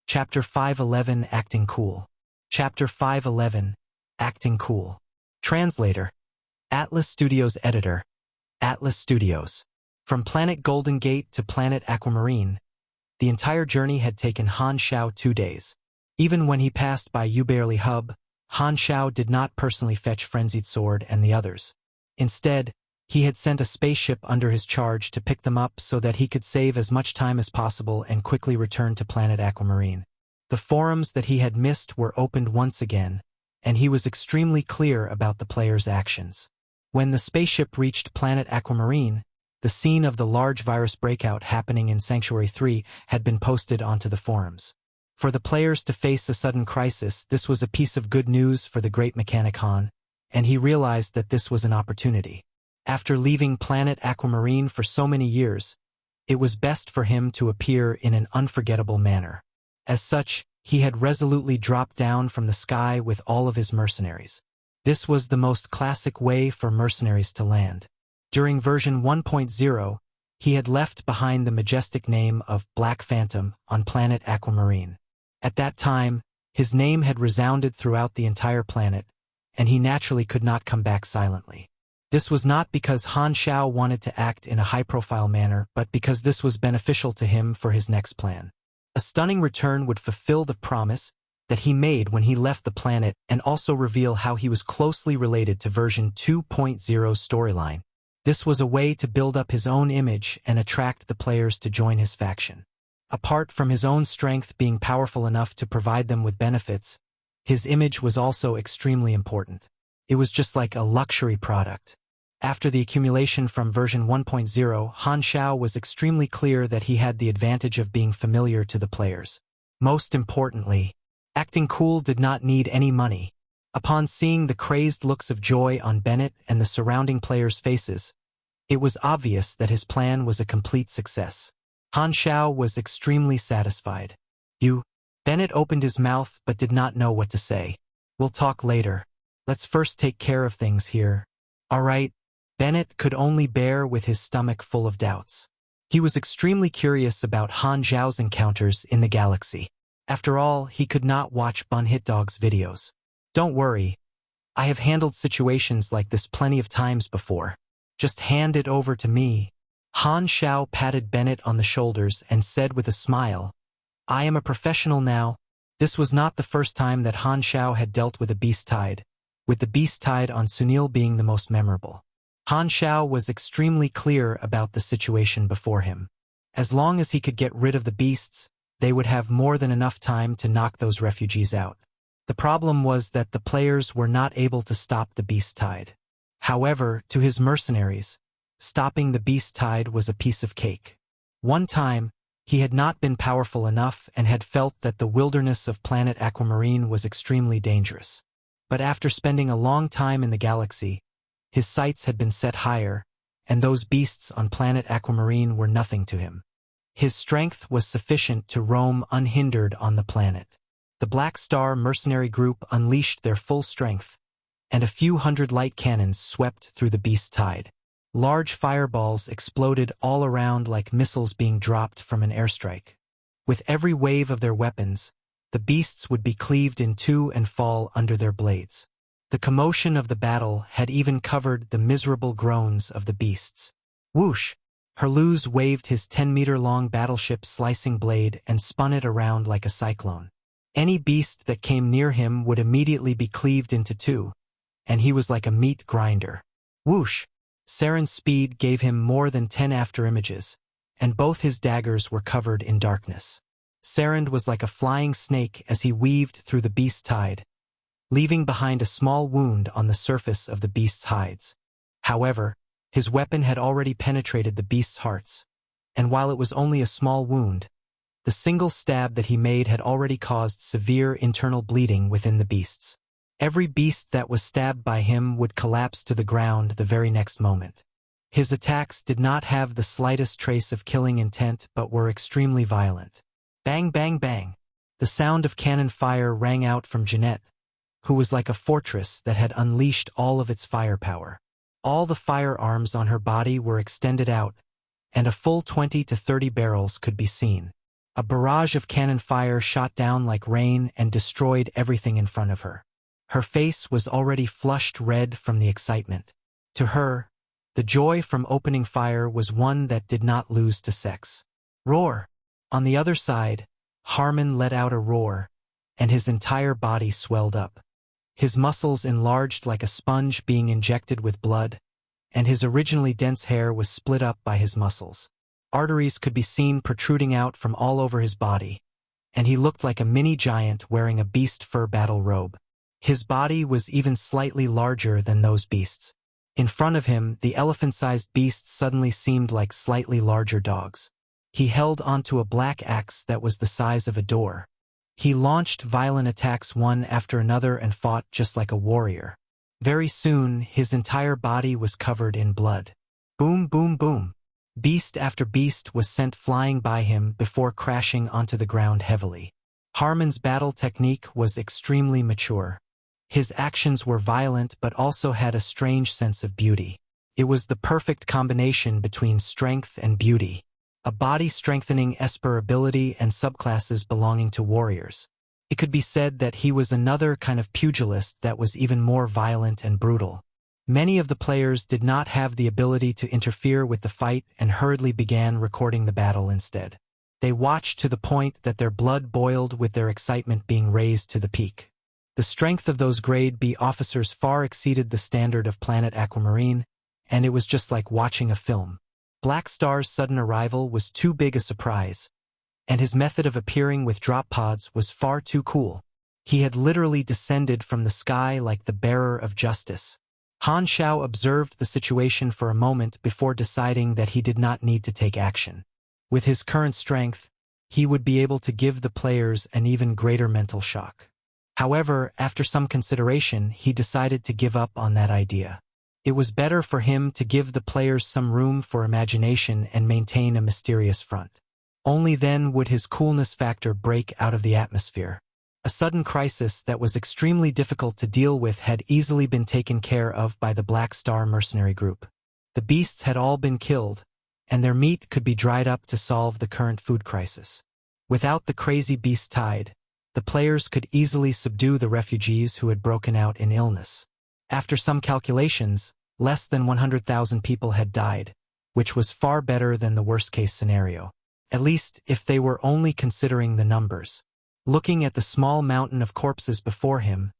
Chapter 511 Acting Cool. Chapter 511 Acting Cool. Translator. Atlas Studios Editor. Atlas Studios. From Planet Golden Gate to Planet Aquamarine, the entire journey had taken Han Xiao 2 days. Even when he passed by Ubarely Hub, Han Xiao did not personally fetch Frenzied Sword and the others. Instead, he had sent a spaceship under his charge to pick them up so that he could save as much time as possible and quickly return to Planet Aquamarine. The forums that he had missed were opened once again, and he was extremely clear about the players' actions. When the spaceship reached Planet Aquamarine, the scene of the large virus breakout happening in Sanctuary 3 had been posted onto the forums. For the players to face a sudden crisis, this was a piece of good news for the great mechanic Han, and he realized that this was an opportunity. After leaving Planet Aquamarine for so many years, it was best for him to appear in an unforgettable manner. As such, he had resolutely dropped down from the sky with all of his mercenaries. This was the most classic way for mercenaries to land. During version 1.0, he had left behind the majestic name of Black Phantom on Planet Aquamarine. At that time, his name had resounded throughout the entire planet, and he naturally could not come back silently. This was not because Han Xiao wanted to act in a high-profile manner, but because this was beneficial to him for his next plan. A stunning return would fulfill the promise that he made when he left the planet and also reveal how he was closely related to version 2.0's storyline. This was a way to build up his own image and attract the players to join his faction. Apart from his own strength being powerful enough to provide them with benefits, his image was also extremely important. It was just like a luxury product. After the accumulation from version 1.0, Han Xiao was extremely clear that he had the advantage of being familiar to the players. Most importantly, Acting Cool did not need any money. Upon seeing the crazed looks of joy on Bennett and the surrounding players' faces, it was obvious that his plan was a complete success. Han Xiao was extremely satisfied. Bennett opened his mouth but did not know what to say. We'll talk later. Let's first take care of things here. All right. Bennett could only bear with his stomach full of doubts. He was extremely curious about Han Xiao's encounters in the galaxy. After all, he could not watch Bun Hit Dog's videos. Don't worry. I have handled situations like this plenty of times before. Just hand it over to me. Han Xiao patted Bennett on the shoulders and said with a smile, I am a professional now. This was not the first time that Han Xiao had dealt with a beast tide, with the beast tide on Sunil being the most memorable. Han Xiao was extremely clear about the situation before him. As long as he could get rid of the beasts, they would have more than enough time to knock those refugees out. The problem was that the players were not able to stop the beast tide. However, to his mercenaries, stopping the beast tide was a piece of cake. One time, he had not been powerful enough and had felt that the wilderness of Planet Aquamarine was extremely dangerous. But after spending a long time in the galaxy, his sights had been set higher, and those beasts on Planet Aquamarine were nothing to him. His strength was sufficient to roam unhindered on the planet. The Black Star Mercenary Group unleashed their full strength, and a few hundred light cannons swept through the beast tide. Large fireballs exploded all around like missiles being dropped from an airstrike. With every wave of their weapons, the beasts would be cleaved in two and fall under their blades. The commotion of the battle had even covered the miserable groans of the beasts. Whoosh! Herluz waved his 10-meter-long battleship slicing blade and spun it around like a cyclone. Any beast that came near him would immediately be cleaved into two, and he was like a meat grinder. Whoosh! Saren's speed gave him more than 10 afterimages, and both his daggers were covered in darkness. Saren was like a flying snake as he weaved through the beast tide, leaving behind a small wound on the surface of the beast's hides. However, his weapon had already penetrated the beast's hearts, and while it was only a small wound, the single stab that he made had already caused severe internal bleeding within the beasts. Every beast that was stabbed by him would collapse to the ground the very next moment. His attacks did not have the slightest trace of killing intent but were extremely violent. Bang, bang, bang. The sound of cannon fire rang out from Jeanette, who was like a fortress that had unleashed all of its firepower. All the firearms on her body were extended out, and a full 20 to 30 barrels could be seen. A barrage of cannon fire shot down like rain and destroyed everything in front of her. Her face was already flushed red from the excitement. To her, the joy from opening fire was one that did not lose to sex. Roar! On the other side, Harmon let out a roar, and his entire body swelled up. His muscles enlarged like a sponge being injected with blood, and his originally dense hair was split up by his muscles. Arteries could be seen protruding out from all over his body, and he looked like a mini giant wearing a beast fur battle robe. His body was even slightly larger than those beasts. In front of him, the elephant-sized beasts suddenly seemed like slightly larger dogs. He held onto a black axe that was the size of a door. He launched violent attacks one after another and fought just like a warrior. Very soon, his entire body was covered in blood. Boom, boom, boom. Beast after beast was sent flying by him before crashing onto the ground heavily. Harmon's battle technique was extremely mature. His actions were violent but also had a strange sense of beauty. It was the perfect combination between strength and beauty. A body-strengthening esper ability and subclasses belonging to warriors. It could be said that he was another kind of pugilist that was even more violent and brutal. Many of the players did not have the ability to interfere with the fight and hurriedly began recording the battle instead. They watched to the point that their blood boiled with their excitement being raised to the peak. The strength of those Grade B officers far exceeded the standard of Planet Aquamarine, and it was just like watching a film. Black Star's sudden arrival was too big a surprise, and his method of appearing with drop pods was far too cool. He had literally descended from the sky like the bearer of justice. Han Xiao observed the situation for a moment before deciding that he did not need to take action. With his current strength, he would be able to give the players an even greater mental shock. However, after some consideration, he decided to give up on that idea. It was better for him to give the players some room for imagination and maintain a mysterious front. Only then would his coolness factor break out of the atmosphere. A sudden crisis that was extremely difficult to deal with had easily been taken care of by the Black Star Mercenary Group. The beasts had all been killed, and their meat could be dried up to solve the current food crisis. Without the crazy beast tide, the players could easily subdue the refugees who had broken out in illness. After some calculations, less than 100,000 people had died, which was far better than the worst-case scenario. At least, if they were only considering the numbers. Looking at the small mountain of corpses before him,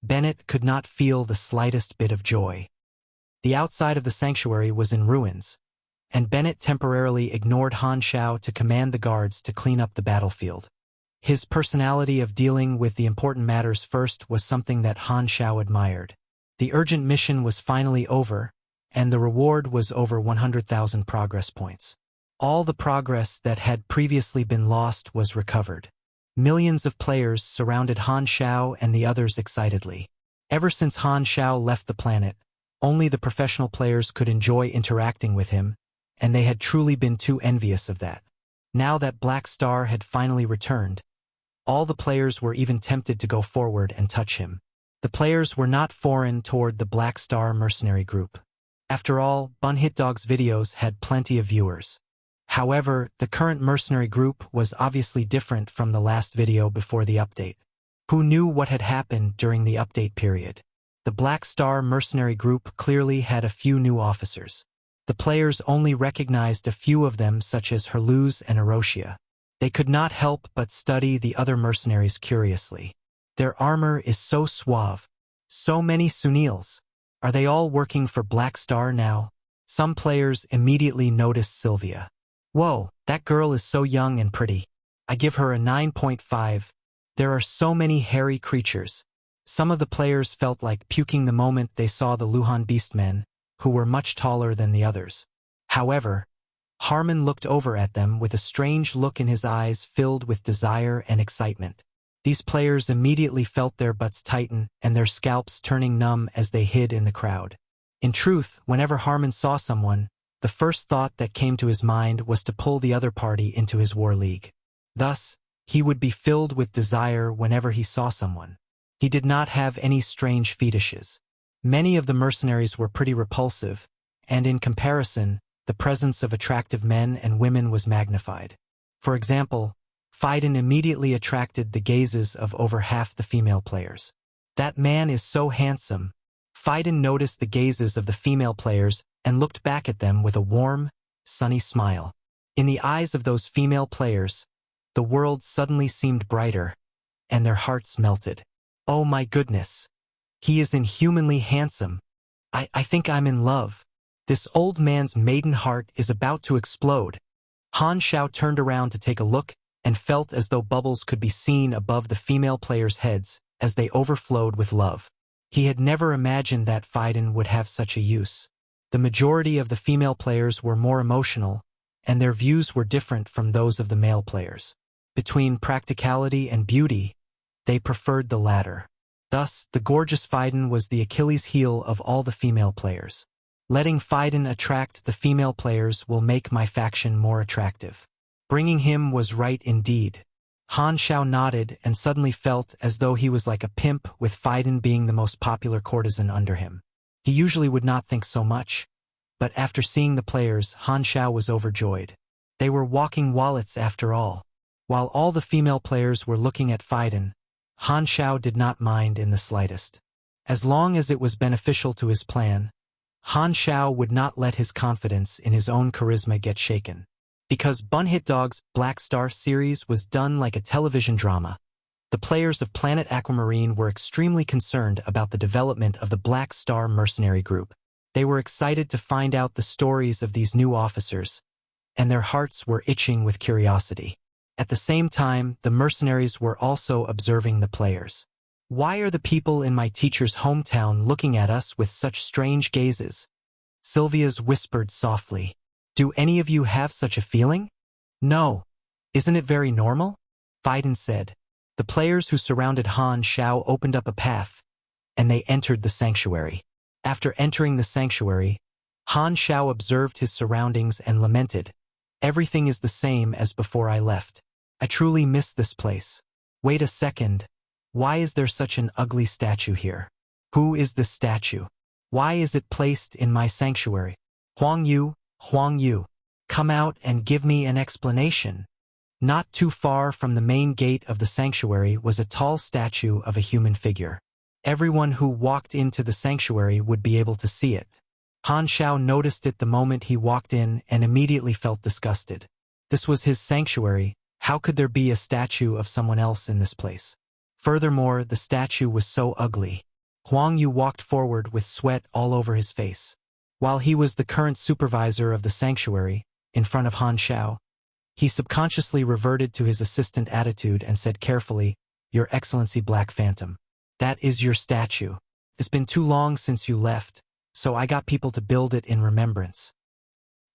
Bennett could not feel the slightest bit of joy. The outside of the sanctuary was in ruins, and Bennett temporarily ignored Han Xiao to command the guards to clean up the battlefield. His personality of dealing with the important matters first was something that Han Xiao admired. The urgent mission was finally over, and the reward was over 100,000 progress points. All the progress that had previously been lost was recovered. Millions of players surrounded Han Xiao and the others excitedly. Ever since Han Xiao left the planet, only the professional players could enjoy interacting with him, and they had truly been too envious of that. Now that Black Star had finally returned, all the players were even tempted to go forward and touch him. The players were not foreign toward the Black Star Mercenary Group. After all, Bun Hit Dog's videos had plenty of viewers. However, the current mercenary group was obviously different from the last video before the update. Who knew what had happened during the update period? The Black Star Mercenary Group clearly had a few new officers. The players only recognized a few of them, such as Herluz and Erosia. They could not help but study the other mercenaries curiously. Their armor is so suave. So many Sunils. Are they all working for Black Star now? Some players immediately noticed Sylvia. Whoa, that girl is so young and pretty. I give her a 9.5. There are so many hairy creatures. Some of the players felt like puking the moment they saw the Luhan Beastmen, who were much taller than the others. However, Harmon looked over at them with a strange look in his eyes filled with desire and excitement. These players immediately felt their butts tighten and their scalps turning numb as they hid in the crowd. In truth, whenever Harmon saw someone, the first thought that came to his mind was to pull the other party into his war league. Thus, he would be filled with desire whenever he saw someone. He did not have any strange fetishes. Many of the mercenaries were pretty repulsive, and in comparison, the presence of attractive men and women was magnified. For example, Phaidon immediately attracted the gazes of over half the female players. That man is so handsome. Phaidon noticed the gazes of the female players and looked back at them with a warm, sunny smile. In the eyes of those female players, the world suddenly seemed brighter, and their hearts melted. Oh my goodness! He is inhumanly handsome. I think I'm in love. This old man's maiden heart is about to explode. Han Xiao turned around to take a look and felt as though bubbles could be seen above the female players' heads as they overflowed with love. He had never imagined that Phaidon would have such a use. The majority of the female players were more emotional, and their views were different from those of the male players. Between practicality and beauty, they preferred the latter. Thus, the gorgeous Phaidon was the Achilles heel of all the female players. Letting Phaidon attract the female players will make my faction more attractive. Bringing him was right indeed. Han Xiao nodded and suddenly felt as though he was like a pimp, with Phaidon being the most popular courtesan under him. He usually would not think so much, but after seeing the players, Han Xiao was overjoyed. They were walking wallets after all. While all the female players were looking at Phaidon, Han Xiao did not mind in the slightest. As long as it was beneficial to his plan, Han Xiao would not let his confidence in his own charisma get shaken. Because Bun Hit Dog's Black Star series was done like a television drama, the players of Planet Aquamarine were extremely concerned about the development of the Black Star Mercenary Group. They were excited to find out the stories of these new officers, and their hearts were itching with curiosity. At the same time, the mercenaries were also observing the players. Why are the people in my teacher's hometown looking at us with such strange gazes? Sylvia's whispered softly. Do any of you have such a feeling? No. Isn't it very normal? Phaidon said. The players who surrounded Han Xiao opened up a path, and they entered the sanctuary. After entering the sanctuary, Han Xiao observed his surroundings and lamented. Everything is the same as before I left. I truly miss this place. Wait a second. Why is there such an ugly statue here? Who is this statue? Why is it placed in my sanctuary? Huang Yu, come out and give me an explanation. Not too far from the main gate of the sanctuary was a tall statue of a human figure. Everyone who walked into the sanctuary would be able to see it. Han Xiao noticed it the moment he walked in and immediately felt disgusted. This was his sanctuary. How could there be a statue of someone else in this place? Furthermore, the statue was so ugly. Huang Yu walked forward with sweat all over his face. While he was the current supervisor of the sanctuary, in front of Han Xiao, he subconsciously reverted to his assistant attitude and said carefully, Your Excellency Black Phantom, that is your statue. It's been too long since you left, so I got people to build it in remembrance.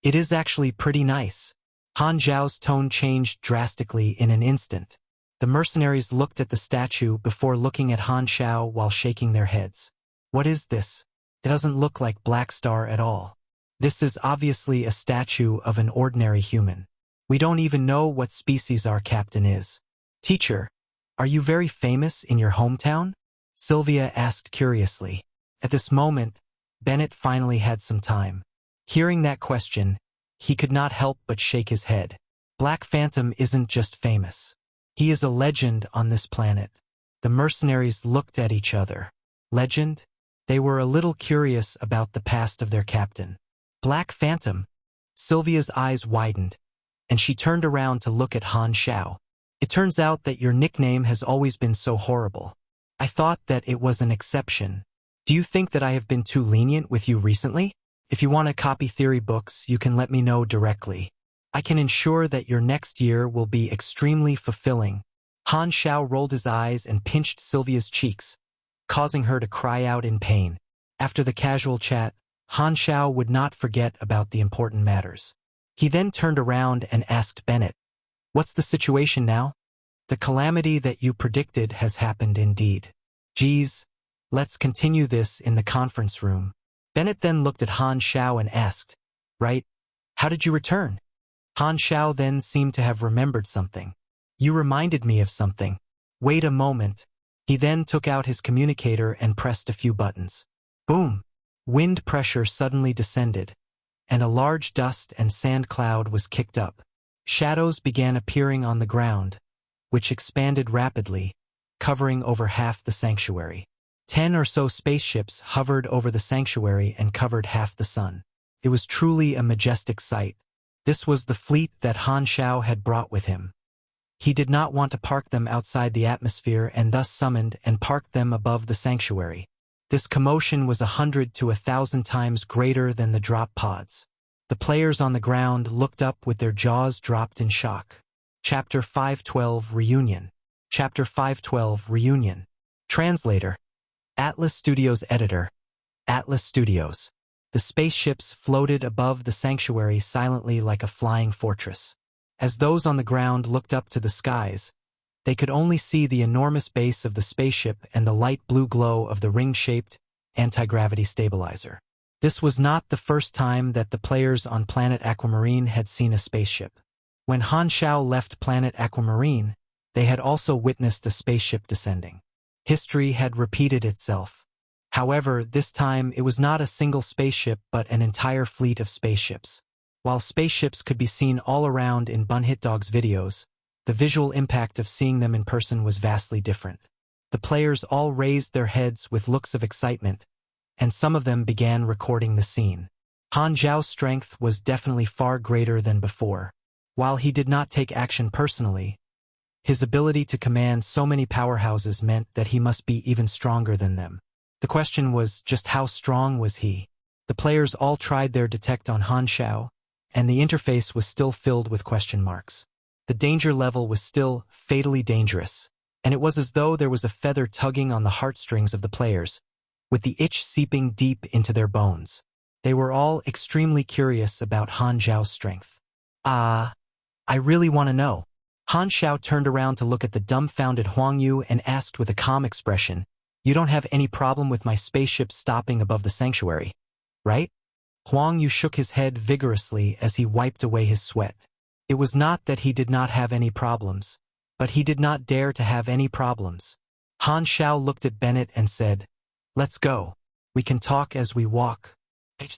It is actually pretty nice. Han Xiao's tone changed drastically in an instant. The mercenaries looked at the statue before looking at Han Xiao while shaking their heads. What is this? It doesn't look like Black Star at all. This is obviously a statue of an ordinary human. We don't even know what species our captain is. Teacher, are you very famous in your hometown? Sylvia asked curiously. At this moment, Bennett finally had some time. Hearing that question, he could not help but shake his head. Black Phantom isn't just famous. He is a legend on this planet. The mercenaries looked at each other. Legend? They were a little curious about the past of their captain. Black Phantom? Sylvia's eyes widened, and she turned around to look at Han Xiao. It turns out that your nickname has always been so horrible. I thought that it was an exception. Do you think that I have been too lenient with you recently? If you want to copy theory books, you can let me know directly. I can ensure that your next year will be extremely fulfilling. Han Xiao rolled his eyes and pinched Sylvia's cheeks, causing her to cry out in pain. After the casual chat, Han Xiao would not forget about the important matters. He then turned around and asked Bennett, What's the situation now? The calamity that you predicted has happened indeed. Geez, let's continue this in the conference room. Bennett then looked at Han Xiao and asked, Right, how did you return? Han Xiao then seemed to have remembered something. You reminded me of something. Wait a moment. He then took out his communicator and pressed a few buttons. Boom! Wind pressure suddenly descended, and a large dust and sand cloud was kicked up. Shadows began appearing on the ground, which expanded rapidly, covering over half the sanctuary. 10 or so spaceships hovered over the sanctuary and covered half the sun. It was truly a majestic sight. This was the fleet that Han Xiao had brought with him. He did not want to park them outside the atmosphere and thus summoned and parked them above the sanctuary. This commotion was 100 to 1,000 times greater than the drop pods. The players on the ground looked up with their jaws dropped in shock. Chapter 512 Reunion. Chapter 512 Reunion. Translator. Atlas Studios Editor. Atlas Studios. The spaceships floated above the sanctuary silently like a flying fortress. As those on the ground looked up to the skies, they could only see the enormous base of the spaceship and the light blue glow of the ring-shaped anti-gravity stabilizer. This was not the first time that the players on Planet Aquamarine had seen a spaceship. When Han Xiao left Planet Aquamarine, they had also witnessed a spaceship descending. History had repeated itself. However, this time it was not a single spaceship but an entire fleet of spaceships. While spaceships could be seen all around in Bunhitdog's videos, the visual impact of seeing them in person was vastly different. The players all raised their heads with looks of excitement, and some of them began recording the scene. Han Xiao's strength was definitely far greater than before. While he did not take action personally, his ability to command so many powerhouses meant that he must be even stronger than them. The question was just how strong was he? The players all tried their detect on Han Xiao, and the interface was still filled with question marks. The danger level was still fatally dangerous, and it was as though there was a feather tugging on the heartstrings of the players, with the itch seeping deep into their bones. They were all extremely curious about Han Xiao's strength. I really want to know. Han Xiao turned around to look at the dumbfounded Huang Yu and asked with a calm expression, "You don't have any problem with my spaceship stopping above the sanctuary, right?" Huang Yu shook his head vigorously as he wiped away his sweat. It was not that he did not have any problems, but he did not dare to have any problems. Han Xiao looked at Bennett and said, "Let's go. We can talk as we walk."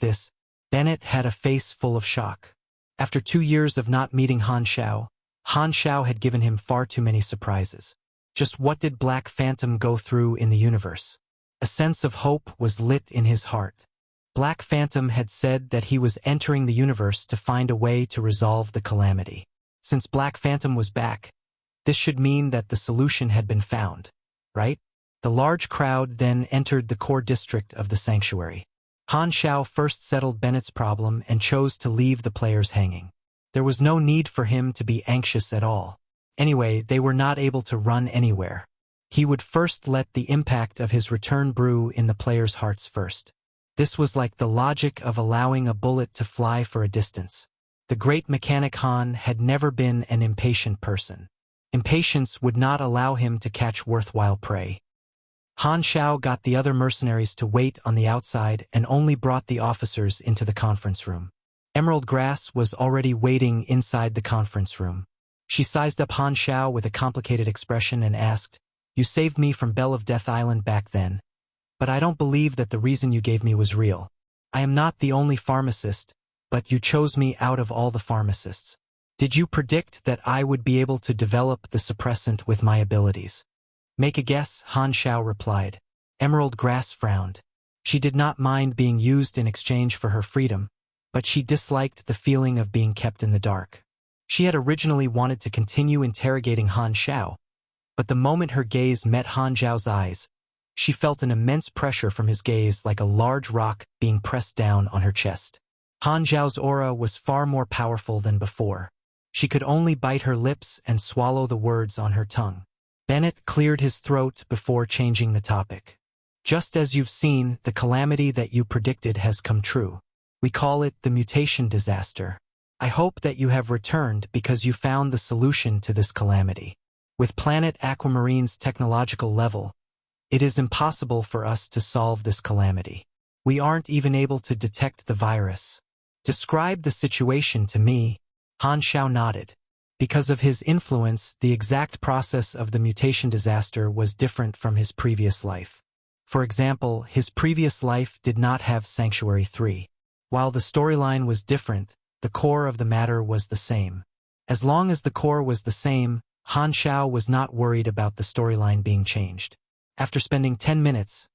This. Bennett had a face full of shock. After 2 years of not meeting Han Xiao had given him far too many surprises. Just what did Black Phantom go through in the universe? A sense of hope was lit in his heart. Black Phantom had said that he was entering the universe to find a way to resolve the calamity. Since Black Phantom was back, this should mean that the solution had been found, right? The large crowd then entered the core district of the sanctuary. Han Xiao first settled Bennett's problem and chose to leave the players hanging. There was no need for him to be anxious at all. Anyway, they were not able to run anywhere. He would first let the impact of his return brew in the players' hearts first. This was like the logic of allowing a bullet to fly for a distance. The great mechanic Han had never been an impatient person. Impatience would not allow him to catch worthwhile prey. Han Xiao got the other mercenaries to wait on the outside and only brought the officers into the conference room. Emerald Grass was already waiting inside the conference room. She sized up Han Xiao with a complicated expression and asked, "You saved me from Bell of Death Island back then, but I don't believe that the reason you gave me was real. I am not the only pharmacist, but you chose me out of all the pharmacists. Did you predict that I would be able to develop the suppressant with my abilities?" "Make a guess," Han Xiao replied. Emerald Grass frowned. She did not mind being used in exchange for her freedom, but she disliked the feeling of being kept in the dark. She had originally wanted to continue interrogating Han Xiao, but the moment her gaze met Han Xiao's eyes, she felt an immense pressure from his gaze like a large rock being pressed down on her chest. Han Xiao's aura was far more powerful than before. She could only bite her lips and swallow the words on her tongue. Bennett cleared his throat before changing the topic. "Just as you've seen, the calamity that you predicted has come true. We call it the mutation disaster. I hope that you have returned because you found the solution to this calamity. With Planet Aquamarine's technological level, it is impossible for us to solve this calamity. We aren't even able to detect the virus. Describe the situation to me." Han Xiao nodded. Because of his influence, the exact process of the mutation disaster was different from his previous life. For example, his previous life did not have Sanctuary 3. While the storyline was different, the core of the matter was the same. As long as the core was the same, Han Xiao was not worried about the storyline being changed. After spending 10 minutes,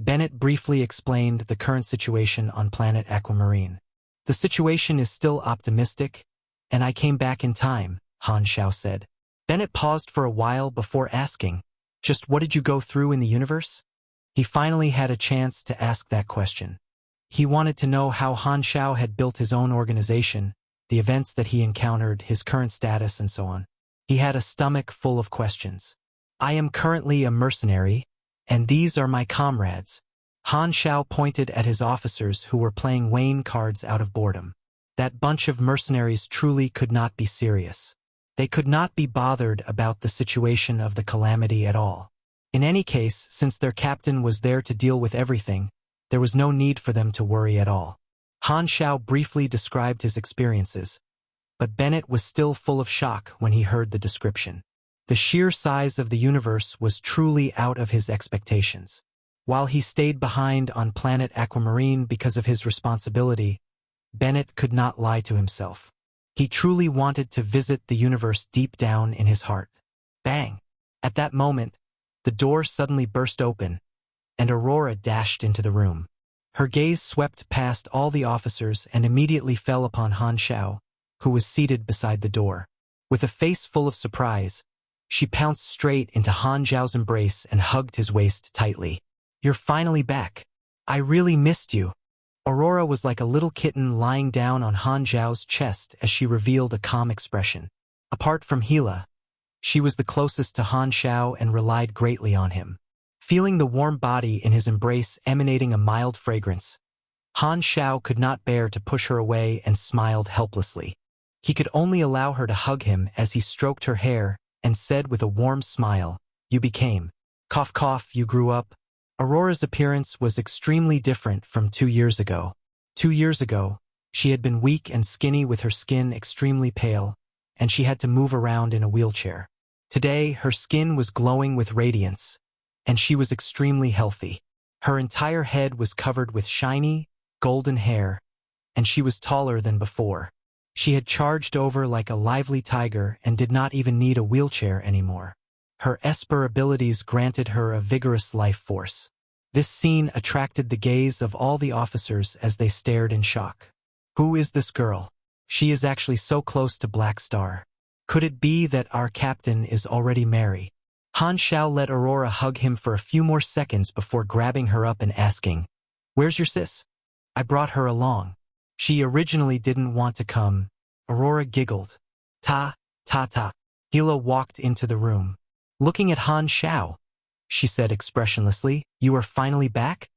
Bennett briefly explained the current situation on Planet Aquamarine. The situation is still optimistic, and I came back in time, Han Xiao said. Bennett paused for a while before asking, just what did you go through in the universe? He finally had a chance to ask that question. He wanted to know how Han Xiao had built his own organization, the events that he encountered, his current status, and so on. He had a stomach full of questions. I am currently a mercenary, and these are my comrades. Han Xiao pointed at his officers who were playing Wayne cards out of boredom. That bunch of mercenaries truly could not be serious. They could not be bothered about the situation of the calamity at all. In any case, since their captain was there to deal with everything, there was no need for them to worry at all. Han Xiao briefly described his experiences, but Bennett was still full of shock when he heard the description. The sheer size of the universe was truly out of his expectations. While he stayed behind on Planet Aquamarine because of his responsibility, Bennett could not lie to himself. He truly wanted to visit the universe deep down in his heart. Bang! At that moment, the door suddenly burst open, and Aurora dashed into the room. Her gaze swept past all the officers and immediately fell upon Han Xiao, who was seated beside the door. With a face full of surprise, she pounced straight into Han Xiao's embrace and hugged his waist tightly. You're finally back. I really missed you. Aurora was like a little kitten lying down on Han Xiao's chest as she revealed a calm expression. Apart from Gila, she was the closest to Han Xiao and relied greatly on him. Feeling the warm body in his embrace emanating a mild fragrance, Han Xiao could not bear to push her away and smiled helplessly. He could only allow her to hug him as he stroked her hair and said with a warm smile, you became. Cough cough, you grew up. Aurora's appearance was extremely different from 2 years ago. 2 years ago, she had been weak and skinny with her skin extremely pale, and she had to move around in a wheelchair. Today, her skin was glowing with radiance, and she was extremely healthy. Her entire head was covered with shiny, golden hair, and she was taller than before. She had charged over like a lively tiger and did not even need a wheelchair anymore. Her Esper abilities granted her a vigorous life force. This scene attracted the gaze of all the officers as they stared in shock. Who is this girl? She is actually so close to Black Star. Could it be that our captain is already married? Han Xiao let Aurora hug him for a few more seconds before grabbing her up and asking, where's your sis? I brought her along. She originally didn't want to come. Aurora giggled. Ta. Gila walked into the room. Looking at Han Xiao, she said expressionlessly, you are finally back?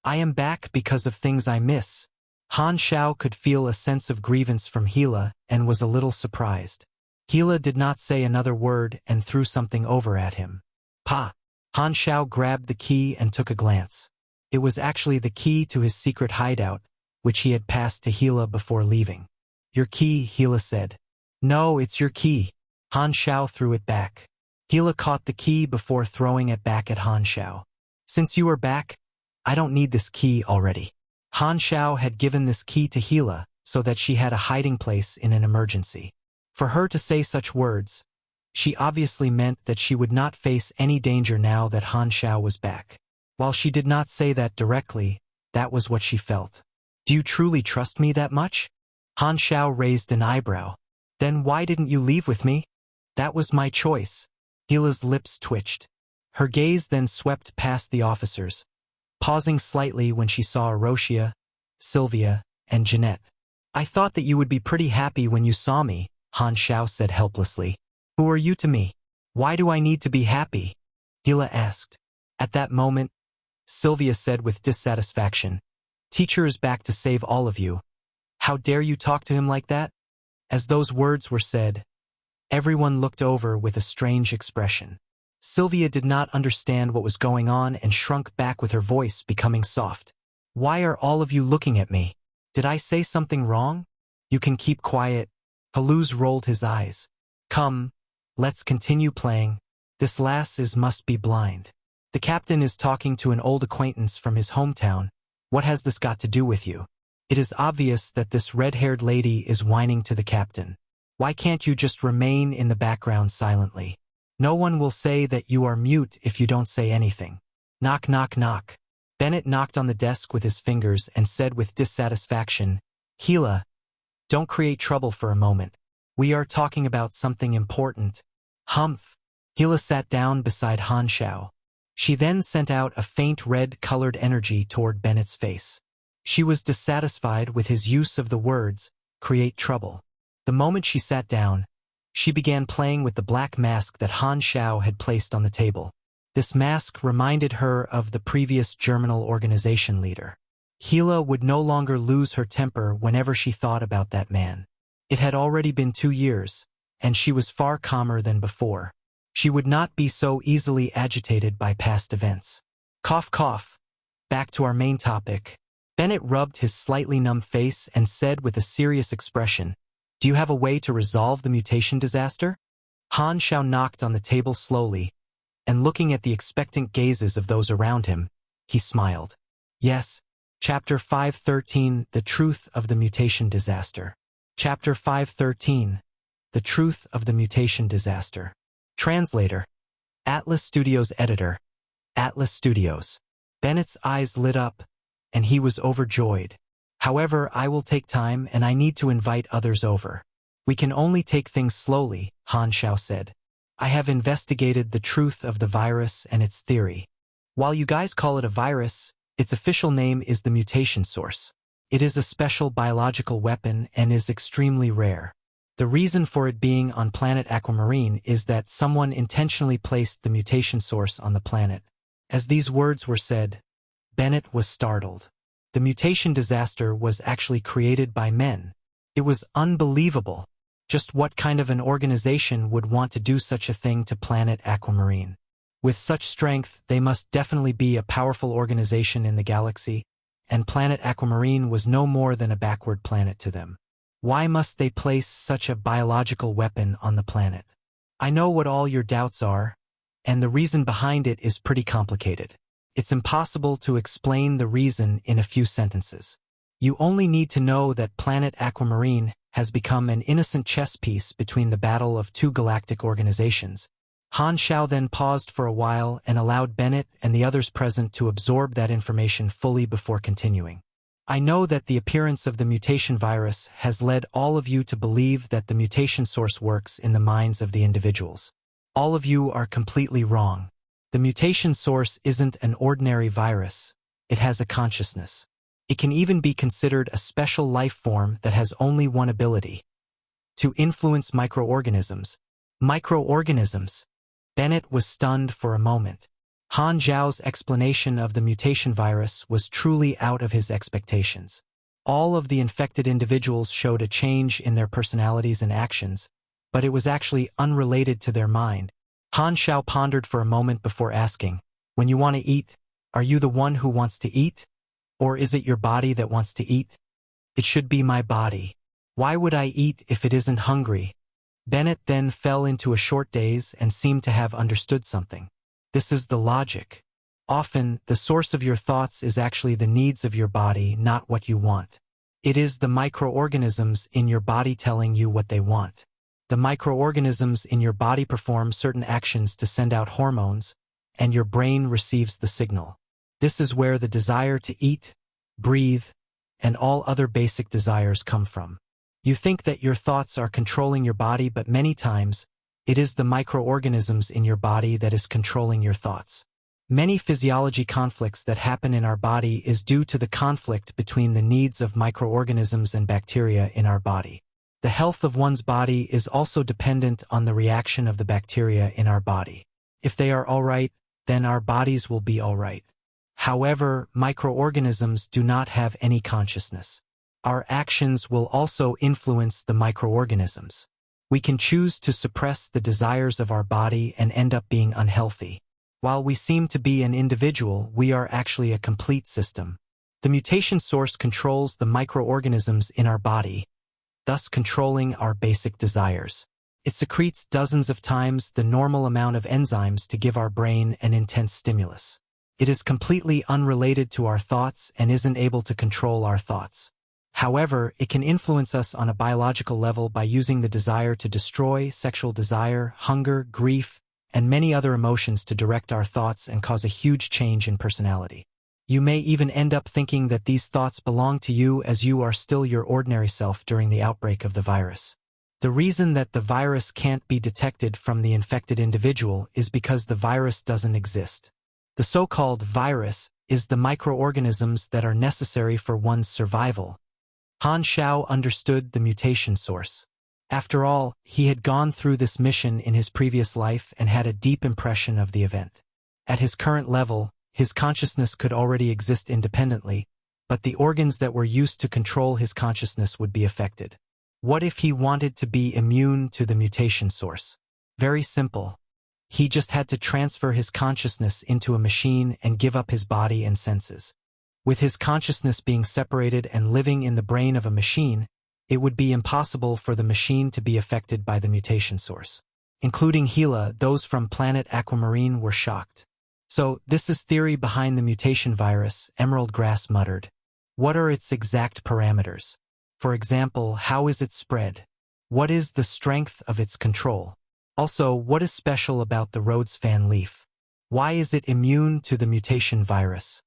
I am back because of things I miss. Han Xiao could feel a sense of grievance from Gila and was a little surprised. Gila did not say another word and threw something over at him. Pa! Han Xiao grabbed the key and took a glance. It was actually the key to his secret hideout, which he had passed to Gila before leaving. Your key, Gila said. No, it's your key. Han Xiao threw it back. Gila caught the key before throwing it back at Han Xiao. Since you are back, I don't need this key already. Han Xiao had given this key to Gila so that she had a hiding place in an emergency. For her to say such words, she obviously meant that she would not face any danger now that Han Xiao was back. While she did not say that directly, that was what she felt. Do you truly trust me that much? Han Xiao raised an eyebrow. Then why didn't you leave with me? That was my choice. Gila's lips twitched. Her gaze then swept past the officers, pausing slightly when she saw Arosia, Sylvia, and Jeanette. I thought that you would be pretty happy when you saw me, Han Xiao said helplessly. Who are you to me? Why do I need to be happy? Gila asked. At that moment, Sylvia said with dissatisfaction, Teacher is back to save all of you. How dare you talk to him like that? As those words were said, everyone looked over with a strange expression. Sylvia did not understand what was going on and shrunk back with her voice becoming soft. Why are all of you looking at me? Did I say something wrong? You can keep quiet. Haluz rolled his eyes. Come, let's continue playing. This lass must be blind. The captain is talking to an old acquaintance from his hometown. What has this got to do with you? It is obvious that this red-haired lady is whining to the captain. Why can't you just remain in the background silently? No one will say that you are mute if you don't say anything. Knock, knock, knock. Bennett knocked on the desk with his fingers and said with dissatisfaction, Gila, don't create trouble for a moment. We are talking about something important. Humph. Gila sat down beside Han Xiao. She then sent out a faint red-colored energy toward Bennett's face. She was dissatisfied with his use of the words, create trouble. The moment she sat down, she began playing with the black mask that Han Xiao had placed on the table. This mask reminded her of the previous Germinal organization leader. Gila would no longer lose her temper whenever she thought about that man. It had already been 2 years, and she was far calmer than before. She would not be so easily agitated by past events. Cough, cough. Back to our main topic. Bennett rubbed his slightly numb face and said with a serious expression, Do you have a way to resolve the mutation disaster? Han Xiao knocked on the table slowly, and looking at the expectant gazes of those around him, he smiled. Yes. Chapter 513, The Truth of the Mutation Disaster. Chapter 513, The Truth of the Mutation Disaster. Translator. Atlas Studios Editor. Atlas Studios. Bennett's eyes lit up, and he was overjoyed. However, I will take time and I need to invite others over. We can only take things slowly, Han Xiao said. I have investigated the truth of the virus and its theory. While you guys call it a virus, its official name is the mutation source. It is a special biological weapon and is extremely rare. The reason for it being on Planet Aquamarine is that someone intentionally placed the mutation source on the planet. As these words were said, Bennett was startled. The mutation disaster was actually created by men. It was unbelievable. Just what kind of an organization would want to do such a thing to Planet Aquamarine? With such strength, they must definitely be a powerful organization in the galaxy, and Planet Aquamarine was no more than a backward planet to them. Why must they place such a biological weapon on the planet? I know what all your doubts are, and the reason behind it is pretty complicated. It's impossible to explain the reason in a few sentences. You only need to know that Planet Aquamarine has become an innocent chess piece between the battle of 2 galactic organizations. Han Xiao then paused for a while and allowed Bennett and the others present to absorb that information fully before continuing. I know that the appearance of the mutation virus has led all of you to believe that the mutation source works in the minds of the individuals. All of you are completely wrong. The mutation source isn't an ordinary virus. It has a consciousness. It can even be considered a special life form that has only one ability: to influence microorganisms. Microorganisms! Bennett was stunned for a moment. Han Xiao's explanation of the mutation virus was truly out of his expectations. All of the infected individuals showed a change in their personalities and actions, but it was actually unrelated to their mind. Han Xiao pondered for a moment before asking, When you want to eat, are you the one who wants to eat? Or is it your body that wants to eat? It should be my body. Why would I eat if it isn't hungry? Bennett then fell into a short daze and seemed to have understood something. This is the logic. Often, the source of your thoughts is actually the needs of your body, not what you want. It is the microorganisms in your body telling you what they want. The microorganisms in your body perform certain actions to send out hormones, and your brain receives the signal. This is where the desire to eat, breathe, and all other basic desires come from. You think that your thoughts are controlling your body, but many times, it is the microorganisms in your body that is controlling your thoughts. Many physiology conflicts that happen in our body is due to the conflict between the needs of microorganisms and bacteria in our body. The health of one's body is also dependent on the reaction of the bacteria in our body. If they are all right, then our bodies will be all right. However, microorganisms do not have any consciousness. Our actions will also influence the microorganisms. We can choose to suppress the desires of our body and end up being unhealthy. While we seem to be an individual, we are actually a complete system. The mutation source controls the microorganisms in our body, thus controlling our basic desires. It secretes dozens of times the normal amount of enzymes to give our brain an intense stimulus. It is completely unrelated to our thoughts and isn't able to control our thoughts. However, it can influence us on a biological level by using the desire to destroy, sexual desire, hunger, grief, and many other emotions to direct our thoughts and cause a huge change in personality. You may even end up thinking that these thoughts belong to you as you are still your ordinary self during the outbreak of the virus. The reason that the virus can't be detected from the infected individual is because the virus doesn't exist. The so-called virus is the microorganisms that are necessary for one's survival. Han Xiao understood the mutation source. After all, he had gone through this mission in his previous life and had a deep impression of the event. At his current level, his consciousness could already exist independently, but the organs that were used to control his consciousness would be affected. What if he wanted to be immune to the mutation source? Very simple. He just had to transfer his consciousness into a machine and give up his body and senses. With his consciousness being separated and living in the brain of a machine, it would be impossible for the machine to be affected by the mutation source. Including Gila, those from Planet Aquamarine were shocked. So, this is theory behind the mutation virus, Emerald Grass muttered. What are its exact parameters? For example, how is it spread? What is the strength of its control? Also, what is special about the Rhodes fan leaf? Why is it immune to the mutation virus?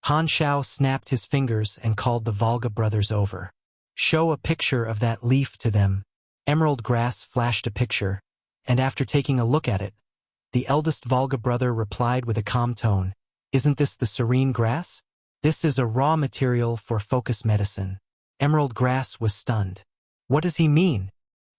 Han Xiao snapped his fingers and called the Volga brothers over. Show a picture of that leaf to them. Emerald Grass flashed a picture, and after taking a look at it, the eldest Volga brother replied with a calm tone, "Isn't this the serene grass? This is a raw material for focus medicine." Emerald Grass was stunned. What does he mean?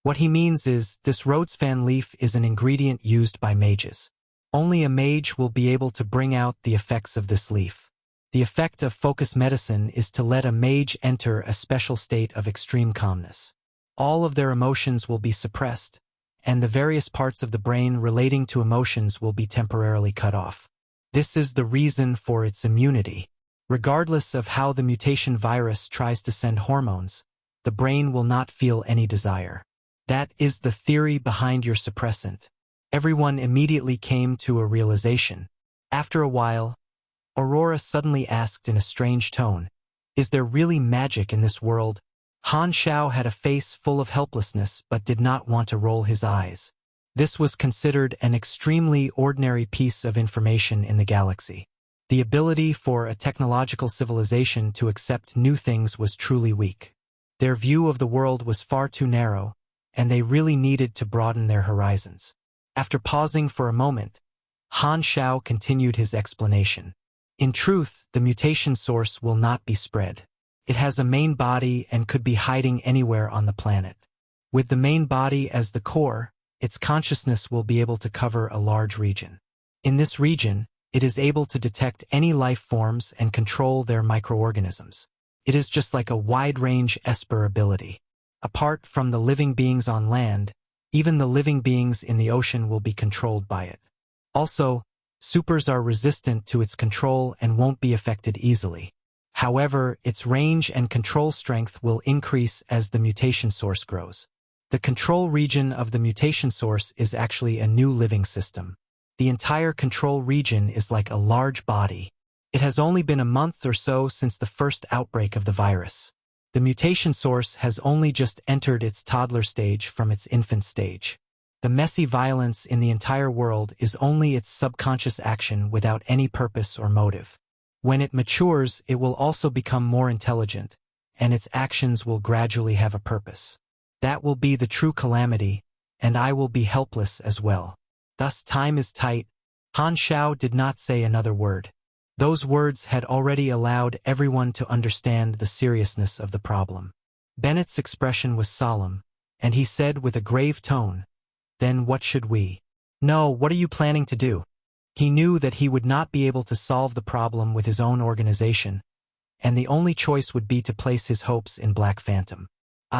What he means is, this Rhodes fan leaf is an ingredient used by mages. Only a mage will be able to bring out the effects of this leaf. The effect of focus medicine is to let a mage enter a special state of extreme calmness. All of their emotions will be suppressed, and the various parts of the brain relating to emotions will be temporarily cut off. This is the reason for its immunity. Regardless of how the mutation virus tries to send hormones, the brain will not feel any desire. That is the theory behind your suppressant. Everyone immediately came to a realization. After a while, Aurora suddenly asked in a strange tone, "Is there really magic in this world?" Han Xiao had a face full of helplessness but did not want to roll his eyes. This was considered an extremely ordinary piece of information in the galaxy. The ability for a technological civilization to accept new things was truly weak. Their view of the world was far too narrow, and they really needed to broaden their horizons. After pausing for a moment, Han Xiao continued his explanation. In truth, the mutation source will not be spread. It has a main body and could be hiding anywhere on the planet. With the main body as the core, its consciousness will be able to cover a large region. In this region, it is able to detect any life forms and control their microorganisms. It is just like a wide-range Esper ability. Apart from the living beings on land, even the living beings in the ocean will be controlled by it. Also, supers are resistant to its control and won't be affected easily. However, its range and control strength will increase as the mutation source grows. The control region of the mutation source is actually a new living system. The entire control region is like a large body. It has only been a month or so since the first outbreak of the virus. The mutation source has only just entered its toddler stage from its infant stage. The messy violence in the entire world is only its subconscious action without any purpose or motive. When it matures, it will also become more intelligent, and its actions will gradually have a purpose. That will be the true calamity, and I will be helpless as well. Thus time is tight. Han Xiao did not say another word. Those words had already allowed everyone to understand the seriousness of the problem. Bennett's expression was solemn, and he said with a grave tone, "Then what should we?" "No, what are you planning to do?" He knew that he would not be able to solve the problem with his own organization, and the only choice would be to place his hopes in Black Phantom.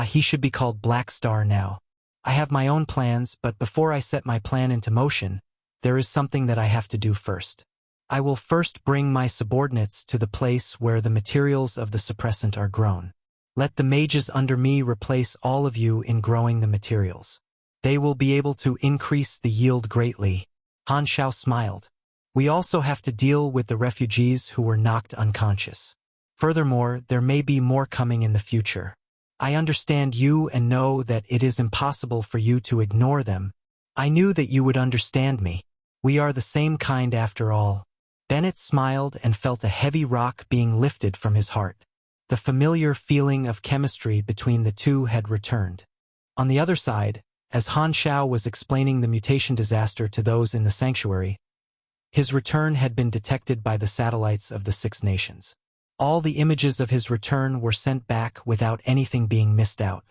He should be called Black Star now. I have my own plans, but before I set my plan into motion, there is something that I have to do first. I will first bring my subordinates to the place where the materials of the suppressant are grown. Let the mages under me replace all of you in growing the materials. They will be able to increase the yield greatly. Han Xiao smiled. We also have to deal with the refugees who were knocked unconscious. Furthermore, there may be more coming in the future. I understand you and know that it is impossible for you to ignore them. I knew that you would understand me. We are the same kind after all." Bennett smiled and felt a heavy rock being lifted from his heart. The familiar feeling of chemistry between the two had returned. On the other side, as Han Xiao was explaining the mutation disaster to those in the sanctuary, his return had been detected by the satellites of the Six Nations. All the images of his return were sent back without anything being missed out.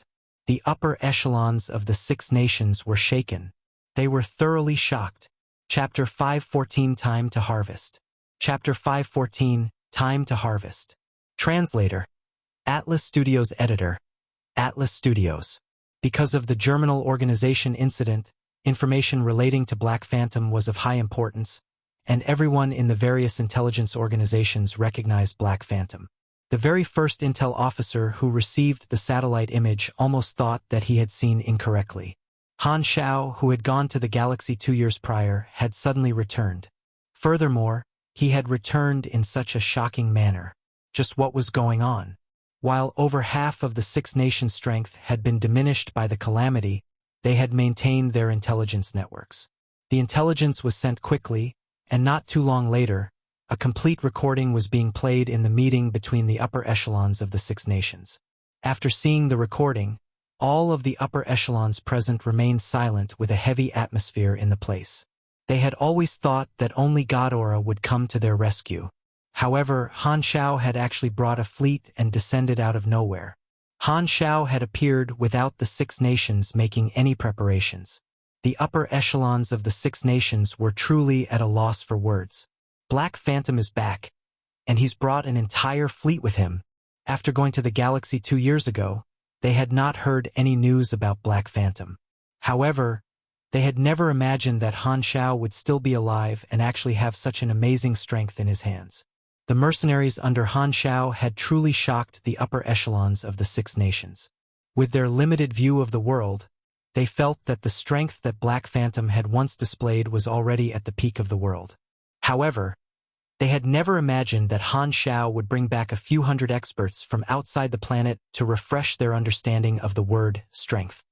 The upper echelons of the Six Nations were shaken. They were thoroughly shocked. Chapter 514 Time to Harvest. Chapter 514 Time to Harvest. Translator. Atlas Studios Editor. Atlas Studios. Because of the Germinal Organization incident, information relating to Black Phantom was of high importance, and everyone in the various intelligence organizations recognized Black Phantom. The very first intel officer who received the satellite image almost thought that he had seen incorrectly. Han Xiao, who had gone to the galaxy 2 years prior, had suddenly returned. Furthermore, he had returned in such a shocking manner. Just what was going on? While over half of the Six Nations' strength had been diminished by the calamity, they had maintained their intelligence networks. The intelligence was sent quickly, and not too long later, a complete recording was being played in the meeting between the upper echelons of the Six Nations. After seeing the recording, all of the upper echelons present remained silent with a heavy atmosphere in the place. They had always thought that only Ghidorah would come to their rescue. However, Han Xiao had actually brought a fleet and descended out of nowhere. Han Xiao had appeared without the Six Nations making any preparations. The upper echelons of the Six Nations were truly at a loss for words. Black Phantom is back, and he's brought an entire fleet with him. After going to the galaxy 2 years ago, they had not heard any news about Black Phantom. However, they had never imagined that Han Xiao would still be alive and actually have such an amazing strength in his hands. The mercenaries under Han Xiao had truly shocked the upper echelons of the Six Nations. With their limited view of the world, they felt that the strength that Black Phantom had once displayed was already at the peak of the world. However, they had never imagined that Han Xiao would bring back a few hundred experts from outside the planet to refresh their understanding of the word strength.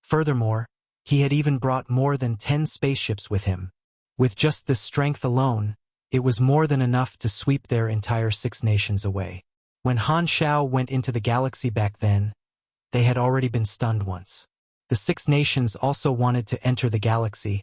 Furthermore, he had even brought more than 10 spaceships with him. With just this strength alone, it was more than enough to sweep their entire Six Nations away. When Han Xiao went into the galaxy back then, they had already been stunned once. The Six Nations also wanted to enter the galaxy,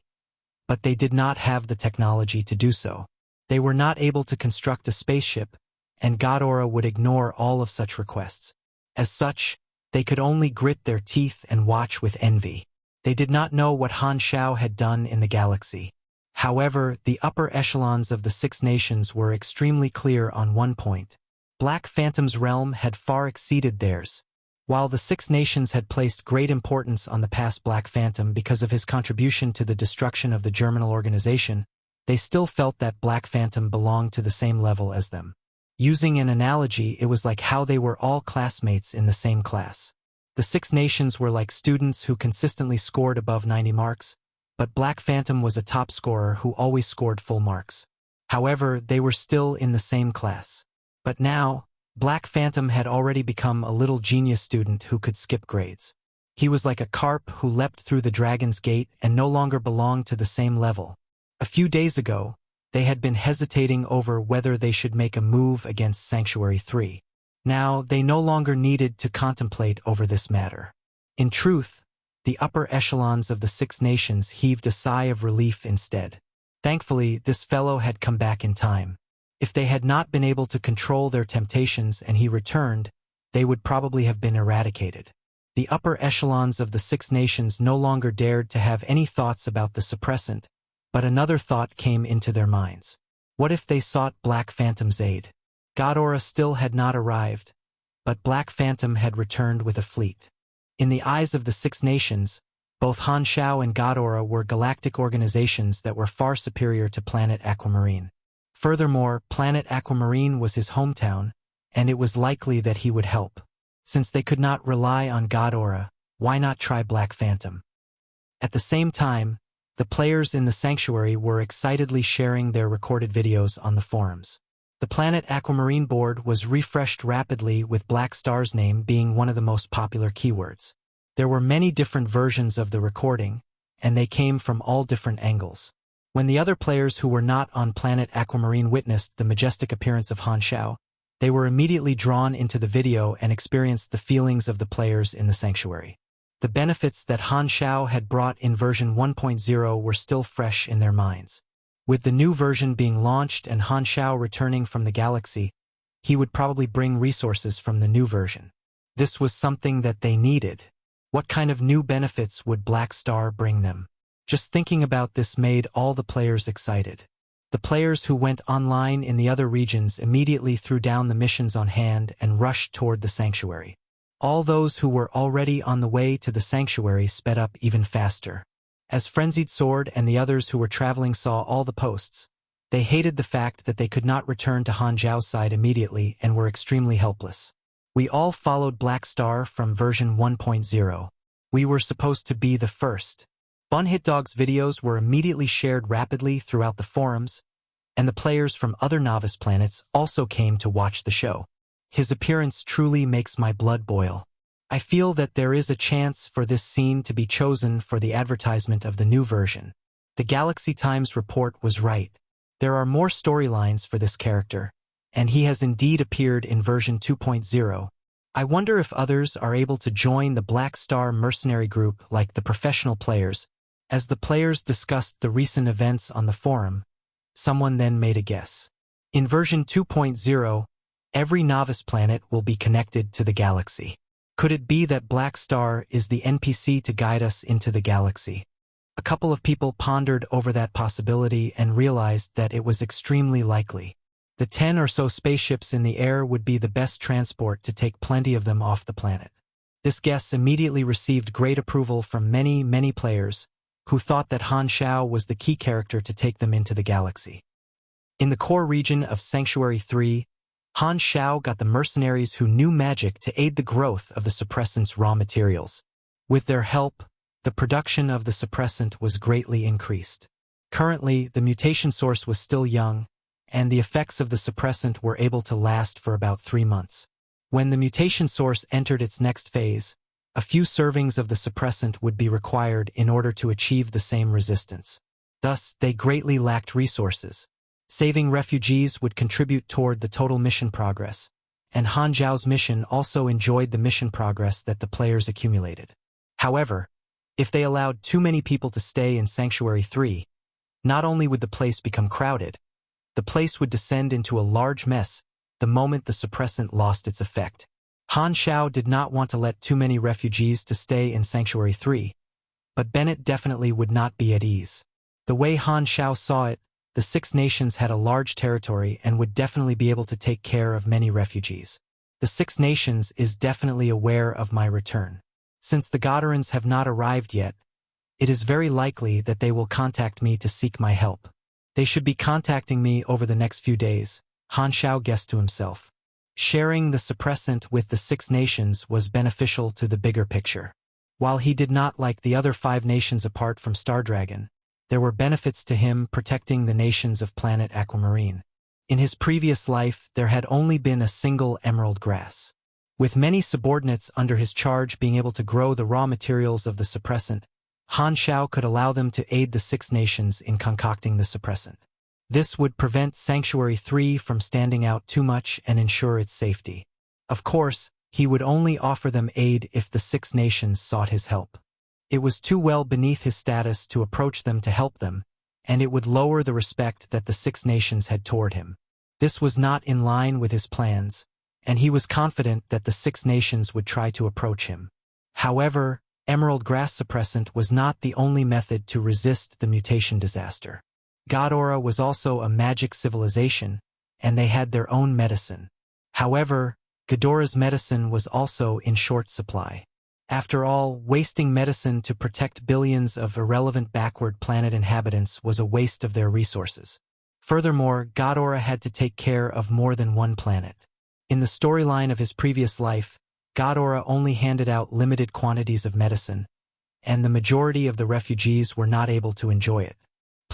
but they did not have the technology to do so. They were not able to construct a spaceship, and Ghidorah would ignore all of such requests. As such, they could only grit their teeth and watch with envy. They did not know what Han Xiao had done in the galaxy. However, the upper echelons of the Six Nations were extremely clear on one point. Black Phantom's realm had far exceeded theirs. While the Six Nations had placed great importance on the past Black Phantom because of his contribution to the destruction of the Germinal Organization, they still felt that Black Phantom belonged to the same level as them. Using an analogy, it was like how they were all classmates in the same class. The Six Nations were like students who consistently scored above 90 marks, but Black Phantom was a top scorer who always scored full marks. However, they were still in the same class. But now, Black Phantom had already become a little genius student who could skip grades. He was like a carp who leapt through the dragon's gate and no longer belonged to the same level. A few days ago, they had been hesitating over whether they should make a move against Sanctuary 3. Now, they no longer needed to contemplate over this matter. In truth, the upper echelons of the Six Nations heaved a sigh of relief instead. Thankfully, this fellow had come back in time. If they had not been able to control their temptations and he returned, they would probably have been eradicated. The upper echelons of the Six Nations no longer dared to have any thoughts about the suppressant, but another thought came into their minds. What if they sought Black Phantom's aid? Ghidorah still had not arrived, but Black Phantom had returned with a fleet. In the eyes of the Six Nations, both Han Xiao and Ghidorah were galactic organizations that were far superior to Planet Aquamarine. Furthermore, Planet Aquamarine was his hometown, and it was likely that he would help. Since they could not rely on Ghidorah, why not try Black Phantom? At the same time, the players in the sanctuary were excitedly sharing their recorded videos on the forums. The Planet Aquamarine board was refreshed rapidly, with Black Star's name being one of the most popular keywords. There were many different versions of the recording, and they came from all different angles. When the other players who were not on Planet Aquamarine witnessed the majestic appearance of Han Xiao, they were immediately drawn into the video and experienced the feelings of the players in the sanctuary. The benefits that Han Xiao had brought in version 1.0 were still fresh in their minds. With the new version being launched and Han Xiao returning from the galaxy, he would probably bring resources from the new version. This was something that they needed. What kind of new benefits would Black Star bring them? Just thinking about this made all the players excited. The players who went online in the other regions immediately threw down the missions on hand and rushed toward the sanctuary. All those who were already on the way to the sanctuary sped up even faster. As Frenzied Sword and the others who were traveling saw all the posts, they hated the fact that they could not return to Han Xiao's side immediately and were extremely helpless. We all followed Black Star from version 1.0. We were supposed to be the first. Bun Hit Dog's videos were immediately shared rapidly throughout the forums, and the players from other novice planets also came to watch the show. His appearance truly makes my blood boil. I feel that there is a chance for this scene to be chosen for the advertisement of the new version. The Galaxy Times report was right. There are more storylines for this character, and he has indeed appeared in version 2.0. I wonder if others are able to join the Black Star Mercenary Group like the professional players. As the players discussed the recent events on the forum, someone then made a guess. In version 2.0, every novice planet will be connected to the galaxy. Could it be that Black Star is the NPC to guide us into the galaxy? A couple of people pondered over that possibility and realized that it was extremely likely. The 10 or so spaceships in the air would be the best transport to take plenty of them off the planet. This guess immediately received great approval from many players who thought that Han Xiao was the key character to take them into the galaxy. In the core region of Sanctuary 3, Han Xiao got the mercenaries who knew magic to aid the growth of the suppressant's raw materials. With their help, the production of the suppressant was greatly increased. Currently, the mutation source was still young, and the effects of the suppressant were able to last for about 3 months. When the mutation source entered its next phase, a few servings of the suppressant would be required in order to achieve the same resistance. Thus, they greatly lacked resources. Saving refugees would contribute toward the total mission progress, and Han Xiao's mission also enjoyed the mission progress that the players accumulated. However, if they allowed too many people to stay in Sanctuary 3, not only would the place become crowded, the place would descend into a large mess the moment the suppressant lost its effect. Han Xiao did not want to let too many refugees to stay in Sanctuary 3, but Bennett definitely would not be at ease. The way Han Xiao saw it, the 6 nations had a large territory and would definitely be able to take care of many refugees. The 6 nations is definitely aware of my return. Since the Godorans have not arrived yet, it is very likely that they will contact me to seek my help. They should be contacting me over the next few days, Han Xiao guessed to himself. Sharing the suppressant with the 6 nations was beneficial to the bigger picture. While he did not like the other 5 nations apart from Star Dragon, there were benefits to him protecting the nations of Planet Aquamarine. In his previous life, there had only been a single emerald grass. With many subordinates under his charge being able to grow the raw materials of the suppressant, Han Xiao could allow them to aid the 6 nations in concocting the suppressant. This would prevent Sanctuary 3 from standing out too much and ensure its safety. Of course, he would only offer them aid if the 6 nations sought his help. It was too well beneath his status to approach them to help them, and it would lower the respect that the 6 nations had toward him. This was not in line with his plans, and he was confident that the 6 nations would try to approach him. However, emerald grass suppressant was not the only method to resist the mutation disaster. Ghidorah was also a magic civilization, and they had their own medicine. However, Ghidorah's medicine was also in short supply. After all, wasting medicine to protect billions of irrelevant backward planet inhabitants was a waste of their resources. Furthermore, Ghidorah had to take care of more than one planet. In the storyline of his previous life, Ghidorah only handed out limited quantities of medicine, and the majority of the refugees were not able to enjoy it.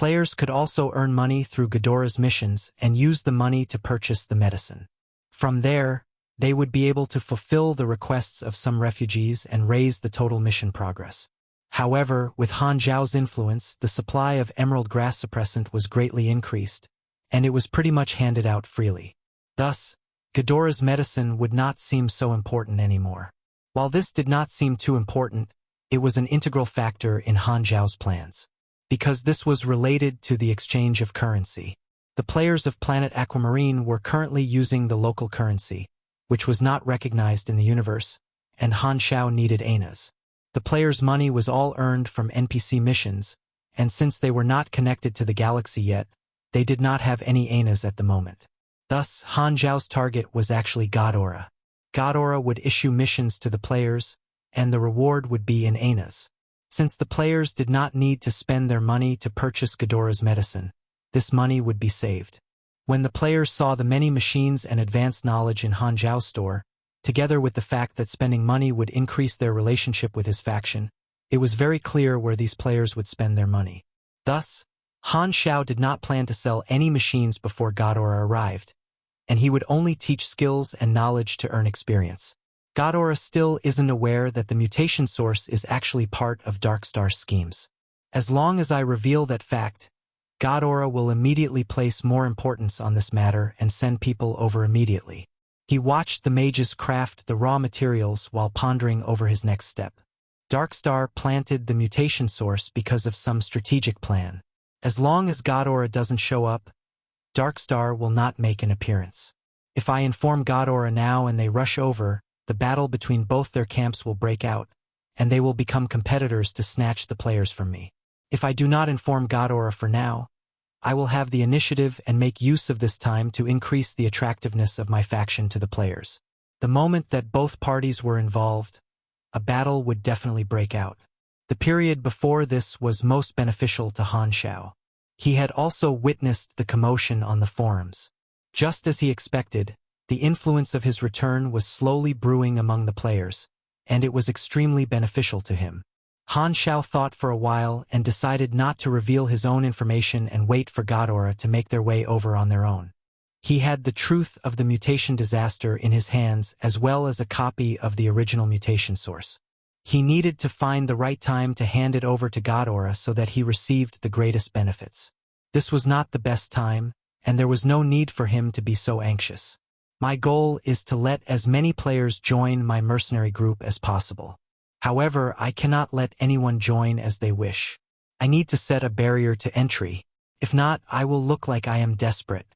Players could also earn money through Ghidorah's missions and use the money to purchase the medicine. From there, they would be able to fulfill the requests of some refugees and raise the total mission progress. However, with Han Xiao's influence, the supply of emerald grass suppressant was greatly increased, and it was pretty much handed out freely. Thus, Ghidorah's medicine would not seem so important anymore. While this did not seem too important, it was an integral factor in Han Xiao's plans. Because this was related to the exchange of currency. The players of Planet Aquamarine were currently using the local currency, which was not recognized in the universe, and Han Xiao needed anas. The players' money was all earned from NPC missions, and since they were not connected to the galaxy yet, they did not have any anas at the moment. Thus, Han Xiao's target was actually Ghidorah. Ghidorah would issue missions to the players, and the reward would be in anas. Since the players did not need to spend their money to purchase Ghidorah's medicine, this money would be saved. When the players saw the many machines and advanced knowledge in Han Xiao's store, together with the fact that spending money would increase their relationship with his faction, it was very clear where these players would spend their money. Thus, Han Xiao did not plan to sell any machines before Ghidorah arrived, and he would only teach skills and knowledge to earn experience. Ghidorah still isn't aware that the mutation source is actually part of Dark Star's schemes. As long as I reveal that fact, Ghidorah will immediately place more importance on this matter and send people over immediately. He watched the mages craft the raw materials while pondering over his next step. Dark Star planted the mutation source because of some strategic plan. As long as Ghidorah doesn't show up, Dark Star will not make an appearance. If I inform Ghidorah now and they rush over, the battle between both their camps will break out, and they will become competitors to snatch the players from me. If I do not inform Ghidorah for now, I will have the initiative and make use of this time to increase the attractiveness of my faction to the players. The moment that both parties were involved, a battle would definitely break out. The period before this was most beneficial to Han Xiao. He had also witnessed the commotion on the forums. Just as he expected, the influence of his return was slowly brewing among the players, and it was extremely beneficial to him. Han Xiao thought for a while and decided not to reveal his own information and wait for Ghidorah to make their way over on their own. He had the truth of the mutation disaster in his hands as well as a copy of the original mutation source. He needed to find the right time to hand it over to Ghidorah so that he received the greatest benefits. This was not the best time, and there was no need for him to be so anxious. My goal is to let as many players join my mercenary group as possible. However, I cannot let anyone join as they wish. I need to set a barrier to entry. If not, I will look like I am desperate.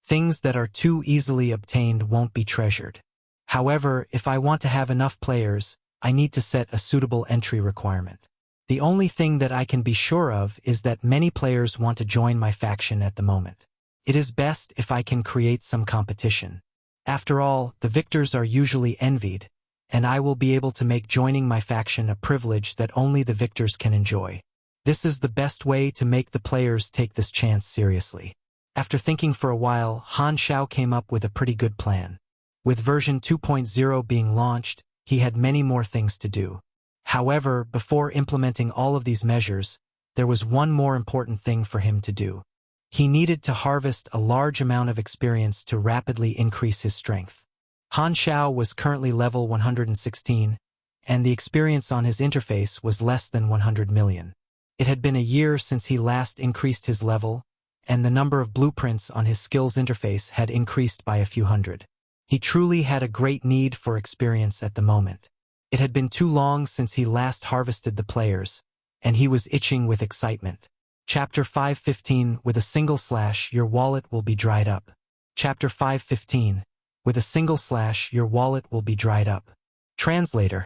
Things that are too easily obtained won't be treasured. However, if I want to have enough players, I need to set a suitable entry requirement. The only thing that I can be sure of is that many players want to join my faction at the moment. It is best if I can create some competition. After all, the victors are usually envied, and I will be able to make joining my faction a privilege that only the victors can enjoy. This is the best way to make the players take this chance seriously. After thinking for a while, Han Xiao came up with a pretty good plan. With version 2.0 being launched, he had many more things to do. However, before implementing all of these measures, there was one more important thing for him to do. He needed to harvest a large amount of experience to rapidly increase his strength. Han Xiao was currently level 116, and the experience on his interface was less than 100 million. It had been a year since he last increased his level, and the number of blueprints on his skills interface had increased by a few hundred. He truly had a great need for experience at the moment. It had been too long since he last harvested the players, and he was itching with excitement. Chapter 5:15 With a single slash, your wallet will be dried up. Chapter 5:15 With a single slash, your wallet will be dried up. Translator.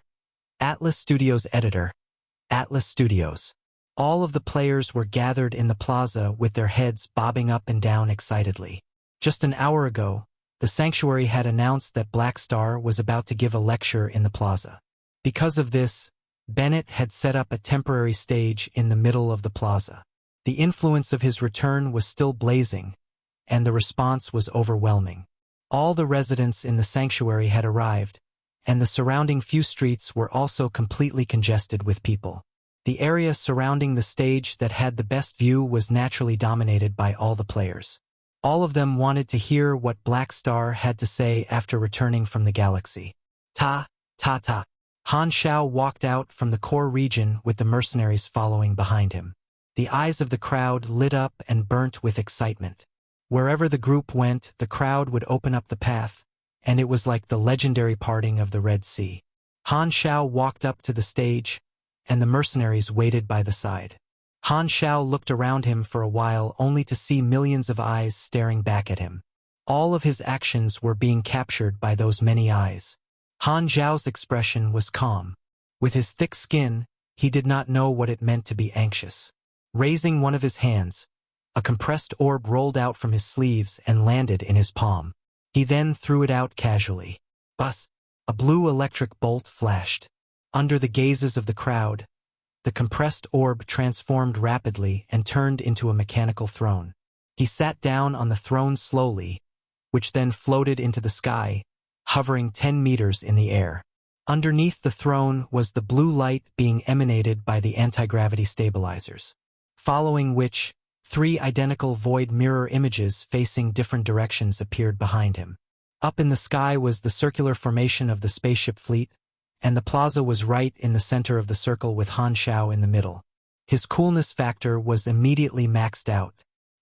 Atlas Studios Editor. Atlas Studios. All of the players were gathered in the plaza with their heads bobbing up and down excitedly. Just an hour ago, the sanctuary had announced that Black Star was about to give a lecture in the plaza. Because of this, Bennett had set up a temporary stage in the middle of the plaza. The influence of his return was still blazing, and the response was overwhelming. All the residents in the sanctuary had arrived, and the surrounding few streets were also completely congested with people. The area surrounding the stage that had the best view was naturally dominated by all the players. All of them wanted to hear what Black Star had to say after returning from the galaxy. Ta, ta, ta. Han Xiao walked out from the core region with the mercenaries following behind him. The eyes of the crowd lit up and burnt with excitement. Wherever the group went, the crowd would open up the path, and it was like the legendary parting of the Red Sea. Han Xiao walked up to the stage, and the mercenaries waited by the side. Han Xiao looked around him for a while only to see millions of eyes staring back at him. All of his actions were being captured by those many eyes. Han Xiao's expression was calm. With his thick skin, he did not know what it meant to be anxious. Raising one of his hands, a compressed orb rolled out from his sleeves and landed in his palm. He then threw it out casually. Buzz! A blue electric bolt flashed. Under the gazes of the crowd, the compressed orb transformed rapidly and turned into a mechanical throne. He sat down on the throne slowly, which then floated into the sky, hovering 10 meters in the air. Underneath the throne was the blue light being emanated by the anti-gravity stabilizers, following which, 3 identical void mirror images facing different directions appeared behind him. Up in the sky was the circular formation of the spaceship fleet, and the plaza was right in the center of the circle with Han Xiao in the middle. His coolness factor was immediately maxed out.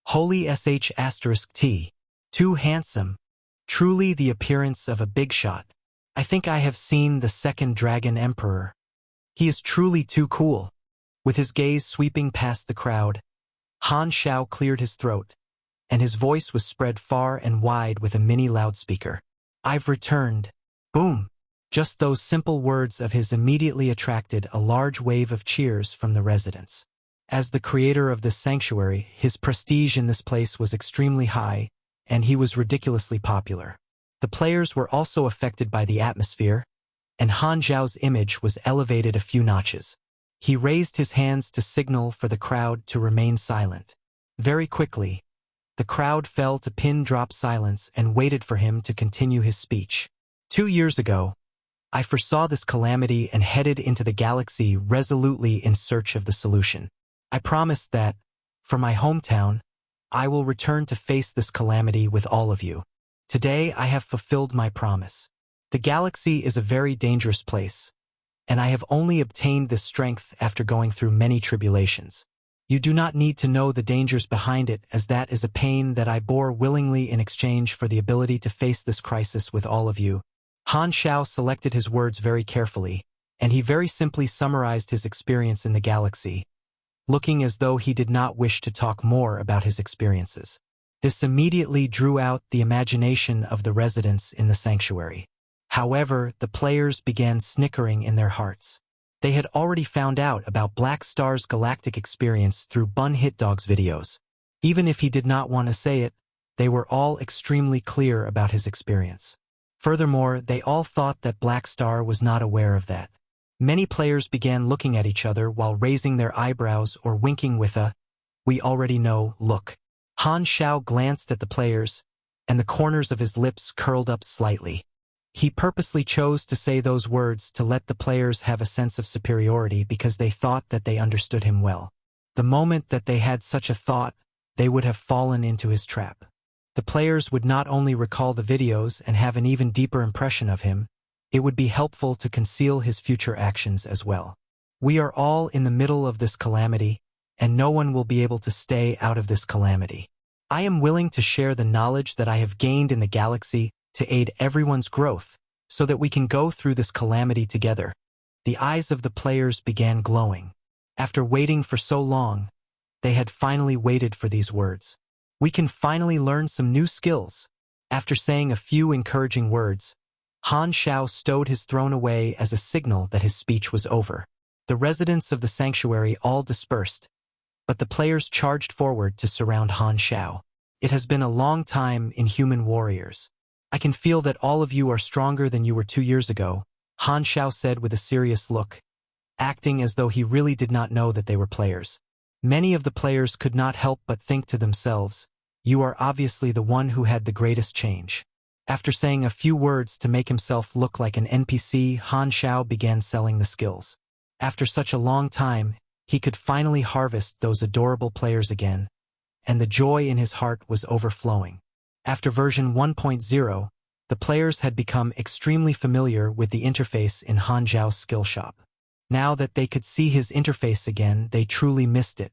Holy sh*T. Too handsome. Truly the appearance of a big shot. I think I have seen the second Dragon Emperor. He is truly too cool. With his gaze sweeping past the crowd, Han Xiao cleared his throat, and his voice was spread far and wide with a mini loudspeaker. I've returned. Boom! Just those simple words of his immediately attracted a large wave of cheers from the residents. As the creator of this sanctuary, his prestige in this place was extremely high, and he was ridiculously popular. The players were also affected by the atmosphere, and Han Xiao's image was elevated a few notches. He raised his hands to signal for the crowd to remain silent. Very quickly, the crowd fell to pin-drop silence and waited for him to continue his speech. 2 years ago, I foresaw this calamity and headed into the galaxy resolutely in search of the solution. I promised that, for my hometown, I will return to face this calamity with all of you. Today I have fulfilled my promise. The galaxy is a very dangerous place, and I have only obtained this strength after going through many tribulations. You do not need to know the dangers behind it, as that is a pain that I bore willingly in exchange for the ability to face this crisis with all of you. Han Xiao selected his words very carefully, and he very simply summarized his experience in the galaxy, looking as though he did not wish to talk more about his experiences. This immediately drew out the imagination of the residents in the sanctuary. However, the players began snickering in their hearts. They had already found out about Black Star's galactic experience through Bun Hitdog's videos. Even if he did not want to say it, they were all extremely clear about his experience. Furthermore, they all thought that Black Star was not aware of that. Many players began looking at each other while raising their eyebrows or winking with a, "We already know," look. Han Xiao glanced at the players, and the corners of his lips curled up slightly. He purposely chose to say those words to let the players have a sense of superiority because they thought that they understood him well. The moment that they had such a thought, they would have fallen into his trap. The players would not only recall the videos and have an even deeper impression of him, it would be helpful to conceal his future actions as well. We are all in the middle of this calamity, and no one will be able to stay out of this calamity. I am willing to share the knowledge that I have gained in the galaxy to aid everyone's growth, so that we can go through this calamity together. The eyes of the players began glowing. After waiting for so long, they had finally waited for these words. We can finally learn some new skills. After saying a few encouraging words, Han Xiao stowed his throne away as a signal that his speech was over. The residents of the sanctuary all dispersed, but the players charged forward to surround Han Xiao. It has been a long time in Human Warriors. I can feel that all of you are stronger than you were 2 years ago, Han Xiao said with a serious look, acting as though he really did not know that they were players. Many of the players could not help but think to themselves, "You are obviously the one who had the greatest change." After saying a few words to make himself look like an NPC, Han Xiao began selling the skills. After such a long time, he could finally harvest those adorable players again, and the joy in his heart was overflowing. After version 1.0, the players had become extremely familiar with the interface in Han Xiao's skill shop. Now that they could see his interface again, they truly missed it.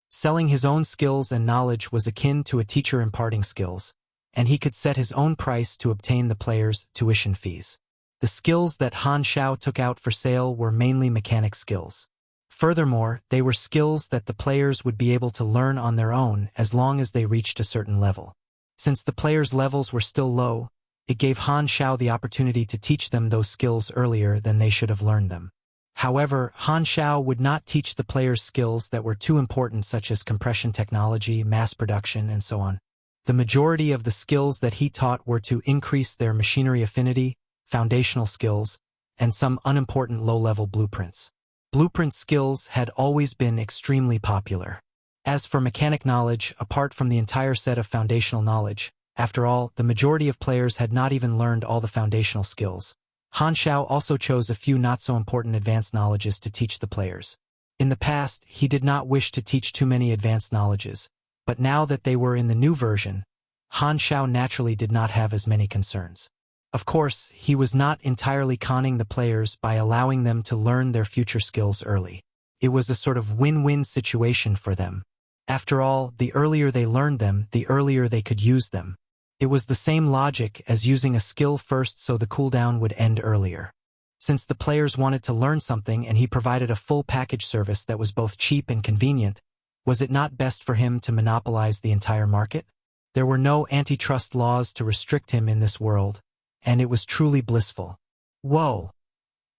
Selling his own skills and knowledge was akin to a teacher imparting skills, and he could set his own price to obtain the players' tuition fees. The skills that Han Xiao took out for sale were mainly mechanic skills. Furthermore, they were skills that the players would be able to learn on their own as long as they reached a certain level. Since the players' levels were still low, it gave Han Xiao the opportunity to teach them those skills earlier than they should have learned them. However, Han Xiao would not teach the players skills that were too important, such as compression technology, mass production, and so on. The majority of the skills that he taught were to increase their machinery affinity, foundational skills, and some unimportant low-level blueprints. Blueprint skills had always been extremely popular. As for mechanic knowledge, apart from the entire set of foundational knowledge, after all, the majority of players had not even learned all the foundational skills. Han Xiao also chose a few not-so-important advanced knowledges to teach the players. In the past, he did not wish to teach too many advanced knowledges, but now that they were in the new version, Han Xiao naturally did not have as many concerns. Of course, he was not entirely conning the players by allowing them to learn their future skills early. It was a sort of win-win situation for them. After all, the earlier they learned them, the earlier they could use them. It was the same logic as using a skill first so the cooldown would end earlier. Since the players wanted to learn something and he provided a full package service that was both cheap and convenient, was it not best for him to monopolize the entire market? There were no antitrust laws to restrict him in this world, and it was truly blissful. Whoa!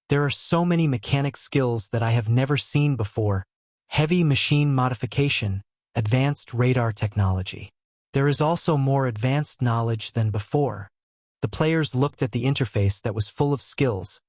There are so many mechanic skills that I have never seen before. Heavy machine modification, advanced radar technology. There is also more advanced knowledge than before. The players looked at the interface that was full of skills,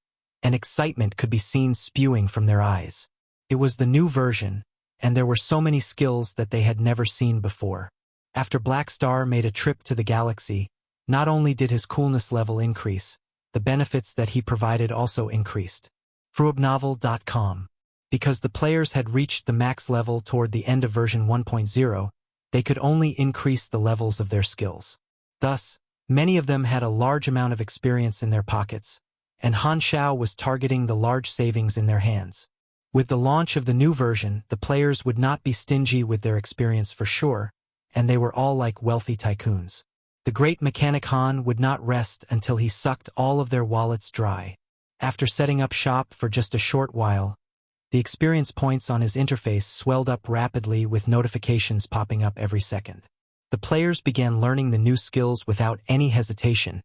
and excitement could be seen spewing from their eyes. It was the new version, and there were so many skills that they had never seen before. After Black Star made a trip to the galaxy, not only did his coolness level increase, the benefits that he provided also increased. Formidable.com. Because the players had reached the max level toward the end of version 1.0, they could only increase the levels of their skills. Thus, many of them had a large amount of experience in their pockets, and Han Xiao was targeting the large savings in their hands. With the launch of the new version, the players would not be stingy with their experience for sure, and they were all like wealthy tycoons. The great mechanic Han would not rest until he sucked all of their wallets dry. After setting up shop for just a short while, the experience points on his interface swelled up rapidly with notifications popping up every second. The players began learning the new skills without any hesitation,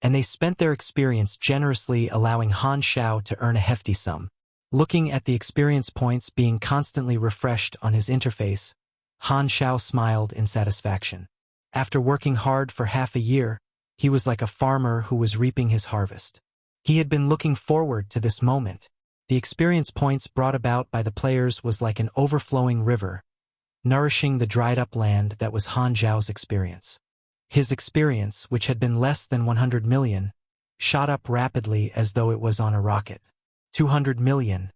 and they spent their experience generously, allowing Han Xiao to earn a hefty sum. Looking at the experience points being constantly refreshed on his interface, Han Xiao smiled in satisfaction. After working hard for half a year, he was like a farmer who was reaping his harvest. He had been looking forward to this moment. The experience points brought about by the players was like an overflowing river, nourishing the dried-up land that was Han Xiao's experience. His experience, which had been less than 100 million, shot up rapidly as though it was on a rocket. 200 million.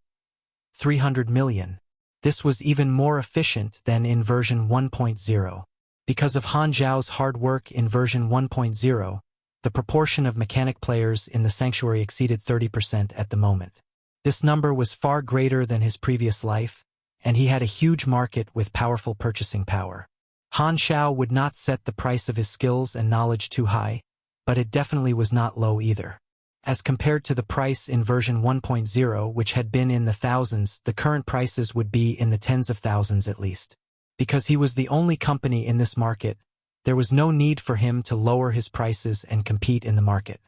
300 million. This was even more efficient than in version 1.0. Because of Han Xiao's hard work in version 1.0, the proportion of mechanic players in the sanctuary exceeded 30% at the moment. This number was far greater than his previous life, and he had a huge market with powerful purchasing power. Han Xiao would not set the price of his skills and knowledge too high, but it definitely was not low either. As compared to the price in version 1.0, which had been in the thousands, the current prices would be in the tens of thousands at least. Because he was the only company in this market, there was no need for him to lower his prices and compete in the market.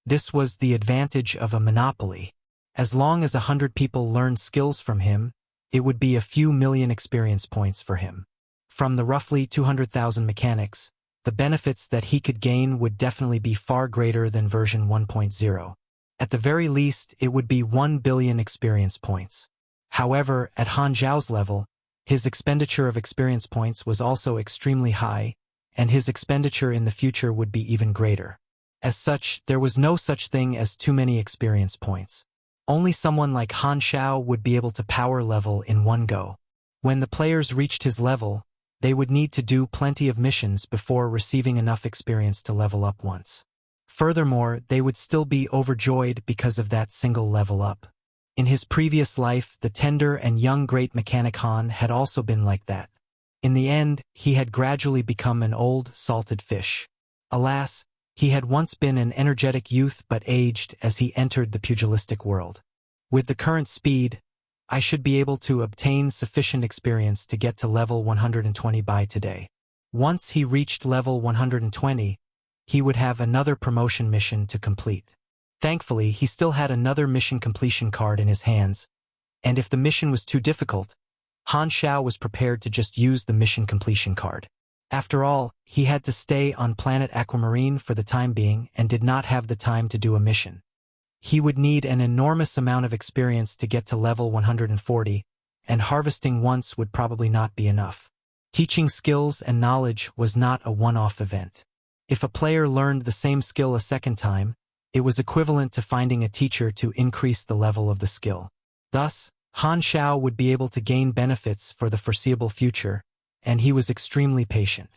This was the advantage of a monopoly. As long as 100 people learned skills from him, it would be a few million experience points for him. From the roughly 200,000 mechanics, the benefits that he could gain would definitely be far greater than version 1.0. At the very least, it would be 1 billion experience points. However, at Han Xiao's level, his expenditure of experience points was also extremely high, and his expenditure in the future would be even greater. As such, there was no such thing as too many experience points. Only someone like Han Xiao would be able to power level in one go. When the players reached his level, they would need to do plenty of missions before receiving enough experience to level up once. Furthermore, they would still be overjoyed because of that single level up. In his previous life, the tender and young great mechanic Han had also been like that. In the end, he had gradually become an old, salted fish. Alas, he had once been an energetic youth but aged as he entered the pugilistic world. With the current speed, I should be able to obtain sufficient experience to get to level 120 by today. Once he reached level 120, he would have another promotion mission to complete. Thankfully, he still had another mission completion card in his hands, and if the mission was too difficult, Han Xiao was prepared to just use the mission completion card. After all, he had to stay on Planet Aquamarine for the time being and did not have the time to do a mission. He would need an enormous amount of experience to get to level 140, and harvesting once would probably not be enough. Teaching skills and knowledge was not a one-off event. If a player learned the same skill a second time, it was equivalent to finding a teacher to increase the level of the skill. Thus, Han Xiao would be able to gain benefits for the foreseeable future, and he was extremely patient.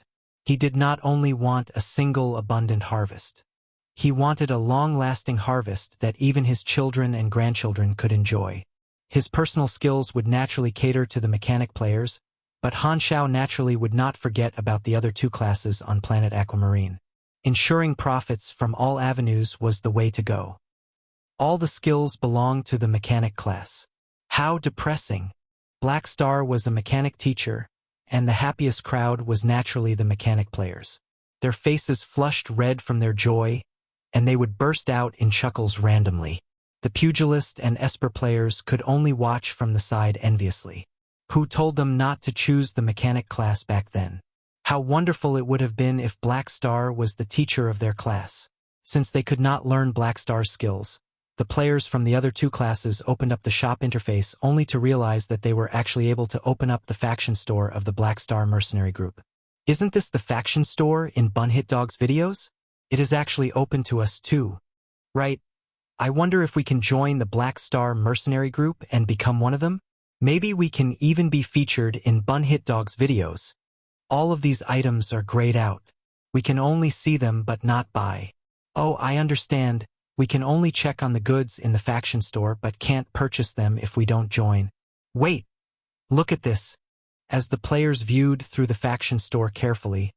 He did not only want a single abundant harvest. He wanted a long-lasting harvest that even his children and grandchildren could enjoy. His personal skills would naturally cater to the mechanic players, but Han Xiao naturally would not forget about the other two classes on Planet Aquamarine. Ensuring profits from all avenues was the way to go. All the skills belonged to the mechanic class. How depressing! Black Star was a mechanic teacher, and the happiest crowd was naturally the mechanic players. Their faces flushed red from their joy, and they would burst out in chuckles randomly. The pugilist and esper players could only watch from the side enviously. Who told them not to choose the mechanic class back then? How wonderful it would have been if Black Star was the teacher of their class. Since they could not learn Black Star's skills, the players from the other two classes opened up the shop interface only to realize that they were actually able to open up the faction store of the Black Star Mercenary Group. Isn't this the faction store in Bunhitdog's videos? It is actually open to us too. Right? I wonder if we can join the Black Star Mercenary Group and become one of them? Maybe we can even be featured in Bunhitdog's videos. All of these items are grayed out. We can only see them but not buy. Oh, I understand. We can only check on the goods in the faction store but can't purchase them if we don't join. Wait! Look at this. As the players viewed through the faction store carefully,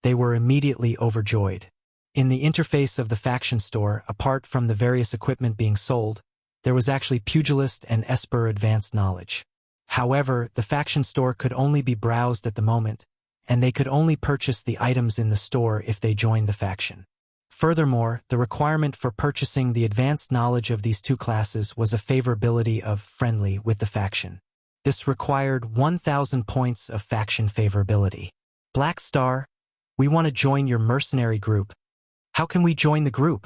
they were immediately overjoyed. In the interface of the faction store, apart from the various equipment being sold, there was actually pugilist and esper advanced knowledge. However, the faction store could only be browsed at the moment, and they could only purchase the items in the store if they joined the faction. Furthermore, the requirement for purchasing the advanced knowledge of these two classes was a favorability of friendly with the faction. This required 1,000 points of faction favorability. Black Star, we want to join your mercenary group. How can we join the group?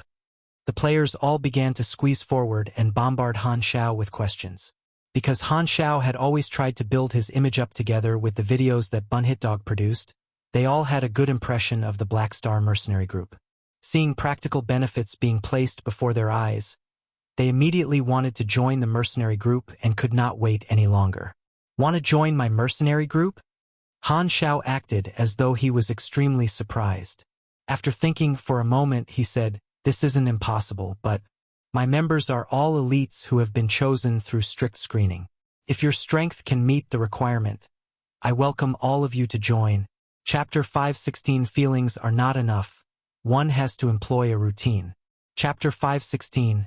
The players all began to squeeze forward and bombard Han Xiao with questions. Because Han Xiao had always tried to build his image up together with the videos that Bunhitdog produced, they all had a good impression of the Black Star Mercenary Group. Seeing practical benefits being placed before their eyes, they immediately wanted to join the mercenary group and could not wait any longer. Want to join my mercenary group? Han Xiao acted as though he was extremely surprised. After thinking for a moment, he said, "This isn't impossible, but my members are all elites who have been chosen through strict screening. If your strength can meet the requirement, I welcome all of you to join." Chapter 516 Feelings are not enough. One has to employ a routine. Chapter 516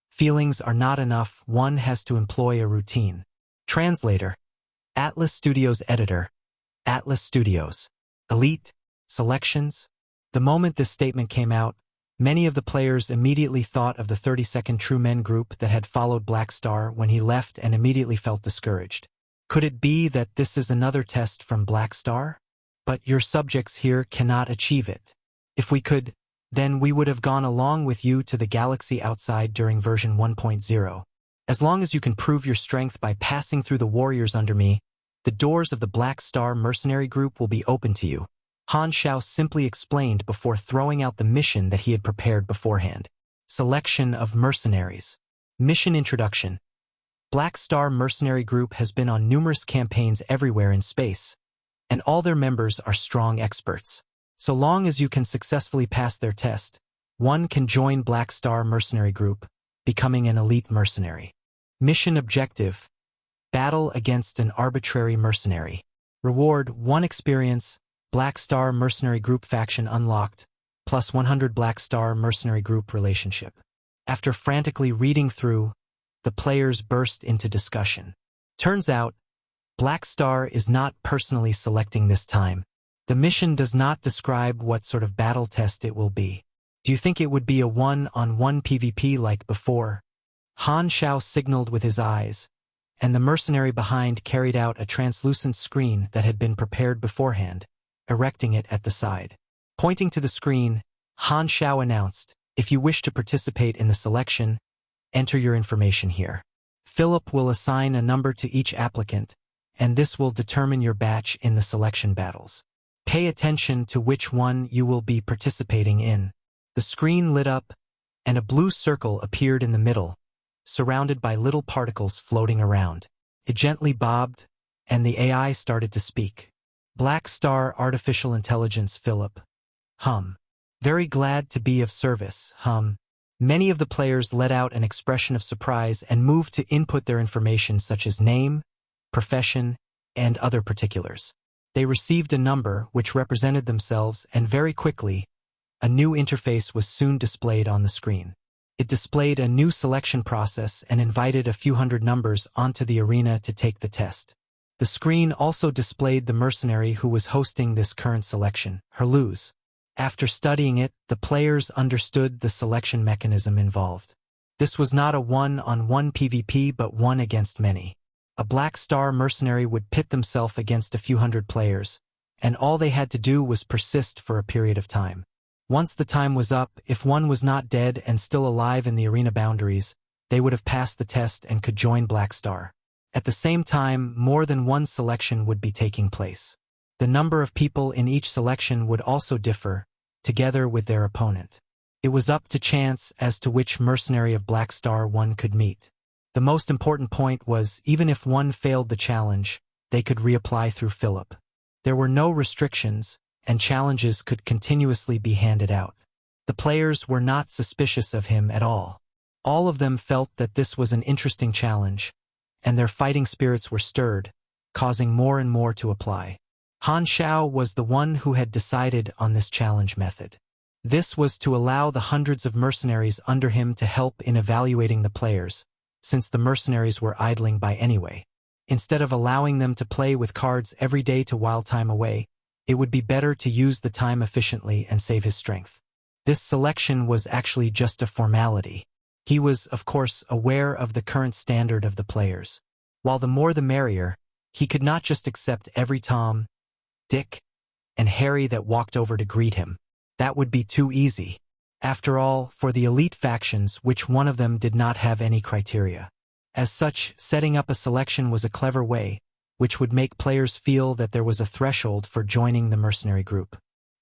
Feelings are not enough. One has to employ a routine. Translator. Atlas Studios Editor. Atlas Studios. Elite. Selections. The moment this statement came out, many of the players immediately thought of the 32nd True Men group that had followed Black Star when he left and immediately felt discouraged. Could it be that this is another test from Black Star? But your subjects here cannot achieve it. If we could, then we would have gone along with you to the galaxy outside during version 1.0. As long as you can prove your strength by passing through the warriors under me, the doors of the Black Star Mercenary Group will be open to you. Han Xiao simply explained before throwing out the mission that he had prepared beforehand. Selection of mercenaries. Mission Introduction. Black Star Mercenary Group has been on numerous campaigns everywhere in space, and all their members are strong experts. So long as you can successfully pass their test, one can join Black Star Mercenary Group, becoming an elite mercenary. Mission Objective. Battle against an arbitrary mercenary. Reward: 1 experience, Black Star Mercenary Group faction unlocked, plus 100 Black Star Mercenary Group relationship. After frantically reading through, the players burst into discussion. Turns out, Black Star is not personally selecting this time. The mission does not describe what sort of battle test it will be. Do you think it would be a one-on-one PvP like before? Han Xiao signaled with his eyes, and the mercenary behind carried out a translucent screen that had been prepared beforehand, erecting it at the side. Pointing to the screen, Han Xiao announced, "If you wish to participate in the selection, enter your information here. Philip will assign a number to each applicant, and this will determine your batch in the selection battles. Pay attention to which one you will be participating in." The screen lit up, and a blue circle appeared in the middle, surrounded by little particles floating around. It gently bobbed, and the AI started to speak. Black Star Artificial Intelligence Philip. Very glad to be of service, Many of the players let out an expression of surprise and moved to input their information such as name, profession, and other particulars. They received a number which represented themselves, and very quickly, a new interface was soon displayed on the screen. It displayed a new selection process and invited a few hundred numbers onto the arena to take the test. The screen also displayed the mercenary who was hosting this current selection, Herluz. After studying it, the players understood the selection mechanism involved. This was not a one-on-one PvP but one against many. A Black Star mercenary would pit themselves against a few hundred players, and all they had to do was persist for a period of time. Once the time was up, if one was not dead and still alive in the arena boundaries, they would have passed the test and could join Black Star. At the same time, more than one selection would be taking place. The number of people in each selection would also differ, together with their opponent. It was up to chance as to which mercenary of Black Star one could meet. The most important point was, even if one failed the challenge, they could reapply through Philip. There were no restrictions, and challenges could continuously be handed out. The players were not suspicious of him at all. All of them felt that this was an interesting challenge, and their fighting spirits were stirred, causing more and more to apply. Han Xiao was the one who had decided on this challenge method. This was to allow the hundreds of mercenaries under him to help in evaluating the players, since the mercenaries were idling by anyway. Instead of allowing them to play with cards every day to while time away, it would be better to use the time efficiently and save his strength. This selection was actually just a formality. He was, of course, aware of the current standard of the players. While the more the merrier, he could not just accept every Tom, Dick, and Harry that walked over to greet him. That would be too easy. After all, for the elite factions, which one of them did not have any criteria. As such, setting up a selection was a clever way, which would make players feel that there was a threshold for joining the mercenary group.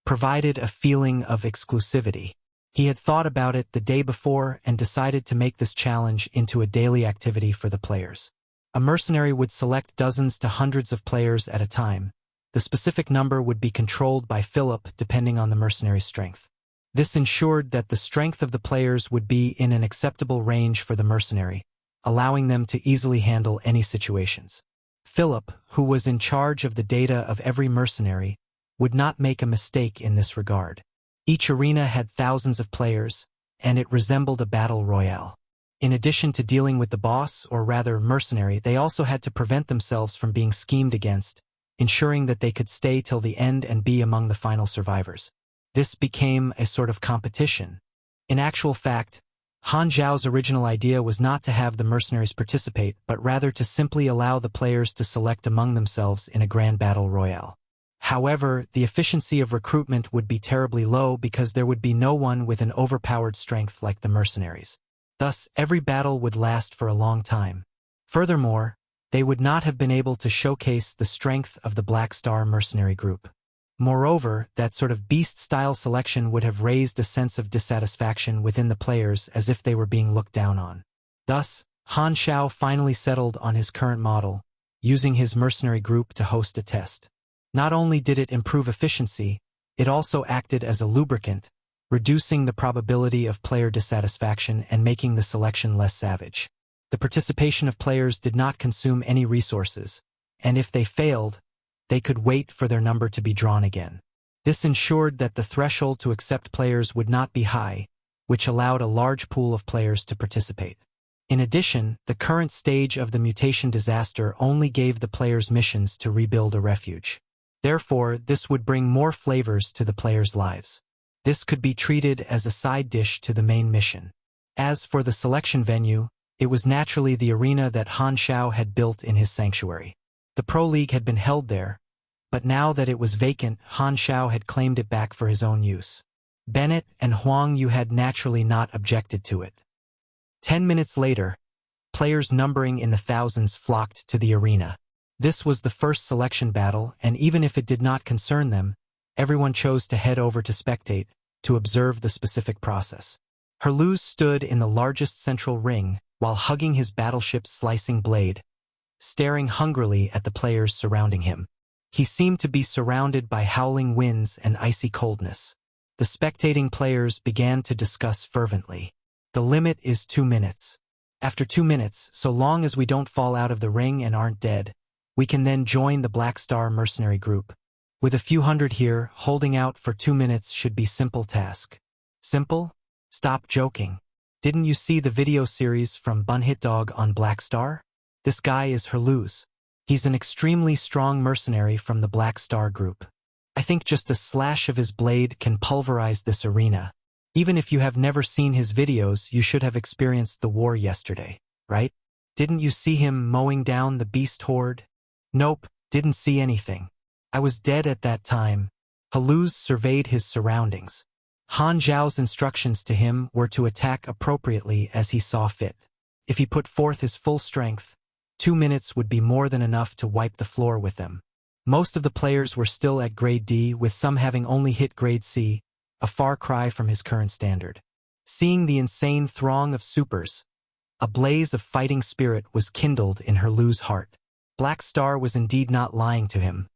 Provided a feeling of exclusivity. He had thought about it the day before and decided to make this challenge into a daily activity for the players. A mercenary would select dozens to hundreds of players at a time. The specific number would be controlled by Philip depending on the mercenary's strength. This ensured that the strength of the players would be in an acceptable range for the mercenary, allowing them to easily handle any situations. Philip, who was in charge of the data of every mercenary, would not make a mistake in this regard. Each arena had thousands of players, and it resembled a battle royale. In addition to dealing with the boss, or rather mercenary, they also had to prevent themselves from being schemed against, ensuring that they could stay till the end and be among the final survivors. This became a sort of competition. In actual fact, Han Xiao's original idea was not to have the mercenaries participate, but rather to simply allow the players to select among themselves in a grand battle royale. However, the efficiency of recruitment would be terribly low because there would be no one with an overpowered strength like the mercenaries. Thus, every battle would last for a long time. Furthermore, they would not have been able to showcase the strength of the Black Star Mercenary Group. Moreover, that sort of beast-style selection would have raised a sense of dissatisfaction within the players as if they were being looked down on. Thus, Han Xiao finally settled on his current model, using his mercenary group to host a test. Not only did it improve efficiency, it also acted as a lubricant, reducing the probability of player dissatisfaction and making the selection less savage. The participation of players did not consume any resources, and if they failed, they could wait for their number to be drawn again. This ensured that the threshold to accept players would not be high, which allowed a large pool of players to participate. In addition, the current stage of the mutation disaster only gave the players missions to rebuild a refuge. Therefore, this would bring more flavors to the players' lives. This could be treated as a side dish to the main mission. As for the selection venue, it was naturally the arena that Han Xiao had built in his sanctuary. The Pro League had been held there, but now that it was vacant, Han Xiao had claimed it back for his own use. Bennett and Huang Yu had naturally not objected to it. 10 minutes later, players numbering in the thousands flocked to the arena. This was the first selection battle, and even if it did not concern them, everyone chose to head over to spectate, to observe the specific process. Herluz stood in the largest central ring, while hugging his battleship's slicing blade, staring hungrily at the players surrounding him. He seemed to be surrounded by howling winds and icy coldness. The spectating players began to discuss fervently. The limit is 2 minutes. After 2 minutes, so long as we don't fall out of the ring and aren't dead, we can then join the Black Star Mercenary Group. With a few hundred here, holding out for 2 minutes should be simple task. Simple? Stop joking. Didn't you see the video series from Bunhit Dog on Black Star? This guy is Herluz. He's an extremely strong mercenary from the Black Star Group. I think just a slash of his blade can pulverize this arena. Even if you have never seen his videos, you should have experienced the war yesterday, right? Didn't you see him mowing down the beast horde? Nope, didn't see anything. I was dead at that time. Herluz surveyed his surroundings. Han Xiao's instructions to him were to attack appropriately as he saw fit. If he put forth his full strength, 2 minutes would be more than enough to wipe the floor with them. Most of the players were still at grade D, with some having only hit grade C, a far cry from his current standard. Seeing the insane throng of supers, a blaze of fighting spirit was kindled in Herluz's heart. Black Star was indeed not lying to him.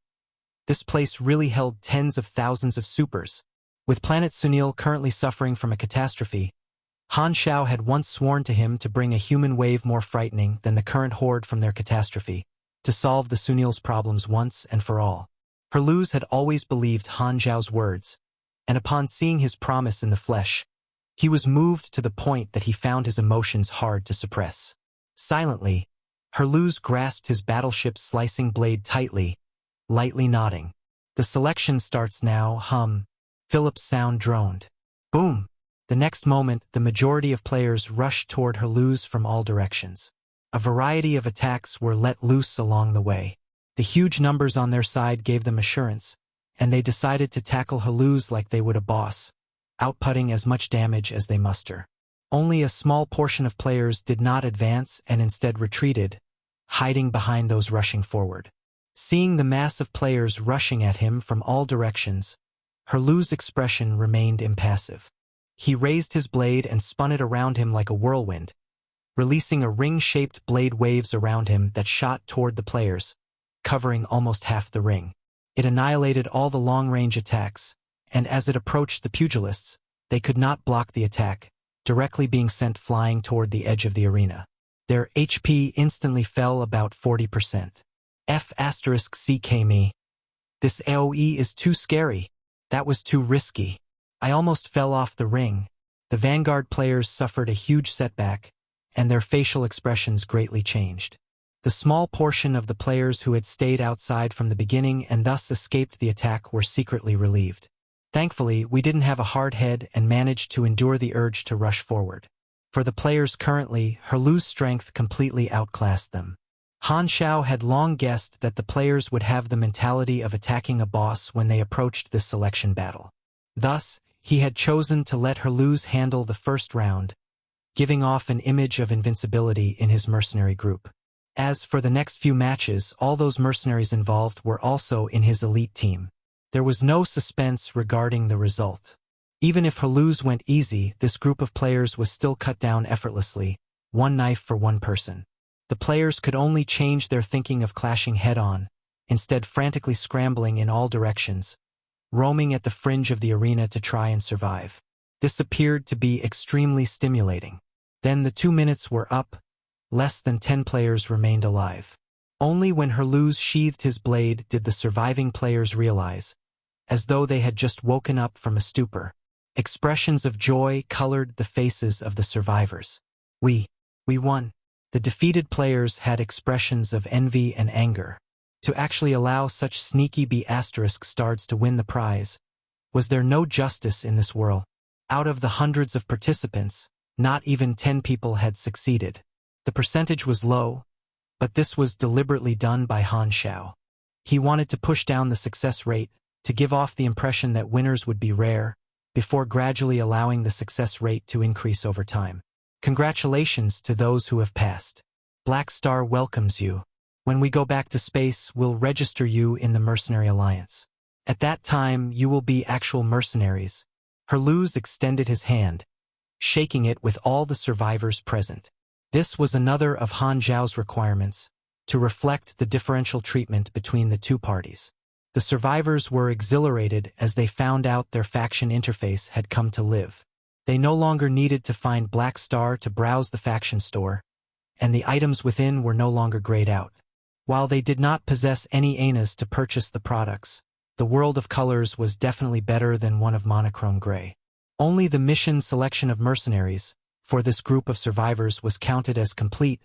This place really held tens of thousands of supers. With Planet Sunil currently suffering from a catastrophe, Han Xiao had once sworn to him to bring a human wave more frightening than the current horde from their catastrophe, to solve the Sunil's problems once and for all. Herluz had always believed Han Xiao's words, and upon seeing his promise in the flesh, he was moved to the point that he found his emotions hard to suppress. Silently, Herluz grasped his battleship's slicing blade tightly, lightly nodding. The selection starts now, hum. Philip's sound droned. Boom! The next moment, the majority of players rushed toward Herluz from all directions. A variety of attacks were let loose along the way. The huge numbers on their side gave them assurance, and they decided to tackle Herluz like they would a boss, outputting as much damage as they muster. Only a small portion of players did not advance and instead retreated, hiding behind those rushing forward. Seeing the mass of players rushing at him from all directions, Herluz's expression remained impassive. He raised his blade and spun it around him like a whirlwind, releasing a ring-shaped blade waves around him that shot toward the players, covering almost half the ring. It annihilated all the long-range attacks, and as it approached the pugilists, they could not block the attack, directly being sent flying toward the edge of the arena. Their HP instantly fell about 40%. F***ck me. This AoE is too scary. That was too risky. I almost fell off the ring. The Vanguard players suffered a huge setback, and their facial expressions greatly changed. The small portion of the players who had stayed outside from the beginning and thus escaped the attack were secretly relieved. Thankfully, we didn't have a hard head and managed to endure the urge to rush forward. For the players currently, Herluz's strength completely outclassed them. Han Xiao had long guessed that the players would have the mentality of attacking a boss when they approached this selection battle. Thus, he had chosen to let Herluz handle the first round, giving off an image of invincibility in his mercenary group. As for the next few matches, all those mercenaries involved were also in his elite team. There was no suspense regarding the result. Even if Herluz went easy, this group of players was still cut down effortlessly, one knife for one person. The players could only change their thinking of clashing head-on, instead frantically scrambling in all directions, roaming at the fringe of the arena to try and survive. This appeared to be extremely stimulating. Then the 2 minutes were up. Less than 10 players remained alive. Only when Herluz sheathed his blade did the surviving players realize, as though they had just woken up from a stupor. Expressions of joy colored the faces of the survivors. We won. The defeated players had expressions of envy and anger. To actually allow such sneaky B** stards to win the prize. Was there no justice in this world? Out of the hundreds of participants, not even 10 people had succeeded. The percentage was low, but this was deliberately done by Han Xiao. He wanted to push down the success rate, to give off the impression that winners would be rare, before gradually allowing the success rate to increase over time. Congratulations to those who have passed. Black Star welcomes you. When we go back to space, we'll register you in the Mercenary Alliance. At that time, you will be actual mercenaries. Herluz extended his hand, shaking it with all the survivors present. This was another of Han Xiao's requirements, to reflect the differential treatment between the two parties. The survivors were exhilarated as they found out their faction interface had come to live. They no longer needed to find Black Star to browse the faction store, and the items within were no longer grayed out. While they did not possess any anas to purchase the products, the world of colors was definitely better than one of monochrome gray. Only the mission selection of mercenaries, for this group of survivors, was counted as complete,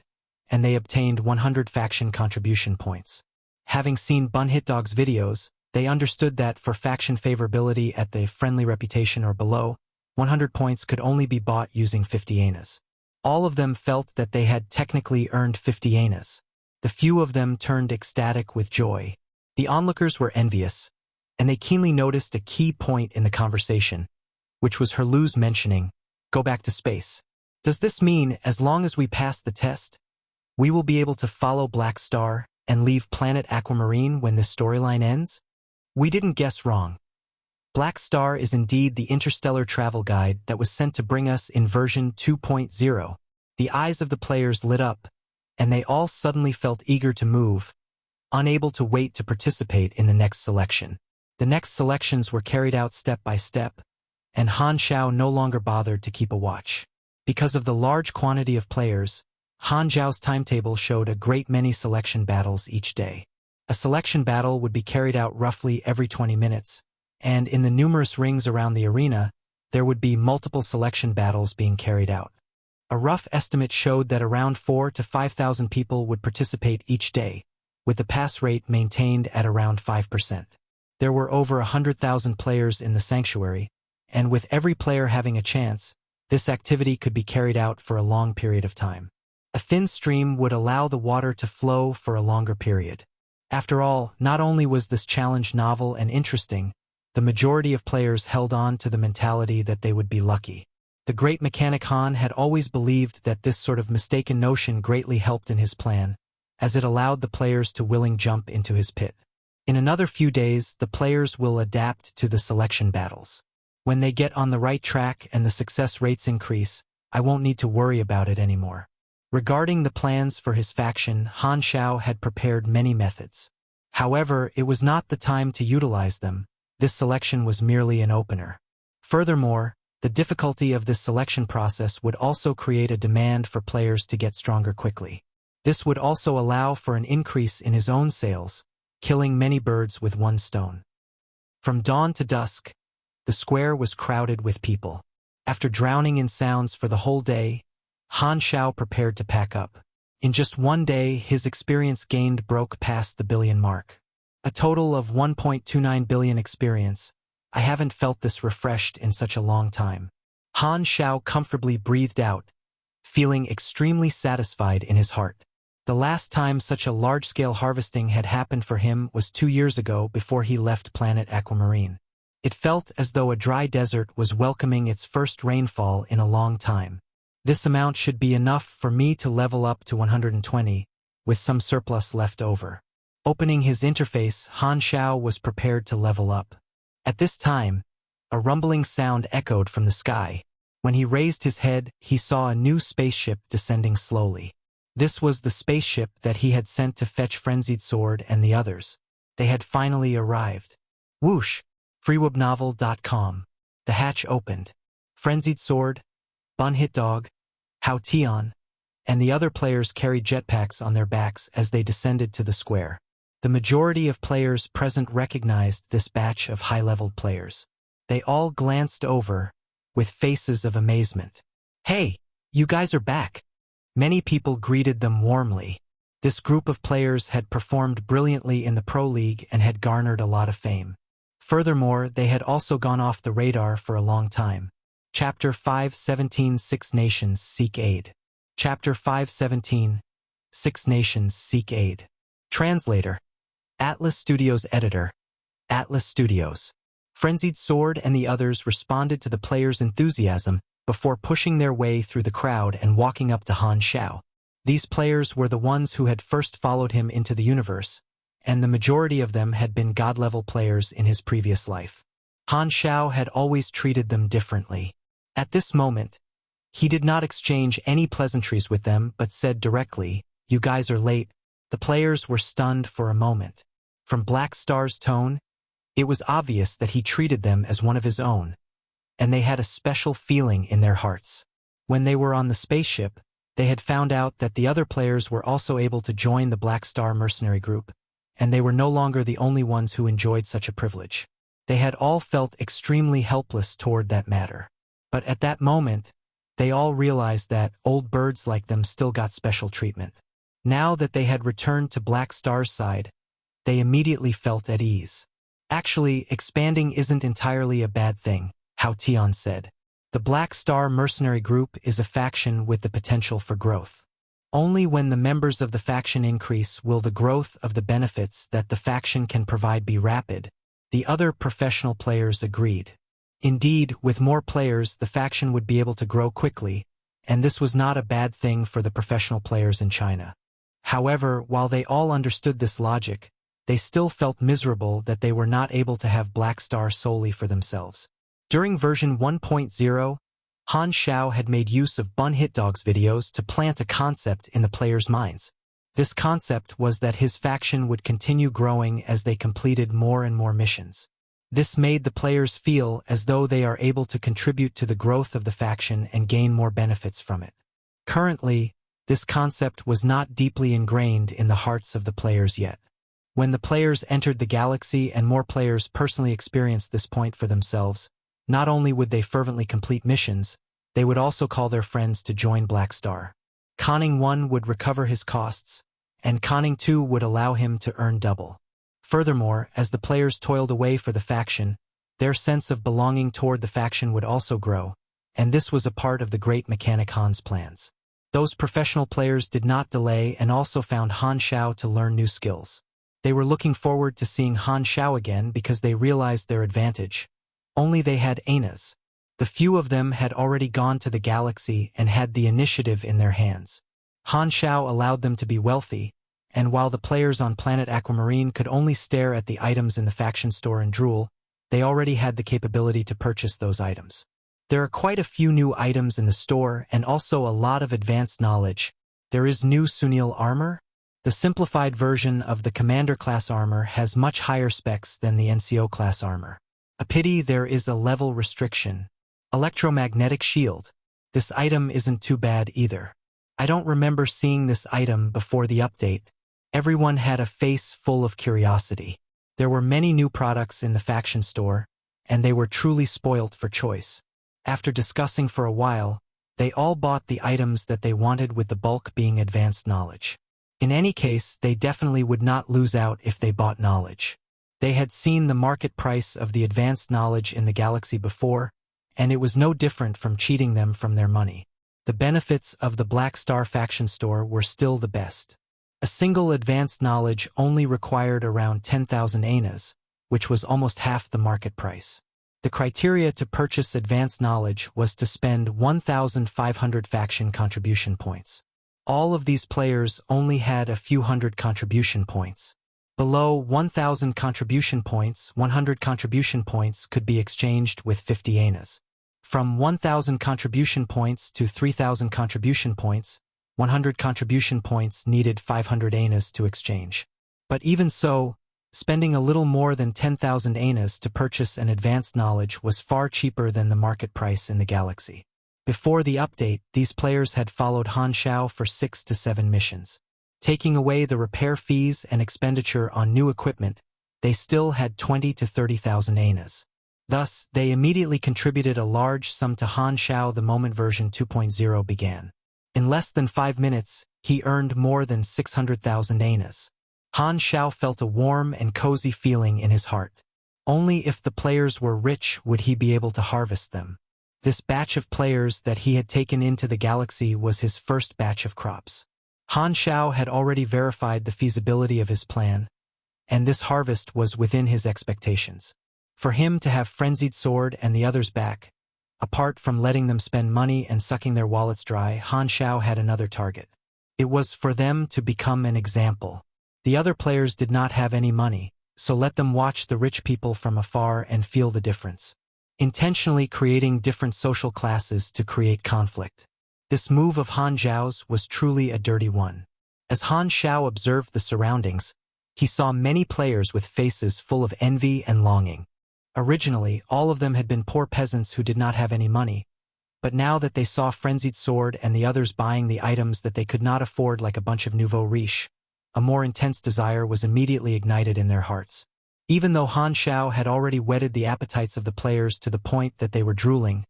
and they obtained 100 faction contribution points. Having seen Bunhitdog's videos, they understood that for faction favorability at the friendly reputation or below, 100 points could only be bought using 50 anas. All of them felt that they had technically earned 50 anas. The few of them turned ecstatic with joy. The onlookers were envious, and they keenly noticed a key point in the conversation, which was Herluz mentioning, "Go back to space. Does this mean as long as we pass the test, we will be able to follow Black Star and leave Planet Aquamarine when this storyline ends?" We didn't guess wrong. Black Star is indeed the interstellar travel guide that was sent to bring us in version 2.0. The eyes of the players lit up, and they all suddenly felt eager to move, unable to wait to participate in the next selection. The next selections were carried out step by step, and Han Xiao no longer bothered to keep a watch. Because of the large quantity of players, Han Xiao's timetable showed a great many selection battles each day. A selection battle would be carried out roughly every 20 minutes, and in the numerous rings around the arena, there would be multiple selection battles being carried out. A rough estimate showed that around 4,000 to 5,000 people would participate each day, with the pass rate maintained at around 5%. There were over 100,000 players in the sanctuary, and with every player having a chance, this activity could be carried out for a long period of time. A thin stream would allow the water to flow for a longer period. After all, not only was this challenge novel and interesting, the majority of players held on to the mentality that they would be lucky. The great mechanic Han had always believed that this sort of mistaken notion greatly helped in his plan, as it allowed the players to willing jump into his pit. In another few days, the players will adapt to the selection battles. When they get on the right track and the success rates increase, I won't need to worry about it anymore. Regarding the plans for his faction, Han Xiao had prepared many methods. However, it was not the time to utilize them. This selection was merely an opener. Furthermore, the difficulty of this selection process would also create a demand for players to get stronger quickly. This would also allow for an increase in his own sales, killing many birds with one stone. From dawn to dusk, the square was crowded with people. After drowning in sounds for the whole day, Han Xiao prepared to pack up. In just one day, his experience gained broke past the billion mark. A total of 1.29 billion experience. I haven't felt this refreshed in such a long time. Han Xiao comfortably breathed out, feeling extremely satisfied in his heart. The last time such a large-scale harvesting had happened for him was 2 years ago before he left Planet Aquamarine. It felt as though a dry desert was welcoming its first rainfall in a long time. This amount should be enough for me to level up to 120, with some surplus left over. Opening his interface, Han Xiao was prepared to level up. At this time, a rumbling sound echoed from the sky. When he raised his head, he saw a new spaceship descending slowly. This was the spaceship that he had sent to fetch Frenzied Sword and the others. They had finally arrived. Whoosh! freewebnovel.com. The hatch opened. Frenzied Sword, Bun Hit Dog, Han Xiao, and the other players carried jetpacks on their backs as they descended to the square. The majority of players present recognized this batch of high-leveled players. They all glanced over, with faces of amazement. "Hey, you guys are back." Many people greeted them warmly. This group of players had performed brilliantly in the Pro League and had garnered a lot of fame. Furthermore, they had also gone off the radar for a long time. Chapter 517 Six Nations Seek Aid. Chapter 517 Six Nations Seek Aid. Translator. Atlas Studios Editor. Atlas Studios. Frenzied Sword and the others responded to the players' enthusiasm before pushing their way through the crowd and walking up to Han Xiao. These players were the ones who had first followed him into the universe, and the majority of them had been god-level players in his previous life. Han Xiao had always treated them differently. At this moment, he did not exchange any pleasantries with them but said directly, "You guys are late." The players were stunned for a moment. From Black Star's tone, it was obvious that he treated them as one of his own, and they had a special feeling in their hearts. When they were on the spaceship, they had found out that the other players were also able to join the Black Star Mercenary Group, and they were no longer the only ones who enjoyed such a privilege. They had all felt extremely helpless toward that matter. But at that moment, they all realized that old birds like them still got special treatment. Now that they had returned to Black Star's side, they immediately felt at ease. "Actually, expanding isn't entirely a bad thing," Han Xiao said. "The Black Star Mercenary Group is a faction with the potential for growth. Only when the members of the faction increase will the growth of the benefits that the faction can provide be rapid." The other professional players agreed. Indeed, with more players, the faction would be able to grow quickly, and this was not a bad thing for the professional players in China. However, while they all understood this logic, they still felt miserable that they were not able to have Black Star solely for themselves. During version 1.0, Han Xiao had made use of Bun Hit Dog's videos to plant a concept in the players' minds. This concept was that his faction would continue growing as they completed more and more missions. This made the players feel as though they are able to contribute to the growth of the faction and gain more benefits from it. Currently, this concept was not deeply ingrained in the hearts of the players yet. When the players entered the galaxy and more players personally experienced this point for themselves, not only would they fervently complete missions, they would also call their friends to join Black Star. Conning 1 would recover his costs, and Conning 2 would allow him to earn double. Furthermore, as the players toiled away for the faction, their sense of belonging toward the faction would also grow, and this was a part of the great mechanic Han's plans. Those professional players did not delay and also found Han Xiao to learn new skills. They were looking forward to seeing Han Xiao again because they realized their advantage. Only they had Anas. The few of them had already gone to the galaxy and had the initiative in their hands. Han Xiao allowed them to be wealthy, and while the players on Planet Aquamarine could only stare at the items in the faction store and drool, they already had the capability to purchase those items. There are quite a few new items in the store and also a lot of advanced knowledge. There is new Sunil armor. The simplified version of the Commander class armor has much higher specs than the NCO class armor. A pity there is a level restriction. Electromagnetic shield. This item isn't too bad either. I don't remember seeing this item before the update. Everyone had a face full of curiosity. There were many new products in the faction store, and they were truly spoilt for choice. After discussing for a while, they all bought the items that they wanted, with the bulk being advanced knowledge. In any case, they definitely would not lose out if they bought knowledge. They had seen the market price of the advanced knowledge in the galaxy before, and it was no different from cheating them from their money. The benefits of the Black Star faction store were still the best. A single advanced knowledge only required around 10,000 Anas, which was almost half the market price. The criteria to purchase advanced knowledge was to spend 1,500 faction contribution points. All of these players only had a few hundred contribution points. Below 1,000 contribution points, 100 contribution points could be exchanged with 50 Anas. From 1,000 contribution points to 3,000 contribution points, 100 contribution points needed 500 anas to exchange. But even so, spending a little more than 10,000 anas to purchase an advanced knowledge was far cheaper than the market price in the galaxy. Before the update, these players had followed Han Xiao for 6 to 7 missions. Taking away the repair fees and expenditure on new equipment, they still had 20 to 30,000 anas. Thus, they immediately contributed a large sum to Han Xiao the moment version 2.0 began. In less than 5 minutes, he earned more than 600,000 anas. Han Xiao felt a warm and cozy feeling in his heart. Only if the players were rich would he be able to harvest them. This batch of players that he had taken into the galaxy was his first batch of crops. Han Xiao had already verified the feasibility of his plan, and this harvest was within his expectations. For him to have Frenzied Sword and the others back, apart from letting them spend money and sucking their wallets dry, Han Xiao had another target. It was for them to become an example. The other players did not have any money, so let them watch the rich people from afar and feel the difference. Intentionally creating different social classes to create conflict. This move of Han Xiao's was truly a dirty one. As Han Xiao observed the surroundings, he saw many players with faces full of envy and longing. Originally, all of them had been poor peasants who did not have any money, but now that they saw Frenzied Sword and the others buying the items that they could not afford like a bunch of nouveau riche, a more intense desire was immediately ignited in their hearts. Even though Han Xiao had already whetted the appetites of the players to the point that they were drooling,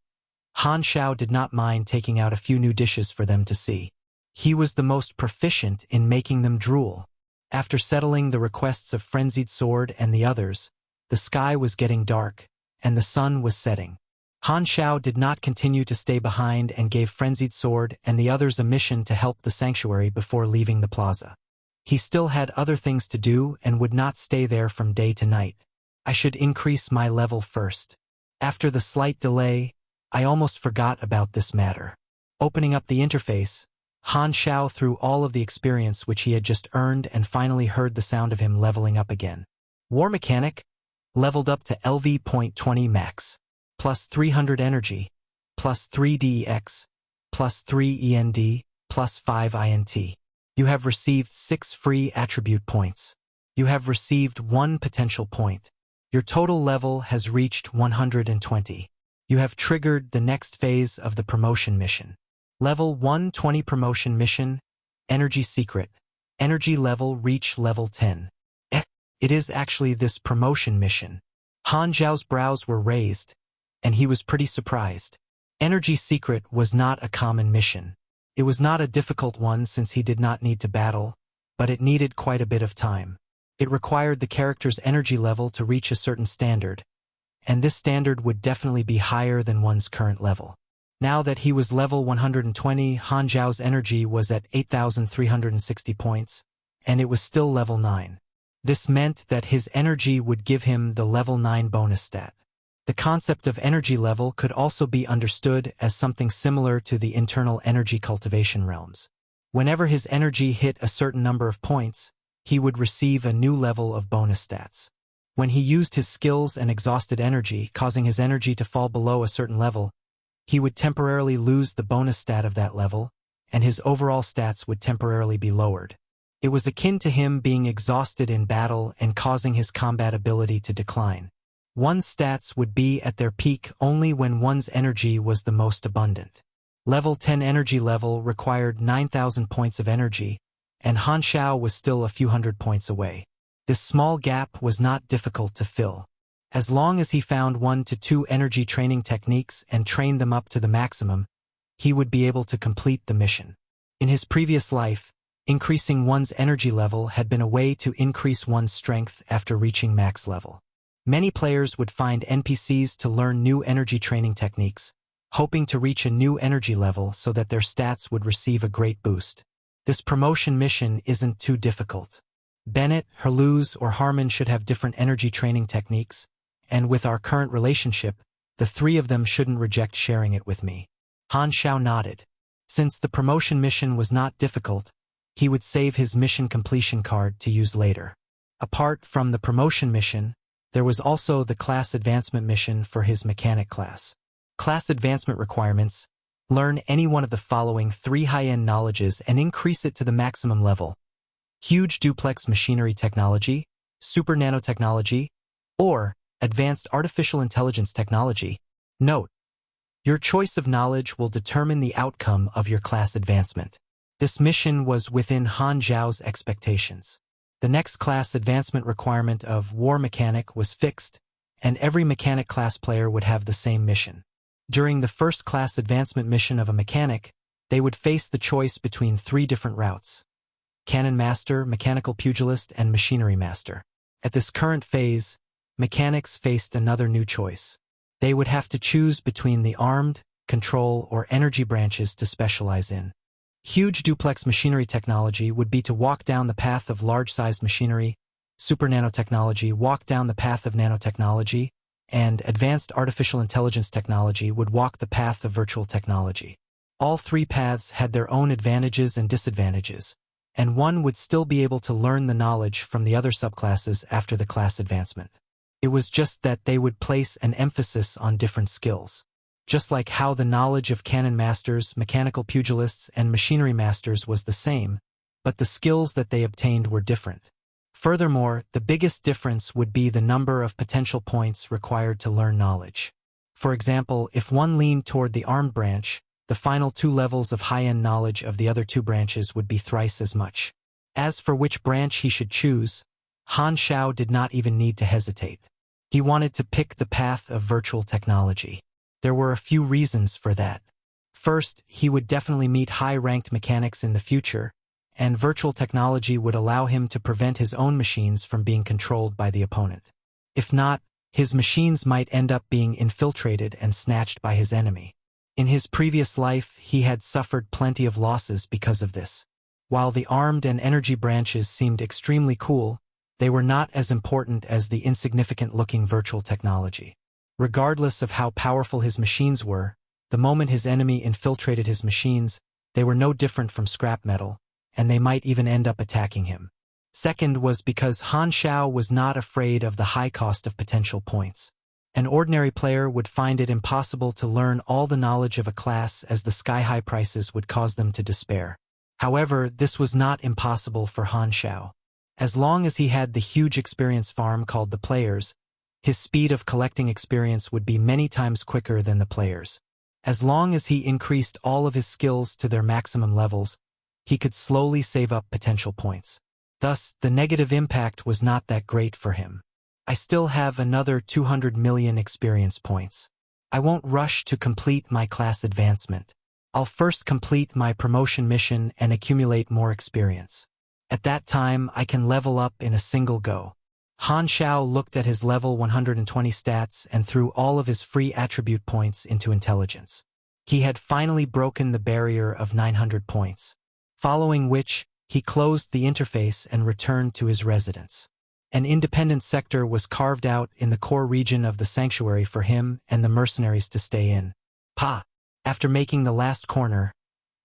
Han Xiao did not mind taking out a few new dishes for them to see. He was the most proficient in making them drool. After settling the requests of Frenzied Sword and the others, the sky was getting dark, and the sun was setting. Han Xiao did not continue to stay behind and gave Frenzied Sword and the others a mission to help the sanctuary before leaving the plaza. He still had other things to do and would not stay there from day to night. I should increase my level first. After the slight delay, I almost forgot about this matter. Opening up the interface, Han Xiao threw all of the experience which he had just earned and finally heard the sound of him leveling up again. War Mechanic leveled up to LV.20 max, plus 300 energy, plus 3 DEX, plus 3 END, plus 5 INT. You have received 6 free attribute points. You have received 1 potential point. Your total level has reached 120. You have triggered the next phase of the promotion mission. Level 120 promotion mission, Energy Secret. Energy level reach level 10. It is actually this promotion mission. Han Xiao's brows were raised, and he was pretty surprised. Energy Secret was not a common mission. It was not a difficult one since he did not need to battle, but it needed quite a bit of time. It required the character's energy level to reach a certain standard, and this standard would definitely be higher than one's current level. Now that he was level 120, Han Xiao's energy was at 8,360 points, and it was still level 9. This meant that his energy would give him the level 9 bonus stat. The concept of energy level could also be understood as something similar to the internal energy cultivation realms. Whenever his energy hit a certain number of points, he would receive a new level of bonus stats. When he used his skills and exhausted energy, causing his energy to fall below a certain level, he would temporarily lose the bonus stat of that level, and his overall stats would temporarily be lowered. It was akin to him being exhausted in battle and causing his combat ability to decline. One's stats would be at their peak only when one's energy was the most abundant. Level 10 energy level required 9,000 points of energy, and Han Xiao was still a few hundred points away. This small gap was not difficult to fill. As long as he found 1 to 2 energy training techniques and trained them up to the maximum, he would be able to complete the mission. In his previous life, increasing one's energy level had been a way to increase one's strength after reaching max level. Many players would find NPCs to learn new energy training techniques, hoping to reach a new energy level so that their stats would receive a great boost. This promotion mission isn't too difficult. Bennett, Herluz, or Harmon should have different energy training techniques, and with our current relationship, the 3 of them shouldn't reject sharing it with me. Han Xiao nodded. Since the promotion mission was not difficult, he would save his mission completion card to use later. Apart from the promotion mission, there was also the class advancement mission for his mechanic class. Class advancement requirements. Learn any one of the following 3 high-end knowledges and increase it to the maximum level. Huge duplex machinery technology, super nanotechnology, or advanced artificial intelligence technology. Note: your choice of knowledge will determine the outcome of your class advancement. This mission was within Han Xiao's expectations. The next class advancement requirement of War Mechanic was fixed, and every mechanic class player would have the same mission. During the first class advancement mission of a mechanic, they would face the choice between 3 different routes: Cannon Master, Mechanical Pugilist, and Machinery Master. At this current phase, mechanics faced another new choice. They would have to choose between the armed, control, or energy branches to specialize in. Huge duplex machinery technology would be to walk down the path of large-sized machinery, super nanotechnology walk down the path of nanotechnology, and advanced artificial intelligence technology would walk the path of virtual technology. All 3 paths had their own advantages and disadvantages, and one would still be able to learn the knowledge from the other subclasses after the class advancement. It was just that they would place an emphasis on different skills. Just like how the knowledge of cannon masters, mechanical pugilists, and machinery masters was the same, but the skills that they obtained were different. Furthermore, the biggest difference would be the number of potential points required to learn knowledge. For example, if one leaned toward the armed branch, the final 2 levels of high-end knowledge of the other 2 branches would be thrice as much. As for which branch he should choose, Han Xiao did not even need to hesitate. He wanted to pick the path of virtual technology. There were a few reasons for that. First, he would definitely meet high-ranked mechanics in the future, and virtual technology would allow him to prevent his own machines from being controlled by the opponent. If not, his machines might end up being infiltrated and snatched by his enemy. In his previous life, he had suffered plenty of losses because of this. While the armed and energy branches seemed extremely cool, they were not as important as the insignificant-looking virtual technology. Regardless of how powerful his machines were, the moment his enemy infiltrated his machines, they were no different from scrap metal, and they might even end up attacking him. Second was because Han Xiao was not afraid of the high cost of potential points. An ordinary player would find it impossible to learn all the knowledge of a class, as the sky-high prices would cause them to despair. However, this was not impossible for Han Xiao. As long as he had the huge experience farm called the players, his speed of collecting experience would be many times quicker than the players. As long as he increased all of his skills to their maximum levels, he could slowly save up potential points. Thus, the negative impact was not that great for him. I still have another 200 million experience points. I won't rush to complete my class advancement. I'll first complete my promotion mission and accumulate more experience. At that time, I can level up in a single go. Han Xiao looked at his level 120 stats and threw all of his free attribute points into intelligence. He had finally broken the barrier of 900 points. Following which, he closed the interface and returned to his residence. An independent sector was carved out in the core region of the sanctuary for him and the mercenaries to stay in. Pa! After making the last corner,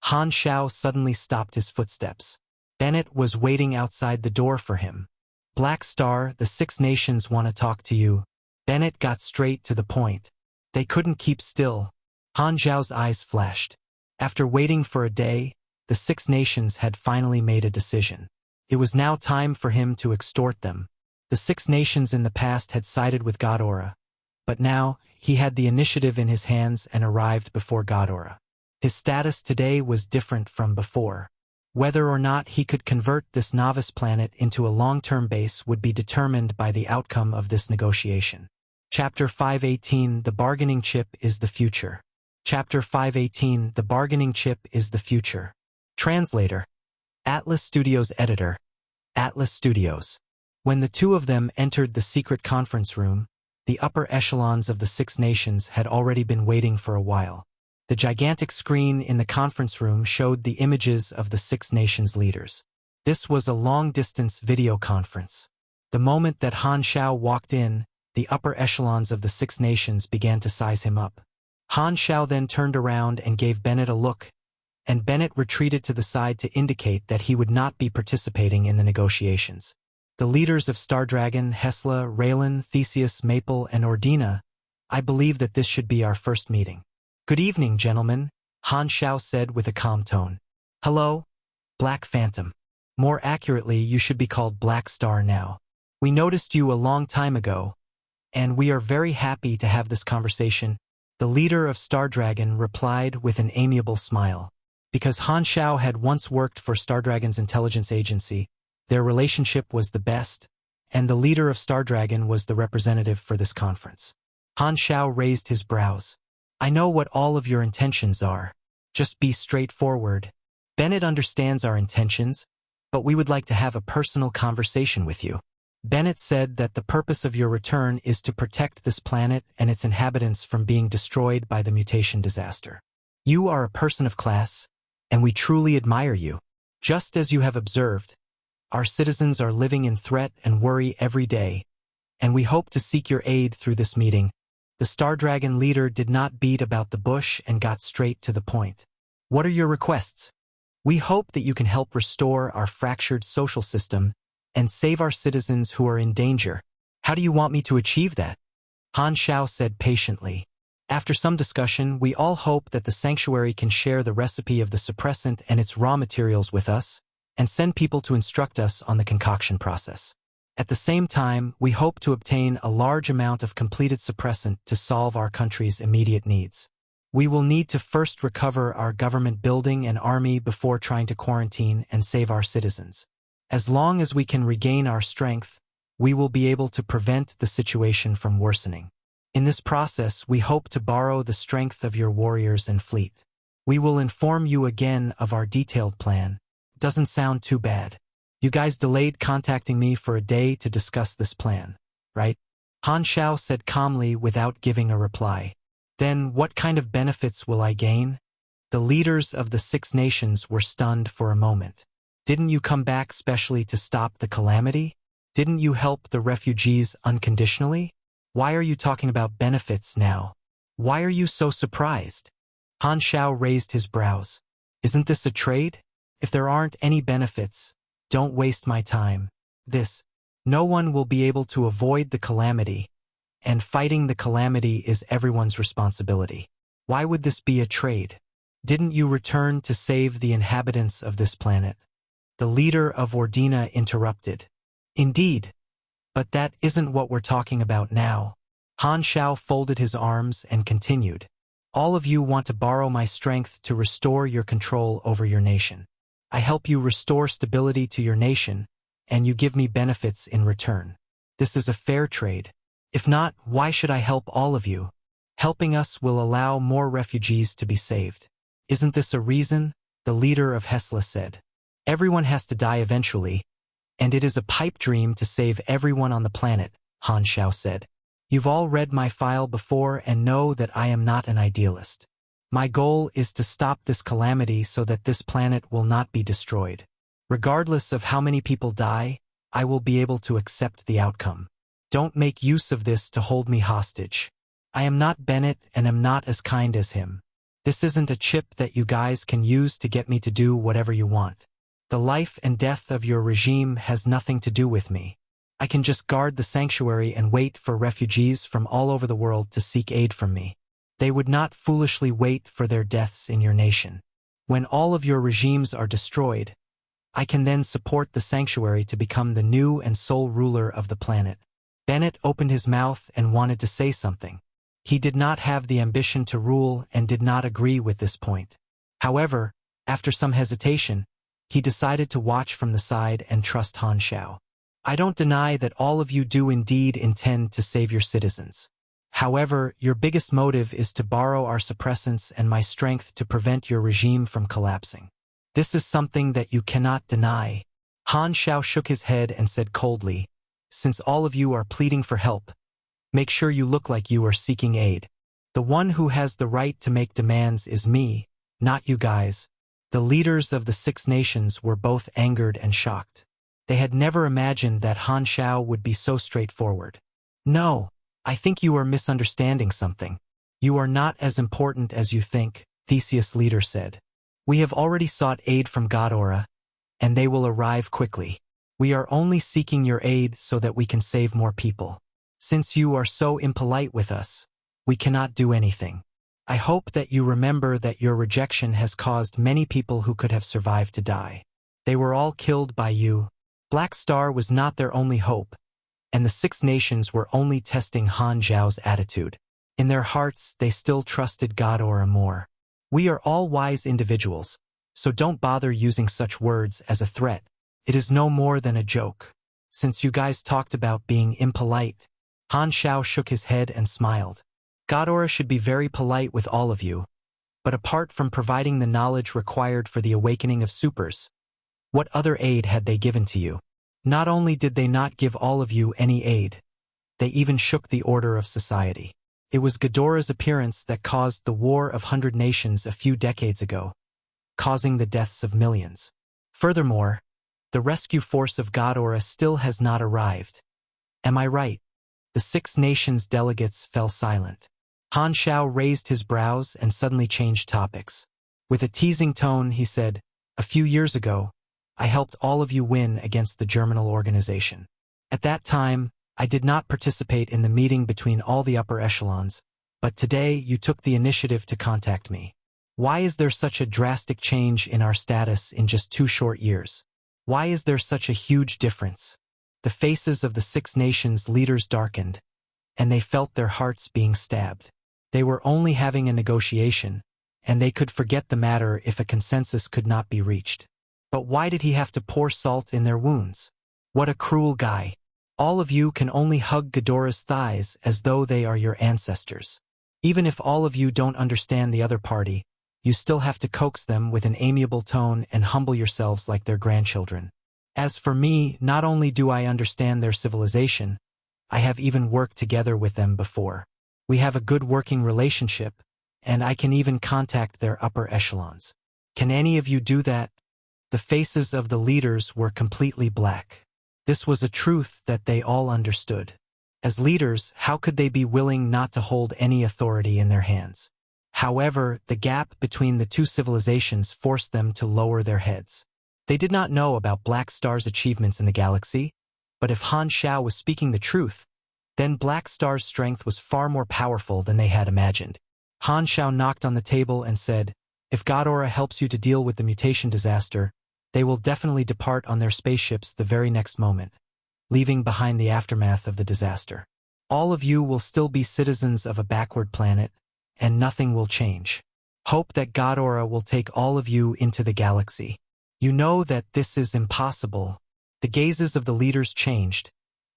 Han Xiao suddenly stopped his footsteps. Bennett was waiting outside the door for him. Black Star, the 6 nations want to talk to you. Bennett got straight to the point. They couldn't keep still. Han Xiao's eyes flashed. After waiting for a day, the 6 nations had finally made a decision. It was now time for him to extort them. The 6 nations in the past had sided with Ghidorah, but now he had the initiative in his hands and arrived before Ghidorah. His status today was different from before. Whether or not he could convert this novice planet into a long-term base would be determined by the outcome of this negotiation. Chapter 518, The Bargaining Chip is the Future. Chapter 518, The Bargaining Chip is the Future. Translator. Atlas Studios Editor. Atlas Studios. When the 2 of them entered the secret conference room, the upper echelons of the 6 nations had already been waiting for a while. The gigantic screen in the conference room showed the images of the 6 nations' leaders. This was a long-distance video conference. The moment that Han Xiao walked in, the upper echelons of the 6 nations began to size him up. Han Xiao then turned around and gave Bennett a look, and Bennett retreated to the side to indicate that he would not be participating in the negotiations. The leaders of Star Dragon, Hesla, Raylan, Theseus, Maple, and Ordina, I believe that this should be our first meeting. Good evening, gentlemen, Han Xiao said with a calm tone. Hello, Black Phantom. More accurately, you should be called Black Star now. We noticed you a long time ago, and we are very happy to have this conversation. The leader of Star Dragon replied with an amiable smile. Because Han Xiao had once worked for Star Dragon's intelligence agency, their relationship was the best, and the leader of Star Dragon was the representative for this conference. Han Xiao raised his brows. I know what all of your intentions are. Just be straightforward. Bennett understands our intentions, but we would like to have a personal conversation with you. Bennett said that the purpose of your return is to protect this planet and its inhabitants from being destroyed by the mutation disaster. You are a person of class, and we truly admire you. Just as you have observed, our citizens are living in threat and worry every day, and we hope to seek your aid through this meeting. The Star Dragon leader did not beat about the bush and got straight to the point. What are your requests? We hope that you can help restore our fractured social system and save our citizens who are in danger. How do you want me to achieve that? Han Xiao said patiently. After some discussion, we all hope that the sanctuary can share the recipe of the suppressant and its raw materials with us, and send people to instruct us on the concoction process. At the same time, we hope to obtain a large amount of completed suppressant to solve our country's immediate needs. We will need to first recover our government building and army before trying to quarantine and save our citizens. As long as we can regain our strength, we will be able to prevent the situation from worsening. In this process, we hope to borrow the strength of your warriors and fleet. We will inform you again of our detailed plan. Doesn't sound too bad. You guys delayed contacting me for a day to discuss this plan, right? Han Xiao said calmly without giving a reply. Then what kind of benefits will I gain? The leaders of the 6 nations were stunned for a moment. Didn't you come back specially to stop the calamity? Didn't you help the refugees unconditionally? Why are you talking about benefits now? Why are you so surprised? Han Xiao raised his brows. Isn't this a trade? If there aren't any benefits, don't waste my time. No one will be able to avoid the calamity, and fighting the calamity is everyone's responsibility. Why would this be a trade? Didn't you return to save the inhabitants of this planet? The leader of Ordina interrupted. Indeed. But that isn't what we're talking about now. Han Xiao folded his arms and continued. All of you want to borrow my strength to restore your control over your nation. I help you restore stability to your nation, and you give me benefits in return. This is a fair trade. If not, why should I help all of you? Helping us will allow more refugees to be saved. Isn't this a reason? The leader of Hesla said. Everyone has to die eventually, and it is a pipe dream to save everyone on the planet, Han Xiao said. You've all read my file before and know that I am not an idealist. My goal is to stop this calamity so that this planet will not be destroyed. Regardless of how many people die, I will be able to accept the outcome. Don't make use of this to hold me hostage. I am not Bennett and am not as kind as him. This isn't a chip that you guys can use to get me to do whatever you want. The life and death of your regime has nothing to do with me. I can just guard the sanctuary and wait for refugees from all over the world to seek aid from me. They would not foolishly wait for their deaths in your nation. When all of your regimes are destroyed, I can then support the sanctuary to become the new and sole ruler of the planet. Bennett opened his mouth and wanted to say something. He did not have the ambition to rule and did not agree with this point. However, after some hesitation, he decided to watch from the side and trust Han Xiao. I don't deny that all of you do indeed intend to save your citizens. However, your biggest motive is to borrow our suppressants and my strength to prevent your regime from collapsing. This is something that you cannot deny. Han Xiao shook his head and said coldly, since all of you are pleading for help, make sure you look like you are seeking aid. The one who has the right to make demands is me, not you guys. The leaders of the 6 nations were both angered and shocked. They had never imagined that Han Xiao would be so straightforward. No, I think you are misunderstanding something. You are not as important as you think, Theseus' leader said. We have already sought aid from Godora, and they will arrive quickly. We are only seeking your aid so that we can save more people. Since you are so impolite with us, We cannot do anything. I hope that you remember that your rejection has caused many people who could have survived to die. They were all killed by you. Black Star was not their only hope, and the Six Nations were only testing Han Xiao's attitude. In their hearts, they still trusted Ghidorah more. We are all wise individuals, so don't bother using such words as a threat. It is no more than a joke. Since you guys talked about being impolite, Han Xiao shook his head and smiled. Ghidorah should be very polite with all of you, but apart from providing the knowledge required for the awakening of supers, what other aid had they given to you? Not only did they not give all of you any aid, they even shook the order of society. It was Ghidorah's appearance that caused the War of 100 Nations a few decades ago, causing the deaths of millions. Furthermore, the rescue force of Ghidorah still has not arrived. Am I right? The Six Nations delegates fell silent. Han Xiao raised his brows and suddenly changed topics. With a teasing tone, he said, "A few years ago, I helped all of you win against the Germinal organization. At that time, I did not participate in the meeting between all the upper echelons, but today you took the initiative to contact me. Why is there such a drastic change in our status in just 2 short years? Why is there such a huge difference?" The faces of the Six Nations leaders darkened, and they felt their hearts being stabbed. They were only having a negotiation, and they could forget the matter if a consensus could not be reached. But why did he have to pour salt in their wounds? What a cruel guy. All of you can only hug Ghidorah's thighs as though they are your ancestors. Even if all of you don't understand the other party, you still have to coax them with an amiable tone and humble yourselves like their grandchildren. As for me, not only do I understand their civilization, I have even worked together with them before. We have a good working relationship, and I can even contact their upper echelons. Can any of you do that? The faces of the leaders were completely black. This was a truth that they all understood. As leaders, how could they be willing not to hold any authority in their hands? However, the gap between the two civilizations forced them to lower their heads. They did not know about Black Star's achievements in the galaxy, but if Han Xiao was speaking the truth, then Black Star's strength was far more powerful than they had imagined. Han Xiao knocked on the table and said, "If Ghidorah helps you to deal with the mutation disaster, they will definitely depart on their spaceships the very next moment, leaving behind the aftermath of the disaster. All of you will still be citizens of a backward planet, and nothing will change. Hope that Ghidorah will take all of you into the galaxy. You know that this is impossible." The gazes of the leaders changed,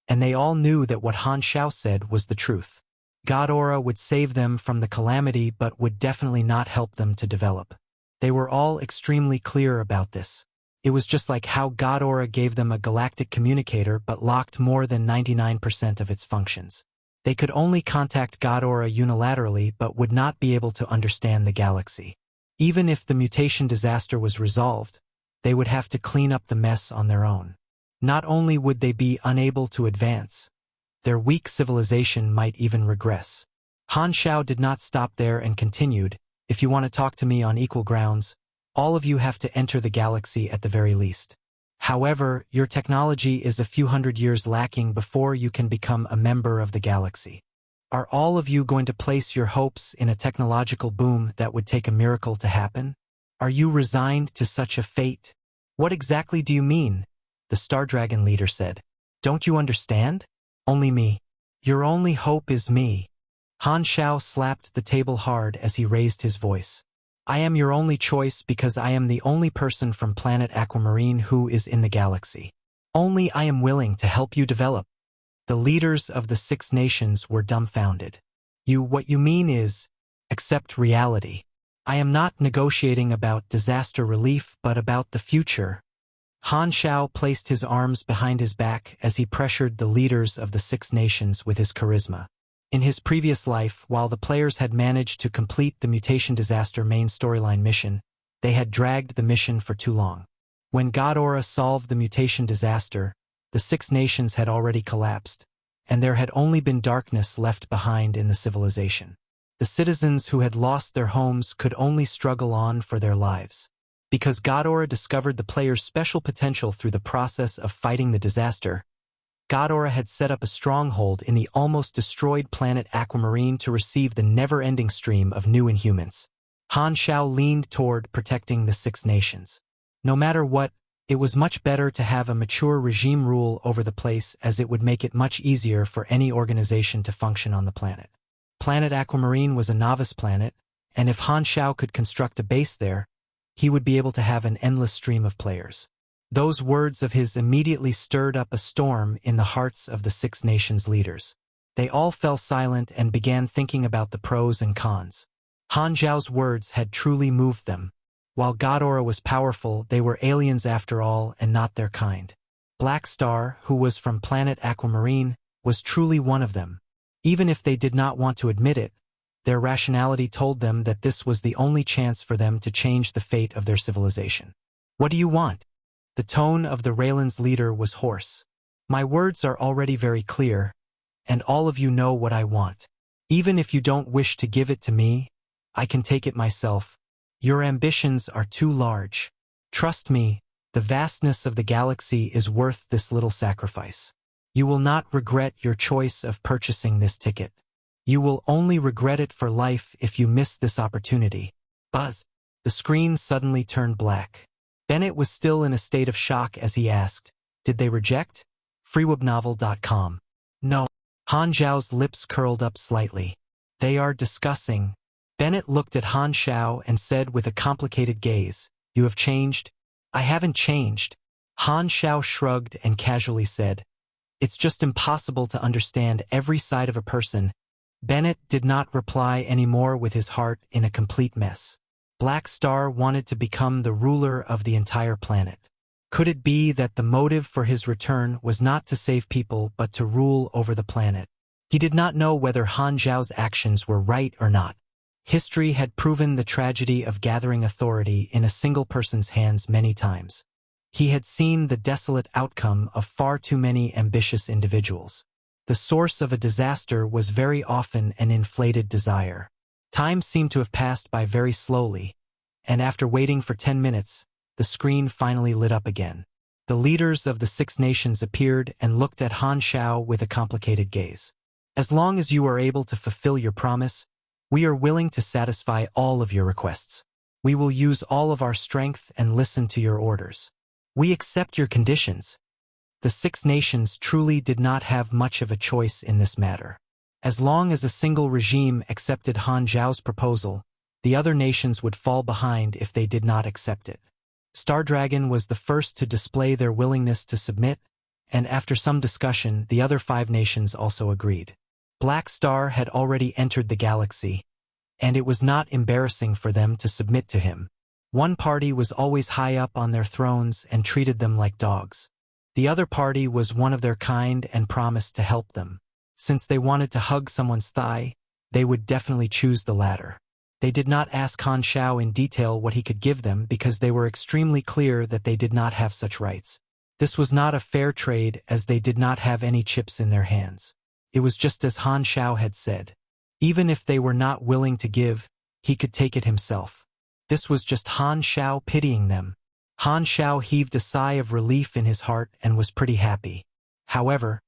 and they all knew that what Han Xiao said was the truth. Ghidorah would save them from the calamity but would definitely not help them to develop. They were all extremely clear about this. It was just like how Ghidorah gave them a galactic communicator but locked more than 99% of its functions. They could only contact Ghidorah unilaterally but would not be able to understand the galaxy. Even if the mutation disaster was resolved, they would have to clean up the mess on their own. Not only would they be unable to advance, their weak civilization might even regress. Han Xiao did not stop there and continued, "If you want to talk to me on equal grounds, all of you have to enter the galaxy at the very least. However, your technology is a few hundred years lacking before you can become a member of the galaxy. Are all of you going to place your hopes in a technological boom that would take a miracle to happen? Are you resigned to such a fate?" "What exactly do you mean?" the Star Dragon leader said. "Don't you understand? Only me. Your only hope is me." Han Xiao slapped the table hard as he raised his voice. "I am your only choice because I am the only person from Planet Aquamarine who is in the galaxy. Only I am willing to help you develop." The leaders of the Six Nations were dumbfounded. What you mean is, accept reality. I am not negotiating about disaster relief but about the future." Han Xiao placed his arms behind his back as he pressured the leaders of the Six Nations with his charisma. In his previous life, while the players had managed to complete the mutation disaster main storyline mission, they had dragged the mission for too long. When Ghidorah solved the mutation disaster, the Six Nations had already collapsed, and there had only been darkness left behind in the civilization. The citizens who had lost their homes could only struggle on for their lives. Because Ghidorah discovered the player's special potential through the process of fighting the disaster, Ghidorah had set up a stronghold in the almost destroyed planet Aquamarine to receive the never-ending stream of new Inhumans. Han Xiao leaned toward protecting the Six Nations. No matter what, it was much better to have a mature regime rule over the place, as it would make it much easier for any organization to function on the planet. Planet Aquamarine was a novice planet, and if Han Xiao could construct a base there, he would be able to have an endless stream of players. Those words of his immediately stirred up a storm in the hearts of the Six Nations leaders. They all fell silent and began thinking about the pros and cons. Han Xiao's words had truly moved them. While Ghidorah was powerful, they were aliens after all and not their kind. Black Star, who was from Planet Aquamarine, was truly one of them. Even if they did not want to admit it, their rationality told them that this was the only chance for them to change the fate of their civilization. "What do you want?" The tone of the Raylan's leader was hoarse. "My words are already very clear, and all of you know what I want. Even if you don't wish to give it to me, I can take it myself. Your ambitions are too large. Trust me, the vastness of the galaxy is worth this little sacrifice. You will not regret your choice of purchasing this ticket. You will only regret it for life if you miss this opportunity." Buzz. The screen suddenly turned black. Bennett was still in a state of shock as he asked, "Did they reject?" freewebnovel.com. "No." Han Xiao's lips curled up slightly. "They are discussing." Bennett looked at Han Xiao and said with a complicated gaze, "You have changed?" "I haven't changed." Han Xiao shrugged and casually said, "It's just impossible to understand every side of a person." Bennett did not reply anymore, with his heart in a complete mess. Black Star wanted to become the ruler of the entire planet. Could it be that the motive for his return was not to save people but to rule over the planet? He did not know whether Han Xiao's actions were right or not. History had proven the tragedy of gathering authority in a single person's hands many times. He had seen the desolate outcome of far too many ambitious individuals. The source of a disaster was very often an inflated desire. Time seemed to have passed by very slowly, and after waiting for 10 minutes, the screen finally lit up again. The leaders of the Six Nations appeared and looked at Han Xiao with a complicated gaze. "As long as you are able to fulfill your promise, we are willing to satisfy all of your requests. We will use all of our strength and listen to your orders. We accept your conditions." The Six Nations truly did not have much of a choice in this matter. As long as a single regime accepted Han Xiao's proposal, the other nations would fall behind if they did not accept it. Star Dragon was the first to display their willingness to submit, and after some discussion, the other 5 nations also agreed. Black Star had already entered the galaxy, and it was not embarrassing for them to submit to him. One party was always high up on their thrones and treated them like dogs. The other party was one of their kind and promised to help them. Since they wanted to hug someone's thigh, they would definitely choose the latter. They did not ask Han Xiao in detail what he could give them because they were extremely clear that they did not have such rights. This was not a fair trade, as they did not have any chips in their hands. It was just as Han Xiao had said. Even if they were not willing to give, he could take it himself. This was just Han Xiao pitying them. Han Xiao heaved a sigh of relief in his heart and was pretty happy. However,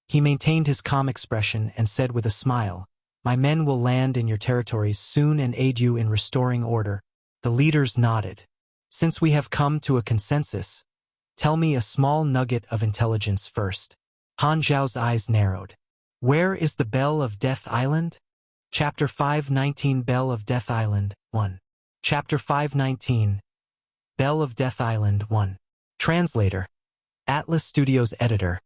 he maintained his calm expression and said with a smile, "My men will land in your territories soon and aid you in restoring order." The leaders nodded. "Since we have come to a consensus, tell me a small nugget of intelligence first." Han Xiao's eyes narrowed. "Where is the Bell of Death Island?" Chapter 519 Bell of Death Island 1. Chapter 519 Bell of Death Island 1. Translator. Atlas Studios Editor.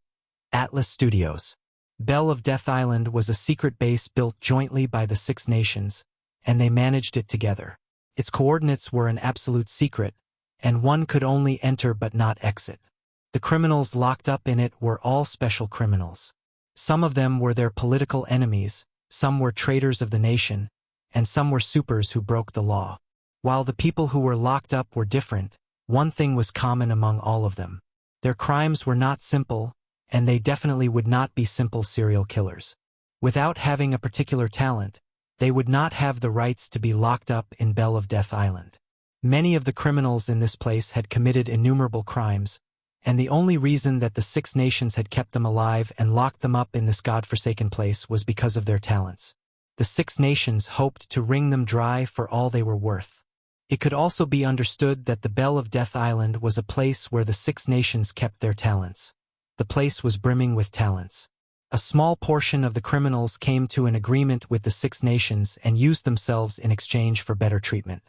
Atlas Studios. Bell of Death Island was a secret base built jointly by the Six Nations, and they managed it together. Its coordinates were an absolute secret, and one could only enter but not exit. The criminals locked up in it were all special criminals. Some of them were their political enemies, some were traitors of the nation, and some were supers who broke the law. While the people who were locked up were different, one thing was common among all of them. Their crimes were not simple, and they definitely would not be simple serial killers. Without having a particular talent, they would not have the rights to be locked up in Bell of Death Island. Many of the criminals in this place had committed innumerable crimes, and the only reason that the Six Nations had kept them alive and locked them up in this godforsaken place was because of their talents. The Six Nations hoped to wring them dry for all they were worth. It could also be understood that the Bell of Death Island was a place where the Six Nations kept their talents. The place was brimming with talents. A small portion of the criminals came to an agreement with the Six Nations and used themselves in exchange for better treatment.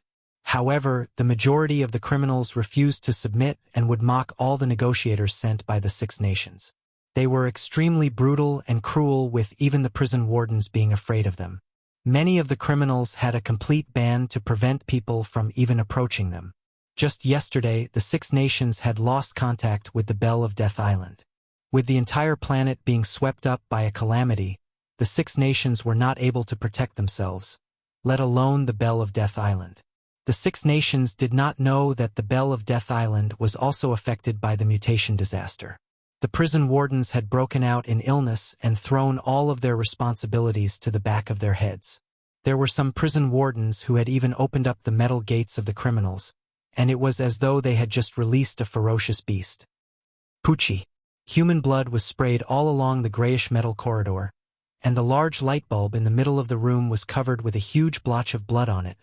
However, the majority of the criminals refused to submit and would mock all the negotiators sent by the Six Nations. They were extremely brutal and cruel, with even the prison wardens being afraid of them. Many of the criminals had a complete ban to prevent people from even approaching them. Just yesterday, the Six Nations had lost contact with the Bell of Death Island. With the entire planet being swept up by a calamity, the Six Nations were not able to protect themselves, let alone the Bell of Death Island. The Six Nations did not know that the Bell of Death Island was also affected by the mutation disaster. The prison wardens had broken out in illness and thrown all of their responsibilities to the back of their heads. There were some prison wardens who had even opened up the metal gates of the criminals, and it was as though they had just released a ferocious beast. Poochie. Human blood was sprayed all along the grayish metal corridor, and the large light bulb in the middle of the room was covered with a huge blotch of blood on it,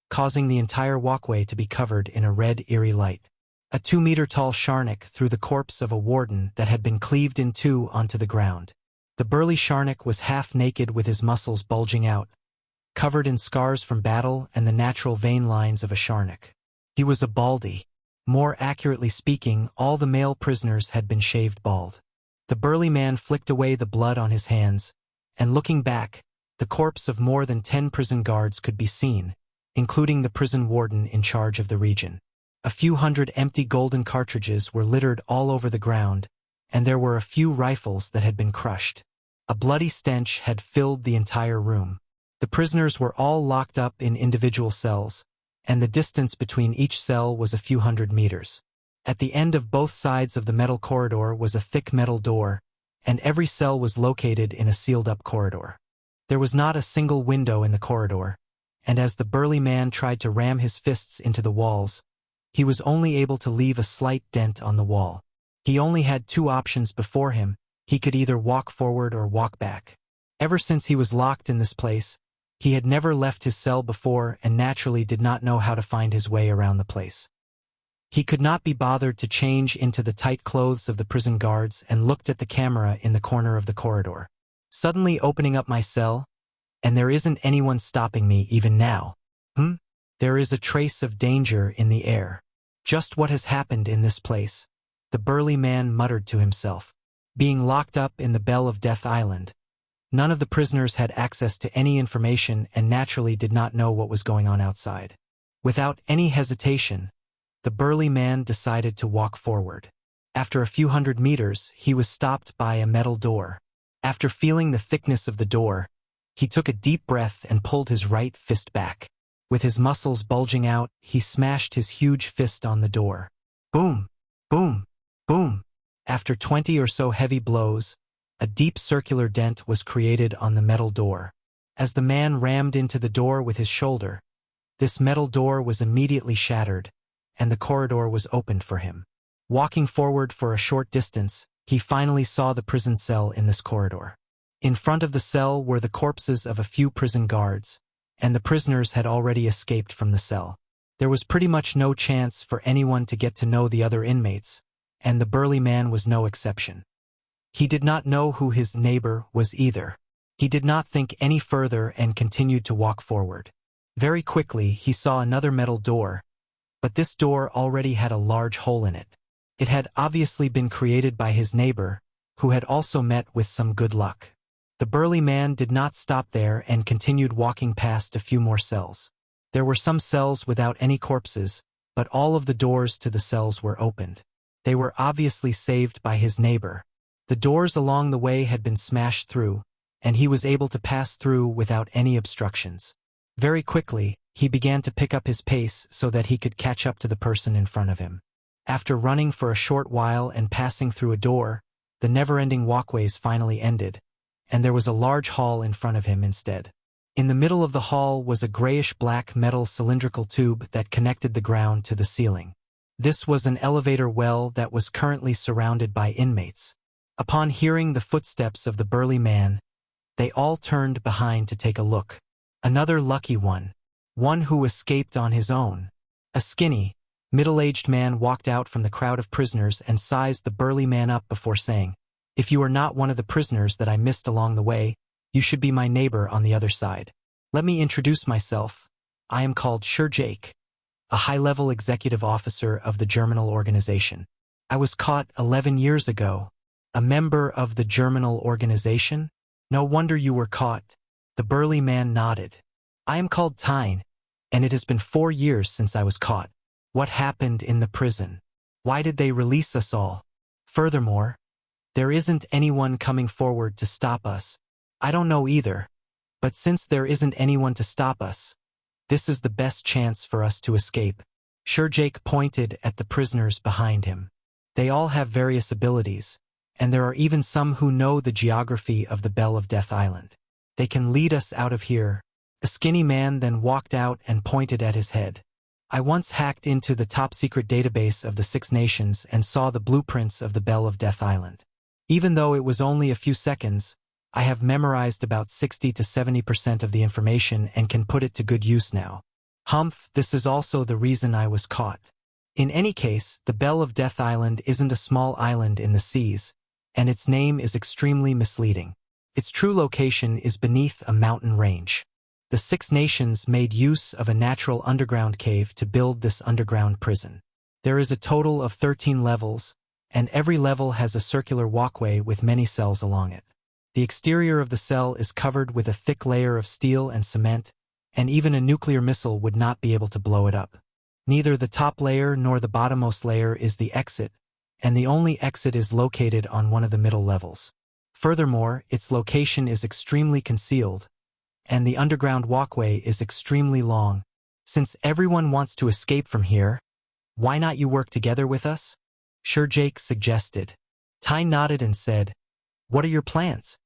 causing the entire walkway to be covered in a red, eerie light. A 2-meter-tall Sharnik threw the corpse of a warden that had been cleaved in two onto the ground. The burly Sharnik was half naked with his muscles bulging out, covered in scars from battle and the natural vein lines of a Sharnik. He was a baldy. More accurately speaking, all the male prisoners had been shaved bald. The burly man flicked away the blood on his hands, and looking back, the corpse of more than 10 prison guards could be seen, including the prison warden in charge of the region. A few hundred empty golden cartridges were littered all over the ground, and there were a few rifles that had been crushed. A bloody stench had filled the entire room. The prisoners were all locked up in individual cells, and the distance between each cell was a few hundred meters. At the end of both sides of the metal corridor was a thick metal door, and every cell was located in a sealed-up corridor. There was not a single window in the corridor, and as the burly man tried to ram his fists into the walls, he was only able to leave a slight dent on the wall. He only had two options before him. He could either walk forward or walk back. Ever since he was locked in this place, he had never left his cell before and naturally did not know how to find his way around the place. He could not be bothered to change into the tight clothes of the prison guards and looked at the camera in the corner of the corridor. Suddenly opening up my cell, and there isn't anyone stopping me even now. There is a trace of danger in the air. Just what has happened in this place? The burly man muttered to himself. Being locked up in the Bell of Death Island, none of the prisoners had access to any information and naturally did not know what was going on outside. Without any hesitation, the burly man decided to walk forward. After a few hundred meters, he was stopped by a metal door. After feeling the thickness of the door, he took a deep breath and pulled his right fist back. With his muscles bulging out, he smashed his huge fist on the door. Boom! Boom! Boom! After 20 or so heavy blows, a deep circular dent was created on the metal door. As the man rammed into the door with his shoulder, this metal door was immediately shattered, and the corridor was opened for him. Walking forward for a short distance, he finally saw the prison cell in this corridor. In front of the cell were the corpses of a few prison guards, and the prisoners had already escaped from the cell. There was pretty much no chance for anyone to get to know the other inmates, and the burly man was no exception. He did not know who his neighbor was either. He did not think any further and continued to walk forward. Very quickly, he saw another metal door, but this door already had a large hole in it. It had obviously been created by his neighbor, who had also met with some good luck. The burly man did not stop there and continued walking past a few more cells. There were some cells without any corpses, but all of the doors to the cells were opened. They were obviously saved by his neighbor. The doors along the way had been smashed through, and he was able to pass through without any obstructions. Very quickly, he began to pick up his pace so that he could catch up to the person in front of him. After running for a short while and passing through a door, the never-ending walkways finally ended, and there was a large hall in front of him instead. In the middle of the hall was a grayish-black metal cylindrical tube that connected the ground to the ceiling. This was an elevator well that was currently surrounded by inmates. Upon hearing the footsteps of the burly man, they all turned behind to take a look. Another lucky one who escaped on his own. A skinny, middle-aged man walked out from the crowd of prisoners and sized the burly man up before saying, "If you are not one of the prisoners that I missed along the way, you should be my neighbor on the other side. Let me introduce myself. I am called Jake, a high-level executive officer of the Germinal organization. I was caught 11 years ago. A member of the Germinal organization? No wonder you were caught." The burly man nodded. "I am called Tyne, and it has been 4 years since I was caught. What happened in the prison? Why did they release us all? Furthermore, there isn't anyone coming forward to stop us. I don't know either, but since there isn't anyone to stop us, this is the best chance for us to escape." Jake pointed at the prisoners behind him. "They all have various abilities, and there are even some who know the geography of the Bell of Death Island. They can lead us out of here." A skinny man then walked out and pointed at his head. "I once hacked into the top-secret database of the Six Nations and saw the blueprints of the Bell of Death Island. Even though it was only a few seconds, I have memorized about 60 to 70% of the information and can put it to good use now. This is also the reason I was caught. In any case, the Bell of Death Island isn't a small island in the seas, and its name is extremely misleading. Its true location is beneath a mountain range. The Six Nations made use of a natural underground cave to build this underground prison. There is a total of 13 levels, and every level has a circular walkway with many cells along it. The exterior of the cell is covered with a thick layer of steel and cement, and even a nuclear missile would not be able to blow it up. Neither the top layer nor the bottommost layer is the exit, and the only exit is located on one of the middle levels. Furthermore, its location is extremely concealed, and the underground walkway is extremely long. Since everyone wants to escape from here, why not you work together with us? Jake suggested. Tyne nodded and said, "What are your plans?"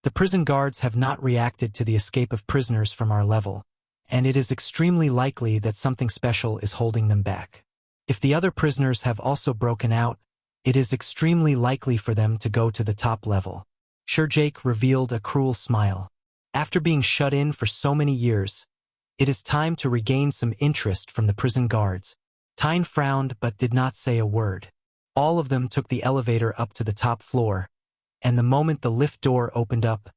"The prison guards have not reacted to the escape of prisoners from our level, and it is extremely likely that something special is holding them back. If the other prisoners have also broken out, it is extremely likely for them to go to the top level." Jake revealed a cruel smile. After being shut in for so many years, it is time to regain some interest from the prison guards. Tyne frowned but did not say a word. All of them took the elevator up to the top floor, and the moment the lift door opened up,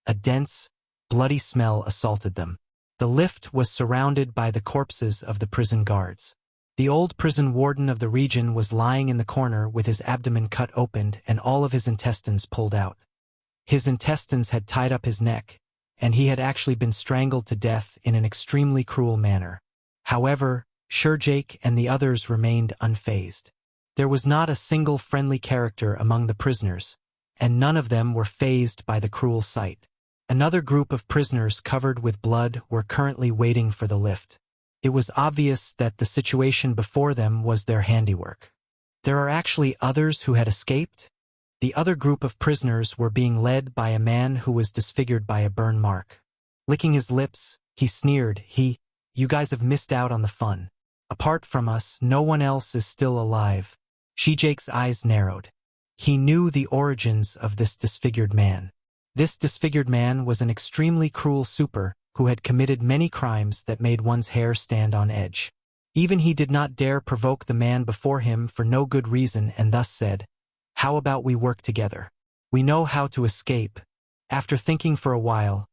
a dense, bloody smell assaulted them. The lift was surrounded by the corpses of the prison guards. The old prison warden of the region was lying in the corner with his abdomen cut open and all of his intestines pulled out. His intestines had tied up his neck, and he had actually been strangled to death in an extremely cruel manner. However, Jake and the others remained unfazed. There was not a single friendly character among the prisoners, and none of them were fazed by the cruel sight. Another group of prisoners covered with blood were currently waiting for the lift. It was obvious that the situation before them was their handiwork. There are actually others who had escaped? The other group of prisoners were being led by a man who was disfigured by a burn mark. Licking his lips, he sneered, "You guys have missed out on the fun. Apart from us, no one else is still alive." Jake's eyes narrowed. He knew the origins of this disfigured man. This disfigured man was an extremely cruel super who had committed many crimes that made one's hair stand on edge. Even he did not dare provoke the man before him for no good reason and thus said, "How about we work together? We know how to escape." After thinking for a while,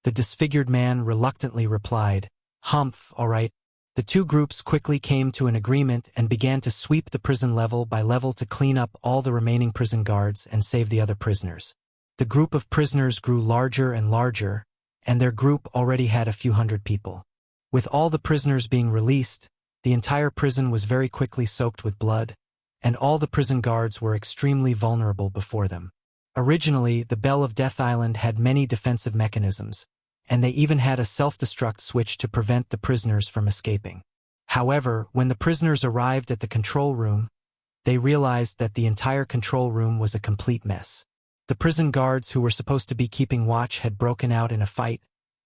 the disfigured man reluctantly replied, "All right." The two groups quickly came to an agreement and began to sweep the prison level by level to clean up all the remaining prison guards and save the other prisoners. The group of prisoners grew larger and larger, and their group already had a few hundred people. With all the prisoners being released, the entire prison was very quickly soaked with blood, and all the prison guards were extremely vulnerable before them. Originally, the Bell of Death Island had many defensive mechanisms, and they even had a self-destruct switch to prevent the prisoners from escaping. However, when the prisoners arrived at the control room, they realized that the entire control room was a complete mess. The prison guards who were supposed to be keeping watch had broken out in a fight,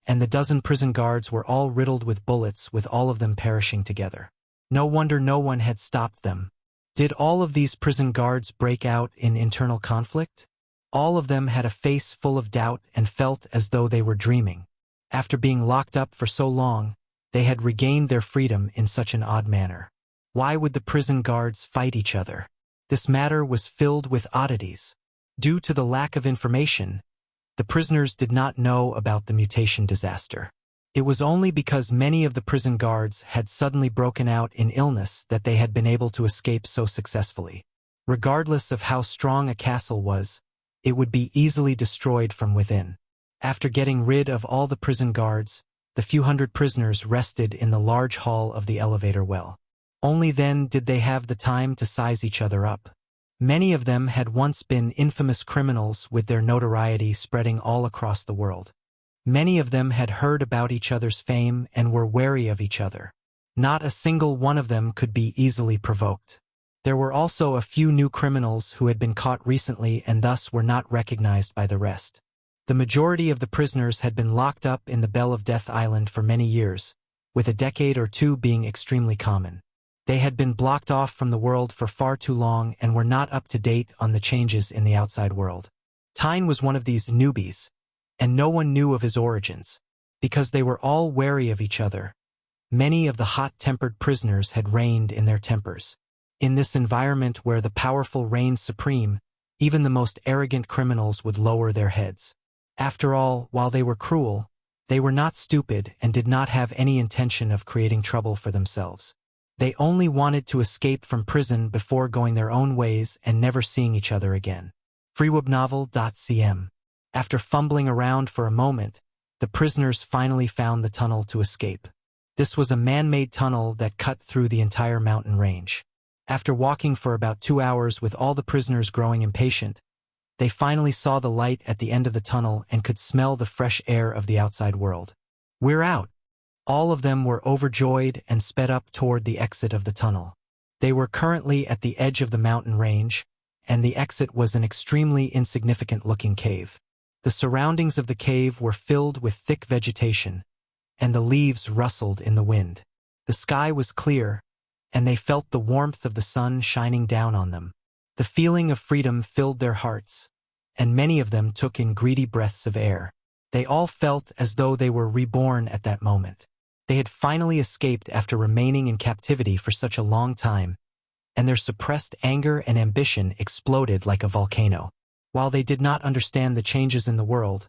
and the dozen prison guards were all riddled with bullets, with all of them perishing together. No wonder no one had stopped them. Did all of these prison guards break out in internal conflict? All of them had a face full of doubt and felt as though they were dreaming. After being locked up for so long, they had regained their freedom in such an odd manner. Why would the prison guards fight each other? This matter was filled with oddities. Due to the lack of information, the prisoners did not know about the mutation disaster. It was only because many of the prison guards had suddenly broken out in illness that they had been able to escape so successfully. Regardless of how strong a castle was, it would be easily destroyed from within. After getting rid of all the prison guards, the few hundred prisoners rested in the large hall of the elevator well. Only then did they have the time to size each other up. Many of them had once been infamous criminals with their notoriety spreading all across the world. Many of them had heard about each other's fame and were wary of each other. Not a single one of them could be easily provoked. There were also a few new criminals who had been caught recently and thus were not recognized by the rest. The majority of the prisoners had been locked up in the Bell of Death Island for many years, with a decade or two being extremely common. They had been blocked off from the world for far too long and were not up to date on the changes in the outside world. Tyne was one of these newbies, and no one knew of his origins. Because they were all wary of each other, many of the hot-tempered prisoners had reigned in their tempers. In this environment where the powerful reigned supreme, even the most arrogant criminals would lower their heads. After all, while they were cruel, they were not stupid and did not have any intention of creating trouble for themselves. They only wanted to escape from prison before going their own ways and never seeing each other again. freewebnovel.cm. After fumbling around for a moment, the prisoners finally found the tunnel to escape. This was a man-made tunnel that cut through the entire mountain range. After walking for about 2 hours with all the prisoners growing impatient, they finally saw the light at the end of the tunnel and could smell the fresh air of the outside world. "We're out!" All of them were overjoyed and sped up toward the exit of the tunnel. They were currently at the edge of the mountain range, and the exit was an extremely insignificant-looking cave. The surroundings of the cave were filled with thick vegetation, and the leaves rustled in the wind. The sky was clear, and they felt the warmth of the sun shining down on them. The feeling of freedom filled their hearts, and many of them took in greedy breaths of air. They all felt as though they were reborn at that moment. They had finally escaped after remaining in captivity for such a long time, and their suppressed anger and ambition exploded like a volcano. While they did not understand the changes in the world,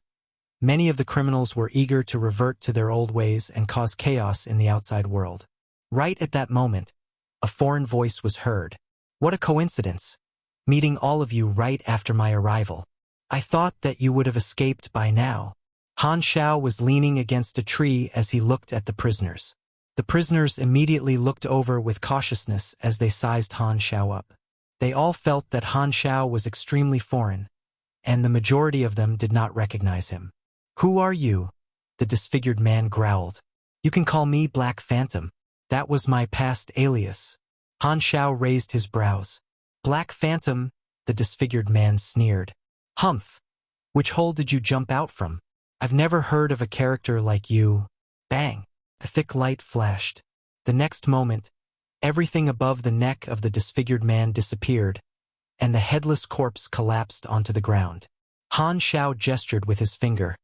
many of the criminals were eager to revert to their old ways and cause chaos in the outside world. Right at that moment, a foreign voice was heard. "What a coincidence! Meeting all of you right after my arrival. I thought that you would have escaped by now." Han Xiao was leaning against a tree as he looked at the prisoners. The prisoners immediately looked over with cautiousness as they sized Han Xiao up. They all felt that Han Xiao was extremely foreign, and the majority of them did not recognize him. "Who are you?" the disfigured man growled. "You can call me Black Phantom. That was my past alias." Han Xiao raised his brows. "Black Phantom," the disfigured man sneered. "Humph! Which hole did you jump out from? I've never heard of a character like you." Bang! A thick light flashed. The next moment, everything above the neck of the disfigured man disappeared, and the headless corpse collapsed onto the ground. Han Xiao gestured with his finger,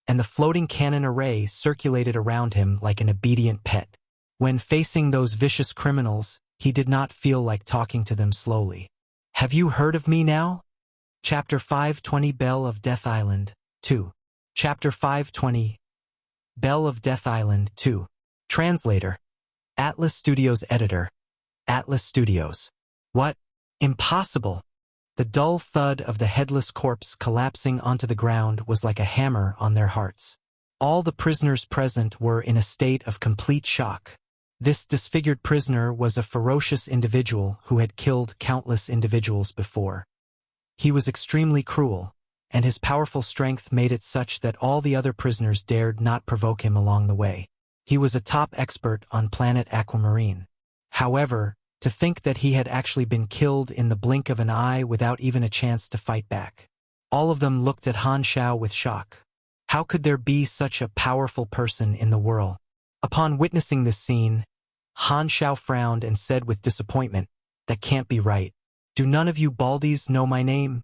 and the floating cannon array circulated around him like an obedient pet. When facing those vicious criminals, he did not feel like talking to them slowly. "Have you heard of me now?" Chapter 520 Bell of Death Island 2. Chapter 520 Bell of Death Island 2. Translator. Atlas Studios Editor. Atlas Studios. What? Impossible! The dull thud of the headless corpse collapsing onto the ground was like a hammer on their hearts. All the prisoners present were in a state of complete shock. This disfigured prisoner was a ferocious individual who had killed countless individuals before. He was extremely cruel, and his powerful strength made it such that all the other prisoners dared not provoke him along the way. He was a top expert on Planet Aquamarine. However, to think that he had actually been killed in the blink of an eye without even a chance to fight back. All of them looked at Han Xiao with shock. How could there be such a powerful person in the world? Upon witnessing this scene, Han Xiao frowned and said with disappointment, "That can't be right. Do none of you Baldies know my name?"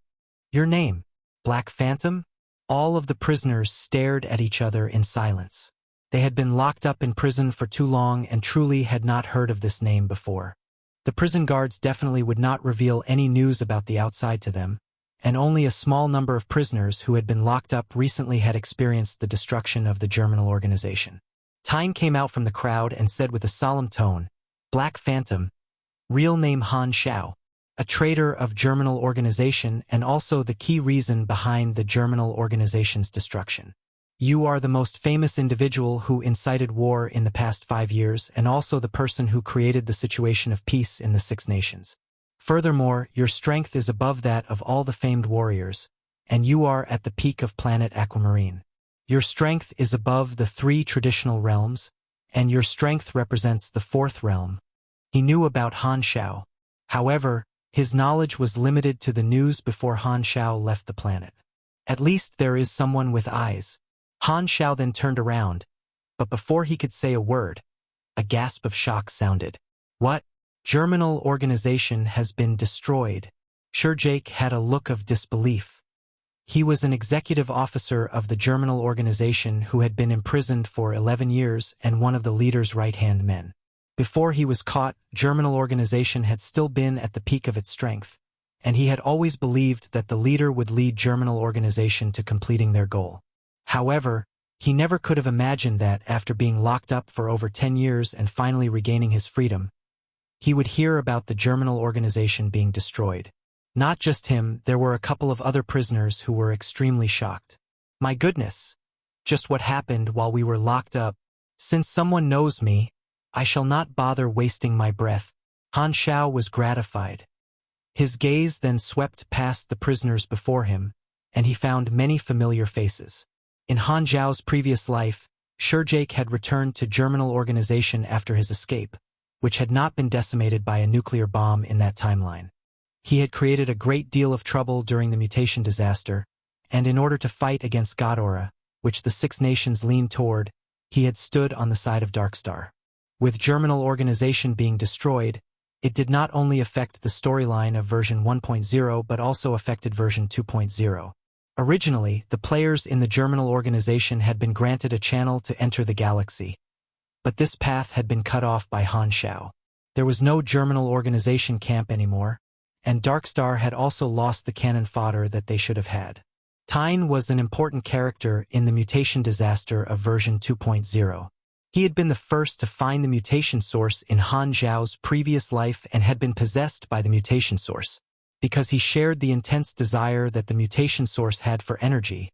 "Your name? Black Phantom?" All of the prisoners stared at each other in silence. They had been locked up in prison for too long and truly had not heard of this name before. The prison guards definitely would not reveal any news about the outside to them, and only a small number of prisoners who had been locked up recently had experienced the destruction of the Germinal organization. Tyne came out from the crowd and said with a solemn tone, "Black Phantom, real name Han Xiao, a traitor of Germinal organization and also the key reason behind the Germinal organization's destruction. You are the most famous individual who incited war in the past 5 years and also the person who created the situation of peace in the Six Nations. Furthermore, your strength is above that of all the famed warriors, and you are at the peak of Planet Aquamarine. Your strength is above the 3 traditional realms, and your strength represents the 4th realm." He knew about Han Xiao. However, his knowledge was limited to the news before Han Xiao left the planet. "At least there is someone with eyes." Han Xiao then turned around, but before he could say a word, a gasp of shock sounded. "What? Germinal organization has been destroyed." Jake had a look of disbelief. He was an executive officer of the Germinal organization who had been imprisoned for 11 years and one of the leader's right-hand men. Before he was caught, Germinal organization had still been at the peak of its strength, and he had always believed that the leader would lead Germinal organization to completing their goal. However, he never could have imagined that after being locked up for over 10 years and finally regaining his freedom, he would hear about the Germinal organization being destroyed. Not just him, there were a couple of other prisoners who were extremely shocked. "My goodness! Just what happened while we were locked up. Since someone knows me, I shall not bother wasting my breath." Han Xiao was gratified. His gaze then swept past the prisoners before him, and he found many familiar faces. In Han Xiao's previous life, Jake had returned to Germinal organization after his escape, which had not been decimated by a nuclear bomb in that timeline. He had created a great deal of trouble during the mutation disaster, and in order to fight against Ghidorah, which the Six Nations leaned toward, he had stood on the side of Darkstar. With Germinal organization being destroyed, it did not only affect the storyline of version 1.0 but also affected version 2.0. Originally, the players in the Germinal organization had been granted a channel to enter the galaxy, but this path had been cut off by Han Xiao. There was no Germinal organization camp anymore, and Darkstar had also lost the cannon fodder that they should have had. Tyne was an important character in the mutation disaster of version 2.0. He had been the first to find the mutation source in Han Xiao's previous life and had been possessed by the mutation source. Because he shared the intense desire that the mutation source had for energy,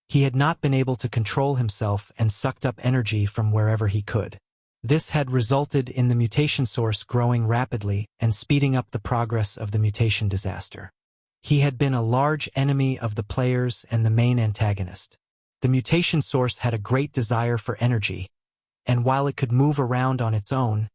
he had not been able to control himself and sucked up energy from wherever he could. This had resulted in the mutation source growing rapidly and speeding up the progress of the mutation disaster. He had been a large enemy of the players and the main antagonist. The mutation source had a great desire for energy, and while it could move around on its own,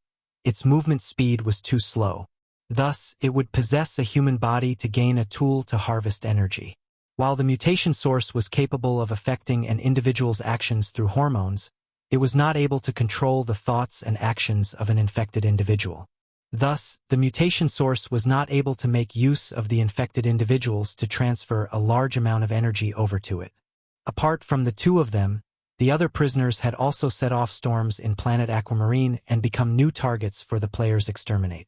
its movement speed was too slow. Thus, it would possess a human body to gain a tool to harvest energy. While the mutation source was capable of affecting an individual's actions through hormones, it was not able to control the thoughts and actions of an infected individual. Thus, the mutation source was not able to make use of the infected individuals to transfer a large amount of energy over to it. Apart from the two of them, the other prisoners had also set off storms in Planet Aquamarine and become new targets for the players' exterminate.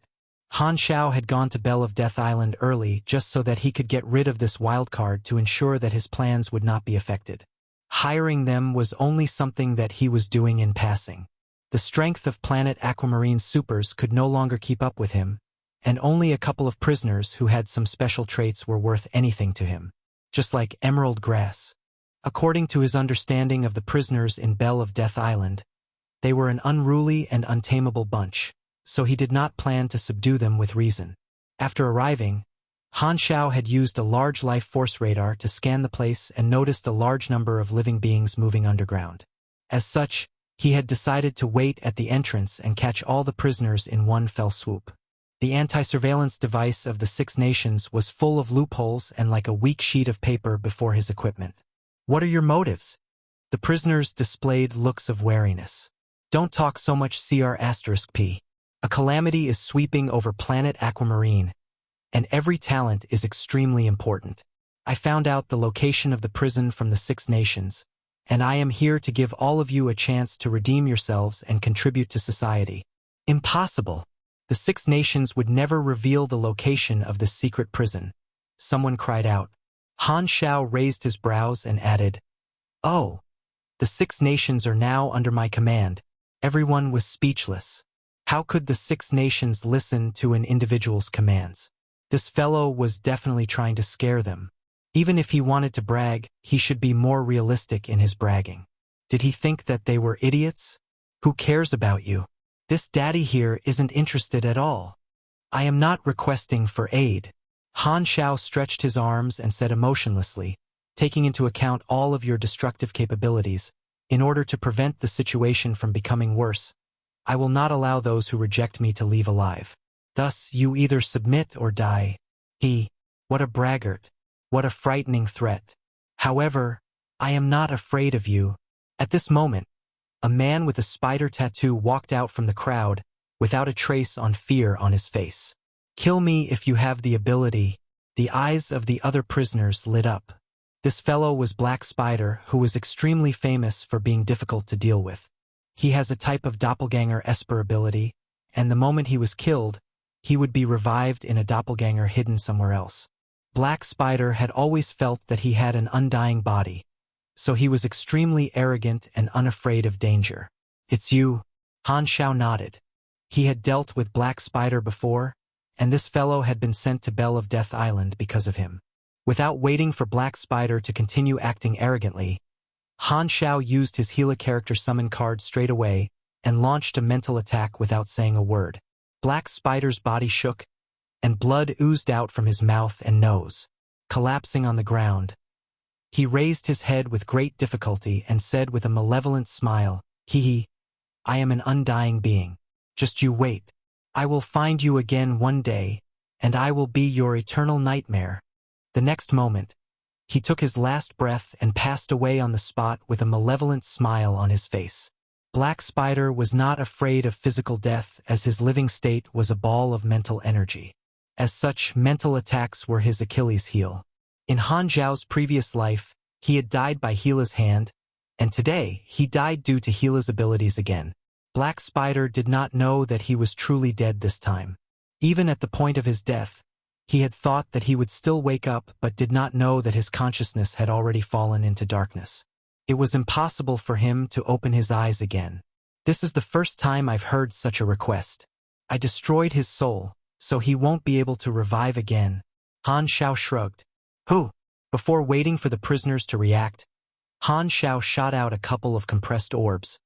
Han Xiao had gone to Bell of Death Island early just so that he could get rid of this wildcard to ensure that his plans would not be affected. Hiring them was only something that he was doing in passing. The strength of Planet Aquamarine's supers could no longer keep up with him, and only a couple of prisoners who had some special traits were worth anything to him. Just like Emerald Grass. According to his understanding of the prisoners in Bell of Death Island, they were an unruly and untamable bunch, so he did not plan to subdue them with reason. After arriving, Han Xiao had used a large life force radar to scan the place and noticed a large number of living beings moving underground. As such, he had decided to wait at the entrance and catch all the prisoners in one fell swoop. The anti-surveillance device of the Six Nations was full of loopholes and like a weak sheet of paper before his equipment. "What are your motives?" The prisoners displayed looks of wariness. Don't talk so much CR*P. A calamity is sweeping over Planet Aquamarine, and every talent is extremely important. I found out the location of the prison from the Six Nations, and I am here to give all of you a chance to redeem yourselves and contribute to society. Impossible! The Six Nations would never reveal the location of this secret prison. Someone cried out. Han Xiao raised his brows and added, "Oh, the Six Nations are now under my command." Everyone was speechless. How could the Six Nations listen to an individual's commands? This fellow was definitely trying to scare them. Even if he wanted to brag, he should be more realistic in his bragging. Did he think that they were idiots? Who cares about you? This daddy here isn't interested at all. I am not requesting for aid. Han Xiao stretched his arms and said emotionlessly, taking into account all of your destructive capabilities, in order to prevent the situation from becoming worse, I will not allow those who reject me to leave alive. Thus, you either submit or die. What a braggart. What a frightening threat. However, I am not afraid of you. At this moment, a man with a spider tattoo walked out from the crowd, without a trace of fear on his face. Kill me if you have the ability. The eyes of the other prisoners lit up. This fellow was Black Spider, who was extremely famous for being difficult to deal with. He has a type of doppelganger esper ability, and the moment he was killed, he would be revived in a doppelganger hidden somewhere else. Black Spider had always felt that he had an undying body, so he was extremely arrogant and unafraid of danger. It's you. Han Xiao nodded. He had dealt with Black Spider before, and this fellow had been sent to Bell of Death Island because of him. Without waiting for Black Spider to continue acting arrogantly, Han Xiao used his Gila character summon card straight away and launched a mental attack without saying a word. Black Spider's body shook, and blood oozed out from his mouth and nose, collapsing on the ground. He raised his head with great difficulty and said with a malevolent smile, I am an undying being. Just you wait. I will find you again one day, and I will be your eternal nightmare." The next moment, he took his last breath and passed away on the spot with a malevolent smile on his face. Black Spider was not afraid of physical death, as his living state was a ball of mental energy. As such, mental attacks were his Achilles heel. In Han Xiao's previous life, he had died by Gila's hand, and today he died due to Gila's abilities again. Black Spider did not know that he was truly dead this time. Even at the point of his death, he had thought that he would still wake up but did not know that his consciousness had already fallen into darkness. It was impossible for him to open his eyes again. This is the first time I've heard such a request. I destroyed his soul, so he won't be able to revive again. Han Xiao shrugged. Who? Before waiting for the prisoners to react, Han Xiao shot out a couple of compressed orbs,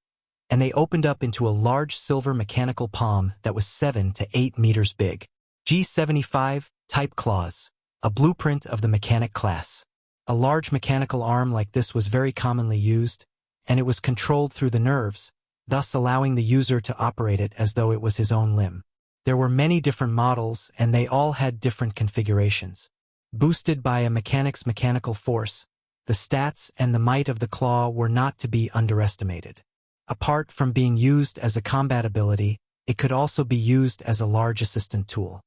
and they opened up into a large silver mechanical palm that was 7 to 8 meters big. G75, Type Claws, a blueprint of the mechanic class. A large mechanical arm like this was very commonly used, and it was controlled through the nerves, thus allowing the user to operate it as though it was his own limb. There were many different models, and they all had different configurations. Boosted by a mechanic's mechanical force, the stats and the might of the claw were not to be underestimated. Apart from being used as a combat ability, it could also be used as a large assistant tool.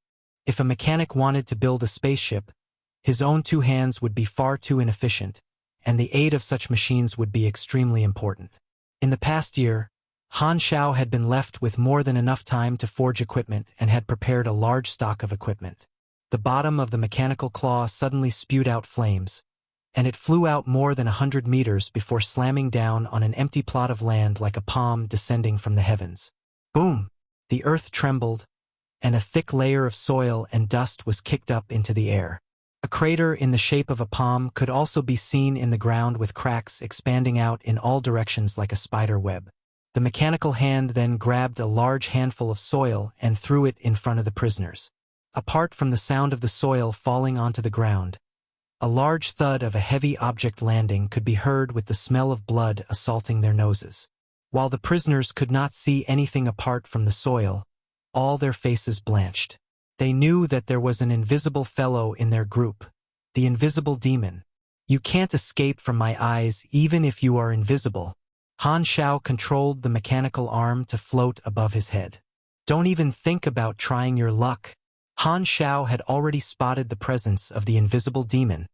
If a mechanic wanted to build a spaceship, his own two hands would be far too inefficient, and the aid of such machines would be extremely important. In the past year, Han Xiao had been left with more than enough time to forge equipment and had prepared a large stock of equipment. The bottom of the mechanical claw suddenly spewed out flames, and it flew out more than 100 meters before slamming down on an empty plot of land like a palm descending from the heavens. Boom! The earth trembled, and a thick layer of soil and dust was kicked up into the air. A crater in the shape of a palm could also be seen in the ground with cracks expanding out in all directions like a spider web. The mechanical hand then grabbed a large handful of soil and threw it in front of the prisoners. Apart from the sound of the soil falling onto the ground, a large thud of a heavy object landing could be heard with the smell of blood assaulting their noses. While the prisoners could not see anything apart from the soil, all their faces blanched. They knew that there was an invisible fellow in their group, the invisible demon. You can't escape from my eyes even if you are invisible. Han Xiao controlled the mechanical arm to float above his head. Don't even think about trying your luck. Han Xiao had already spotted the presence of the invisible demon,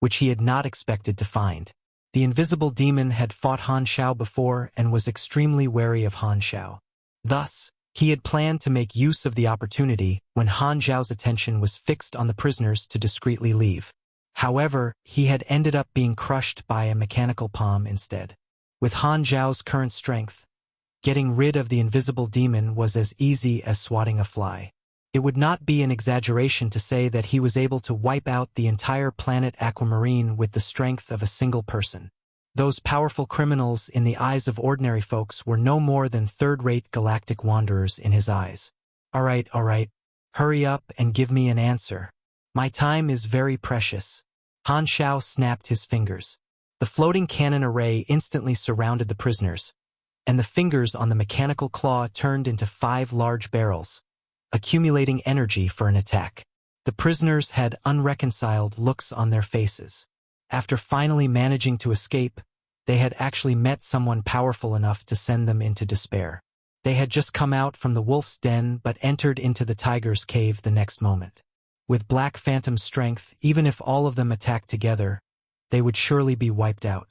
which he had not expected to find. The invisible demon had fought Han Xiao before and was extremely wary of Han Xiao. Thus, he had planned to make use of the opportunity when Han Xiao's attention was fixed on the prisoners to discreetly leave. However, he had ended up being crushed by a mechanical palm instead. With Han Xiao's current strength, getting rid of the invisible demon was as easy as swatting a fly. It would not be an exaggeration to say that he was able to wipe out the entire planet Aquamarine with the strength of a single person. Those powerful criminals in the eyes of ordinary folks were no more than third-rate galactic wanderers in his eyes. All right, hurry up and give me an answer. My time is very precious. Han Xiao snapped his fingers. The floating cannon array instantly surrounded the prisoners, and the fingers on the mechanical claw turned into 5 large barrels, accumulating energy for an attack. The prisoners had unreconciled looks on their faces. After finally managing to escape, they had actually met someone powerful enough to send them into despair. They had just come out from the wolf's den but entered into the tiger's cave the next moment. With Black Phantom's strength, even if all of them attacked together, they would surely be wiped out.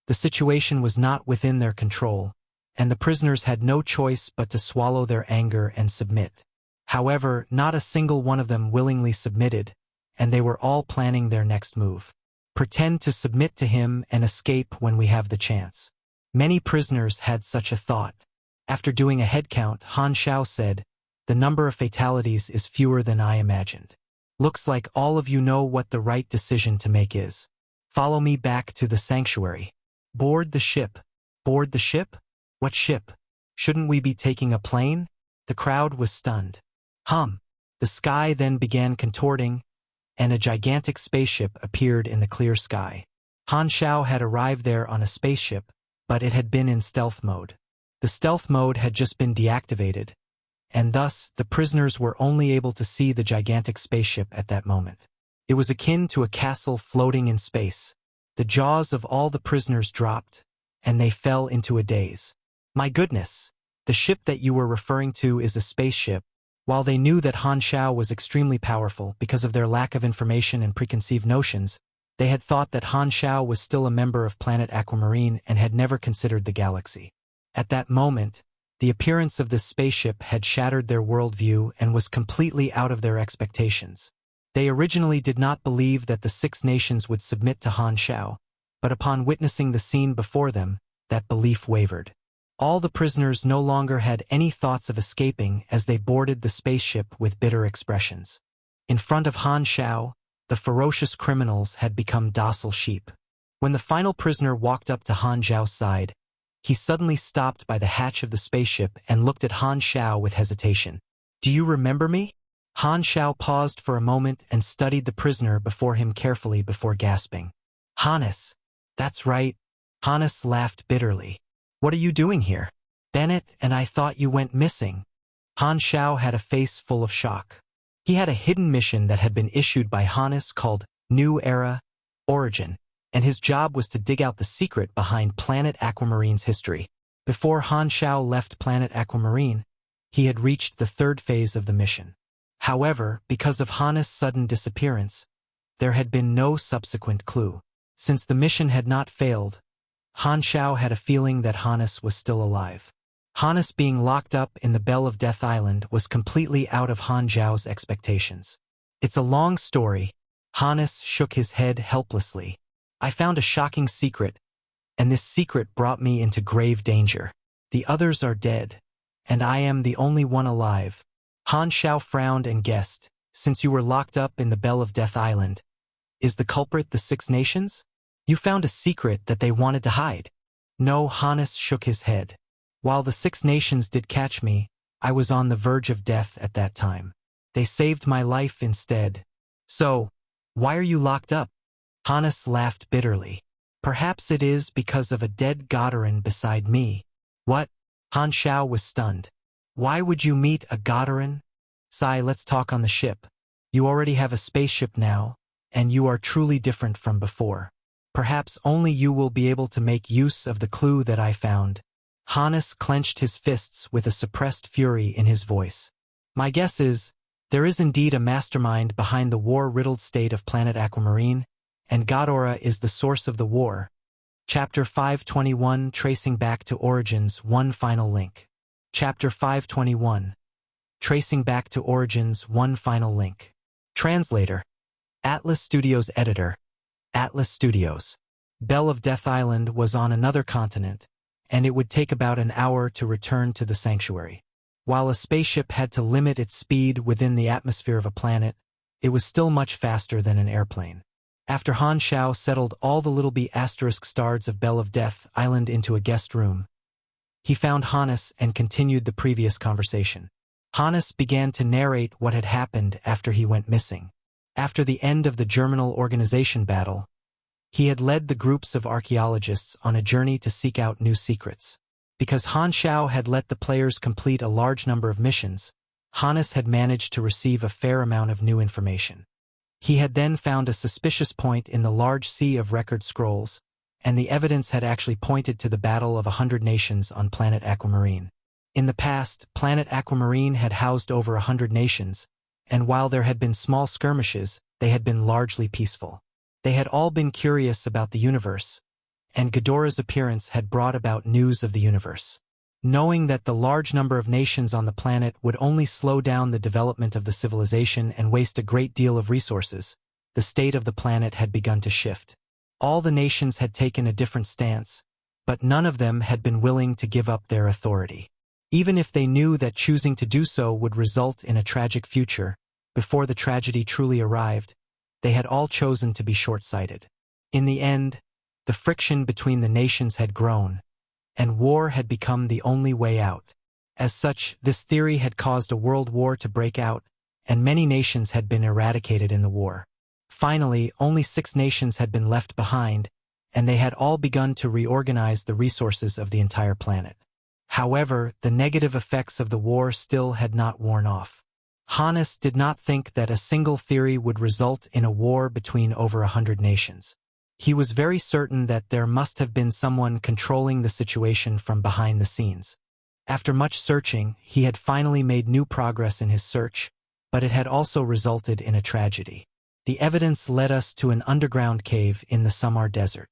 The situation was not within their control, and the prisoners had no choice but to swallow their anger and submit. However, not a single one of them willingly submitted, and they were all planning their next move. Pretend to submit to him and escape when we have the chance. Many prisoners had such a thought. After doing a head count, Han Xiao said, "The number of fatalities is fewer than I imagined. Looks like all of you know what the right decision to make is. Follow me back to the sanctuary. Board the ship." Board the ship? What ship? Shouldn't we be taking a plane? The crowd was stunned. The sky then began contorting, and a gigantic spaceship appeared in the clear sky. Han Xiao had arrived there on a spaceship, but it had been in stealth mode. The stealth mode had just been deactivated, and thus the prisoners were only able to see the gigantic spaceship at that moment. It was akin to a castle floating in space. The jaws of all the prisoners dropped, and they fell into a daze. My goodness, the ship that you were referring to is a spaceship. While they knew that Han Xiao was extremely powerful because of their lack of information and preconceived notions, they had thought that Han Xiao was still a member of Planet Aquamarine and had never considered the galaxy. At that moment, the appearance of this spaceship had shattered their worldview and was completely out of their expectations. They originally did not believe that the 6 nations would submit to Han Xiao, but upon witnessing the scene before them, that belief wavered. All the prisoners no longer had any thoughts of escaping as they boarded the spaceship with bitter expressions. In front of Han Xiao, the ferocious criminals had become docile sheep. When the final prisoner walked up to Han Xiao's side, he suddenly stopped by the hatch of the spaceship and looked at Han Xiao with hesitation. "Do you remember me?" Han Xiao paused for a moment and studied the prisoner before him carefully before gasping. "Hannes." "That's right." Hannes laughed bitterly. "What are you doing here?" "Bennett and I thought you went missing." Han Xiao had a face full of shock. He had a hidden mission that had been issued by Hannes called New Era Origin, and his job was to dig out the secret behind Planet Aquamarine's history. Before Han Xiao left Planet Aquamarine, he had reached the 3rd phase of the mission. However, because of Hannes' sudden disappearance, there had been no subsequent clue. Since the mission had not failed, Han Xiao had a feeling that Hannes was still alive. Hannes being locked up in the Bell of Death Island was completely out of Han Xiao's expectations. "It's a long story." Hannes shook his head helplessly. "I found a shocking secret, and this secret brought me into grave danger. The others are dead, and I am the only one alive." Han Xiao frowned and guessed, "Since you were locked up in the Bell of Death Island, is the culprit the 6 nations? You found a secret that they wanted to hide." "No," Hannes shook his head. "While the 6 nations did catch me, I was on the verge of death at that time. They saved my life instead." "So, why are you locked up?" Hannes laughed bitterly. "Perhaps it is because of a dead Godarin beside me." "What?" Han Xiao was stunned. "Why would you meet a Godarin?" "Sai, let's talk on the ship. You already have a spaceship now, and you are truly different from before. Perhaps only you will be able to make use of the clue that I found. Hannes clenched his fists with a suppressed fury in his voice. My guess is, there is indeed a mastermind behind the war-riddled state of Planet Aquamarine, and Ghidorah is the source of the war. Chapter 521, Tracing Back to Origins, One Final Link. Chapter 521. Tracing Back to Origins, One Final Link. Translator. Atlas Studios Editor. Atlas Studios. Belle of Death Island was on another continent, and it would take about an hour to return to the sanctuary. While a spaceship had to limit its speed within the atmosphere of a planet, it was still much faster than an airplane. After Han Xiao settled all the little B** stars of Belle of Death Island into a guest room, he found Hannes and continued the previous conversation. Hannes began to narrate what had happened after he went missing. After the end of the Germinal Organization battle, he had led the groups of archaeologists on a journey to seek out new secrets. Because Han Xiao had let the players complete a large number of missions, Hannes had managed to receive a fair amount of new information. He had then found a suspicious point in the large sea of record scrolls, and the evidence had actually pointed to the Battle of 100 Nations on Planet Aquamarine. In the past, Planet Aquamarine had housed over 100 nations, and while there had been small skirmishes, they had been largely peaceful. They had all been curious about the universe, and Ghidorah's appearance had brought about news of the universe. Knowing that the large number of nations on the planet would only slow down the development of the civilization and waste a great deal of resources, the state of the planet had begun to shift. All the nations had taken a different stance, but none of them had been willing to give up their authority. Even if they knew that choosing to do so would result in a tragic future, before the tragedy truly arrived, they had all chosen to be short-sighted. In the end, the friction between the nations had grown, and war had become the only way out. As such, this theory had caused a world war to break out, and many nations had been eradicated in the war. Finally, only 6 nations had been left behind, and they had all begun to reorganize the resources of the entire planet. However, the negative effects of the war still had not worn off. Hannes did not think that a single theory would result in a war between over 100 nations. He was very certain that there must have been someone controlling the situation from behind the scenes. After much searching, he had finally made new progress in his search, but it had also resulted in a tragedy. The evidence led us to an underground cave in the Samar Desert.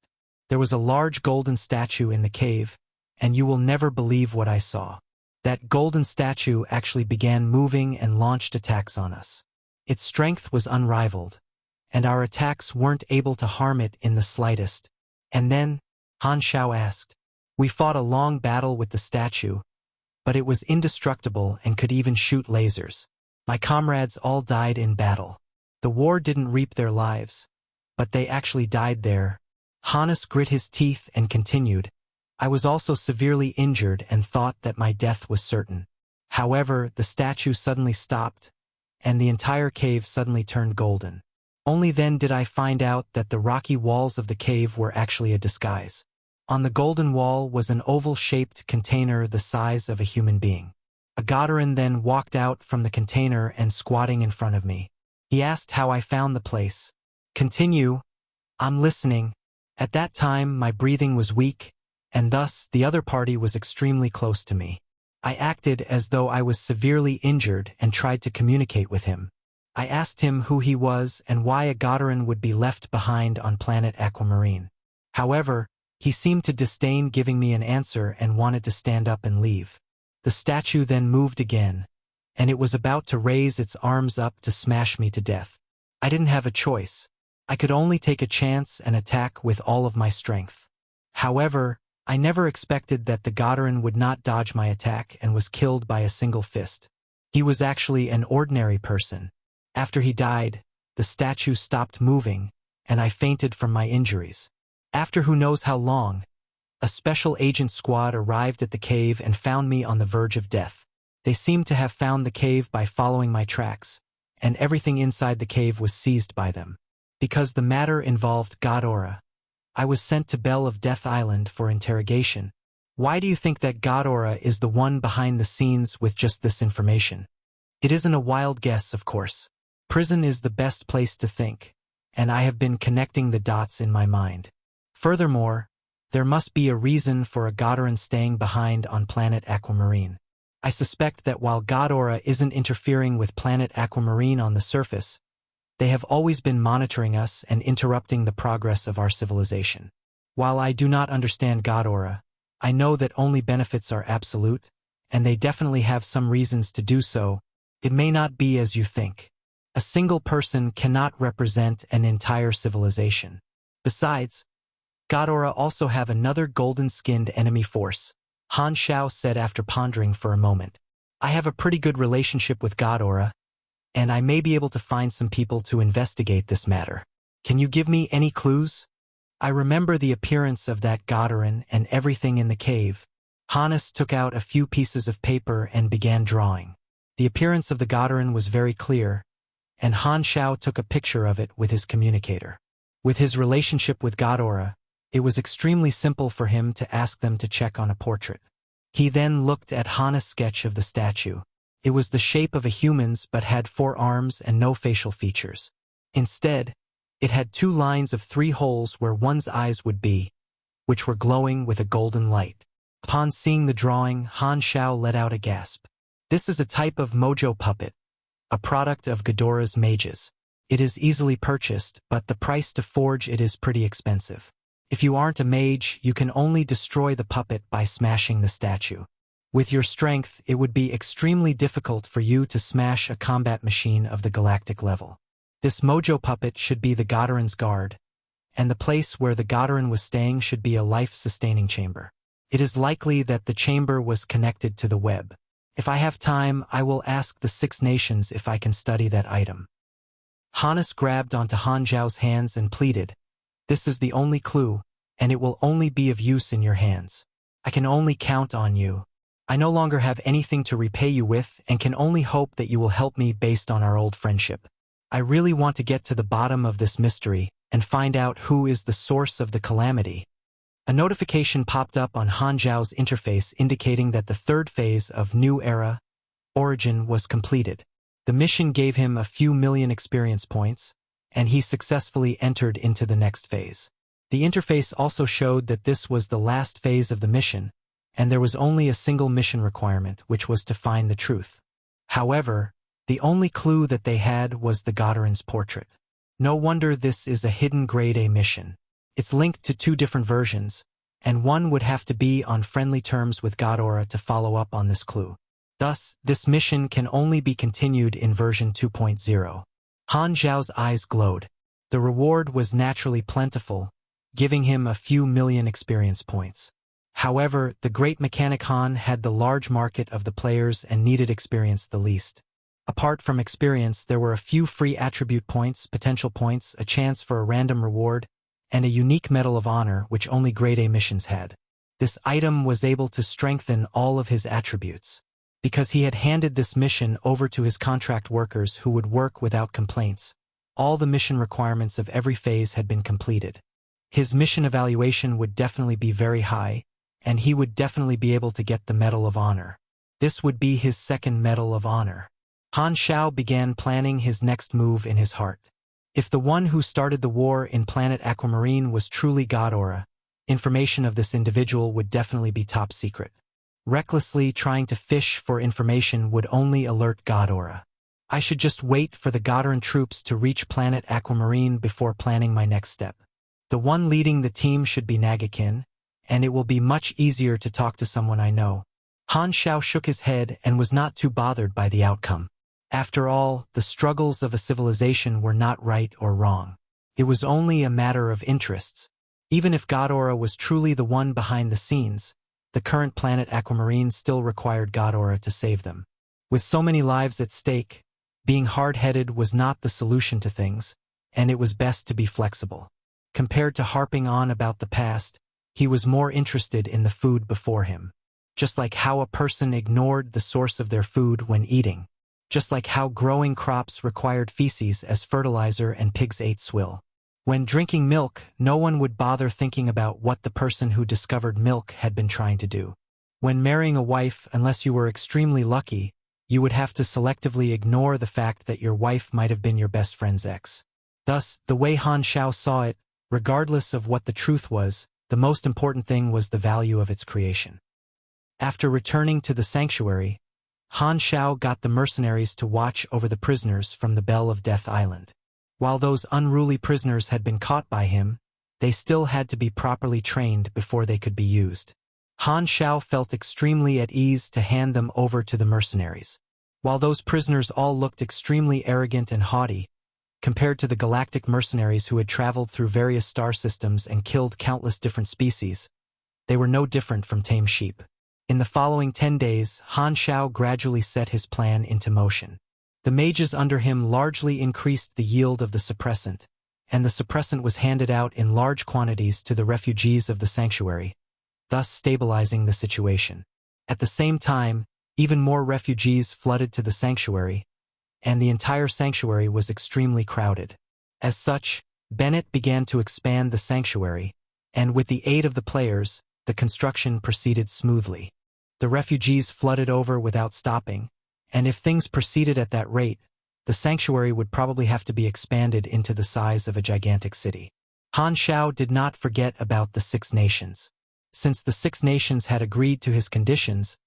There was a large golden statue in the cave, and you will never believe what I saw. That golden statue actually began moving and launched attacks on us. Its strength was unrivaled, and our attacks weren't able to harm it in the slightest. And then, Han Xiao asked, we fought a long battle with the statue, but it was indestructible and could even shoot lasers. My comrades all died in battle. The war didn't reap their lives, but they actually died there. Hannes grit his teeth and continued, I was also severely injured and thought that my death was certain. However, the statue suddenly stopped, and the entire cave suddenly turned golden. Only then did I find out that the rocky walls of the cave were actually a disguise. On the golden wall was an oval-shaped container the size of a human being. A Ghidorah then walked out from the container and squatting in front of me. He asked how I found the place. Continue. I'm listening. At that time my breathing was weak, and thus the other party was extremely close to me. I acted as though I was severely injured and tried to communicate with him. I asked him who he was and why a Ghidorah would be left behind on Planet Aquamarine. However, he seemed to disdain giving me an answer and wanted to stand up and leave. The statue then moved again, and it was about to raise its arms up to smash me to death. I didn't have a choice. I could only take a chance and attack with all of my strength. However, I never expected that the Ghidorah would not dodge my attack and was killed by a single fist. He was actually an ordinary person. After he died, the statue stopped moving, and I fainted from my injuries. After who knows how long, a special agent squad arrived at the cave and found me on the verge of death. They seemed to have found the cave by following my tracks, and everything inside the cave was seized by them. Because the matter involved Ghidorah, I was sent to Belle of Death Island for interrogation. Why do you think that Ghidorah is the one behind the scenes with just this information? It isn't a wild guess, of course. Prison is the best place to think, and I have been connecting the dots in my mind. Furthermore, there must be a reason for a Godoran staying behind on Planet Aquamarine. I suspect that while Ghidorah isn't interfering with Planet Aquamarine on the surface, they have always been monitoring us and interrupting the progress of our civilization. While I do not understand Ghidorah, I know that only benefits are absolute, and they definitely have some reasons to do so. It may not be as you think. A single person cannot represent an entire civilization. Besides, Ghidorah also have another golden-skinned enemy force, Han Xiao said after pondering for a moment. I have a pretty good relationship with Ghidorah, and I may be able to find some people to investigate this matter. Can you give me any clues? I remember the appearance of that Godoran and everything in the cave. Hannes took out a few pieces of paper and began drawing. The appearance of the Godoran was very clear, and Han Xiao took a picture of it with his communicator. With his relationship with Ghidorah, it was extremely simple for him to ask them to check on a portrait. He then looked at Hannes' sketch of the statue. It was the shape of a human's but had 4 arms and no facial features. Instead, it had 2 lines of 3 holes where one's eyes would be, which were glowing with a golden light. Upon seeing the drawing, Han Xiao let out a gasp. This is a type of mojo puppet, a product of Ghidorah's mages. It is easily purchased, but the price to forge it is pretty expensive. If you aren't a mage, you can only destroy the puppet by smashing the statue. With your strength, it would be extremely difficult for you to smash a combat machine of the galactic level. This mojo puppet should be the Godoran's guard, and the place where the Godoran was staying should be a life-sustaining chamber. It is likely that the chamber was connected to the web. If I have time, I will ask the 6 nations if I can study that item. Hannes grabbed onto Han Xiao's hands and pleaded, "This is the only clue, and it will only be of use in your hands. I can only count on you. I no longer have anything to repay you with and can only hope that you will help me based on our old friendship. I really want to get to the bottom of this mystery and find out who is the source of the calamity." A notification popped up on Han Xiao's interface indicating that the 3rd phase of New Era, Origin, was completed. The mission gave him a few million experience points, and he successfully entered into the next phase. The interface also showed that this was the last phase of the mission, and there was only a single mission requirement, which was to find the truth. However, the only clue that they had was the Godoran's portrait. No wonder this is a hidden grade A mission. It's linked to 2 different versions, and one would have to be on friendly terms with Ghidorah to follow up on this clue. Thus, this mission can only be continued in version 2.0. Han Xiao's eyes glowed. The reward was naturally plentiful, giving him a few million experience points. However, the great mechanic Han had the large market of the players and needed experience the least. Apart from experience, there were a few free attribute points, potential points, a chance for a random reward, and a unique Medal of Honor which only grade A missions had. This item was able to strengthen all of his attributes. Because he had handed this mission over to his contract workers who would work without complaints, all the mission requirements of every phase had been completed. His mission evaluation would definitely be very high, and he would definitely be able to get the Medal of Honor. This would be his 2nd Medal of Honor. Han Xiao began planning his next move in his heart. If the one who started the war in Planet Aquamarine was truly Ghidorah, information of this individual would definitely be top secret. Recklessly trying to fish for information would only alert Ghidorah. I should just wait for the Godoran troops to reach Planet Aquamarine before planning my next step. The one leading the team should be Nagakin, and it will be much easier to talk to someone I know. Han Xiao shook his head and was not too bothered by the outcome. After all, the struggles of a civilization were not right or wrong. It was only a matter of interests. Even if Ghidorah was truly the one behind the scenes, the current Planet Aquamarine still required Ghidorah to save them. With so many lives at stake, being hard-headed was not the solution to things, and it was best to be flexible. Compared to harping on about the past, he was more interested in the food before him. Just like how a person ignored the source of their food when eating. Just like how growing crops required feces as fertilizer and pigs ate swill. When drinking milk, no one would bother thinking about what the person who discovered milk had been trying to do. When marrying a wife, unless you were extremely lucky, you would have to selectively ignore the fact that your wife might have been your best friend's ex. Thus, the way Han Xiao saw it, Regardless of what the truth was, the most important thing was the value of its creation. After returning to the sanctuary, Han Xiao got the mercenaries to watch over the prisoners from the Bell of Death Island. While those unruly prisoners had been caught by him, they still had to be properly trained before they could be used. Han Xiao felt extremely at ease to hand them over to the mercenaries. While those prisoners all looked extremely arrogant and haughty, compared to the galactic mercenaries who had traveled through various star systems and killed countless different species, they were no different from tame sheep. In the following 10 days, Han Xiao gradually set his plan into motion. The mages under him largely increased the yield of the suppressant, and the suppressant was handed out in large quantities to the refugees of the sanctuary, thus stabilizing the situation. At the same time, even more refugees flooded to the sanctuary, and the entire sanctuary was extremely crowded. As such, Bennett began to expand the sanctuary, and with the aid of the players, the construction proceeded smoothly. The refugees flooded over without stopping, and if things proceeded at that rate, the sanctuary would probably have to be expanded into the size of a gigantic city. Han Xiao did not forget about the Six Nations. Since the Six Nations had agreed to his conditions,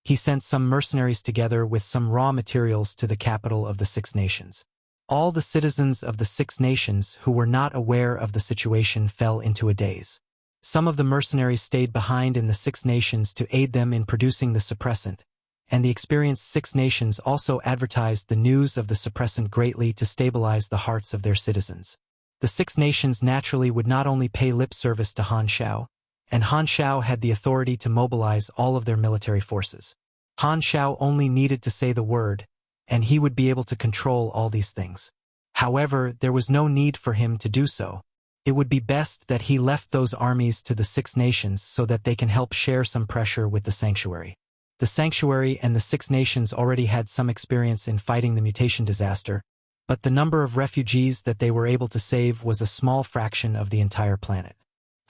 he sent some mercenaries together with some raw materials to the capital of the Six Nations. All the citizens of the Six Nations who were not aware of the situation fell into a daze. Some of the mercenaries stayed behind in the Six Nations to aid them in producing the suppressant, and the experienced Six Nations also advertised the news of the suppressant greatly to stabilize the hearts of their citizens. The Six Nations naturally would not only pay lip service to Han Xiao, and Han Xiao had the authority to mobilize all of their military forces. Han Xiao only needed to say the word, and he would be able to control all these things. However, there was no need for him to do so. It would be best that he left those armies to the Six Nations so that they can help share some pressure with the sanctuary. The sanctuary and the Six Nations already had some experience in fighting the mutation disaster, but the number of refugees that they were able to save was a small fraction of the entire planet.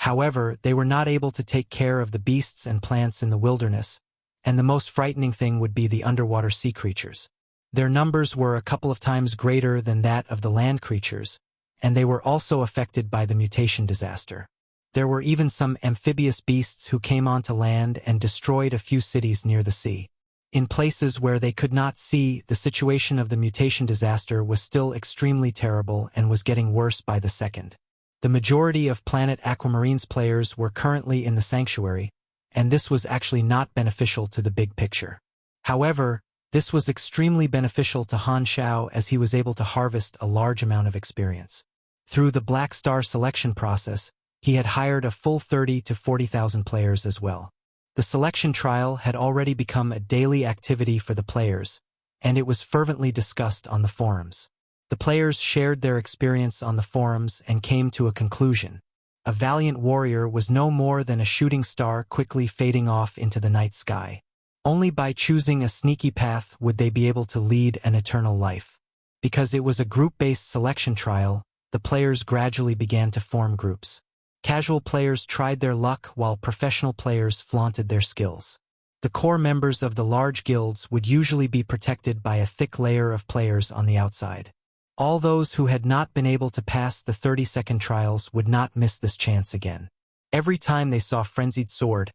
However, they were not able to take care of the beasts and plants in the wilderness, and the most frightening thing would be the underwater sea creatures. Their numbers were a couple of times greater than that of the land creatures, and they were also affected by the mutation disaster. There were even some amphibious beasts who came onto land and destroyed a few cities near the sea. In places where they could not see, the situation of the mutation disaster was still extremely terrible and was getting worse by the second. The majority of Planet Aquamarine's players were currently in the sanctuary, and this was actually not beneficial to the big picture. However, this was extremely beneficial to Han Xiao as he was able to harvest a large amount of experience. Through the Black Star selection process, he had hired a full 30 to 40,000 players as well. The selection trial had already become a daily activity for the players, and it was fervently discussed on the forums. The players shared their experience on the forums and came to a conclusion. A valiant warrior was no more than a shooting star quickly fading off into the night sky. Only by choosing a sneaky path would they be able to lead an eternal life. Because it was a group-based selection trial, the players gradually began to form groups. Casual players tried their luck while professional players flaunted their skills. The core members of the large guilds would usually be protected by a thick layer of players on the outside. All those who had not been able to pass the 30-second trials would not miss this chance again. Every time they saw Frenzied Sword,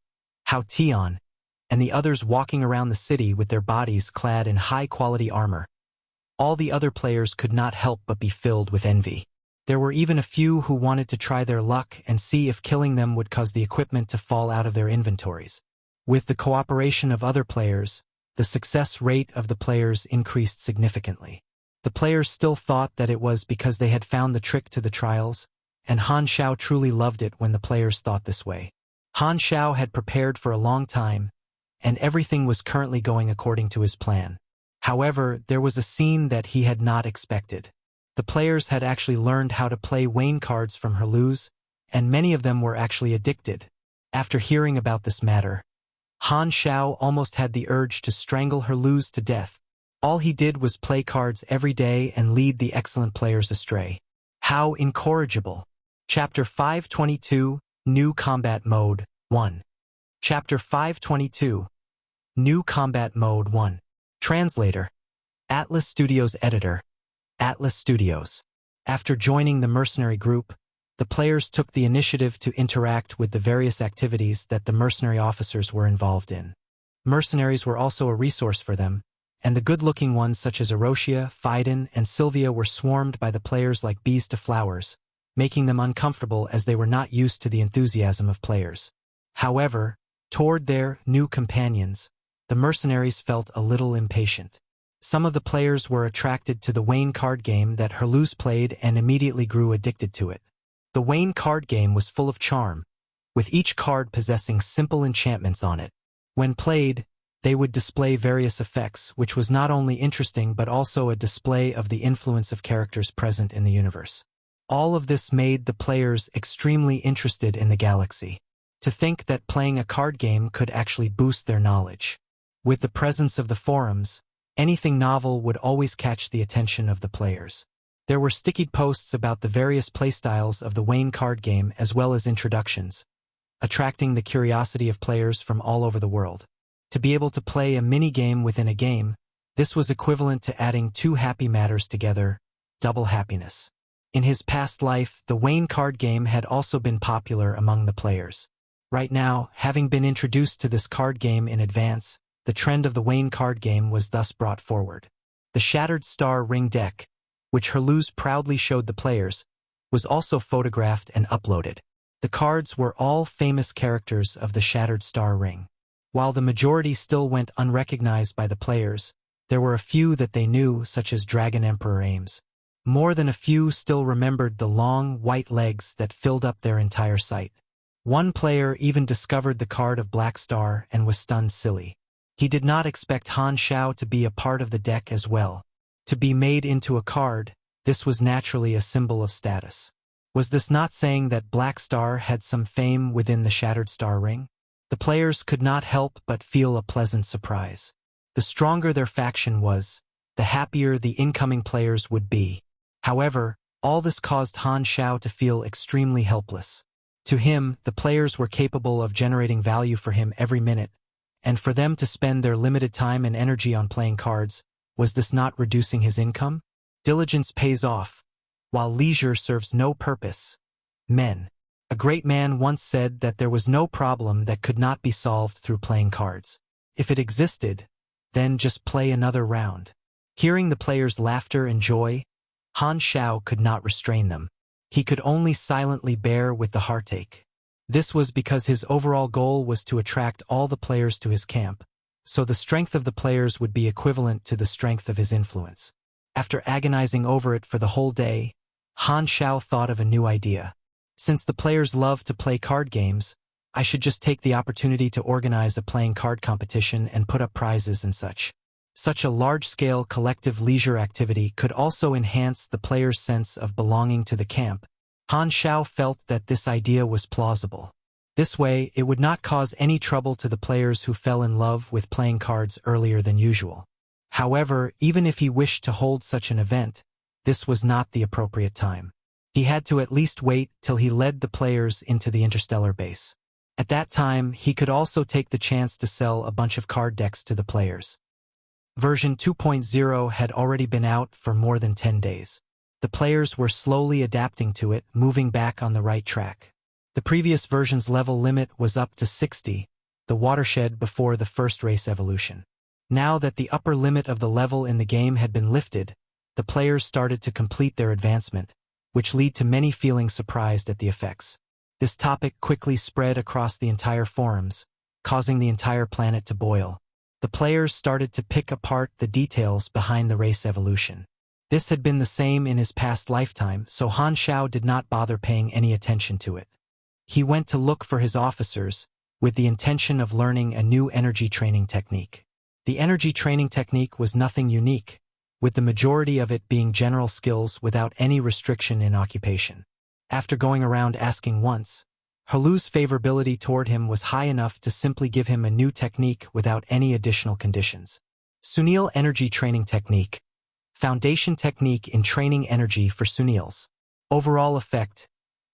Han Xiao, and the others walking around the city with their bodies clad in high-quality armor, all the other players could not help but be filled with envy. There were even a few who wanted to try their luck and see if killing them would cause the equipment to fall out of their inventories. With the cooperation of other players, the success rate of the players increased significantly. The players still thought that it was because they had found the trick to the trials, and Han Xiao truly loved it when the players thought this way. Han Xiao had prepared for a long time, and everything was currently going according to his plan. However, there was a scene that he had not expected. The players had actually learned how to play Wayne cards from Herluz, and many of them were actually addicted. After hearing about this matter, Han Xiao almost had the urge to strangle Herluz to death. All he did was play cards every day and lead the excellent players astray. How incorrigible! Chapter 522, New Combat Mode 1. Chapter 522, New Combat Mode 1. Translator. Atlas Studios Editor. Atlas Studios. After joining the mercenary group, the players took the initiative to interact with the various activities that the mercenary officers were involved in. Mercenaries were also a resource for them, and the good-looking ones such as Erosia, Phaidon, and Sylvia were swarmed by the players like bees to flowers, making them uncomfortable as they were not used to the enthusiasm of players. However, toward their new companions, the mercenaries felt a little impatient. Some of the players were attracted to the Wayne card game that Herluz played and immediately grew addicted to it. The Wayne card game was full of charm, with each card possessing simple enchantments on it. When played, they would display various effects, which was not only interesting but also a display of the influence of characters present in the universe. All of this made the players extremely interested in the galaxy. To think that playing a card game could actually boost their knowledge. With the presence of the forums, anything novel would always catch the attention of the players. There were stickied posts about the various playstyles of the Wayne card game as well as introductions, attracting the curiosity of players from all over the world. To be able to play a mini-game within a game, this was equivalent to adding two happy matters together, double happiness. In his past life, the Wayne card game had also been popular among the players. Right now, having been introduced to this card game in advance, the trend of the Wayne card game was thus brought forward. The Shattered Star Ring deck, which Herluz proudly showed the players, was also photographed and uploaded. The cards were all famous characters of the Shattered Star Ring. While the majority still went unrecognized by the players, there were a few that they knew, such as Dragon Emperor Ames. More than a few still remembered the long, white legs that filled up their entire sight. One player even discovered the card of Black Star and was stunned silly. He did not expect Han Xiao to be a part of the deck as well. To be made into a card, this was naturally a symbol of status. Was this not saying that Black Star had some fame within the Shattered Star Ring? The players could not help but feel a pleasant surprise. The stronger their faction was, the happier the incoming players would be. However, all this caused Han Xiao to feel extremely helpless. To him, the players were capable of generating value for him every minute, and for them to spend their limited time and energy on playing cards, was this not reducing his income? Diligence pays off, while leisure serves no purpose. Men. A great man once said that there was no problem that could not be solved through playing cards. If it existed, then just play another round. Hearing the players' laughter and joy, Han Xiao could not restrain them. He could only silently bear with the heartache. This was because his overall goal was to attract all the players to his camp, so the strength of the players would be equivalent to the strength of his influence. After agonizing over it for the whole day, Han Xiao thought of a new idea. Since the players love to play card games, I should just take the opportunity to organize a playing card competition and put up prizes and such. Such a large-scale collective leisure activity could also enhance the players' sense of belonging to the camp. Han Xiao felt that this idea was plausible. This way, it would not cause any trouble to the players who fell in love with playing cards earlier than usual. However, even if he wished to hold such an event, this was not the appropriate time. He had to at least wait till he led the players into the interstellar base. At that time, he could also take the chance to sell a bunch of card decks to the players. Version 2.0 had already been out for more than 10 days. The players were slowly adapting to it, moving back on the right track. The previous version's level limit was up to 60, the watershed before the first race evolution. Now that the upper limit of the level in the game had been lifted, the players started to complete their advancement, which led to many feeling surprised at the effects. This topic quickly spread across the entire forums, causing the entire planet to boil. The players started to pick apart the details behind the race evolution. This had been the same in his past lifetime, so Han Xiao did not bother paying any attention to it. He went to look for his officers, with the intention of learning a new energy training technique. The energy training technique was nothing unique, with the majority of it being general skills without any restriction in occupation. After going around asking once, Herluz's favorability toward him was high enough to simply give him a new technique without any additional conditions. Sunil Energy Training Technique. Foundation technique in training energy for Sunils. Overall effect,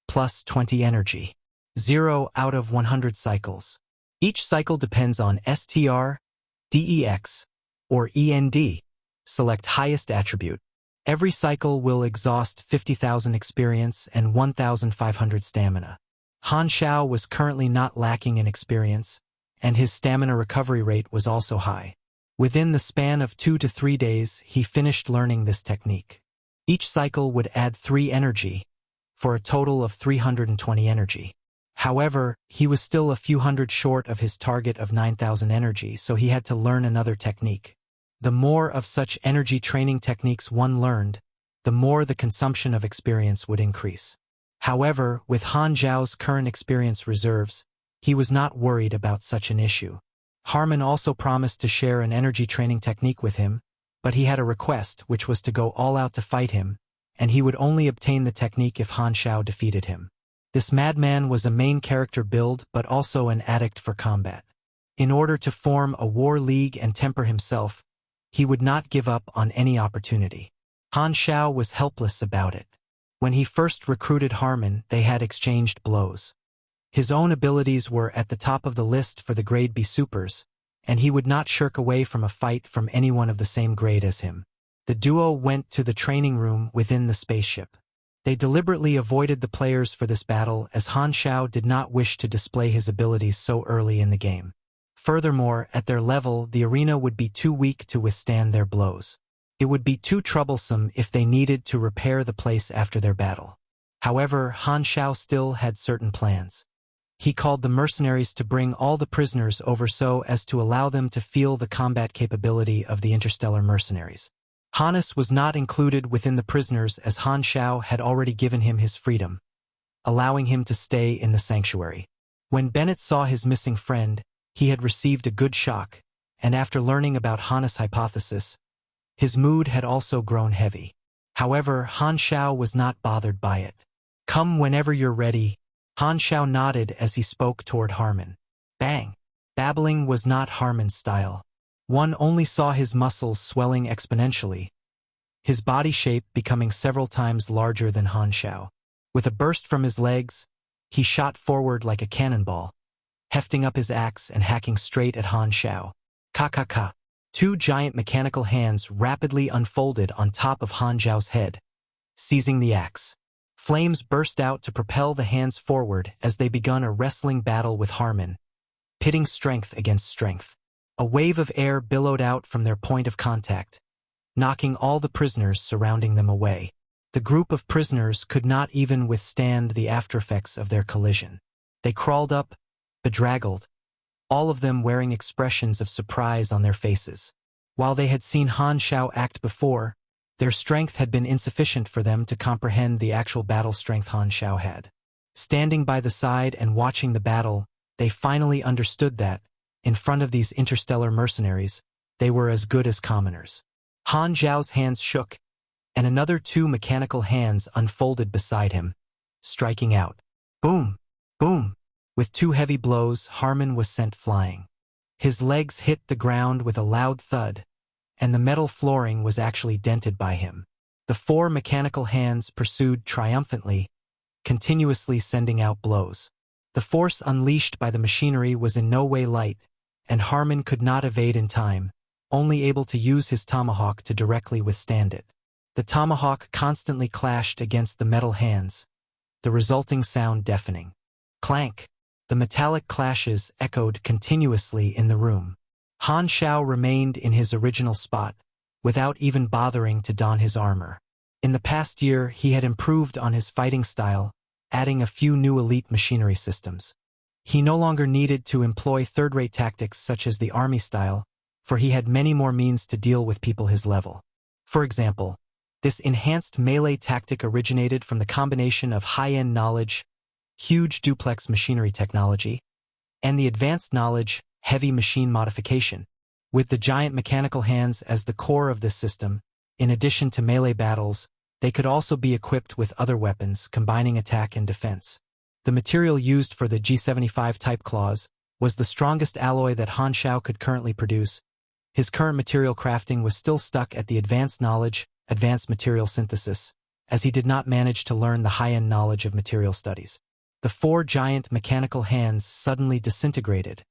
plus 20 energy. 0 out of 100 cycles. Each cycle depends on STR, DEX, or END. Select highest attribute. Every cycle will exhaust 50,000 experience and 1,500 stamina. Han Xiao was currently not lacking in experience, and his stamina recovery rate was also high. Within the span of 2 to 3 days, he finished learning this technique. Each cycle would add 3 energy, for a total of 320 energy. However, he was still a few hundred short of his target of 9,000 energy, so he had to learn another technique. The more of such energy training techniques one learned, the more the consumption of experience would increase. However, with Han Xiao's current experience reserves, he was not worried about such an issue. Harmon also promised to share an energy training technique with him, but he had a request, which was to go all out to fight him, and he would only obtain the technique if Han Xiao defeated him. This madman was a main character build but also an addict for combat. In order to form a war league and temper himself, he would not give up on any opportunity. Han Xiao was helpless about it. When he first recruited Harmon, they had exchanged blows. His own abilities were at the top of the list for the grade B supers, and he would not shirk away from a fight from anyone of the same grade as him. The duo went to the training room within the spaceship. They deliberately avoided the players for this battle as Han Xiao did not wish to display his abilities so early in the game. Furthermore, at their level, the arena would be too weak to withstand their blows. It would be too troublesome if they needed to repair the place after their battle. However, Han Xiao still had certain plans. He called the mercenaries to bring all the prisoners over so as to allow them to feel the combat capability of the interstellar mercenaries. Hannes was not included within the prisoners as Han Xiao had already given him his freedom, allowing him to stay in the sanctuary. When Bennett saw his missing friend, he had received a good shock, and after learning about Hannes' hypothesis, his mood had also grown heavy. However, Han Xiao was not bothered by it. "Come whenever you're ready," Han Xiao nodded as he spoke toward Harmon. Bang! Babbling was not Harmon's style. One only saw his muscles swelling exponentially, his body shape becoming several times larger than Han Xiao. With a burst from his legs, he shot forward like a cannonball, hefting up his axe and hacking straight at Han Xiao. Ka-ka-ka! 2 giant mechanical hands rapidly unfolded on top of Han Xiao's head, seizing the axe. Flames burst out to propel the hands forward as they begun a wrestling battle with Harmon, pitting strength against strength. A wave of air billowed out from their point of contact, knocking all the prisoners surrounding them away. The group of prisoners could not even withstand the aftereffects of their collision. They crawled up, bedraggled, all of them wearing expressions of surprise on their faces. While they had seen Han Xiao act before, their strength had been insufficient for them to comprehend the actual battle strength Han Xiao had. Standing by the side and watching the battle, they finally understood that, in front of these interstellar mercenaries, they were as good as commoners. Han Xiao's hands shook, and another 2 mechanical hands unfolded beside him, striking out. Boom! Boom! With 2 heavy blows, Harmon was sent flying. His legs hit the ground with a loud thud, and the metal flooring was actually dented by him. The 4 mechanical hands pursued triumphantly, continuously sending out blows. The force unleashed by the machinery was in no way light, and Harmon could not evade in time, only able to use his tomahawk to directly withstand it. The tomahawk constantly clashed against the metal hands, the resulting sound deafening. Clank! The metallic clashes echoed continuously in the room. Han Xiao remained in his original spot, without even bothering to don his armor. In the past year, he had improved on his fighting style, adding a few new elite machinery systems. He no longer needed to employ third-rate tactics such as the army style, for he had many more means to deal with people his level. For example, this enhanced melee tactic originated from the combination of high-end knowledge, huge duplex machinery technology, and the advanced knowledge, heavy machine modification. With the giant mechanical hands as the core of this system, in addition to melee battles, they could also be equipped with other weapons, combining attack and defense. The material used for the G75 type claws was the strongest alloy that Han Xiao could currently produce. His current material crafting was still stuck at the advanced knowledge, advanced material synthesis, as he did not manage to learn the high-end knowledge of material studies. The 4 giant mechanical hands suddenly disintegrated,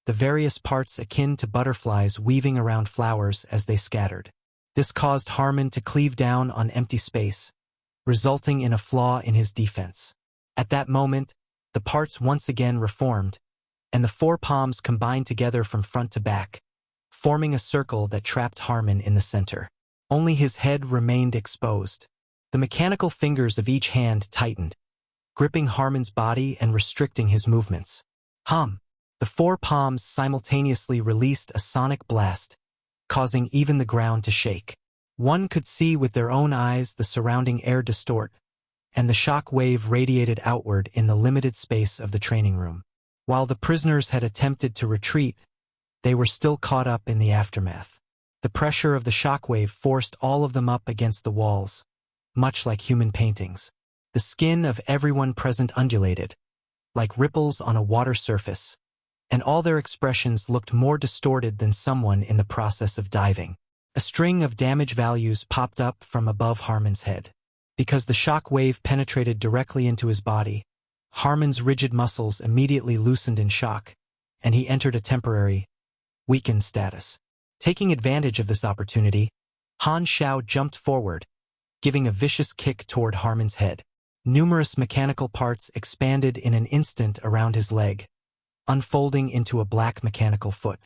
the various parts akin to butterflies weaving around flowers as they scattered. This caused Harmon to cleave down on empty space, resulting in a flaw in his defense. At that moment, the parts once again reformed, and the four palms combined together from front to back, forming a circle that trapped Harmon in the center. Only his head remained exposed. The mechanical fingers of each hand tightened, gripping Harmon's body and restricting his movements. Hum! The four palms simultaneously released a sonic blast, causing even the ground to shake. One could see with their own eyes the surrounding air distort, and the shock wave radiated outward in the limited space of the training room. While the prisoners had attempted to retreat, they were still caught up in the aftermath. The pressure of the shock wave forced all of them up against the walls, much like human paintings. The skin of everyone present undulated, like ripples on a water surface, and all their expressions looked more distorted than someone in the process of diving. A string of damage values popped up from above Harmon's head. Because the shock wave penetrated directly into his body, Harmon's rigid muscles immediately loosened in shock, and he entered a temporary, weakened status. Taking advantage of this opportunity, Han Xiao jumped forward, giving a vicious kick toward Harmon's head. Numerous mechanical parts expanded in an instant around his leg, unfolding into a black mechanical foot.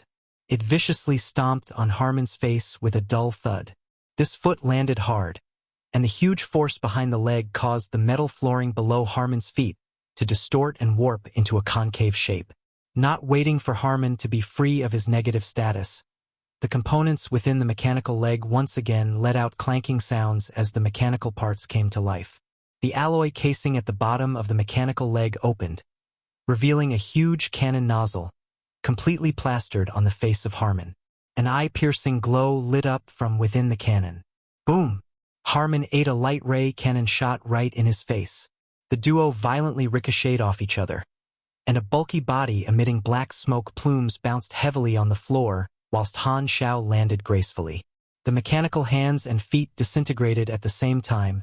It viciously stomped on Harmon's face with a dull thud. This foot landed hard, and the huge force behind the leg caused the metal flooring below Harmon's feet to distort and warp into a concave shape. Not waiting for Harmon to be free of his negative status, the components within the mechanical leg once again let out clanking sounds as the mechanical parts came to life. The alloy casing at the bottom of the mechanical leg opened, revealing a huge cannon nozzle, completely plastered on the face of Harmon. An eye-piercing glow lit up from within the cannon. Boom! Harmon ate a light ray cannon shot right in his face. The duo violently ricocheted off each other, and a bulky body emitting black smoke plumes bounced heavily on the floor whilst Han Xiao landed gracefully. The mechanical hands and feet disintegrated at the same time,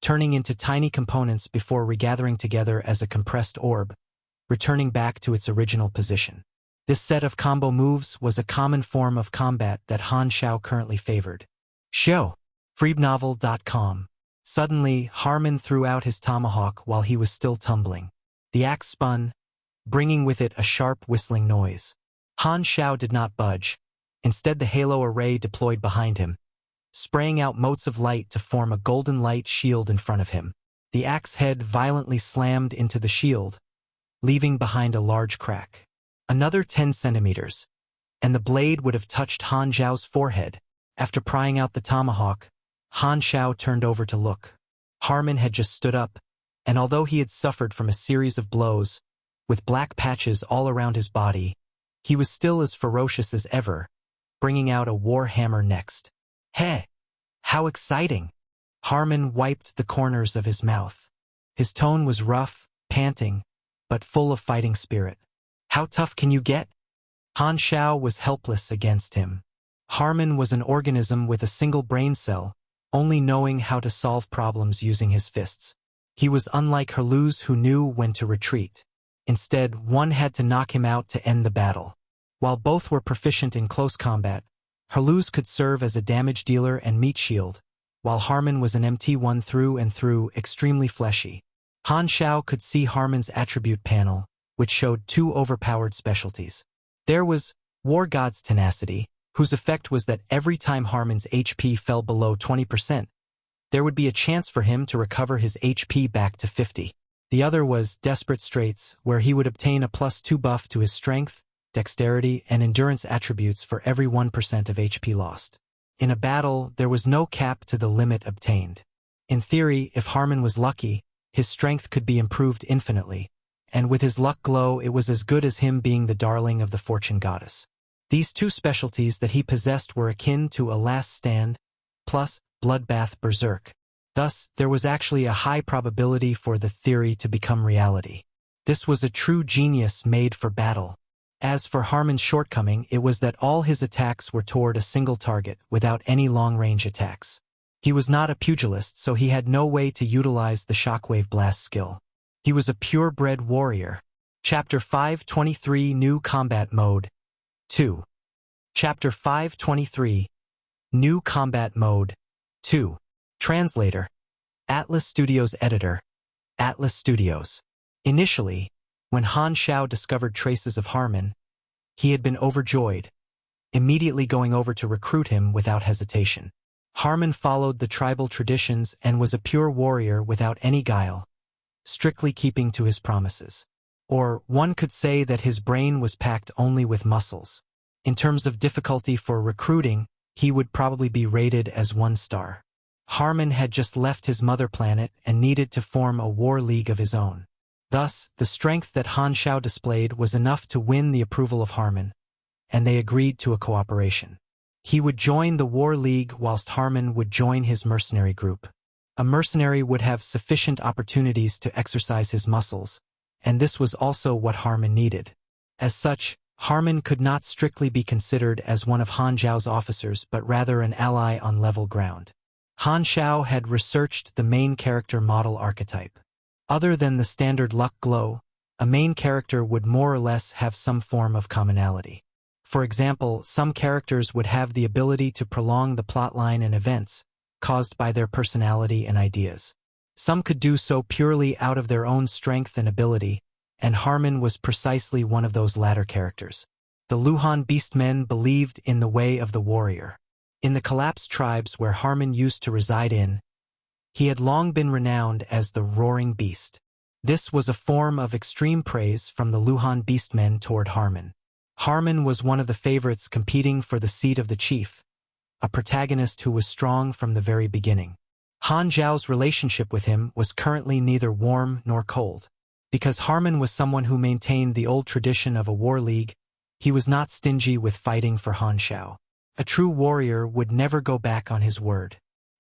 turning into tiny components before regathering together as a compressed orb, returning back to its original position. This set of combo moves was a common form of combat that Han Xiao currently favored. Xiao! Freebnovel.com. Suddenly, Harmon threw out his tomahawk while he was still tumbling. The axe spun, bringing with it a sharp whistling noise. Han Xiao did not budge. Instead, the halo array deployed behind him, spraying out motes of light to form a golden light shield in front of him. The axe head violently slammed into the shield, leaving behind a large crack. Another 10 centimeters, and the blade would have touched Han Xiao's forehead. After prying out the tomahawk, Han Xiao turned over to look. Harmon had just stood up, and although he had suffered from a series of blows, with black patches all around his body, he was still as ferocious as ever, bringing out a war hammer next. Hey! How exciting! Harmon wiped the corners of his mouth. His tone was rough, panting, but full of fighting spirit. How tough can you get? Han Xiao was helpless against him. Harmon was an organism with a single brain cell, only knowing how to solve problems using his fists. He was unlike Herluz, who knew when to retreat. Instead, one had to knock him out to end the battle. While both were proficient in close combat, Herluz could serve as a damage dealer and meat shield, while Harmon was an MT1 through and through, extremely fleshy. Han Xiao could see Harmon's attribute panel, which showed two overpowered specialties. There was War God's Tenacity, whose effect was that every time Harmon's HP fell below 20%, there would be a chance for him to recover his HP back to 50. The other was Desperate Straits, where he would obtain a +2 buff to his strength, dexterity, and endurance attributes for every 1% of HP lost. In a battle, there was no cap to the limit obtained. In theory, if Harmon was lucky, his strength could be improved infinitely, and with his luck glow it was as good as him being the darling of the fortune goddess. These two specialties that he possessed were akin to a last stand, plus bloodbath berserk. Thus, there was actually a high probability for the theory to become reality. This was a true genius made for battle. As for Harmon's shortcoming, it was that all his attacks were toward a single target, without any long-range attacks. He was not a pugilist, so he had no way to utilize the shockwave blast skill. He was a purebred warrior. Chapter 523 New Combat Mode 2. Chapter 523 New Combat Mode. 2. Translator. Atlas Studios Editor. Atlas Studios. Initially, when Han Xiao discovered traces of Harmon, he had been overjoyed, immediately going over to recruit him without hesitation. Harmon followed the tribal traditions and was a pure warrior without any guile, strictly keeping to his promises. Or one could say that his brain was packed only with muscles. In terms of difficulty for recruiting, he would probably be rated as 1 star. Harmon had just left his mother planet and needed to form a war league of his own. Thus, the strength that Han Xiao displayed was enough to win the approval of Harmon, and they agreed to a cooperation. He would join the war league whilst Harmon would join his mercenary group. A mercenary would have sufficient opportunities to exercise his muscles, and this was also what Harmon needed. As such, Harmon could not strictly be considered as one of Han Xiao's officers but rather an ally on level ground. Han Xiao had researched the main character model archetype. Other than the standard luck glow, a main character would more or less have some form of commonality. For example, some characters would have the ability to prolong the plotline and events caused by their personality and ideas. Some could do so purely out of their own strength and ability, and Harmon was precisely one of those latter characters. The Luhan beastmen believed in the way of the warrior. In the collapsed tribes where Harmon used to reside in, he had long been renowned as the Roaring Beast. This was a form of extreme praise from the Luhan beastmen toward Harmon. Harmon was one of the favorites competing for the seat of the chief, a protagonist who was strong from the very beginning. Han Xiao's relationship with him was currently neither warm nor cold. Because Harmon was someone who maintained the old tradition of a war league, he was not stingy with fighting for Han Xiao. A true warrior would never go back on his word.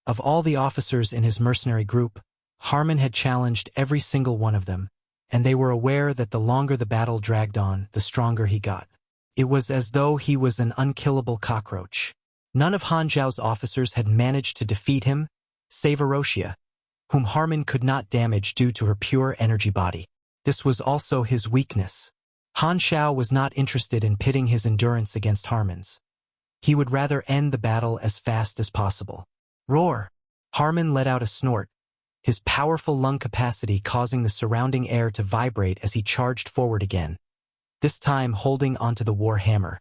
Of all the officers in his mercenary group, Harmon had challenged every single one of them, and they were aware that the longer the battle dragged on, the stronger he got. It was as though he was an unkillable cockroach. None of Han Xiao's officers had managed to defeat him, save Erosia, whom Harmon could not damage due to her pure energy body. This was also his weakness. Han Xiao was not interested in pitting his endurance against Harmon's. He would rather end the battle as fast as possible. Roar! Harmon let out a snort, his powerful lung capacity causing the surrounding air to vibrate as he charged forward again, this time holding onto the war hammer.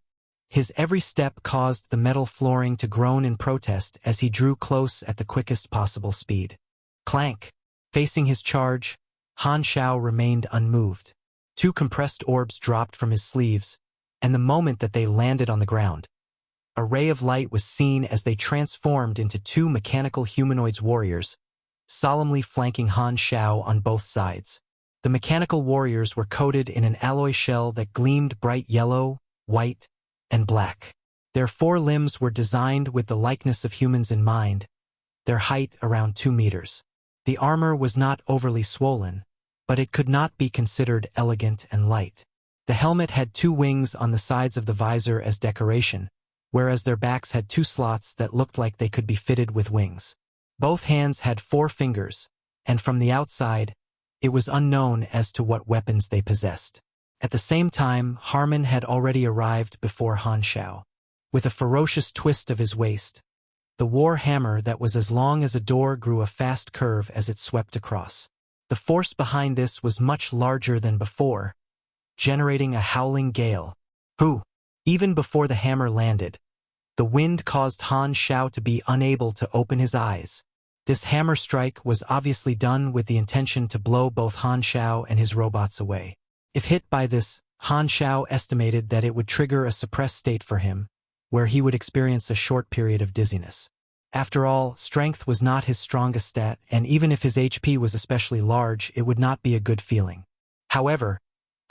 His every step caused the metal flooring to groan in protest as he drew close at the quickest possible speed. Clank! Facing his charge, Han Xiao remained unmoved. 2 compressed orbs dropped from his sleeves, and the moment that they landed on the ground, a ray of light was seen as they transformed into 2 mechanical humanoids warriors, solemnly flanking Han Xiao on both sides. The mechanical warriors were coated in an alloy shell that gleamed bright yellow, white, and black. Their 4 limbs were designed with the likeness of humans in mind, their height around 2 meters. The armor was not overly swollen, but it could not be considered elegant and light. The helmet had 2 wings on the sides of the visor as decoration, whereas their backs had 2 slots that looked like they could be fitted with wings. Both hands had 4 fingers, and from the outside, it was unknown as to what weapons they possessed. At the same time, Harmon had already arrived before Han Xiao. With a ferocious twist of his waist, the war hammer that was as long as a door grew a fast curve as it swept across. The force behind this was much larger than before, generating a howling gale. Even before the hammer landed, the wind caused Han Xiao to be unable to open his eyes. This hammer strike was obviously done with the intention to blow both Han Xiao and his robots away. If hit by this, Han Xiao estimated that it would trigger a suppressed state for him, where he would experience a short period of dizziness. After all, strength was not his strongest stat, and even if his HP was especially large, it would not be a good feeling. However,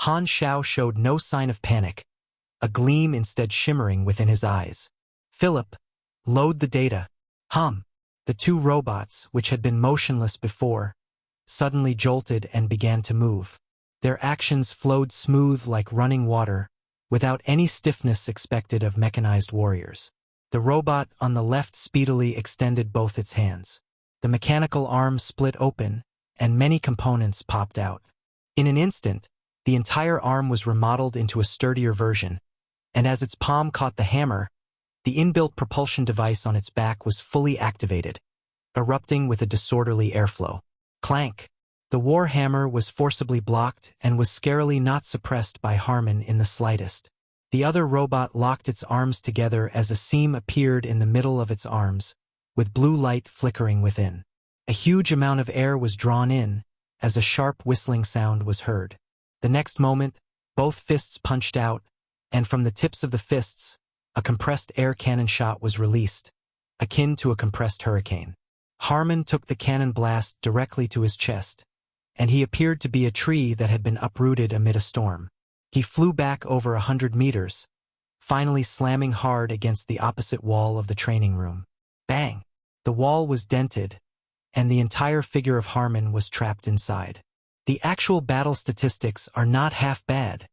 Han Xiao showed no sign of panic, a gleam instead shimmering within his eyes. Philip, load the data. The 2 robots, which had been motionless before, suddenly jolted and began to move. Their actions flowed smooth like running water, without any stiffness expected of mechanized warriors. The robot on the left speedily extended both its hands. The mechanical arm split open, and many components popped out. In an instant, the entire arm was remodeled into a sturdier version, and as its palm caught the hammer, The inbuilt propulsion device on its back was fully activated, erupting with a disorderly airflow. Clank! The war hammer was forcibly blocked and was scarily not suppressed by Harmon in the slightest. The other robot locked its arms together as a seam appeared in the middle of its arms, with blue light flickering within. A huge amount of air was drawn in, as a sharp whistling sound was heard. The next moment, both fists punched out, and from the tips of the fists, a compressed air cannon shot was released, akin to a compressed hurricane. Harmon took the cannon blast directly to his chest, and he appeared to be a tree that had been uprooted amid a storm. He flew back over 100 meters, finally slamming hard against the opposite wall of the training room. Bang! The wall was dented, and the entire figure of Harmon was trapped inside. The actual battle statistics are not half bad.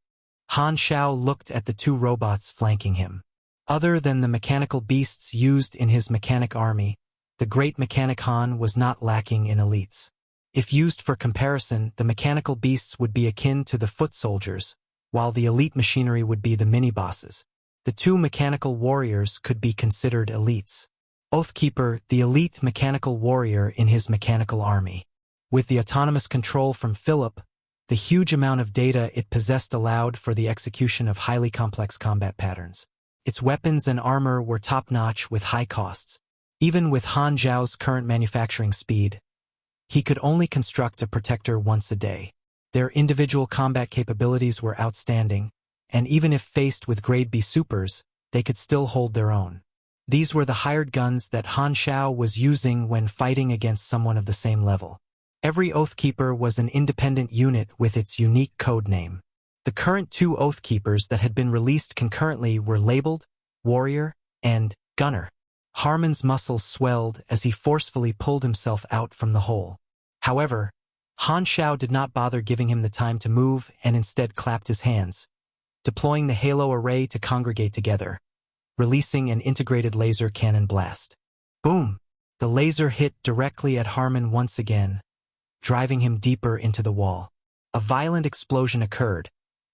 Han Xiao looked at the two robots flanking him. Other than the mechanical beasts used in his mechanic army, the great mechanic Han was not lacking in elites. If used for comparison, the mechanical beasts would be akin to the foot soldiers, while the elite machinery would be the mini-bosses. The two mechanical warriors could be considered elites. Oathkeeper, the elite mechanical warrior in his mechanical army. With the autonomous control from Philip, the huge amount of data it possessed allowed for the execution of highly complex combat patterns. Its weapons and armor were top-notch with high costs. Even with Han Xiao's current manufacturing speed, he could only construct a protector once a day. Their individual combat capabilities were outstanding, and even if faced with Grade B supers, they could still hold their own. These were the hired guns that Han Xiao was using when fighting against someone of the same level. Every Oathkeeper was an independent unit with its unique code name. The current two Oathkeepers that had been released concurrently were labeled Warrior and Gunner. Harmon's muscles swelled as he forcefully pulled himself out from the hole. However, Han Xiao did not bother giving him the time to move and instead clapped his hands, deploying the halo array to congregate together, releasing an integrated laser cannon blast. Boom! The laser hit directly at Harmon once again, driving him deeper into the wall. A violent explosion occurred,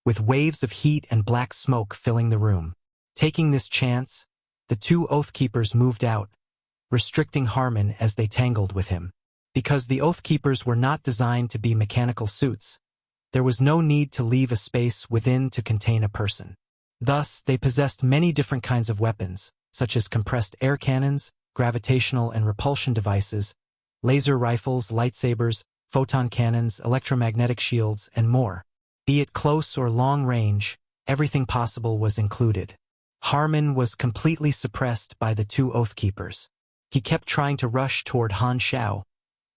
with waves of heat and black smoke filling the room. Taking this chance, the two Oathkeepers moved out, restricting Harmon as they tangled with him. Because the Oathkeepers were not designed to be mechanical suits, there was no need to leave a space within to contain a person. Thus, they possessed many different kinds of weapons, such as compressed air cannons, gravitational and repulsion devices, laser rifles, lightsabers, photon cannons, electromagnetic shields, and more. Be it close or long range, everything possible was included. Harmon was completely suppressed by the two Oathkeepers. He kept trying to rush toward Han Xiao,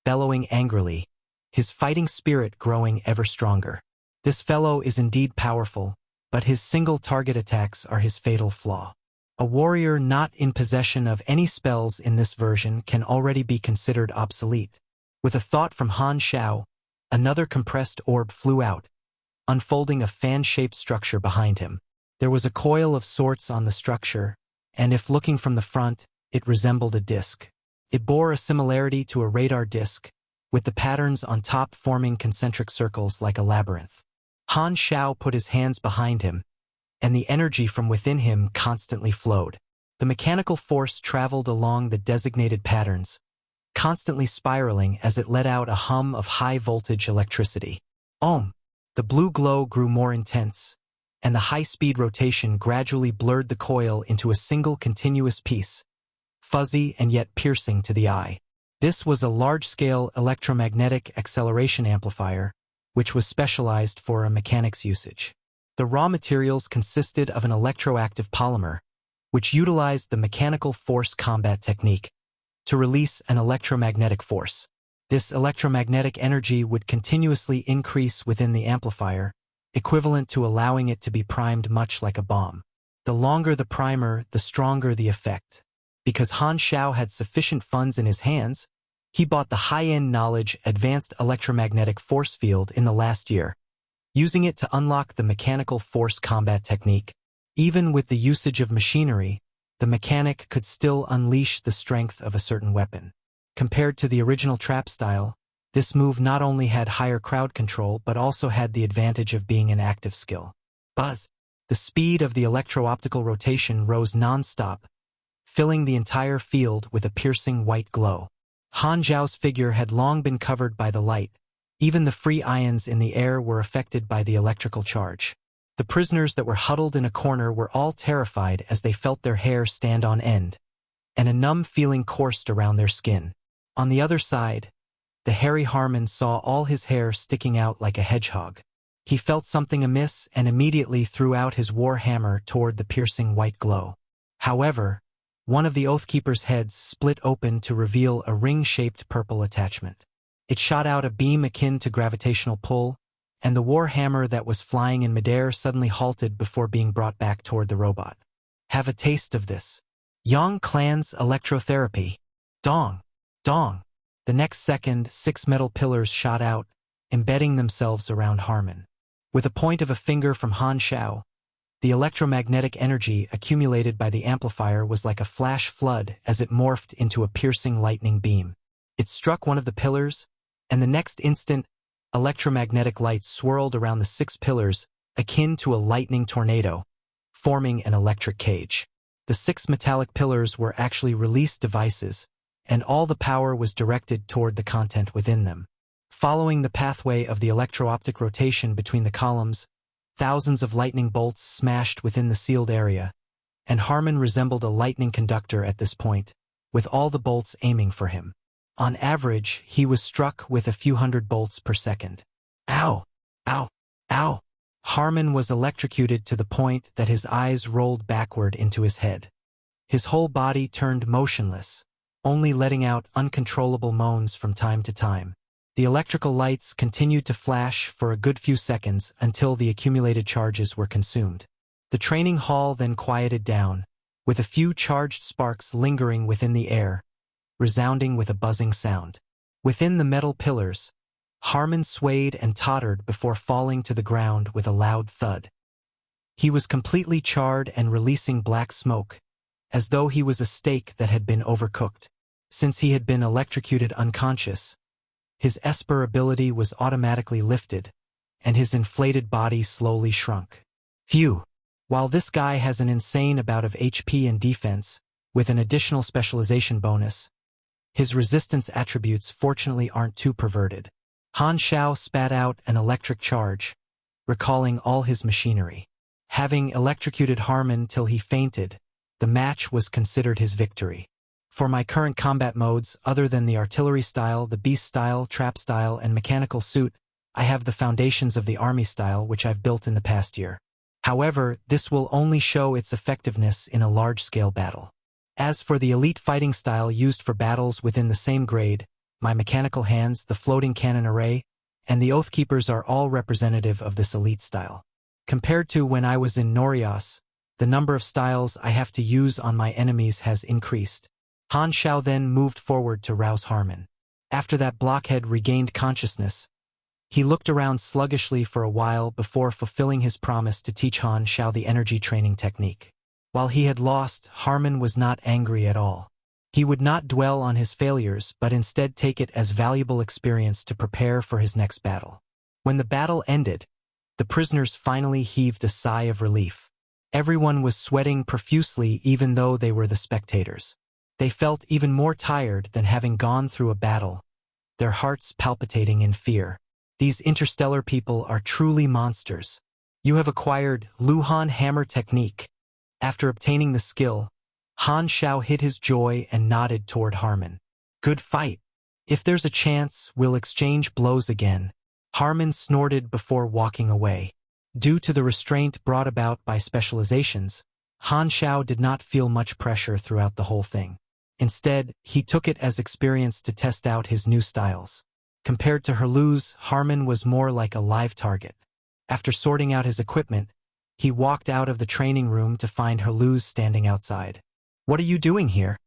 bellowing angrily, his fighting spirit growing ever stronger. This fellow is indeed powerful, but his single-target attacks are his fatal flaw. A warrior not in possession of any spells in this version can already be considered obsolete. With a thought from Han Xiao, another compressed orb flew out, unfolding a fan-shaped structure behind him. There was a coil of sorts on the structure, and if looking from the front, it resembled a disc. It bore a similarity to a radar disc, with the patterns on top forming concentric circles like a labyrinth. Han Xiao put his hands behind him, and the energy from within him constantly flowed. The mechanical force traveled along the designated patterns, constantly spiraling as it let out a hum of high-voltage electricity. Ohm! The blue glow grew more intense, and the high-speed rotation gradually blurred the coil into a single continuous piece, fuzzy and yet piercing to the eye. This was a large-scale electromagnetic acceleration amplifier, which was specialized for a mechanics usage. The raw materials consisted of an electroactive polymer, which utilized the mechanical force combat technique to release an electromagnetic force. This electromagnetic energy would continuously increase within the amplifier, equivalent to allowing it to be primed much like a bomb. The longer the primer, the stronger the effect. Because Han Xiao had sufficient funds in his hands, he bought the high-end knowledge advanced electromagnetic force field in the last year, using it to unlock the mechanical force combat technique. Even with the usage of machinery, the mechanic could still unleash the strength of a certain weapon. Compared to the original trap style, this move not only had higher crowd control but also had the advantage of being an active skill. Buzz! The speed of the electro-optical rotation rose non-stop, filling the entire field with a piercing white glow. Han Xiao's figure had long been covered by the light. Even the free ions in the air were affected by the electrical charge. The prisoners that were huddled in a corner were all terrified as they felt their hair stand on end, and a numb feeling coursed around their skin. On the other side, the hairy Harmon saw all his hair sticking out like a hedgehog. He felt something amiss and immediately threw out his war hammer toward the piercing white glow. However, one of the Oathkeeper's heads split open to reveal a ring-shaped purple attachment. It shot out a beam akin to gravitational pull, and the war hammer that was flying in midair suddenly halted before being brought back toward the robot. Have a taste of this. Yang Clan's electrotherapy. Dong! Dong! The next second, 6 metal pillars shot out, embedding themselves around Harmon. With a point of a finger from Han Xiao, the electromagnetic energy accumulated by the amplifier was like a flash flood as it morphed into a piercing lightning beam. It struck one of the pillars, and the next instant, electromagnetic lights swirled around the 6 pillars, akin to a lightning tornado, forming an electric cage. The 6 metallic pillars were actually release devices, and all the power was directed toward the content within them. Following the pathway of the electro-optic rotation between the columns, thousands of lightning bolts smashed within the sealed area, and Harmon resembled a lightning conductor at this point, with all the bolts aiming for him. On average, he was struck with a few hundred bolts per second. Ow! Ow! Ow! Harmon was electrocuted to the point that his eyes rolled backward into his head. His whole body turned motionless, only letting out uncontrollable moans from time to time. The electrical lights continued to flash for a good few seconds until the accumulated charges were consumed. The training hall then quieted down, with a few charged sparks lingering within the air, resounding with a buzzing sound. Within the metal pillars, Harmon swayed and tottered before falling to the ground with a loud thud. He was completely charred and releasing black smoke, as though he was a steak that had been overcooked. Since he had been electrocuted unconscious, his Esper ability was automatically lifted, and his inflated body slowly shrunk. Phew! While this guy has an insane amount of HP and defense, with an additional specialization bonus, his resistance attributes fortunately aren't too perverted. Han Xiao spat out an electric charge, recalling all his machinery. Having electrocuted Harmon till he fainted, the match was considered his victory. For my current combat modes, other than the artillery style, the beast style, trap style, and mechanical suit, I have the foundations of the army style which I've built in the past year. However, this will only show its effectiveness in a large-scale battle. As for the elite fighting style used for battles within the same grade, my mechanical hands, the floating cannon array, and the Oathkeepers are all representative of this elite style. Compared to when I was in Norias, the number of styles I have to use on my enemies has increased. Han Xiao then moved forward to rouse Harmon. After that blockhead regained consciousness, he looked around sluggishly for a while before fulfilling his promise to teach Han Xiao the energy training technique. While he had lost, Harmon was not angry at all. He would not dwell on his failures but instead take it as valuable experience to prepare for his next battle. When the battle ended, the prisoners finally heaved a sigh of relief. Everyone was sweating profusely even though they were the spectators. They felt even more tired than having gone through a battle, their hearts palpitating in fear. These interstellar people are truly monsters. You have acquired Luhan Hammer Technique. After obtaining the skill, Han Xiao hid his joy and nodded toward Harmon. Good fight. If there's a chance, we'll exchange blows again. Harmon snorted before walking away. Due to the restraint brought about by specializations, Han Xiao did not feel much pressure throughout the whole thing. Instead, he took it as experience to test out his new styles. Compared to Herlu's, Harmon was more like a live target. After sorting out his equipment, he walked out of the training room to find Herlu's standing outside. What are you doing here?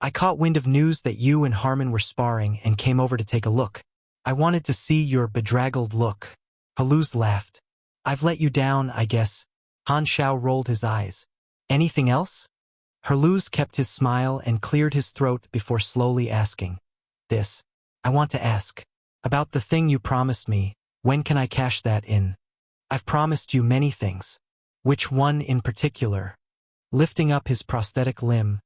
I caught wind of news that you and Harmon were sparring and came over to take a look. I wanted to see your bedraggled look. Herlu's laughed. I've let you down, I guess. Han Xiao rolled his eyes. Anything else? Herlu's kept his smile and cleared his throat before slowly asking. This. I want to ask. About the thing you promised me, when can I cash that in? I've promised you many things. Which one in particular? Lifting up his prosthetic limb,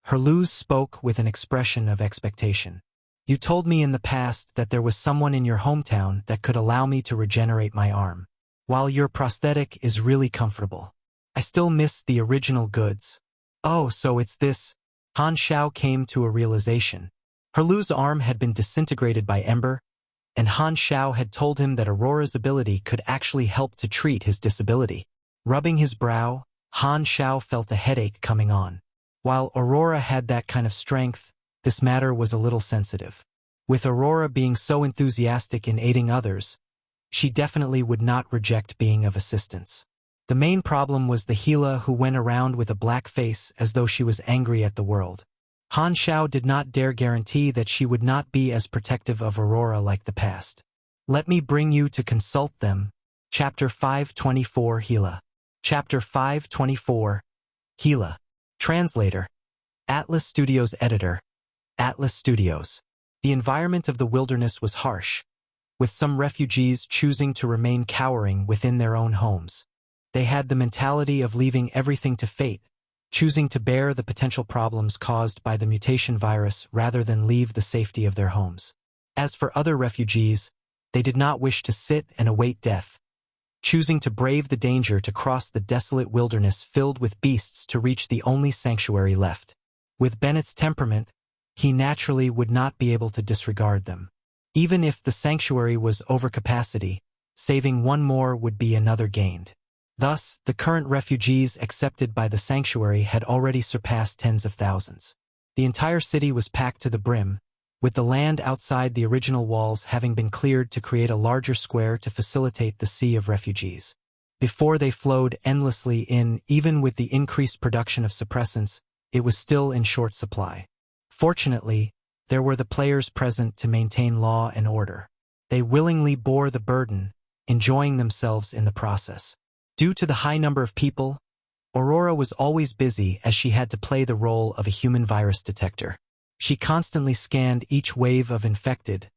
Herluz spoke with an expression of expectation. You told me in the past that there was someone in your hometown that could allow me to regenerate my arm. While your prosthetic is really comfortable, I still miss the original goods. Oh, so it's this. Han Xiao came to a realization. Herluz's arm had been disintegrated by Ember, and Han Xiao had told him that Aurora's ability could actually help to treat his disability. Rubbing his brow, Han Xiao felt a headache coming on. While Aurora had that kind of strength, this matter was a little sensitive. With Aurora being so enthusiastic in aiding others, she definitely would not reject being of assistance. The main problem was the Gila who went around with a black face as though she was angry at the world. Han Xiao did not dare guarantee that she would not be as protective of Aurora like the past. Let me bring you to consult them. Chapter 524 Gila. Chapter 524 Gila. Translator. Atlas Studios Editor. Atlas Studios. The environment of the wilderness was harsh, with some refugees choosing to remain cowering within their own homes. They had the mentality of leaving everything to fate, choosing to bear the potential problems caused by the mutation virus rather than leave the safety of their homes. As for other refugees, they did not wish to sit and await death, choosing to brave the danger to cross the desolate wilderness filled with beasts to reach the only sanctuary left. With Bennett's temperament, he naturally would not be able to disregard them. Even if the sanctuary was over capacity, saving one more would be another gained. Thus, the current refugees accepted by the sanctuary had already surpassed tens of thousands. The entire city was packed to the brim, with the land outside the original walls having been cleared to create a larger square to facilitate the sea of refugees. Before they flowed endlessly in, even with the increased production of suppressants, it was still in short supply. Fortunately, there were the players present to maintain law and order. They willingly bore the burden, enjoying themselves in the process. Due to the high number of people, Aurora was always busy as she had to play the role of a human virus detector. She constantly scanned each wave of infected,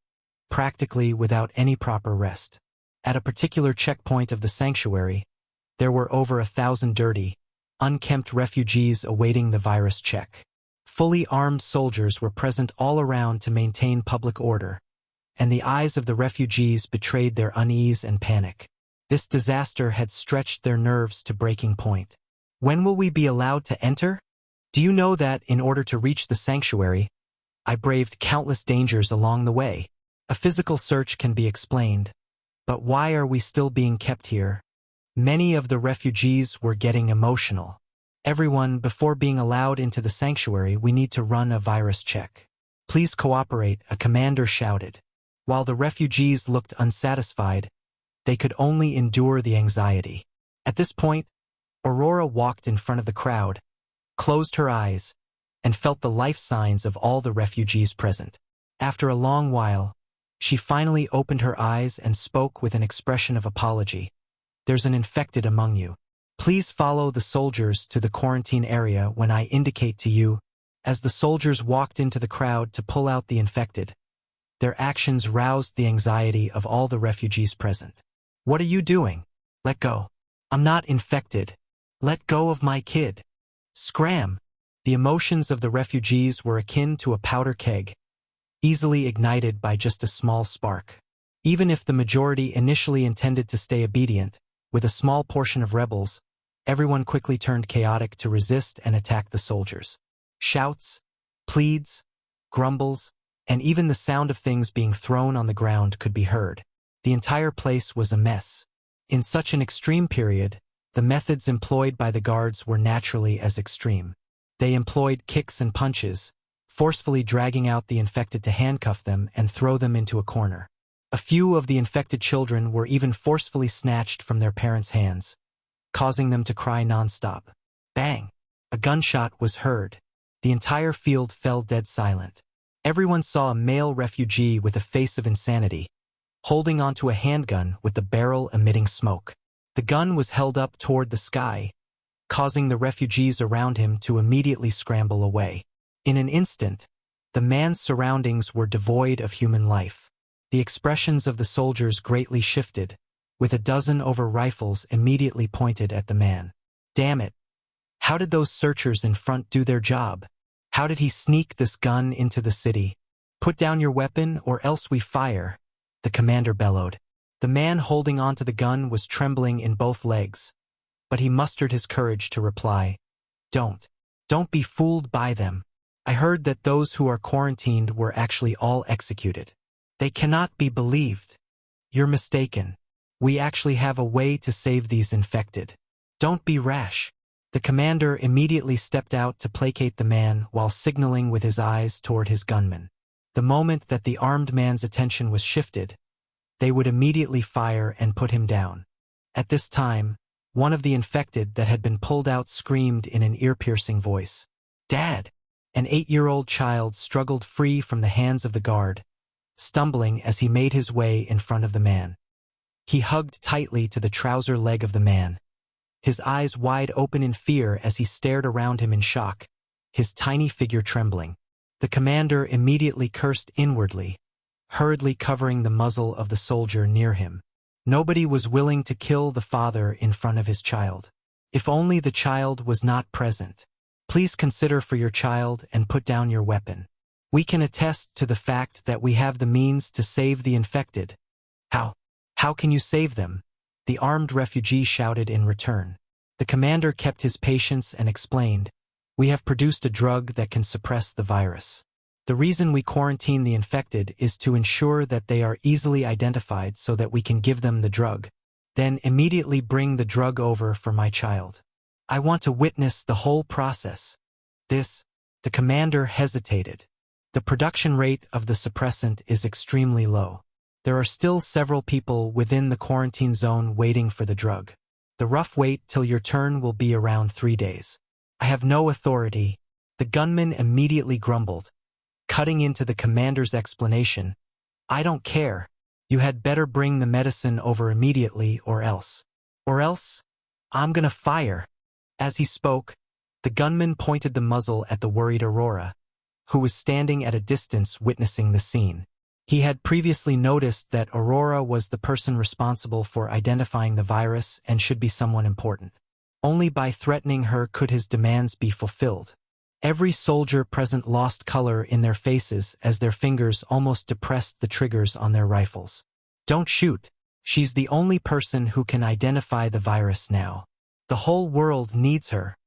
practically without any proper rest. At a particular checkpoint of the sanctuary, there were over 1,000 dirty, unkempt refugees awaiting the virus check. Fully armed soldiers were present all around to maintain public order, and the eyes of the refugees betrayed their unease and panic. This disaster had stretched their nerves to breaking point. When will we be allowed to enter? Do you know that, in order to reach the sanctuary, I braved countless dangers along the way? A physical search can be explained, but why are we still being kept here? Many of the refugees were getting emotional. Everyone, before being allowed into the sanctuary, we need to run a virus check. Please cooperate, a commander shouted. While the refugees looked unsatisfied, they could only endure the anxiety. At this point, Aurora walked in front of the crowd, closed her eyes, and felt the life signs of all the refugees present. After a long while, she finally opened her eyes and spoke with an expression of apology. There's an infected among you. Please follow the soldiers to the quarantine area when I indicate to you. As the soldiers walked into the crowd to pull out the infected, their actions roused the anxiety of all the refugees present. What are you doing? Let go. I'm not infected. Let go of my kid. Scram! The emotions of the refugees were akin to a powder keg, easily ignited by just a small spark. Even if the majority initially intended to stay obedient, with a small portion of rebels, everyone quickly turned chaotic to resist and attack the soldiers. Shouts, pleads, grumbles, and even the sound of things being thrown on the ground could be heard. The entire place was a mess. In such an extreme period, the methods employed by the guards were naturally as extreme. They employed kicks and punches, forcefully dragging out the infected to handcuff them and throw them into a corner. A few of the infected children were even forcefully snatched from their parents' hands, causing them to cry nonstop. Bang! A gunshot was heard. The entire field fell dead silent. Everyone saw a male refugee with a face of insanity, holding onto a handgun with the barrel emitting smoke. The gun was held up toward the sky, causing the refugees around him to immediately scramble away. In an instant, the man's surroundings were devoid of human life. The expressions of the soldiers greatly shifted, with a dozen over rifles immediately pointed at the man. Damn it! How did those searchers in front do their job? How did he sneak this gun into the city? Put down your weapon or else we fire, the commander bellowed. The man holding onto the gun was trembling in both legs, but he mustered his courage to reply, Don't be fooled by them. I heard that those who are quarantined were actually all executed. They cannot be believed. You're mistaken. We actually have a way to save these infected. Don't be rash. The commander immediately stepped out to placate the man while signaling with his eyes toward his gunman. The moment that the armed man's attention was shifted, they would immediately fire and put him down. At this time, one of the infected that had been pulled out screamed in an ear-piercing voice, "Dad!" An 8-year-old child struggled free from the hands of the guard, stumbling as he made his way in front of the man. He hugged tightly to the trouser leg of the man, his eyes wide open in fear as he stared around him in shock, his tiny figure trembling. The commander immediately cursed inwardly, hurriedly covering the muzzle of the soldier near him. Nobody was willing to kill the father in front of his child. If only the child was not present. Please consider for your child and put down your weapon. We can attest to the fact that we have the means to save the infected. How can you save them? The armed refugee shouted in return. The commander kept his patience and explained, We have produced a drug that can suppress the virus. The reason we quarantine the infected is to ensure that they are easily identified so that we can give them the drug. Then immediately bring the drug over for my child. I want to witness the whole process. The commander hesitated. The production rate of the suppressant is extremely low. There are still several people within the quarantine zone waiting for the drug. The rough wait till your turn will be around 3 days. I have no authority. The gunman immediately grumbled, cutting into the commander's explanation. I don't care. You had better bring the medicine over immediately or else. I'm gonna fire. As he spoke, the gunman pointed the muzzle at the worried Aurora, who was standing at a distance witnessing the scene. He had previously noticed that Aurora was the person responsible for identifying the virus and should be someone important. Only by threatening her could his demands be fulfilled. Every soldier present lost color in their faces as their fingers almost depressed the triggers on their rifles. Don't shoot. She's the only person who can identify the virus now. The whole world needs her.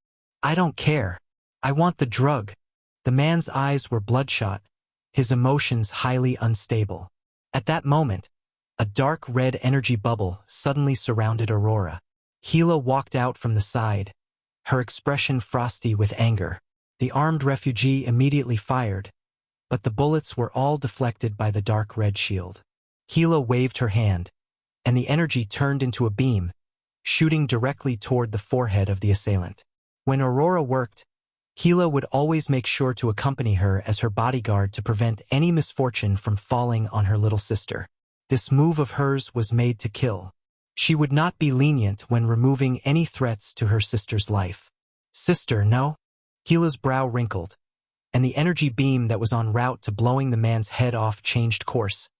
I don't care. I want the drug. The man's eyes were bloodshot, his emotions highly unstable. At that moment, a dark red energy bubble suddenly surrounded Aurora. Gila walked out from the side, her expression frosty with anger. The armed refugee immediately fired, but the bullets were all deflected by the dark red shield. Gila waved her hand, and the energy turned into a beam, shooting directly toward the forehead of the assailant. When Aurora worked, Gila would always make sure to accompany her as her bodyguard to prevent any misfortune from falling on her little sister. This move of hers was made to kill. She would not be lenient when removing any threats to her sister's life. Sister, no? Gila's brow wrinkled, and the energy beam that was en route to blowing the man's head off changed course,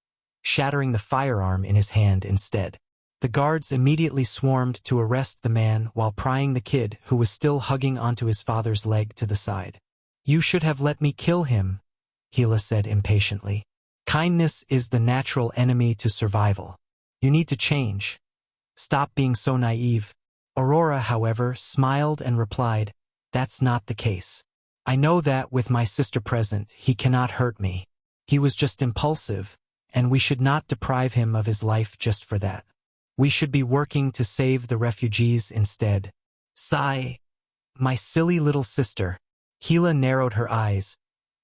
shattering the firearm in his hand instead. The guards immediately swarmed to arrest the man while prying the kid who was still hugging onto his father's leg to the side. You should have let me kill him, Gila said impatiently. Kindness is the natural enemy to survival. You need to change. Stop being so naive. Aurora, however, smiled and replied, That's not the case. I know that with my sister present, he cannot hurt me. He was just impulsive, and we should not deprive him of his life just for that. We should be working to save the refugees instead. Sigh. My silly little sister. Gila narrowed her eyes,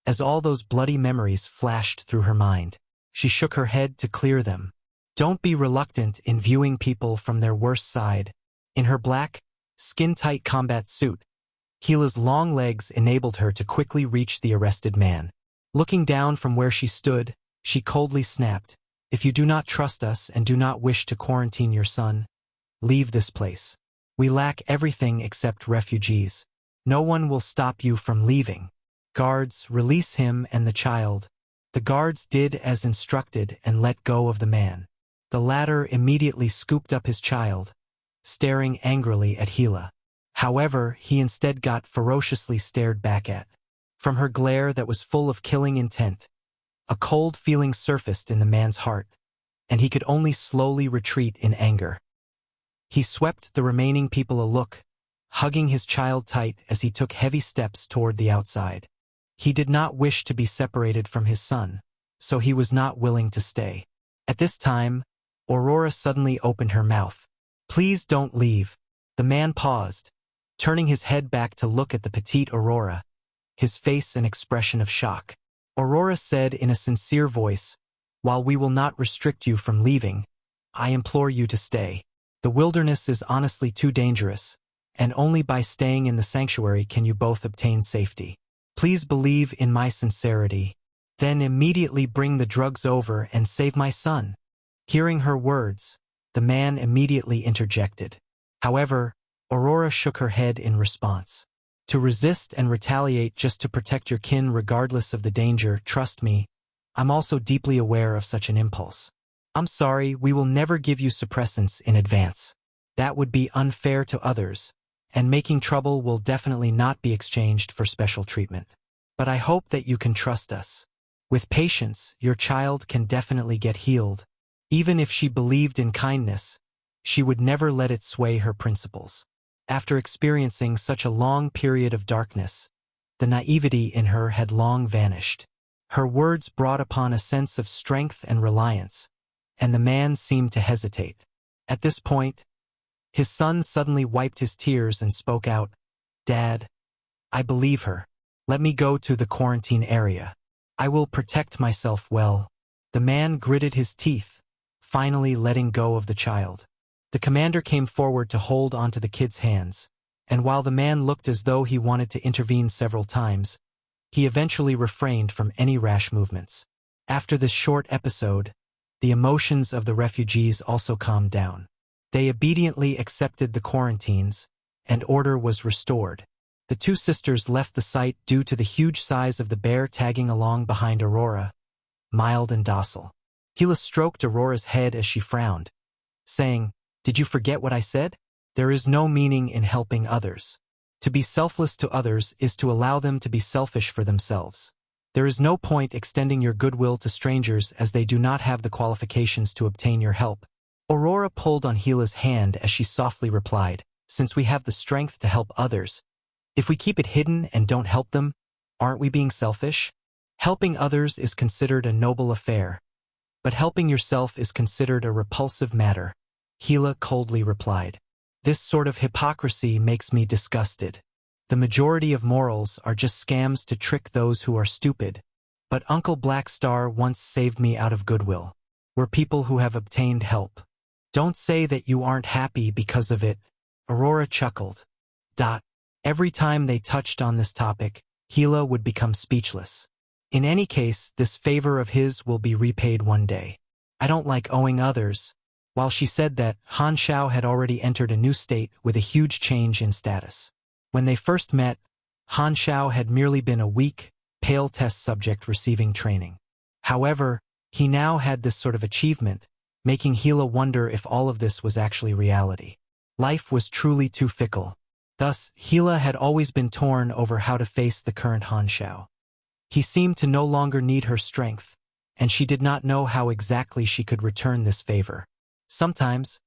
as all those bloody memories flashed through her mind. She shook her head to clear them. Don't be reluctant in viewing people from their worst side. In her black, skin-tight combat suit, Gila's long legs enabled her to quickly reach the arrested man. Looking down from where she stood, she coldly snapped, If you do not trust us and do not wish to quarantine your son, leave this place. We lack everything except refugees. No one will stop you from leaving. Guards, release him and the child. The guards did as instructed and let go of the man. The latter immediately scooped up his child, staring angrily at Gila. However, he instead got ferociously stared back at. From her glare that was full of killing intent, a cold feeling surfaced in the man's heart, and he could only slowly retreat in anger. He swept the remaining people a look, hugging his child tight as he took heavy steps toward the outside. He did not wish to be separated from his son, so he was not willing to stay. At this time, Aurora suddenly opened her mouth. "Please don't leave." The man paused, turning his head back to look at the petite Aurora, his face an expression of shock. Aurora said in a sincere voice, "While we will not restrict you from leaving, I implore you to stay. The wilderness is honestly too dangerous, and only by staying in the sanctuary can you both obtain safety. Please believe in my sincerity. Then immediately bring the drugs over and save my son." Hearing her words, the man immediately interjected. However, Aurora shook her head in response. "To resist and retaliate just to protect your kin regardless of the danger, trust me, I'm also deeply aware of such an impulse. I'm sorry, we will never give you suppressants in advance. That would be unfair to others, and making trouble will definitely not be exchanged for special treatment. But I hope that you can trust us. With patience, your child can definitely get healed. Even if she believed in kindness, she would never let it sway her principles." After experiencing such a long period of darkness, the naivety in her had long vanished. Her words brought upon a sense of strength and reliance, and the man seemed to hesitate. At this point, his son suddenly wiped his tears and spoke out, "Dad, I believe her. Let me go to the quarantine area. I will protect myself well." The man gritted his teeth, finally letting go of the child. The commander came forward to hold onto the kid's hands, and while the man looked as though he wanted to intervene several times, he eventually refrained from any rash movements. After this short episode, the emotions of the refugees also calmed down. They obediently accepted the quarantines, and order was restored. The two sisters left the site due to the huge size of the bear tagging along behind Aurora, mild and docile. Gila stroked Aurora's head as she frowned, saying, "Did you forget what I said? There is no meaning in helping others. To be selfless to others is to allow them to be selfish for themselves. There is no point extending your goodwill to strangers as they do not have the qualifications to obtain your help." Aurora pulled on Gila's hand as she softly replied, "Since we have the strength to help others, if we keep it hidden and don't help them, aren't we being selfish? Helping others is considered a noble affair, but helping yourself is considered a repulsive matter," Gila coldly replied. "This sort of hypocrisy makes me disgusted. The majority of morals are just scams to trick those who are stupid. But Uncle Black Star once saved me out of goodwill. We're people who have obtained help. Don't say that you aren't happy because of it." Aurora chuckled. Every time they touched on this topic, Gila would become speechless. In any case, this favor of his will be repaid one day. "I don't like owing others." While she said that, Han Xiao had already entered a new state with a huge change in status. When they first met, Han Xiao had merely been a weak, pale test subject receiving training. However, he now had this sort of achievement, making Gila wonder if all of this was actually reality. Life was truly too fickle. Thus, Gila had always been torn over how to face the current Han Xiao. He seemed to no longer need her strength, and she did not know how exactly she could return this favor. "Sometimes,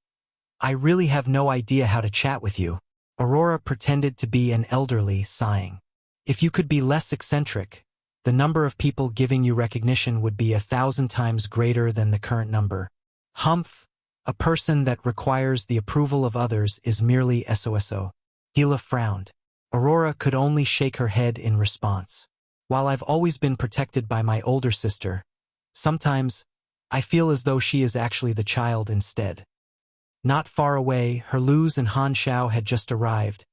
I really have no idea how to chat with you." Aurora pretended to be an elderly, sighing. "If you could be less eccentric, the number of people giving you recognition would be 1,000 times greater than the current number. Humph, a person that requires the approval of others is merely SOSO." Gila frowned. Aurora could only shake her head in response. "While I've always been protected by my older sister, sometimes I feel as though she is actually the child instead." Not far away, Herluz and Han Xiao had just arrived,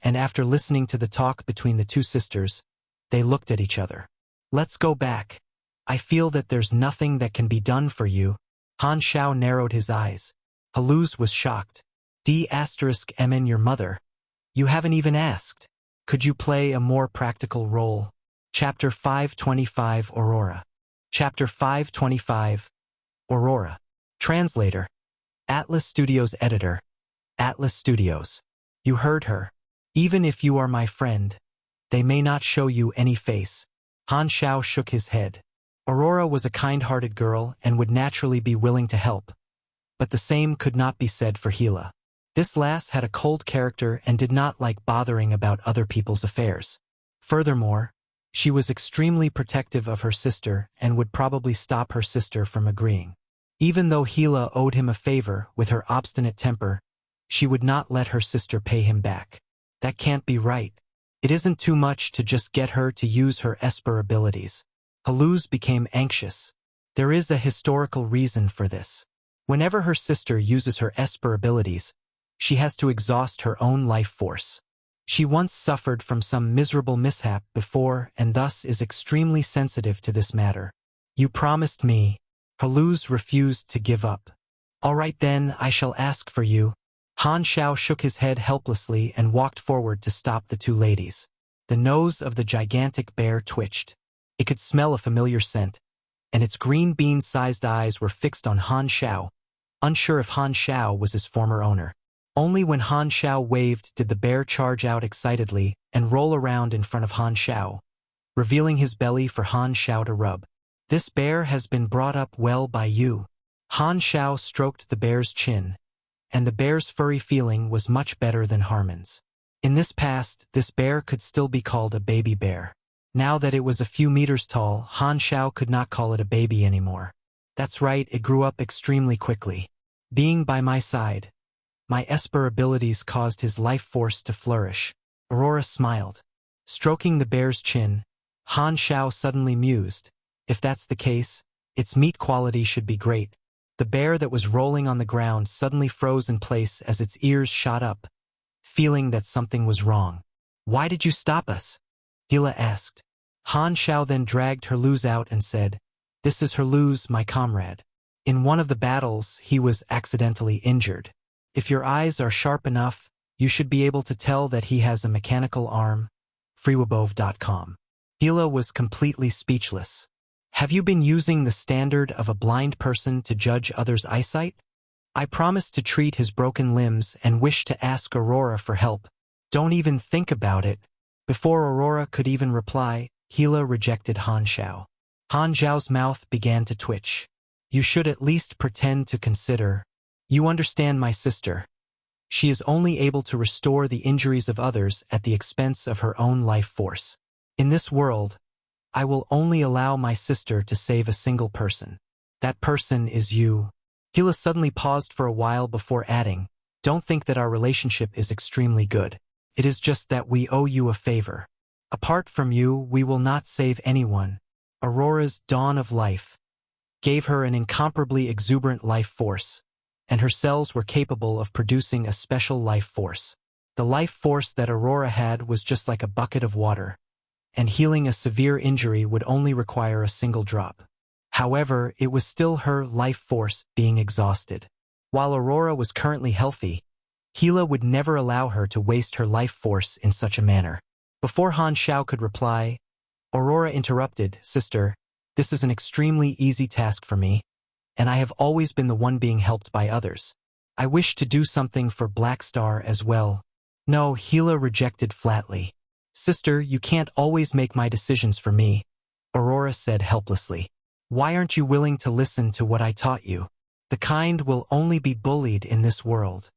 and after listening to the talk between the two sisters, they looked at each other. "Let's go back. I feel that there's nothing that can be done for you." Han Xiao narrowed his eyes. Herluz was shocked. "Mn your mother? You haven't even asked. Could you play a more practical role?" Chapter 525 Aurora. Chapter 525 Aurora. Translator. Atlas Studios Editor. Atlas Studios. You heard her. Even if you are my friend, They may not show you any face. Han Xiao shook his head. Aurora was a kind-hearted girl and would naturally be willing to help. But the same could not be said for Gila. This lass had a cold character and did not like bothering about other people's affairs. Furthermore, she was extremely protective of her sister and would probably stop her sister from agreeing. Even though Gila owed him a favor with her obstinate temper, she would not let her sister pay him back. That can't be right. It isn't too much to just get her to use her Esper abilities. Haluz became anxious. There is a historical reason for this. Whenever her sister uses her Esper abilities, she has to exhaust her own life force. She once suffered from some miserable mishap before and thus is extremely sensitive to this matter. You promised me. Haluz refused to give up. All right then, I shall ask for you. Han Xiao shook his head helplessly and walked forward to stop the two ladies. The nose of the gigantic bear twitched. It could smell a familiar scent, and its green bean-sized eyes were fixed on Han Xiao, unsure if Han Xiao was his former owner. Only when Han Xiao waved did the bear charge out excitedly and roll around in front of Han Xiao, revealing his belly for Han Xiao to rub. This bear has been brought up well by you. Han Xiao stroked the bear's chin, and the bear's furry feeling was much better than Harmon's. In this past, this bear could still be called a baby bear. Now that it was a few meters tall, Han Xiao could not call it a baby anymore. That's right, it grew up extremely quickly. Being by my side, my Esper abilities caused his life force to flourish. Aurora smiled. Stroking the bear's chin, Han Xiao suddenly mused, if that's the case, its meat quality should be great. The bear that was rolling on the ground suddenly froze in place as its ears shot up, feeling that something was wrong. Why did you stop us? Gila asked. Han Xiao then dragged Haluz out and said, This is Haluz, my comrade. In one of the battles, he was accidentally injured. If your eyes are sharp enough, you should be able to tell that he has a mechanical arm. Freewabove.com. Gila was completely speechless. Have you been using the standard of a blind person to judge others' eyesight? I promised to treat his broken limbs and wish to ask Aurora for help. Don't even think about it. Before Aurora could even reply, Gila rejected Han Xiao. Han Xiao's mouth began to twitch. You should at least pretend to consider. You understand my sister. She is only able to restore the injuries of others at the expense of her own life force. In this world, I will only allow my sister to save a single person. That person is you. Gila suddenly paused for a while before adding, Don't think that our relationship is extremely good. It is just that we owe you a favor. Apart from you, we will not save anyone. Aurora's dawn of life gave her an incomparably exuberant life force, and her cells were capable of producing a special life force. The life force that Aurora had was just like a bucket of water, and healing a severe injury would only require a single drop. However, it was still her life force being exhausted. While Aurora was currently healthy, Gila would never allow her to waste her life force in such a manner. Before Han Xiao could reply, Aurora interrupted, Sister, this is an extremely easy task for me, and I have always been the one being helped by others. I wish to do something for Black Star as well. No, Gila rejected flatly. Sister, you can't always make my decisions for me, Aurora said helplessly. Why aren't you willing to listen to what I taught you? The kind will only be bullied in this world,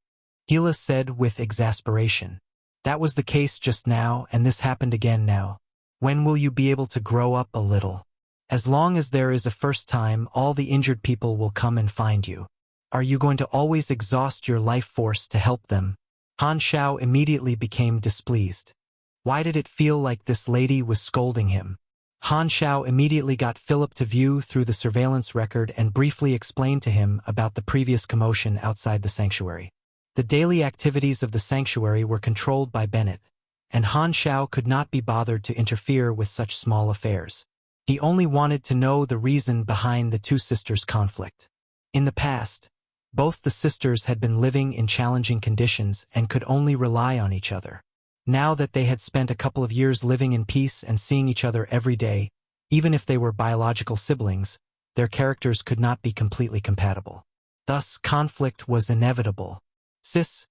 Gila said with exasperation. That was the case just now, and this happened again now. When will you be able to grow up a little? As long as there is a first time, all the injured people will come and find you. Are you going to always exhaust your life force to help them? Han Xiao immediately became displeased. Why did it feel like this lady was scolding him? Han Xiao immediately got Philip to view through the surveillance record and briefly explained to him about the previous commotion outside the sanctuary. The daily activities of the sanctuary were controlled by Bennett, and Han Xiao could not be bothered to interfere with such small affairs. He only wanted to know the reason behind the two sisters' conflict. In the past, both the sisters had been living in challenging conditions and could only rely on each other. Now that they had spent a couple of years living in peace and seeing each other every day, even if they were biological siblings, their characters could not be completely compatible. Thus, conflict was inevitable. Sis,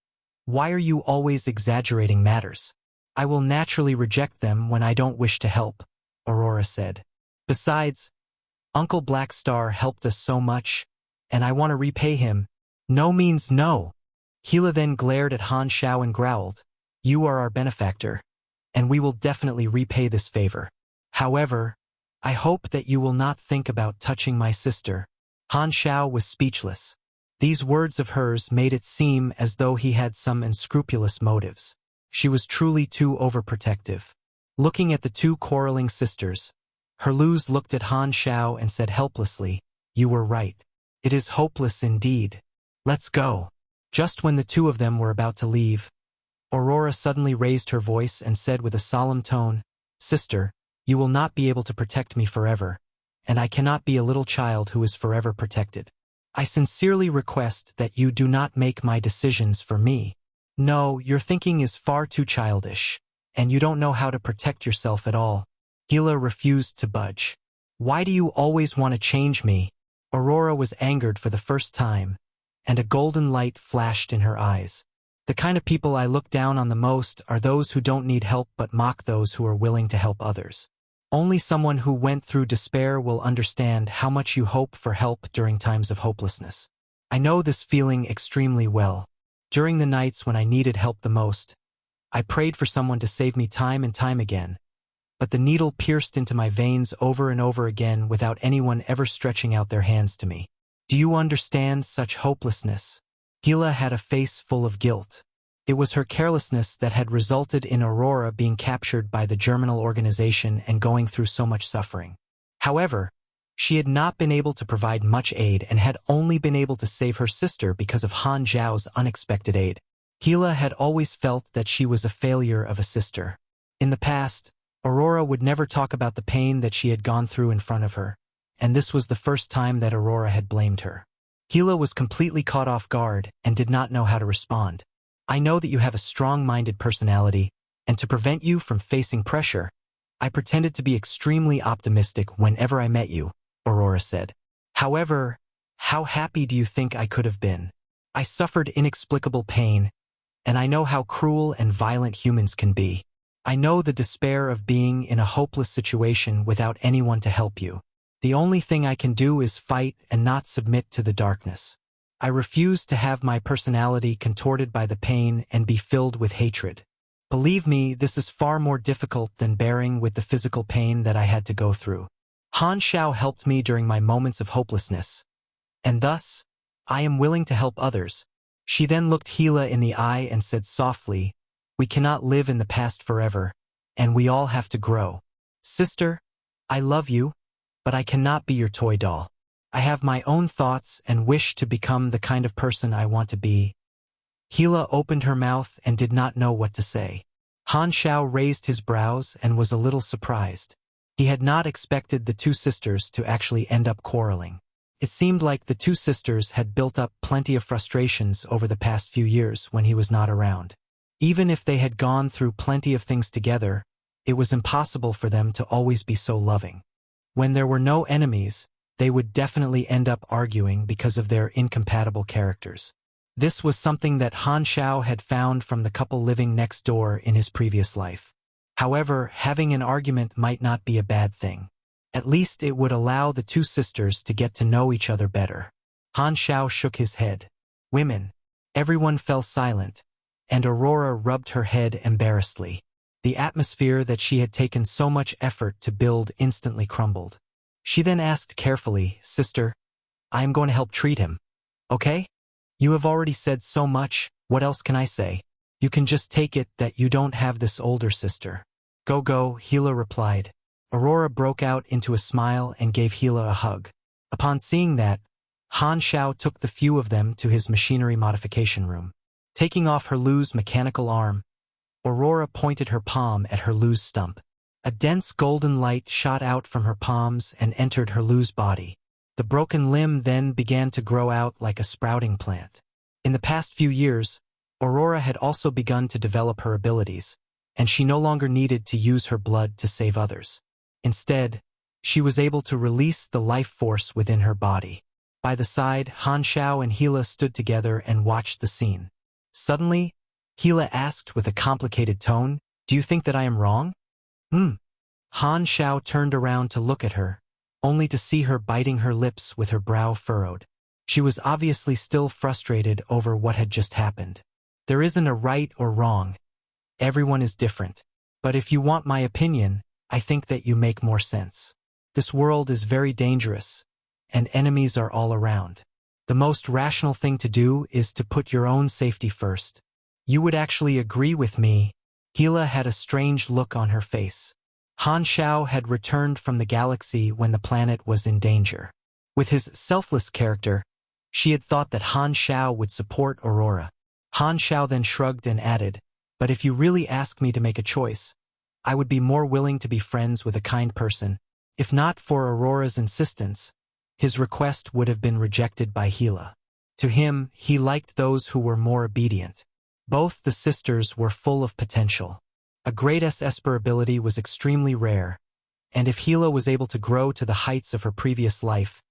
why are you always exaggerating matters? I will naturally reject them when I don't wish to help, Aurora said. Besides, Uncle Black Star helped us so much, and I want to repay him. No means no. Gila then glared at Han Xiao and growled, You are our benefactor, and we will definitely repay this favor. However, I hope that you will not think about touching my sister. Han Xiao was speechless. These words of hers made it seem as though he had some unscrupulous motives. She was truly too overprotective. Looking at the two quarreling sisters, Herluz looked at Han Xiao and said helplessly, You were right. It is hopeless indeed. Let's go. Just when the two of them were about to leave, Aurora suddenly raised her voice and said with a solemn tone, Sister, you will not be able to protect me forever, and I cannot be a little child who is forever protected. I sincerely request that you do not make my decisions for me. No, your thinking is far too childish, and you don't know how to protect yourself at all. Gila refused to budge. Why do you always want to change me? Aurora was angered for the first time, and a golden light flashed in her eyes. The kind of people I look down on the most are those who don't need help but mock those who are willing to help others. Only someone who went through despair will understand how much you hope for help during times of hopelessness. I know this feeling extremely well. During the nights when I needed help the most, I prayed for someone to save me time and time again, but the needle pierced into my veins over and over again without anyone ever stretching out their hands to me. Do you understand such hopelessness? Gila had a face full of guilt. It was her carelessness that had resulted in Aurora being captured by the Germinal organization and going through so much suffering. However, she had not been able to provide much aid and had only been able to save her sister because of Han Xiao's unexpected aid. Gila had always felt that she was a failure of a sister. In the past, Aurora would never talk about the pain that she had gone through in front of her, and this was the first time that Aurora had blamed her. Gila was completely caught off guard and did not know how to respond. I know that you have a strong-minded personality, and to prevent you from facing pressure, I pretended to be extremely optimistic whenever I met you, Aurora said. However, how happy do you think I could have been? I suffered inexplicable pain, and I know how cruel and violent humans can be. I know the despair of being in a hopeless situation without anyone to help you. The only thing I can do is fight and not submit to the darkness. I refuse to have my personality contorted by the pain and be filled with hatred. Believe me, this is far more difficult than bearing with the physical pain that I had to go through. Han Xiao helped me during my moments of hopelessness, and thus, I am willing to help others. She then looked Gila in the eye and said softly, We cannot live in the past forever, and we all have to grow. Sister, I love you, but I cannot be your toy doll. I have my own thoughts and wish to become the kind of person I want to be. Gila opened her mouth and did not know what to say. Han Xiao raised his brows and was a little surprised. He had not expected the two sisters to actually end up quarreling. It seemed like the two sisters had built up plenty of frustrations over the past few years when he was not around. Even if they had gone through plenty of things together, it was impossible for them to always be so loving. When there were no enemies, they would definitely end up arguing because of their incompatible characters. This was something that Han Xiao had found from the couple living next door in his previous life. However, having an argument might not be a bad thing. At least it would allow the two sisters to get to know each other better. Han Xiao shook his head. Women. Everyone fell silent, and Aurora rubbed her head embarrassedly. The atmosphere that she had taken so much effort to build instantly crumbled. She then asked carefully, Sister, I am going to help treat him. Okay? You have already said so much, what else can I say? You can just take it that you don't have this older sister. Go, Gila replied. Aurora broke out into a smile and gave Gila a hug. Upon seeing that, Han Xiao took the few of them to his machinery modification room. Taking off Herluz's mechanical arm, Aurora pointed her palm at Herluz's stump. A dense golden light shot out from her palms and entered Herluz's body. The broken limb then began to grow out like a sprouting plant. In the past few years, Aurora had also begun to develop her abilities, and she no longer needed to use her blood to save others. Instead, she was able to release the life force within her body. By the side, Han Xiao and Gila stood together and watched the scene. Suddenly, Gila asked with a complicated tone, Do you think that I am wrong? Han Xiao turned around to look at her, only to see her biting her lips with her brow furrowed. She was obviously still frustrated over what had just happened. There isn't a right or wrong. Everyone is different. But if you want my opinion, I think that you make more sense. This world is very dangerous, and enemies are all around. The most rational thing to do is to put your own safety first. You would actually agree with me. Gila had a strange look on her face. Han Xiao had returned from the galaxy when the planet was in danger. With his selfless character, she had thought that Han Xiao would support Aurora. Han Xiao then shrugged and added, "But if you really ask me to make a choice, I would be more willing to be friends with a kind person. If not for Aurora's insistence, his request would have been rejected by Gila. To him, he liked those who were more obedient. Both the sisters were full of potential. A great Esper ability was extremely rare, and if Gila was able to grow to the heights of her previous life,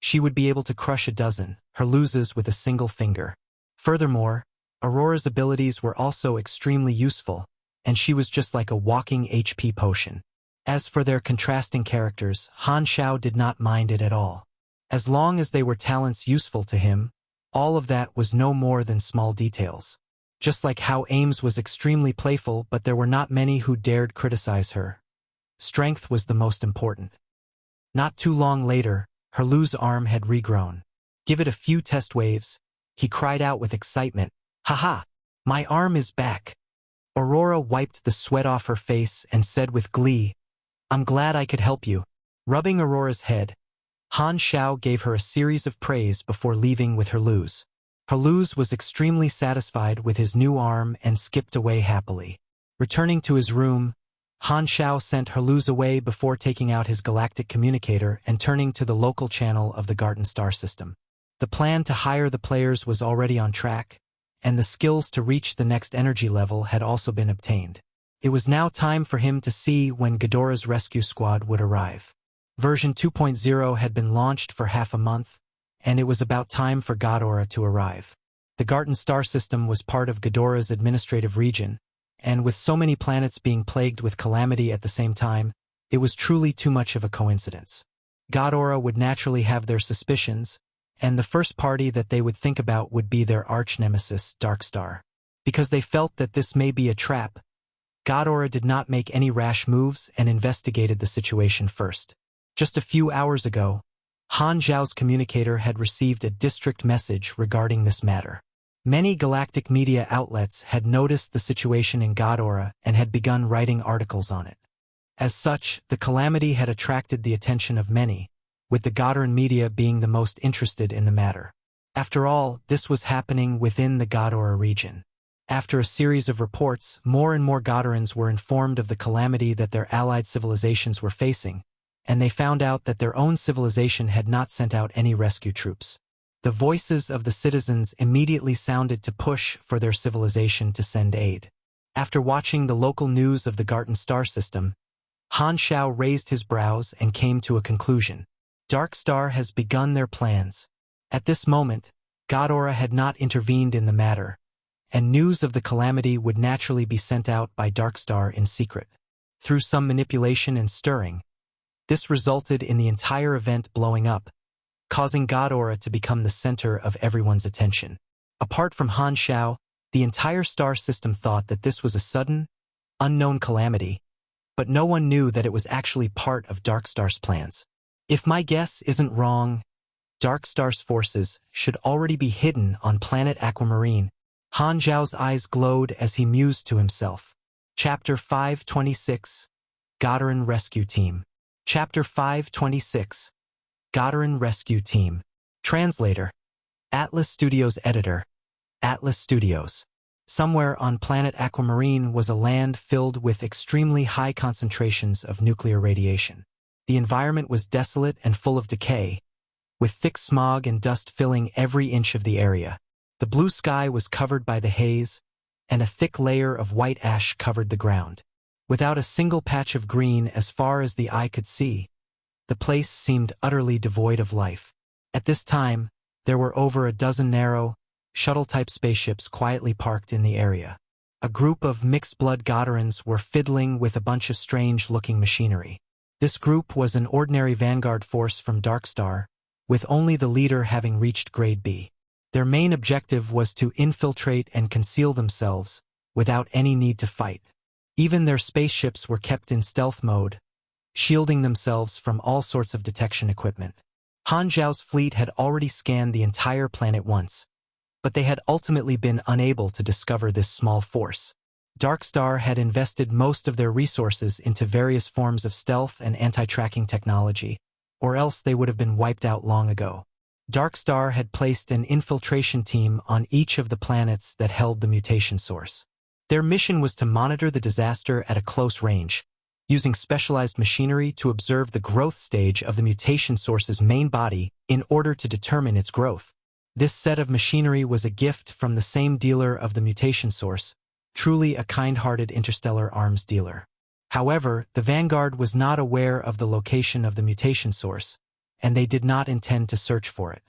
she would be able to crush a dozen, her loses with a single finger. Furthermore, Aurora's abilities were also extremely useful, and she was just like a walking HP potion. As for their contrasting characters, Han Xiao did not mind it at all. As long as they were talents useful to him, all of that was no more than small details. Just like how Ames was extremely playful, but there were not many who dared criticize her. Strength was the most important. Not too long later, her loose arm had regrown. Give it a few test waves, he cried out with excitement. "Haha! My arm is back!" Aurora wiped the sweat off her face and said with glee, "I'm glad I could help you." Rubbing Aurora's head, Han Xiao gave her a series of praise before leaving with Herluz. Herluz was extremely satisfied with his new arm and skipped away happily. Returning to his room, Han Xiao sent Herluz away before taking out his galactic communicator and turning to the local channel of the Garden Star system. The plan to hire the players was already on track, and the skills to reach the next energy level had also been obtained. It was now time for him to see when Ghidorah's rescue squad would arrive. Version 2.0 had been launched for half a month, and it was about time for Ghidorah to arrive. The Garden Star system was part of Ghidorah's administrative region, and with so many planets being plagued with calamity at the same time, it was truly too much of a coincidence. Ghidorah would naturally have their suspicions, and the first party that they would think about would be their arch-nemesis, Dark Star. Because they felt that this may be a trap, Ghidorah did not make any rash moves and investigated the situation first. Just a few hours ago, Han Xiao's communicator had received a district message regarding this matter. Many galactic media outlets had noticed the situation in Ghidorah and had begun writing articles on it. As such, the calamity had attracted the attention of many, with the Ghidoran media being the most interested in the matter. After all, this was happening within the Ghidorah region. After a series of reports, more and more Ghidorans were informed of the calamity that their allied civilizations were facing, and they found out that their own civilization had not sent out any rescue troops. The voices of the citizens immediately sounded to push for their civilization to send aid. After watching the local news of the Garden Star system, Han Xiao raised his brows and came to a conclusion. Dark Star has begun their plans. At this moment, Ghidorah had not intervened in the matter, and news of the calamity would naturally be sent out by Dark Star in secret. Through some manipulation and stirring, this resulted in the entire event blowing up, causing Ghidorah to become the center of everyone's attention. Apart from Han Xiao, the entire star system thought that this was a sudden, unknown calamity, but no one knew that it was actually part of Dark Star's plans. If my guess isn't wrong, Dark Star's forces should already be hidden on Planet Aquamarine. Han Xiao's eyes glowed as he mused to himself. Chapter 526, Ghidoran Rescue Team. Chapter 526, Ghidoran Rescue Team. Translator, Atlas Studios Editor, Atlas Studios. Somewhere on Planet Aquamarine was a land filled with extremely high concentrations of nuclear radiation. The environment was desolate and full of decay, with thick smog and dust filling every inch of the area. The blue sky was covered by the haze, and a thick layer of white ash covered the ground. Without a single patch of green as far as the eye could see, the place seemed utterly devoid of life. At this time, there were over a dozen narrow, shuttle-type spaceships quietly parked in the area. A group of mixed-blood Godorans were fiddling with a bunch of strange-looking machinery. This group was an ordinary vanguard force from Dark Star, with only the leader having reached Grade B. Their main objective was to infiltrate and conceal themselves, without any need to fight. Even their spaceships were kept in stealth mode, shielding themselves from all sorts of detection equipment. Han Xiao's fleet had already scanned the entire planet once, but they had ultimately been unable to discover this small force. Dark Star had invested most of their resources into various forms of stealth and anti-tracking technology, or else they would have been wiped out long ago. Dark Star had placed an infiltration team on each of the planets that held the mutation source. Their mission was to monitor the disaster at a close range, using specialized machinery to observe the growth stage of the mutation source's main body in order to determine its growth. This set of machinery was a gift from the same dealer of the mutation source, truly a kind-hearted interstellar arms dealer. However, the Vanguard was not aware of the location of the mutation source, and they did not intend to search for it.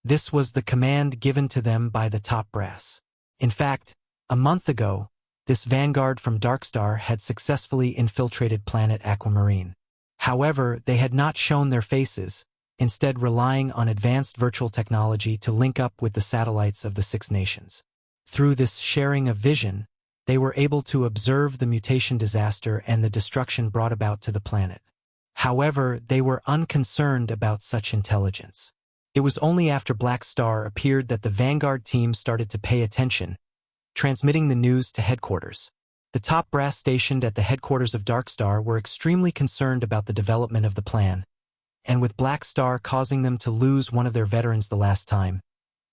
This was the command given to them by the top brass. In fact, a month ago, this Vanguard from Dark Star had successfully infiltrated Planet Aquamarine. However, they had not shown their faces, instead relying on advanced virtual technology to link up with the satellites of the Six Nations. Through this sharing of vision, they were able to observe the mutation disaster and the destruction brought about to the planet. However, they were unconcerned about such intelligence. It was only after Black Star appeared that the Vanguard team started to pay attention, transmitting the news to headquarters. The top brass stationed at the headquarters of Dark Star were extremely concerned about the development of the plan, and with Black Star causing them to lose one of their veterans the last time,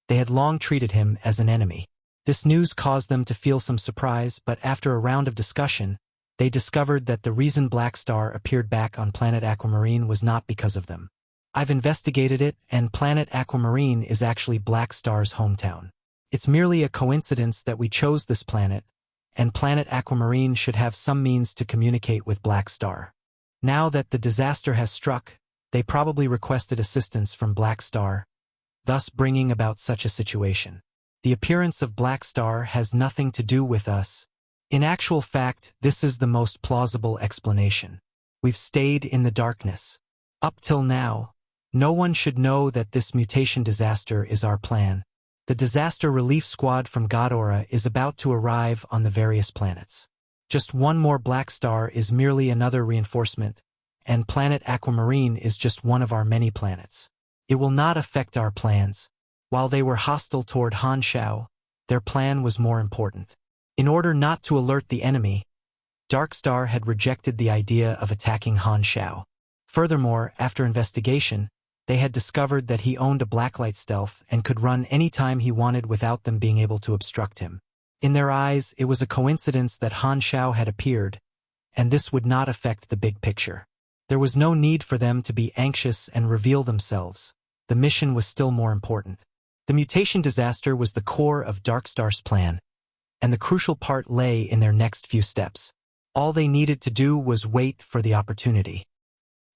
they had long treated him as an enemy. This news caused them to feel some surprise, but after a round of discussion, they discovered that the reason Black Star appeared back on Planet Aquamarine was not because of them. I've investigated it, and Planet Aquamarine is actually Black Star's hometown. It's merely a coincidence that we chose this planet, and Planet Aquamarine should have some means to communicate with Black Star. Now that the disaster has struck, they probably requested assistance from Black Star, thus bringing about such a situation. The appearance of Black Star has nothing to do with us. In actual fact, this is the most plausible explanation. We've stayed in the darkness. Up till now, no one should know that this mutation disaster is our plan. The disaster relief squad from Ghidorah is about to arrive on the various planets. Just one more Black Star is merely another reinforcement, and Planet Aquamarine is just one of our many planets. It will not affect our plans. While they were hostile toward Han Xiao, their plan was more important. In order not to alert the enemy, Dark Star had rejected the idea of attacking Han Xiao. Furthermore, after investigation, they had discovered that he owned a blacklight stealth and could run any time he wanted without them being able to obstruct him. In their eyes, it was a coincidence that Han Xiao had appeared, and this would not affect the big picture. There was no need for them to be anxious and reveal themselves. The mission was still more important. The mutation disaster was the core of Dark Star's plan, and the crucial part lay in their next few steps. All they needed to do was wait for the opportunity.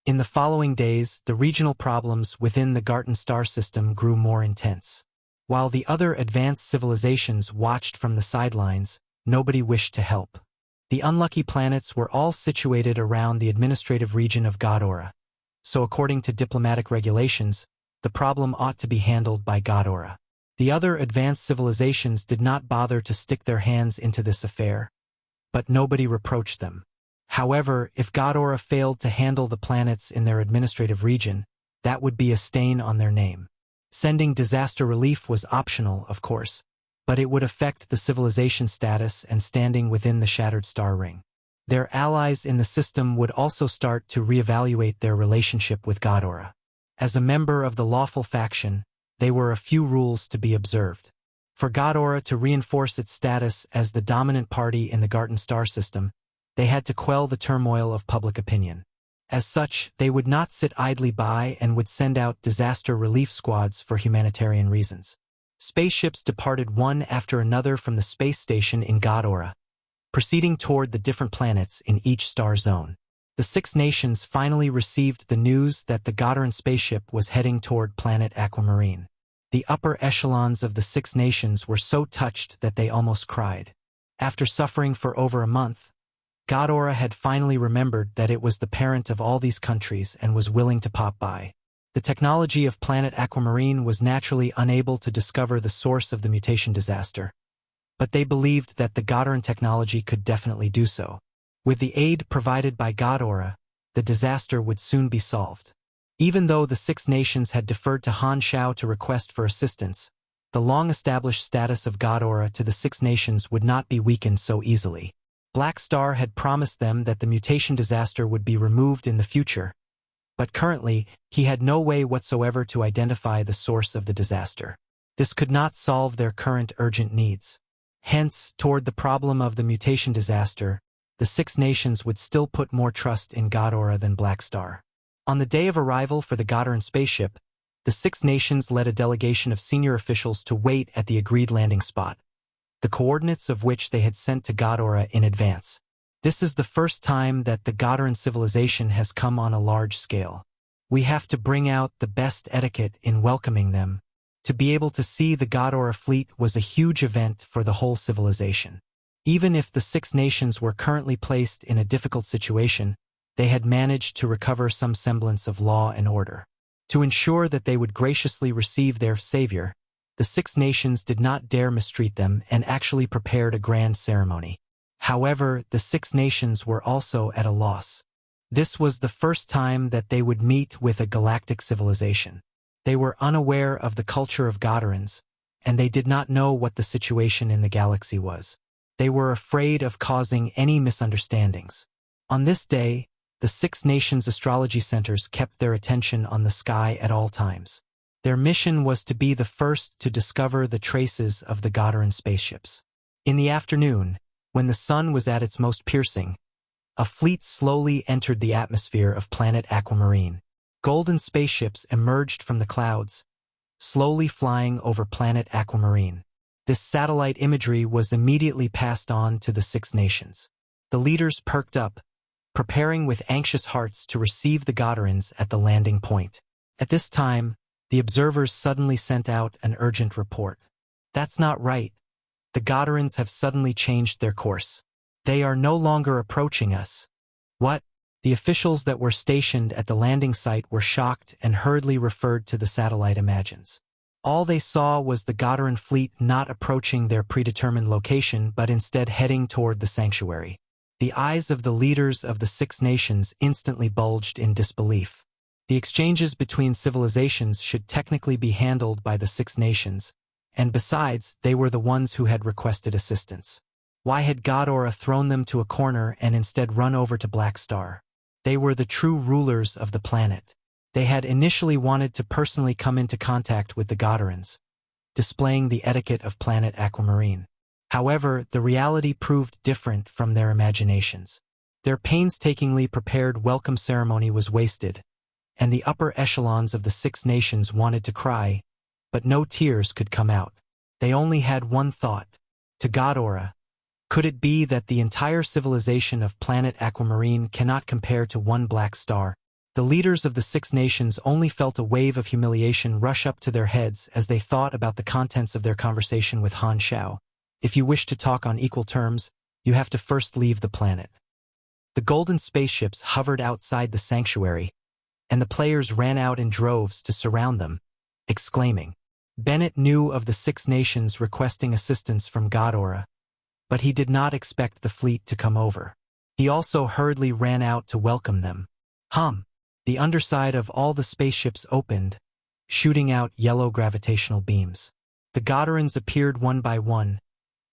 In the following days, the regional problems within the Garten star system grew more intense. While the other advanced civilizations watched from the sidelines, nobody wished to help. The unlucky planets were all situated around the administrative region of Ghidorah, so according to diplomatic regulations, the problem ought to be handled by Ghidorah. The other advanced civilizations did not bother to stick their hands into this affair, but nobody reproached them. However, if Ghidorah failed to handle the planets in their administrative region, that would be a stain on their name. Sending disaster relief was optional, of course, but it would affect the civilization status and standing within the Shattered Star Ring. Their allies in the system would also start to reevaluate their relationship with Ghidorah. As a member of the lawful faction, there were a few rules to be observed. For Ghidorah to reinforce its status as the dominant party in the Garten star system, they had to quell the turmoil of public opinion. As such, they would not sit idly by and would send out disaster relief squads for humanitarian reasons. Spaceships departed one after another from the space station in Ghidorah, proceeding toward the different planets in each star zone. The Six Nations finally received the news that the Ghodoran spaceship was heading toward Planet Aquamarine. The upper echelons of the Six Nations were so touched that they almost cried. After suffering for over a month, Ghidorah had finally remembered that it was the parent of all these countries and was willing to pop by. The technology of Planet Aquamarine was naturally unable to discover the source of the mutation disaster, but they believed that the Ghidorah technology could definitely do so. With the aid provided by Ghidorah, the disaster would soon be solved. Even though the Six Nations had deferred to Han Xiao to request for assistance, the long-established status of Ghidorah to the Six Nations would not be weakened so easily. Black Star had promised them that the mutation disaster would be removed in the future, but currently, he had no way whatsoever to identify the source of the disaster. This could not solve their current urgent needs. Hence, toward the problem of the mutation disaster, the Six Nations would still put more trust in Ghidorah than Black Star. On the day of arrival for the Ghidorah spaceship, the Six Nations led a delegation of senior officials to wait at the agreed landing spot, the coordinates of which they had sent to Ghidorah in advance. This is the first time that the Ghidorah civilization has come on a large scale. We have to bring out the best etiquette in welcoming them. To be able to see the Ghidorah fleet was a huge event for the whole civilization. Even if the Six Nations were currently placed in a difficult situation, they had managed to recover some semblance of law and order. To ensure that they would graciously receive their savior, the Six Nations did not dare mistreat them and actually prepared a grand ceremony. However, the Six Nations were also at a loss. This was the first time that they would meet with a galactic civilization. They were unaware of the culture of Ghidorahs, and they did not know what the situation in the galaxy was. They were afraid of causing any misunderstandings. On this day, the Six Nations astrology centers kept their attention on the sky at all times. Their mission was to be the first to discover the traces of the Ghidorah spaceships. In the afternoon, when the sun was at its most piercing, a fleet slowly entered the atmosphere of Planet Aquamarine. Golden spaceships emerged from the clouds, slowly flying over Planet Aquamarine. This satellite imagery was immediately passed on to the Six Nations. The leaders perked up, preparing with anxious hearts to receive the Ghidorahs at the landing point. At this time, the observers suddenly sent out an urgent report. "That's not right. The Ghidorahs have suddenly changed their course. They are no longer approaching us." "What?" The officials that were stationed at the landing site were shocked and hurriedly referred to the satellite images. All they saw was the Ghidorah fleet not approaching their predetermined location but instead heading toward the sanctuary. The eyes of the leaders of the Six Nations instantly bulged in disbelief. The exchanges between civilizations should technically be handled by the Six Nations, and besides, they were the ones who had requested assistance. Why had Ghidorah thrown them to a corner and instead run over to Black Star? They were the true rulers of the planet. They had initially wanted to personally come into contact with the Ghidorahs, displaying the etiquette of Planet Aquamarine. However, the reality proved different from their imaginations. Their painstakingly prepared welcome ceremony was wasted, and the upper echelons of the Six Nations wanted to cry, but no tears could come out. They only had one thought: to Ghidorah. Could it be that the entire civilization of Planet Aquamarine cannot compare to one Black Star? The leaders of the Six Nations only felt a wave of humiliation rush up to their heads as they thought about the contents of their conversation with Han Xiao. If you wish to talk on equal terms, you have to first leave the planet. The golden spaceships hovered outside the sanctuary, and the players ran out in droves to surround them, exclaiming. Bennett knew of the Six Nations requesting assistance from Ghidorah, but he did not expect the fleet to come over. He also hurriedly ran out to welcome them. The underside of all the spaceships opened, shooting out yellow gravitational beams. The Ghidorahs appeared one by one,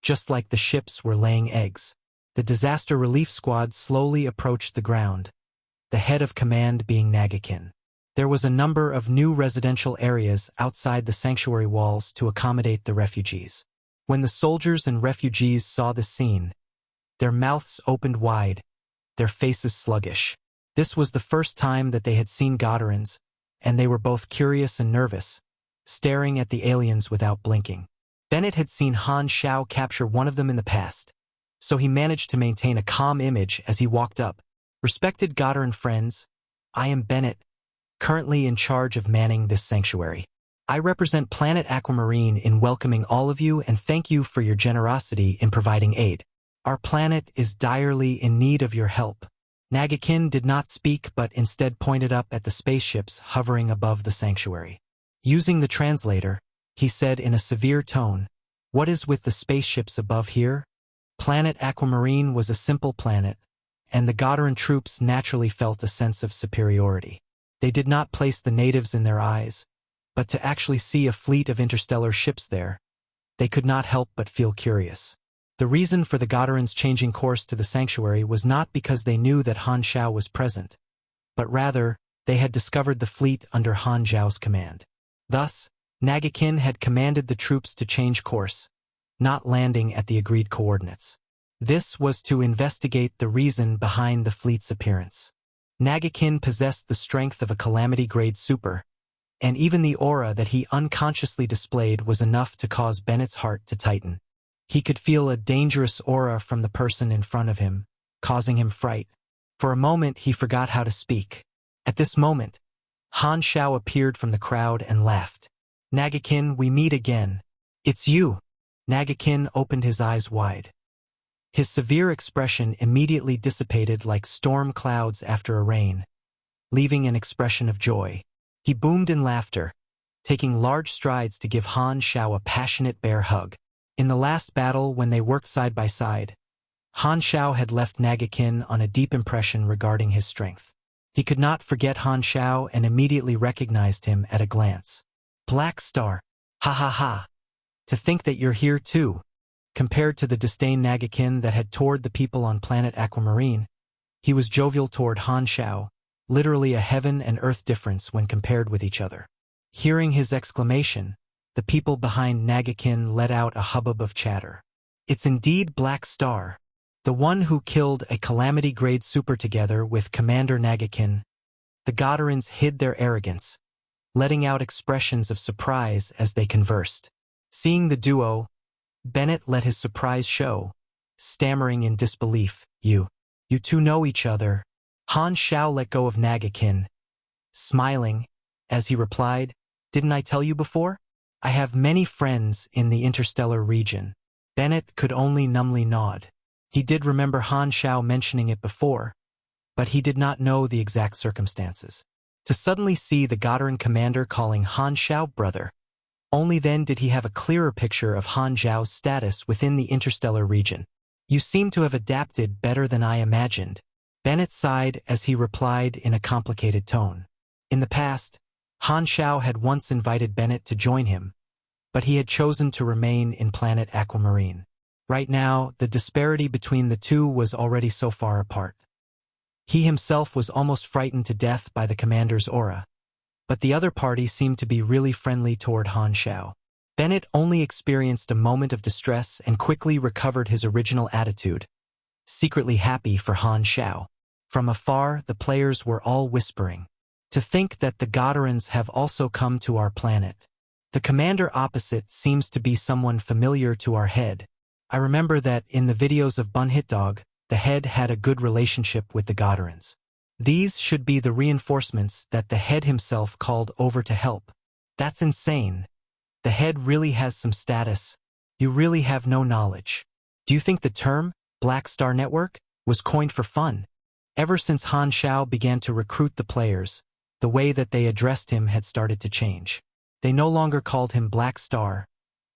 just like the ships were laying eggs. The disaster relief squad slowly approached the ground, the head of command being Nagakin. There was a number of new residential areas outside the sanctuary walls to accommodate the refugees. When the soldiers and refugees saw the scene, their mouths opened wide, their faces sluggish. This was the first time that they had seen Ghidorahs, and they were both curious and nervous, staring at the aliens without blinking. Bennett had seen Han Xiao capture one of them in the past, so he managed to maintain a calm image as he walked up. Respected Ghidorah friends, I am Bennett, currently in charge of manning this sanctuary. I represent Planet Aquamarine in welcoming all of you and thank you for your generosity in providing aid. Our planet is direly in need of your help. Nagakin did not speak but instead pointed up at the spaceships hovering above the sanctuary. Using the translator, he said in a severe tone, "What is with the spaceships above here?" Planet Aquamarine was a simple planet, and the Godaran troops naturally felt a sense of superiority. They did not place the natives in their eyes, but to actually see a fleet of interstellar ships there, they could not help but feel curious. The reason for the Godarans changing course to the sanctuary was not because they knew that Han Xiao was present, but rather, they had discovered the fleet under Han Xiao's command. Thus, Nagakin had commanded the troops to change course, not landing at the agreed coordinates. This was to investigate the reason behind the fleet's appearance. Nagakin possessed the strength of a calamity-grade super, and even the aura that he unconsciously displayed was enough to cause Bennett's heart to tighten. He could feel a dangerous aura from the person in front of him, causing him fright. For a moment he forgot how to speak. At this moment, Han Xiao appeared from the crowd and laughed. "Nagakin, we meet again. It's you." Nagakin opened his eyes wide. His severe expression immediately dissipated like storm clouds after a rain, leaving an expression of joy. He boomed in laughter, taking large strides to give Han Xiao a passionate bear hug. In the last battle when they worked side by side, Han Xiao had left Nagakin on a deep impression regarding his strength. He could not forget Han Xiao and immediately recognized him at a glance. "Black Star, ha ha ha. To think that you're here too." Compared to the disdain Nagakin that had toward the people on Planet Aquamarine, he was jovial toward Han Xiao, literally a heaven and earth difference when compared with each other. Hearing his exclamation, the people behind Nagakin let out a hubbub of chatter. "It's indeed Black Star, the one who killed a calamity-grade super together with Commander Nagakin." The Godarans hid their arrogance, letting out expressions of surprise as they conversed. Seeing the duo, Bennett let his surprise show, stammering in disbelief, You two know each other." Han Xiao let go of Nagakin, smiling, as he replied, "Didn't I tell you before? I have many friends in the interstellar region." Bennett could only numbly nod. He did remember Han Xiao mentioning it before, but he did not know the exact circumstances. To suddenly see the Godaran commander calling Han Xiao brother, only then did he have a clearer picture of Han Xiao's status within the interstellar region. "You seem to have adapted better than I imagined." Bennett sighed as he replied in a complicated tone. In the past, Han Xiao had once invited Bennett to join him, but he had chosen to remain in Planet Aquamarine. Right now, the disparity between the two was already so far apart. He himself was almost frightened to death by the commander's aura, but the other party seemed to be really friendly toward Han Xiao. Bennett only experienced a moment of distress and quickly recovered his original attitude, secretly happy for Han Xiao. From afar, the players were all whispering, "To think that the Godarans have also come to our planet. The commander opposite seems to be someone familiar to our head. I remember that in the videos of Bun Hit Dog, the head had a good relationship with the Godarans. These should be the reinforcements that the head himself called over to help. That's insane. The head really has some status. You really have no knowledge. Do you think the term, Black Star Network, was coined for fun?" Ever since Han Xiao began to recruit the players, the way that they addressed him had started to change. They no longer called him Black Star,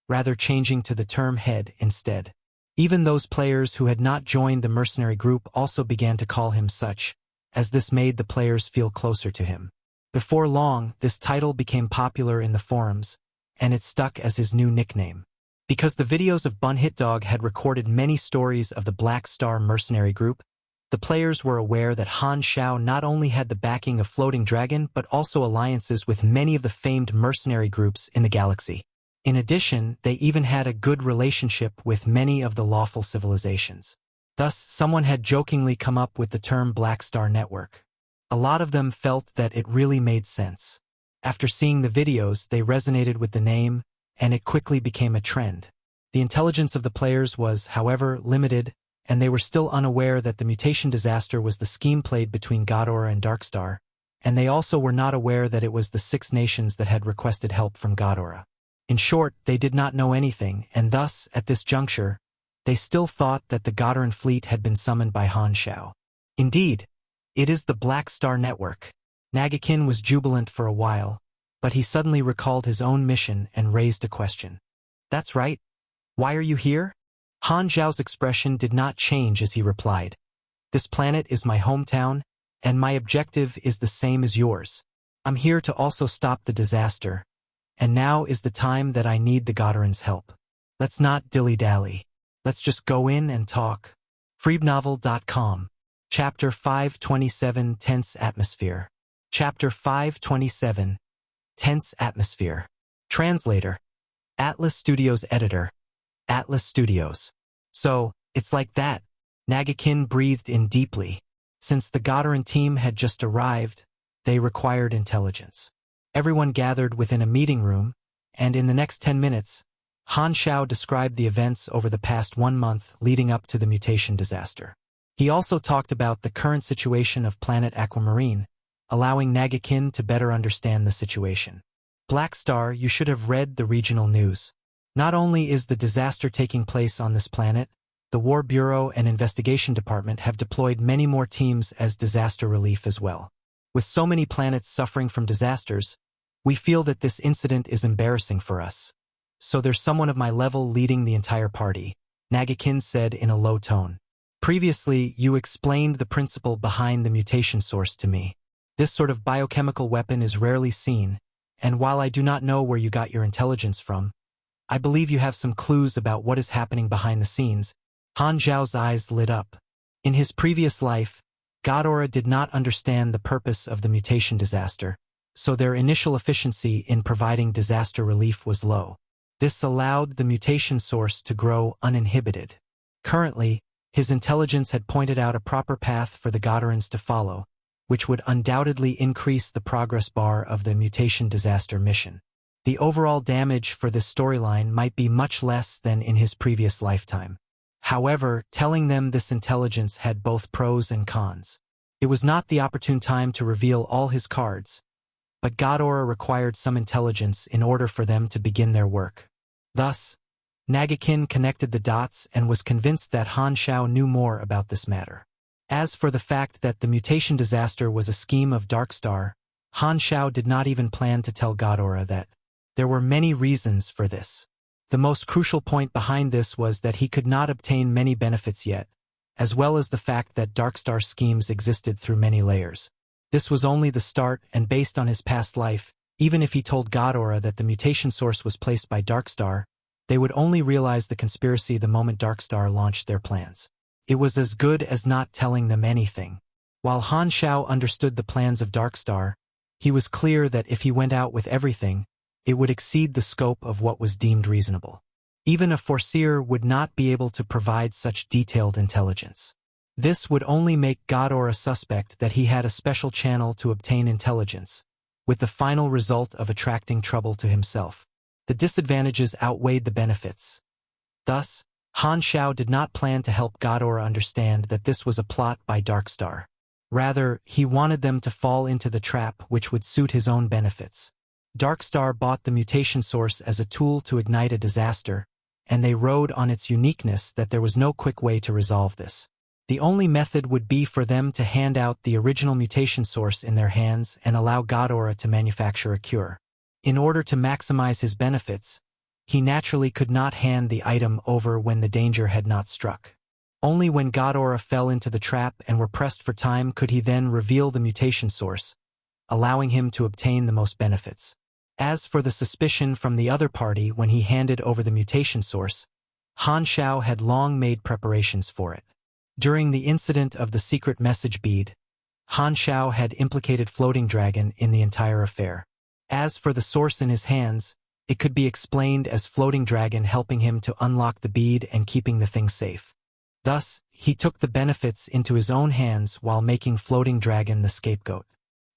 rather changing to the term head instead. Even those players who had not joined the mercenary group also began to call him such, as this made the players feel closer to him. Before long, this title became popular in the forums, and it stuck as his new nickname. Because the videos of Bun Hit Dog had recorded many stories of the Black Star Mercenary Group, the players were aware that Han Xiao not only had the backing of Floating Dragon but also alliances with many of the famed mercenary groups in the galaxy. In addition, they even had a good relationship with many of the lawful civilizations. Thus, someone had jokingly come up with the term Black Star Network. A lot of them felt that it really made sense. After seeing the videos, they resonated with the name, and it quickly became a trend. The intelligence of the players was, however, limited, and they were still unaware that the mutation disaster was the scheme played between Ghidorah and Darkstar, and they also were not aware that it was the 6 nations that had requested help from Ghidorah. In short, they did not know anything, and thus, at this juncture, They still thought that the Godaran fleet had been summoned by Han Xiao. Indeed, it is the Black Star Network. Nagakin was jubilant for a while, but he suddenly recalled his own mission and raised a question. That's right. Why are you here? Han Xiao's expression did not change as he replied. This planet is my hometown, and my objective is the same as yours. I'm here to also stop the disaster, and now is the time that I need the Godaran's help. Let's not dilly-dally. Let's just go in and talk. Freebnovel.com. Chapter 527 Tense Atmosphere. Chapter 527 Tense Atmosphere. Translator. Atlas Studios Editor. Atlas Studios. So, it's like that. Nagakin breathed in deeply. Since the Godaran team had just arrived, they required intelligence. Everyone gathered within a meeting room, and in the next 10 minutes, Han Xiao described the events over the past 1 month leading up to the mutation disaster. He also talked about the current situation of Planet Aquamarine, allowing Nagakin to better understand the situation. Black Star, you should have read the regional news. Not only is the disaster taking place on this planet, the War Bureau and Investigation Department have deployed many more teams as disaster relief as well. With so many planets suffering from disasters, we feel that this incident is embarrassing for us. So there's someone of my level leading the entire party, Nagakin said in a low tone. Previously, you explained the principle behind the mutation source to me. This sort of biochemical weapon is rarely seen, and while I do not know where you got your intelligence from, I believe you have some clues about what is happening behind the scenes. Han Xiao's eyes lit up. In his previous life, Ghidorah did not understand the purpose of the mutation disaster, so their initial efficiency in providing disaster relief was low. This allowed the mutation source to grow uninhibited. Currently, his intelligence had pointed out a proper path for the Godarans to follow, which would undoubtedly increase the progress bar of the mutation disaster mission. The overall damage for this storyline might be much less than in his previous lifetime. However, telling them this intelligence had both pros and cons. It was not the opportune time to reveal all his cards, but Ghidorah required some intelligence in order for them to begin their work. Thus, Nagakin connected the dots and was convinced that Han Xiao knew more about this matter. As for the fact that the mutation disaster was a scheme of Dark Star, Han Xiao did not even plan to tell Ghidorah that. There were many reasons for this. The most crucial point behind this was that he could not obtain many benefits yet, as well as the fact that Dark Star schemes existed through many layers. This was only the start, and based on his past life, even if he told Ghidorah that the mutation source was placed by Dark Star, they would only realize the conspiracy the moment Dark Star launched their plans. It was as good as not telling them anything. While Han Xiao understood the plans of Dark Star, he was clear that if he went out with everything, it would exceed the scope of what was deemed reasonable. Even a Foreseer would not be able to provide such detailed intelligence. This would only make Ghidorah suspect that he had a special channel to obtain intelligence, with the final result of attracting trouble to himself. The disadvantages outweighed the benefits. Thus, Han Xiao did not plan to help Ghidorah understand that this was a plot by Dark Star. Rather, he wanted them to fall into the trap which would suit his own benefits. Dark Star bought the mutation source as a tool to ignite a disaster, and they rode on its uniqueness that there was no quick way to resolve this. The only method would be for them to hand out the original mutation source in their hands and allow Ghidorah to manufacture a cure. In order to maximize his benefits, he naturally could not hand the item over when the danger had not struck. Only when Ghidorah fell into the trap and were pressed for time could he then reveal the mutation source, allowing him to obtain the most benefits. As for the suspicion from the other party when he handed over the mutation source, Han Xiao had long made preparations for it. During the incident of the secret message bead, Han Xiao had implicated Floating Dragon in the entire affair. As for the source in his hands, it could be explained as Floating Dragon helping him to unlock the bead and keeping the thing safe. Thus, he took the benefits into his own hands while making Floating Dragon the scapegoat.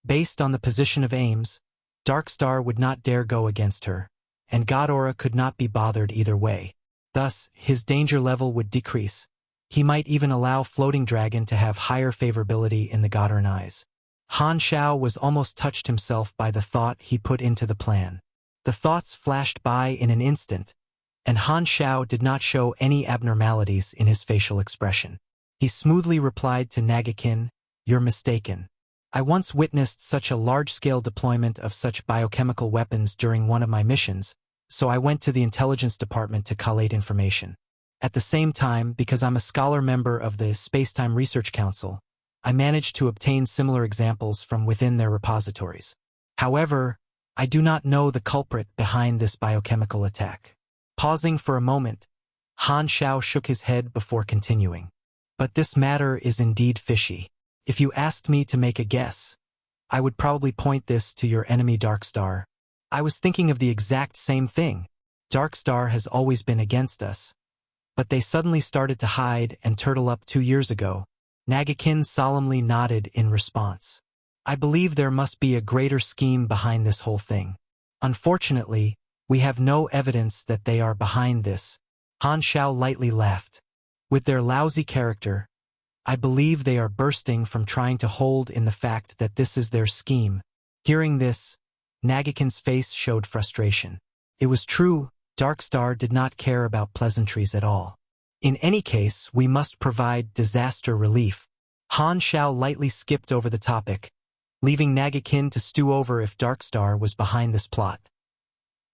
Based on the position of Ames, Dark Star would not dare go against her, and Ghidorah could not be bothered either way. Thus, his danger level would decrease. He might even allow Floating Dragon to have higher favorability in the Godaran eyes. Han Xiao was almost touched himself by the thought he put into the plan. The thoughts flashed by in an instant, and Han Xiao did not show any abnormalities in his facial expression. He smoothly replied to Nagakin, "You're mistaken. I once witnessed such a large-scale deployment of such biochemical weapons during one of my missions, so I went to the intelligence department to collate information. At the same time, because I'm a scholar member of the Spacetime Research Council, I managed to obtain similar examples from within their repositories. However, I do not know the culprit behind this biochemical attack." Pausing for a moment, Han Xiao shook his head before continuing. "But this matter is indeed fishy. If you asked me to make a guess, I would probably point this to your enemy Dark Star. I was thinking of the exact same thing. Dark Star has always been against us. But they suddenly started to hide and turtle up 2 years ago." Nagakin solemnly nodded in response. "I believe there must be a greater scheme behind this whole thing. Unfortunately, we have no evidence that they are behind this." Han Xiao lightly laughed. "With their lousy character, I believe they are bursting from trying to hold in the fact that this is their scheme." Hearing this, Nagakin's face showed frustration. It was true, Dark Star did not care about pleasantries at all. "In any case, we must provide disaster relief." Han Xiao lightly skipped over the topic, leaving Nagakin to stew over if Dark Star was behind this plot.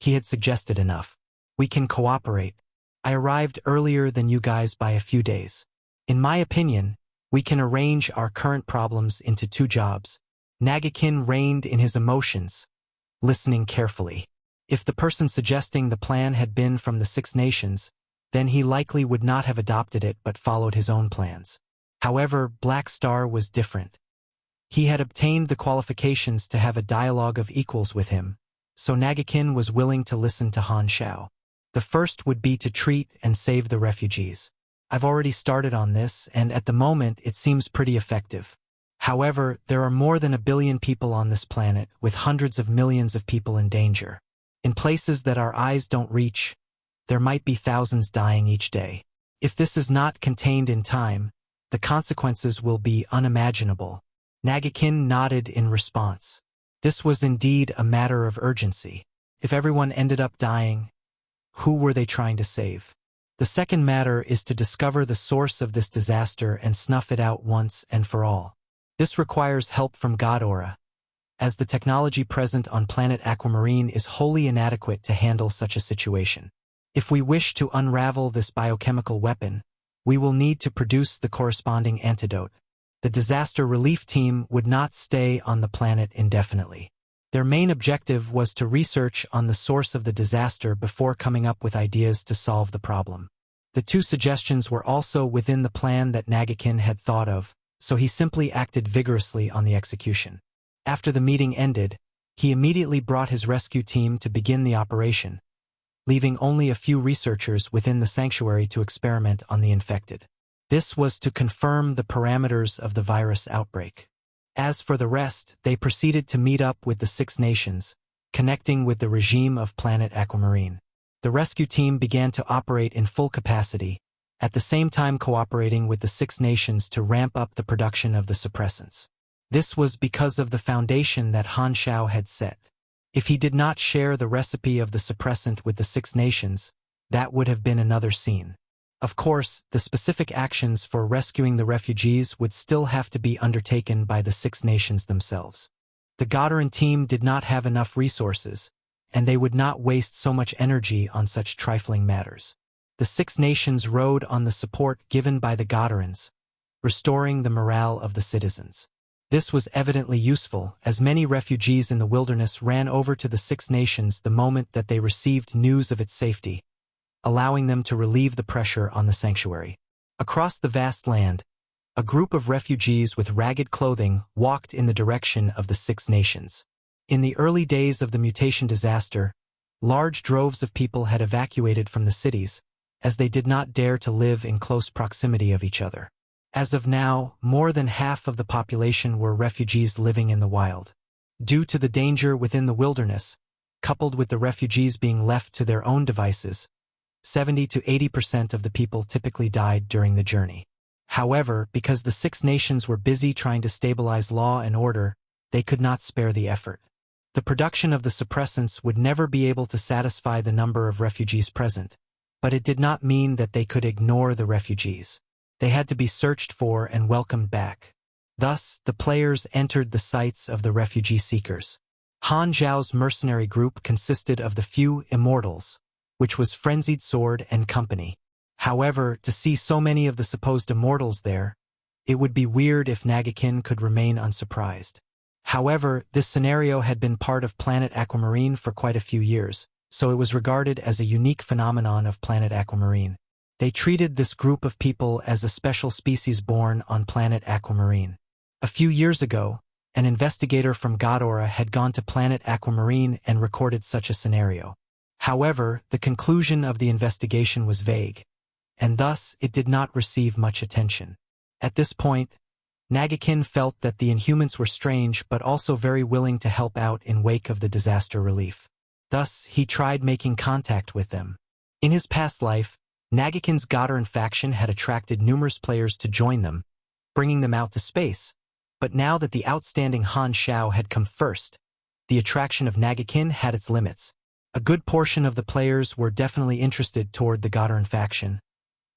He had suggested enough. "We can cooperate. I arrived earlier than you guys by a few days. In my opinion, we can arrange our current problems into 2 jobs." Nagakin reined in his emotions, listening carefully. If the person suggesting the plan had been from the 6 nations, then he likely would not have adopted it but followed his own plans. However, Black Star was different. He had obtained the qualifications to have a dialogue of equals with him, so Nagakin was willing to listen to Han Xiao. The first would be to treat and save the refugees. I've already started on this, and at the moment it seems pretty effective. However, there are more than 1 billion people on this planet, with hundreds of millions of people in danger. In places that our eyes don't reach, there might be thousands dying each day. If this is not contained in time, the consequences will be unimaginable. Nagakin nodded in response. This was indeed a matter of urgency. If everyone ended up dying, who were they trying to save? The second matter is to discover the source of this disaster and snuff it out once and for all. This requires help from Godora, as the technology present on Planet Aquamarine is wholly inadequate to handle such a situation. If we wish to unravel this biochemical weapon, we will need to produce the corresponding antidote. The disaster relief team would not stay on the planet indefinitely. Their main objective was to research on the source of the disaster before coming up with ideas to solve the problem. The 2 suggestions were also within the plan that Nagakin had thought of, so he simply acted vigorously on the execution. After the meeting ended, he immediately brought his rescue team to begin the operation, leaving only a few researchers within the sanctuary to experiment on the infected. This was to confirm the parameters of the virus outbreak. As for the rest, they proceeded to meet up with the 6 nations, connecting with the regime of Planet Aquamarine. The rescue team began to operate in full capacity, at the same time cooperating with the 6 nations to ramp up the production of the suppressants. This was because of the foundation that Han Xiao had set. If he did not share the recipe of the suppressant with the 6 nations, that would have been another scene. Of course, the specific actions for rescuing the refugees would still have to be undertaken by the 6 nations themselves. The Godoran team did not have enough resources, and they would not waste so much energy on such trifling matters. The 6 nations rode on the support given by the Godorans, restoring the morale of the citizens. This was evidently useful, as many refugees in the wilderness ran over to the 6 nations the moment that they received news of its safety, allowing them to relieve the pressure on the sanctuary. Across the vast land, a group of refugees with ragged clothing walked in the direction of the 6 nations. In the early days of the mutation disaster, large droves of people had evacuated from the cities, as they did not dare to live in close proximity of each other. As of now, more than half of the population were refugees living in the wild. Due to the danger within the wilderness, coupled with the refugees being left to their own devices, 70 to 80% of the people typically died during the journey. However, because the 6 nations were busy trying to stabilize law and order, they could not spare the effort. The production of the suppressants would never be able to satisfy the number of refugees present, But it did not mean that they could ignore the refugees. They had to be searched for and welcomed back. Thus, the players entered the sights of the refugee seekers. Han Xiao's mercenary group consisted of the few immortals, which was Frenzied Sword and company. However, to see so many of the supposed immortals there, it would be weird if Nagakin could remain unsurprised. However, this scenario had been part of Planet Aquamarine for quite a few years, so it was regarded as a unique phenomenon of Planet Aquamarine. They treated this group of people as a special species born on Planet Aquamarine. A few years ago, an investigator from Ghidorah had gone to Planet Aquamarine and recorded such a scenario. However, the conclusion of the investigation was vague, and thus it did not receive much attention. At this point, Nagakin felt that the Inhumans were strange but also very willing to help out in wake of the disaster relief. Thus, he tried making contact with them. In his past life, Nagakin's Ghidorah faction had attracted numerous players to join them, bringing them out to space. But now that the outstanding Han Xiao had come first, the attraction of Nagakin had its limits. A good portion of the players were definitely interested toward the Ghidorah faction,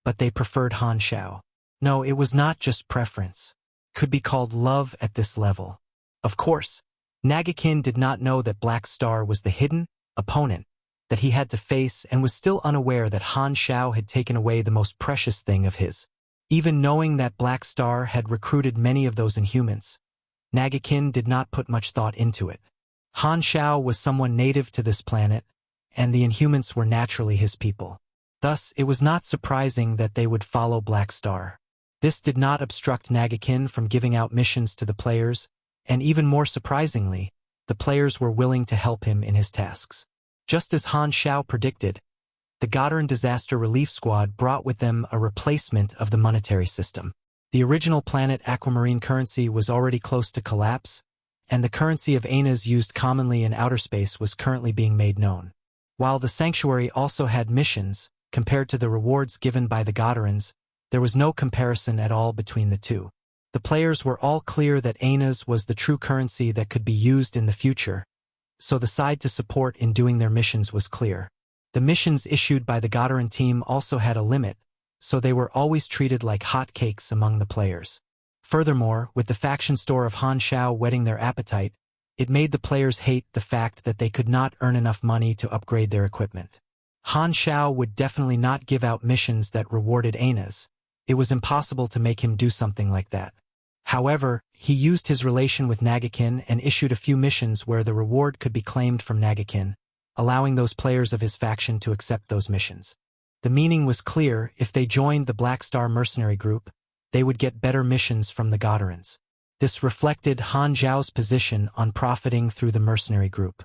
but they preferred Han Xiao. No, it was not just preference. It could be called love at this level. Of course, Nagakin did not know that Black Star was the hidden opponent that he had to face and was still unaware that Han Xiao had taken away the most precious thing of his. Even knowing that Black Star had recruited many of those Inhumans, Nagakin did not put much thought into it. Han Xiao was someone native to this planet, and the Inhumans were naturally his people. Thus, it was not surprising that they would follow Black Star. This did not obstruct Nagakin from giving out missions to the players, and even more surprisingly, the players were willing to help him in his tasks. Just as Han Xiao predicted, the Ghidorah Disaster Relief Squad brought with them a replacement of the monetary system. The original Planet Aquamarine currency was already close to collapse, and the currency of Aenas used commonly in outer space was currently being made known. While the Sanctuary also had missions, compared to the rewards given by the Ghidorahs, there was no comparison at all between the two. The players were all clear that Aenas was the true currency that could be used in the future, so the side to support in doing their missions was clear. The missions issued by the Ghidorah team also had a limit, so they were always treated like hot cakes among the players. Furthermore, with the faction store of Han Xiao whetting their appetite, it made the players hate the fact that they could not earn enough money to upgrade their equipment. Han Xiao would definitely not give out missions that rewarded Aenas. It was impossible to make him do something like that. However, he used his relation with Nagakin and issued a few missions where the reward could be claimed from Nagakin, allowing those players of his faction to accept those missions. The meaning was clear: if they joined the Black Star Mercenary Group, they would get better missions from the Ghidorahs. This reflected Han Xiao's position on profiting through the mercenary group.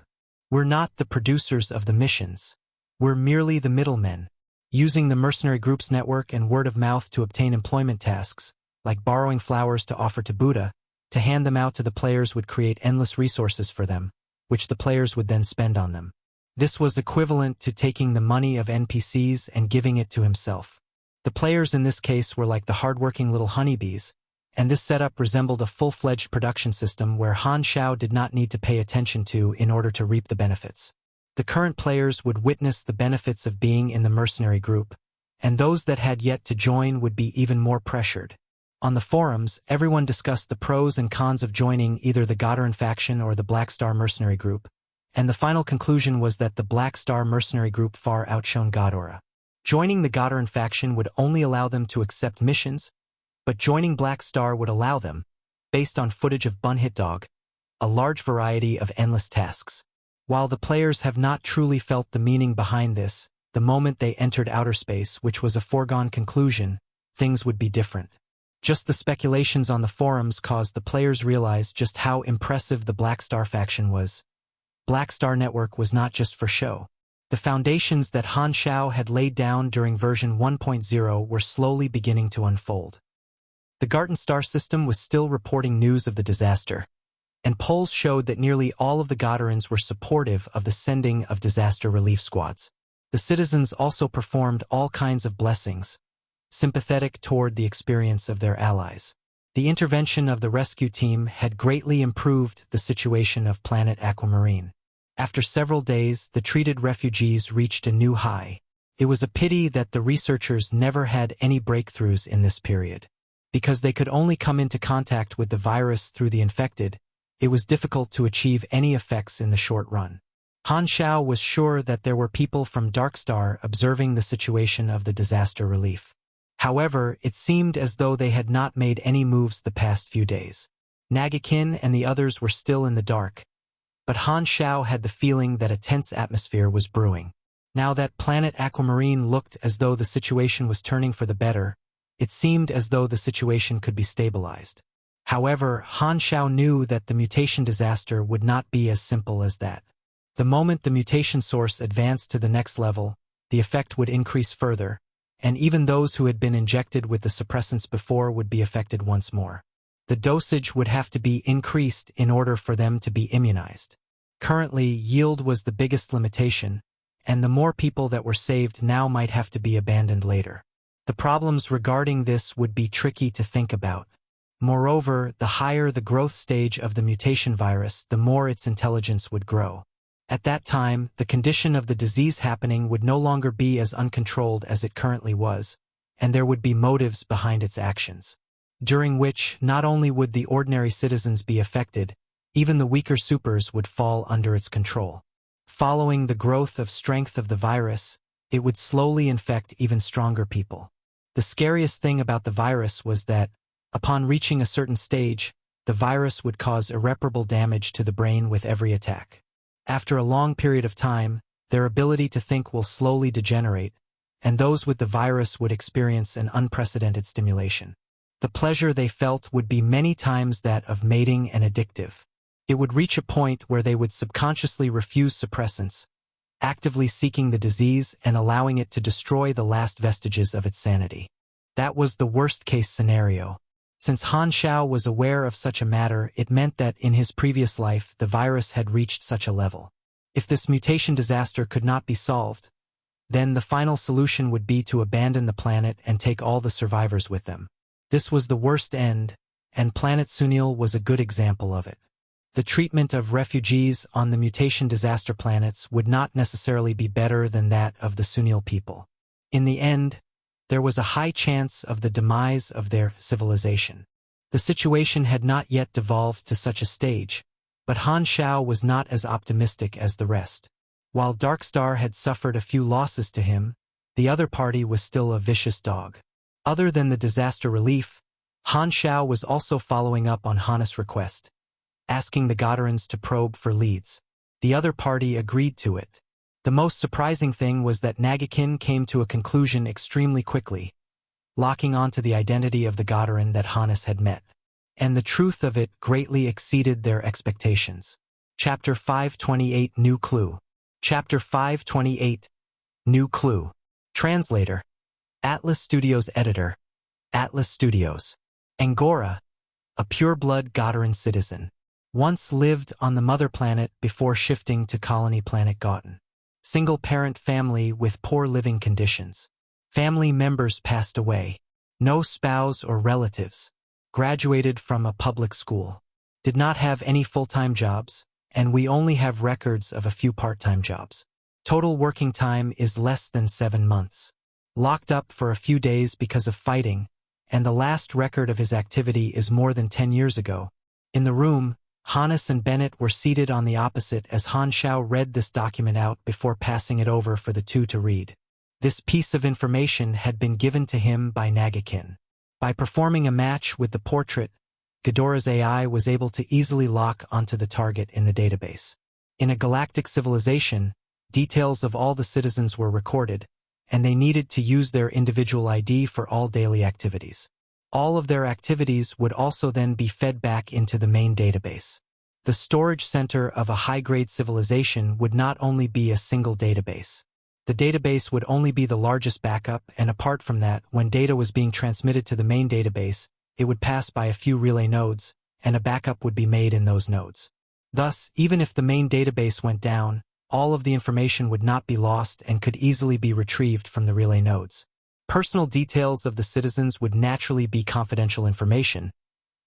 We're not the producers of the missions. We're merely the middlemen, using the mercenary group's network and word of mouth to obtain employment tasks, like borrowing flowers to offer to Buddha. To hand them out to the players would create endless resources for them, which the players would then spend on them. This was equivalent to taking the money of NPCs and giving it to himself. The players in this case were like the hardworking little honeybees, and this setup resembled a full-fledged production system where Han Xiao did not need to pay attention to in order to reap the benefits. The current players would witness the benefits of being in the mercenary group, and those that had yet to join would be even more pressured. On the forums, everyone discussed the pros and cons of joining either the Ghidorah faction or the Black Star Mercenary Group, and the final conclusion was that the Black Star Mercenary Group far outshone Ghidorah. Joining the Ghidorah faction would only allow them to accept missions, but joining Black Star would allow them, based on footage of Bun Hit Dog, a large variety of endless tasks. While the players have not truly felt the meaning behind this, the moment they entered outer space, which was a foregone conclusion, things would be different. Just the speculations on the forums caused the players realize just how impressive the Black Star faction was. Black Star Network was not just for show. The foundations that Han Xiao had laid down during version 1.0 were slowly beginning to unfold. The Garden Star system was still reporting news of the disaster, and polls showed that nearly all of the Ghidorahs were supportive of the sending of disaster relief squads. The citizens also performed all kinds of blessings, sympathetic toward the experience of their allies. The intervention of the rescue team had greatly improved the situation of Planet Aquamarine. After several days, the treated refugees reached a new high. It was a pity that the researchers never had any breakthroughs in this period. Because they could only come into contact with the virus through the infected, it was difficult to achieve any effects in the short run. Han Xiao was sure that there were people from Dark Star observing the situation of the disaster relief. However, it seemed as though they had not made any moves the past few days. Nagakin and the others were still in the dark, but Han Xiao had the feeling that a tense atmosphere was brewing. Now that Planet Aquamarine looked as though the situation was turning for the better, it seemed as though the situation could be stabilized. However, Han Xiao knew that the mutation disaster would not be as simple as that. The moment the mutation source advanced to the next level, the effect would increase further, and even those who had been injected with the suppressants before would be affected once more. The dosage would have to be increased in order for them to be immunized. Currently, yield was the biggest limitation, and the more people that were saved now might have to be abandoned later. The problems regarding this would be tricky to think about. Moreover, the higher the growth stage of the mutation virus, the more its intelligence would grow. At that time, the condition of the disease happening would no longer be as uncontrolled as it currently was, and there would be motives behind its actions. During which, not only would the ordinary citizens be affected, even the weaker supers would fall under its control. Following the growth of strength of the virus, it would slowly infect even stronger people. The scariest thing about the virus was that, upon reaching a certain stage, the virus would cause irreparable damage to the brain with every attack. After a long period of time, their ability to think will slowly degenerate, and those with the virus would experience an unprecedented stimulation. The pleasure they felt would be many times that of mating and addictive. It would reach a point where they would subconsciously refuse suppressants, actively seeking the disease and allowing it to destroy the last vestiges of its sanity. That was the worst-case scenario. Since Han Xiao was aware of such a matter, it meant that in his previous life the virus had reached such a level. If this mutation disaster could not be solved, then the final solution would be to abandon the planet and take all the survivors with them. This was the worst end, and Planet Sunil was a good example of it. The treatment of refugees on the mutation disaster planets would not necessarily be better than that of the Sunil people. In the end, there was a high chance of the demise of their civilization. The situation had not yet devolved to such a stage, but Han Xiao was not as optimistic as the rest. While Dark Star had suffered a few losses to him, the other party was still a vicious dog. Other than the disaster relief, Han Xiao was also following up on Han's request, asking the Goddarans to probe for leads. The other party agreed to it. The most surprising thing was that Nagakin came to a conclusion extremely quickly, locking onto the identity of the Goddaran that Hannes had met. And the truth of it greatly exceeded their expectations. Chapter 528 New Clue. Chapter 528 New Clue. Translator. Atlas Studios Editor. Atlas Studios. Angora, a pure-blood Goddaran citizen, once lived on the mother planet before shifting to colony planet Gotten. Single-parent family with poor living conditions. Family members passed away. No spouse or relatives. Graduated from a public school. Did not have any full-time jobs, and we only have records of a few part-time jobs. Total working time is less than 7 months. Locked up for a few days because of fighting, and the last record of his activity is more than 10 years ago. In the room, Hannes and Bennett were seated on the opposite as Han Xiao read this document out before passing it over for the two to read. This piece of information had been given to him by Nagakin. By performing a match with the portrait, Ghidorah's AI was able to easily lock onto the target in the database. In a galactic civilization, details of all the citizens were recorded, and they needed to use their individual ID for all daily activities. All of their activities would also then be fed back into the main database. The storage center of a high-grade civilization would not only be a single database. The database would only be the largest backup, and apart from that, when data was being transmitted to the main database, it would pass by a few relay nodes, and a backup would be made in those nodes. Thus, even if the main database went down, all of the information would not be lost and could easily be retrieved from the relay nodes. Personal details of the citizens would naturally be confidential information,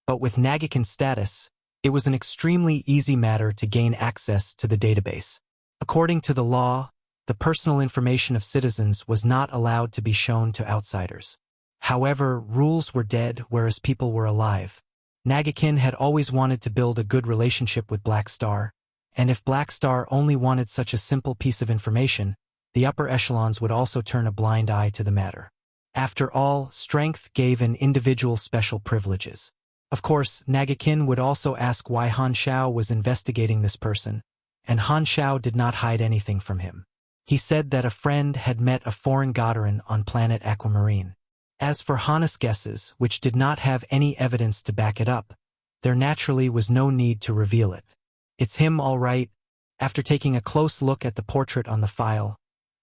but with Nagakin's status, it was an extremely easy matter to gain access to the database. According to the law, the personal information of citizens was not allowed to be shown to outsiders. However, rules were dead whereas people were alive. Nagakin had always wanted to build a good relationship with Black Star, and if Black Star only wanted such a simple piece of information, the upper echelons would also turn a blind eye to the matter. After all, strength gave an individual special privileges. Of course, Nagakin would also ask why Han Xiao was investigating this person, and Han Xiao did not hide anything from him. He said that a friend had met a foreign Godarin on Planet Aquamarine. As for Han's guesses, which did not have any evidence to back it up, there naturally was no need to reveal it. It's him all right. After taking a close look at the portrait on the file,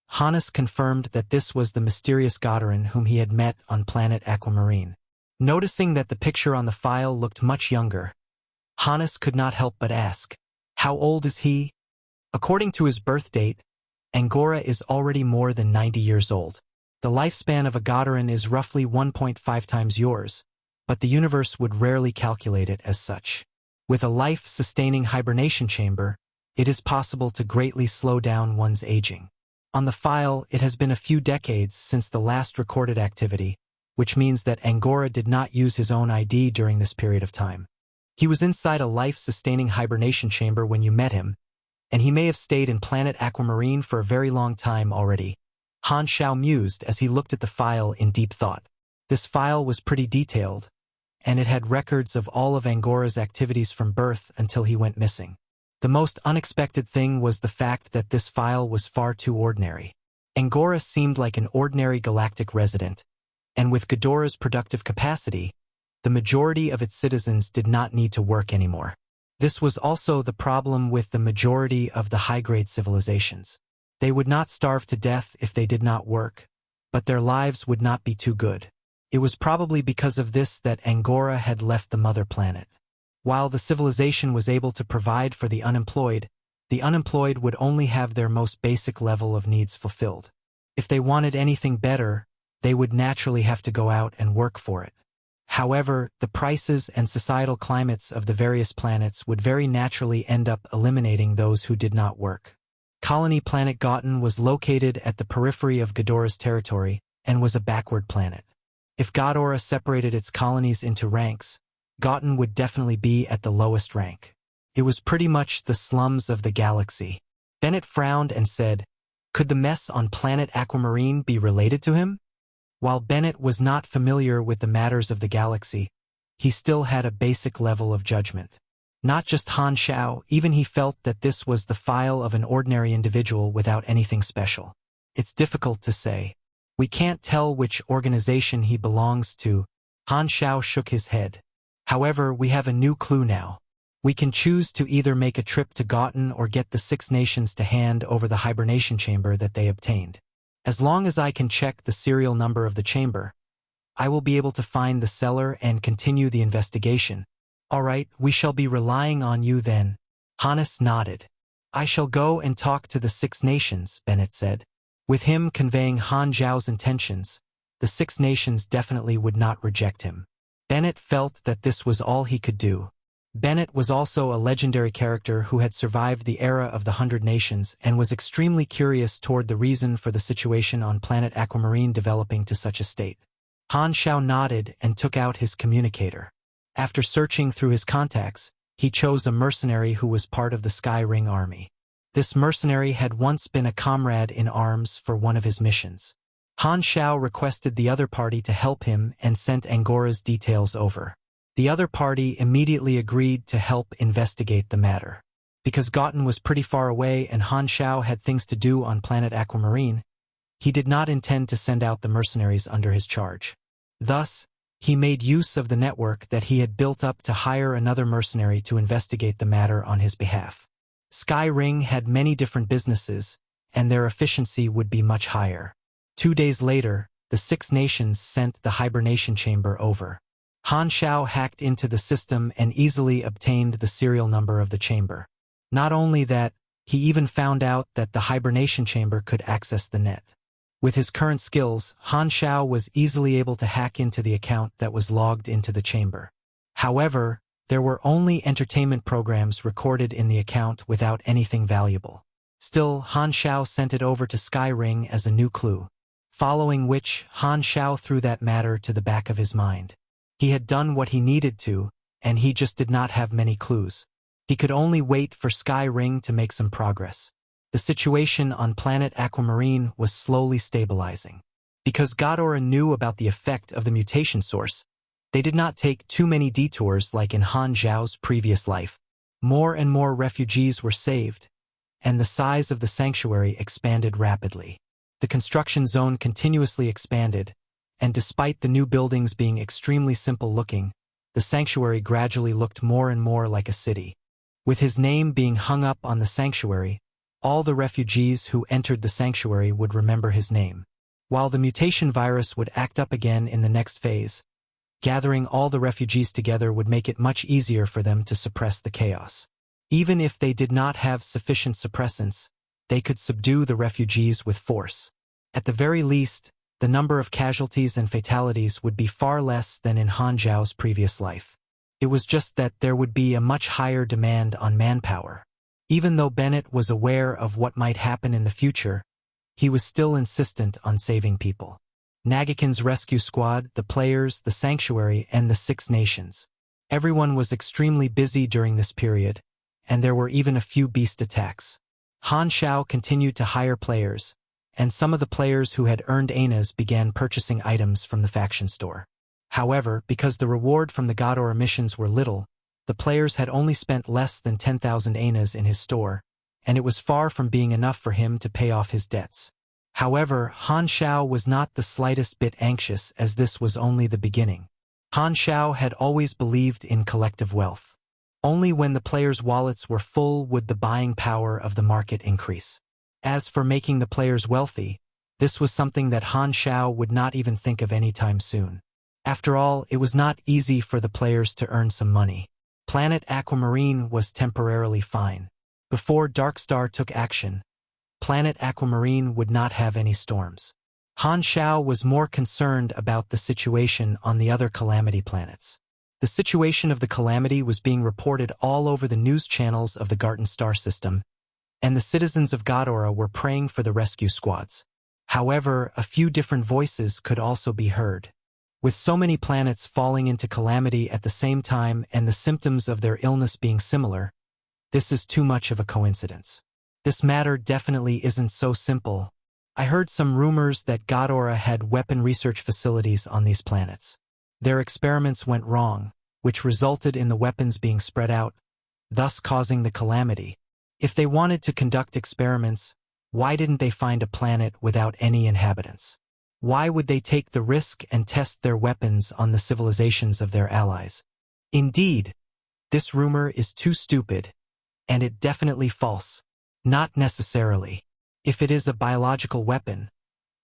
Hannes confirmed that this was the mysterious Godarin whom he had met on Planet Aquamarine. Noticing that the picture on the file looked much younger, Hannes could not help but ask, "How old is he?" According to his birth date, Angora is already more than 90 years old. The lifespan of a Godarin is roughly 1.5 times yours, but the universe would rarely calculate it as such. With a life-sustaining hibernation chamber, it is possible to greatly slow down one's aging. On the file, it has been a few decades since the last recorded activity, which means that Angora did not use his own ID during this period of time. He was inside a life-sustaining hibernation chamber when you met him, and he may have stayed in Planet Aquamarine for a very long time already. Han Xiao mused as he looked at the file in deep thought. This file was pretty detailed, and it had records of all of Angora's activities from birth until he went missing. The most unexpected thing was the fact that this file was far too ordinary. Angora seemed like an ordinary galactic resident, and with Ghidorah's productive capacity, the majority of its citizens did not need to work anymore. This was also the problem with the majority of the high-grade civilizations. They would not starve to death if they did not work, but their lives would not be too good. It was probably because of this that Angora had left the mother planet. While the civilization was able to provide for the unemployed would only have their most basic level of needs fulfilled. If they wanted anything better, they would naturally have to go out and work for it. However, the prices and societal climates of the various planets would very naturally end up eliminating those who did not work. Colony Planet Goten was located at the periphery of Ghidorah's territory and was a backward planet. If Ghidorah separated its colonies into ranks, Goten would definitely be at the lowest rank. It was pretty much the slums of the galaxy. Bennett frowned and said, "Could the mess on Planet Aquamarine be related to him?" While Bennett was not familiar with the matters of the galaxy, he still had a basic level of judgment. Not just Han Xiao, even he felt that this was the file of an ordinary individual without anything special. It's difficult to say. We can't tell which organization he belongs to. Han Xiao shook his head. However, we have a new clue now. We can choose to either make a trip to Goten or get the Six Nations to hand over the hibernation chamber that they obtained. As long as I can check the serial number of the chamber, I will be able to find the seller and continue the investigation. All right, we shall be relying on you then. Hannes nodded. I shall go and talk to the Six Nations, Bennett said. With him conveying Han Xiao's intentions, the Six Nations definitely would not reject him. Bennett felt that this was all he could do. Bennett was also a legendary character who had survived the era of the 100 Nations and was extremely curious toward the reason for the situation on Planet Aquamarine developing to such a state. Han Xiao nodded and took out his communicator. After searching through his contacts, he chose a mercenary who was part of the Sky Ring army. This mercenary had once been a comrade in arms for one of his missions. Han Xiao requested the other party to help him and sent Angora's details over. The other party immediately agreed to help investigate the matter. Because Goten was pretty far away and Han Xiao had things to do on Planet Aquamarine, he did not intend to send out the mercenaries under his charge. Thus, he made use of the network that he had built up to hire another mercenary to investigate the matter on his behalf. Sky Ring had many different businesses, and their efficiency would be much higher. 2 days later, the Six Nations sent the hibernation chamber over. Han Xiao hacked into the system and easily obtained the serial number of the chamber. Not only that, he even found out that the hibernation chamber could access the net. With his current skills, Han Xiao was easily able to hack into the account that was logged into the chamber. However, there were only entertainment programs recorded in the account without anything valuable. Still, Han Xiao sent it over to Sky Ring as a new clue, following which Han Xiao threw that matter to the back of his mind. He had done what he needed to, and he just did not have many clues. He could only wait for Sky Ring to make some progress. The situation on Planet Aquamarine was slowly stabilizing. Because Ghidorah knew about the effect of the mutation source, they did not take too many detours like in Han Xiao's previous life. More and more refugees were saved, and the size of the sanctuary expanded rapidly. The construction zone continuously expanded, and despite the new buildings being extremely simple-looking, the sanctuary gradually looked more and more like a city. With his name being hung up on the sanctuary, all the refugees who entered the sanctuary would remember his name. While the mutation virus would act up again in the next phase, gathering all the refugees together would make it much easier for them to suppress the chaos. Even if they did not have sufficient suppressants, they could subdue the refugees with force. At the very least, the number of casualties and fatalities would be far less than in Han Xiao's previous life. It was just that there would be a much higher demand on manpower. Even though Bennett was aware of what might happen in the future, he was still insistent on saving people. Nagakin's rescue squad, the players, the sanctuary, and the 6 nations. Everyone was extremely busy during this period, and there were even a few beast attacks. Han Xiao continued to hire players, and some of the players who had earned anas began purchasing items from the faction store. However, because the reward from the Ghidorah missions were little, the players had only spent less than 10,000 anas in his store, and it was far from being enough for him to pay off his debts. However, Han Xiao was not the slightest bit anxious, as this was only the beginning. Han Xiao had always believed in collective wealth. Only when the players' wallets were full would the buying power of the market increase. As for making the players wealthy, this was something that Han Xiao would not even think of anytime soon. After all, it was not easy for the players to earn some money. Planet Aquamarine was temporarily fine. Before Dark Star took action, Planet Aquamarine would not have any storms. Han Xiao was more concerned about the situation on the other Calamity planets. The situation of the Calamity was being reported all over the news channels of the Garden Star system, and the citizens of Ghidorah were praying for the rescue squads. However, a few different voices could also be heard. With so many planets falling into calamity at the same time and the symptoms of their illness being similar, this is too much of a coincidence. This matter definitely isn't so simple. I heard some rumors that Ghidorah had weapon research facilities on these planets. Their experiments went wrong, which resulted in the weapons being spread out, thus causing the calamity. If they wanted to conduct experiments, why didn't they find a planet without any inhabitants? Why would they take the risk and test their weapons on the civilizations of their allies? Indeed, this rumor is too stupid, and it definitely false. Not necessarily. If it is a biological weapon,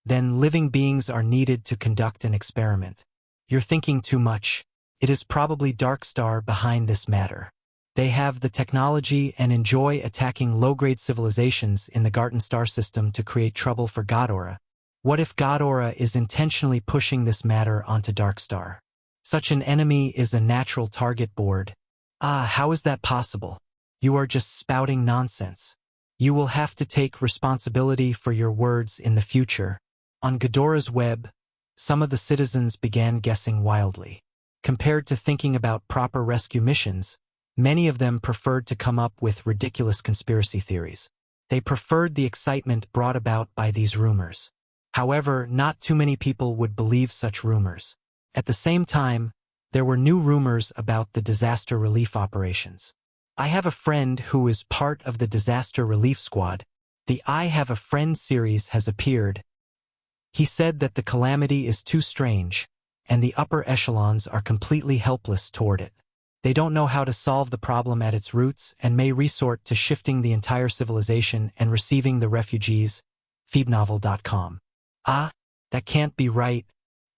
then living beings are needed to conduct an experiment. You're thinking too much. It is probably Dark Star behind this matter. They have the technology and enjoy attacking low-grade civilizations in the Garden Star system to create trouble for Ghidorah. What if Ghidorah is intentionally pushing this matter onto Dark Star? Such an enemy is a natural target board. How is that possible? You are just spouting nonsense. You will have to take responsibility for your words in the future. On Ghidorah's web, some of the citizens began guessing wildly. Compared to thinking about proper rescue missions, many of them preferred to come up with ridiculous conspiracy theories. They preferred the excitement brought about by these rumors. However, not too many people would believe such rumors. At the same time, there were new rumors about the disaster relief operations. I Have a Friend who is part of the disaster relief squad. The I Have a Friend series has appeared. He said that the calamity is too strange, and the upper echelons are completely helpless toward it. They don't know how to solve the problem at its roots and may resort to shifting the entire civilization and receiving the refugees. Feebnovel.com. That can't be right.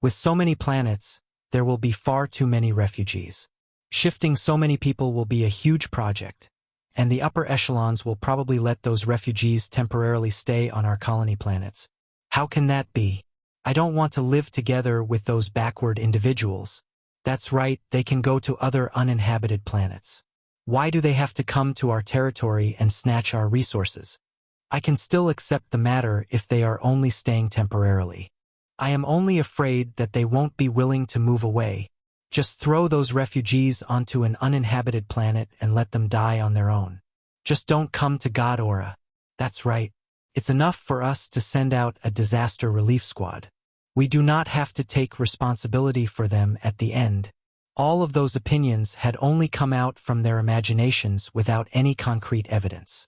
With so many planets, there will be far too many refugees. Shifting so many people will be a huge project, and the upper echelons will probably let those refugees temporarily stay on our colony planets. How can that be? I don't want to live together with those backward individuals. That's right, they can go to other uninhabited planets. Why do they have to come to our territory and snatch our resources? I can still accept the matter if they are only staying temporarily. I am only afraid that they won't be willing to move away. Just throw those refugees onto an uninhabited planet and let them die on their own. Just don't come to God Aura. That's right. It's enough for us to send out a disaster relief squad. We do not have to take responsibility for them at the end. All of those opinions had only come out from their imaginations without any concrete evidence.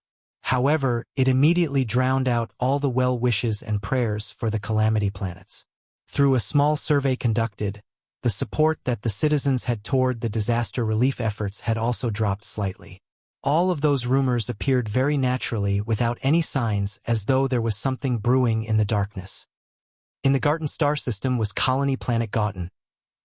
However, it immediately drowned out all the well wishes and prayers for the calamity planets. Through a small survey conducted, the support that the citizens had toward the disaster relief efforts had also dropped slightly. All of those rumors appeared very naturally without any signs, as though there was something brewing in the darkness. In the Garten star system was colony planet Gotten,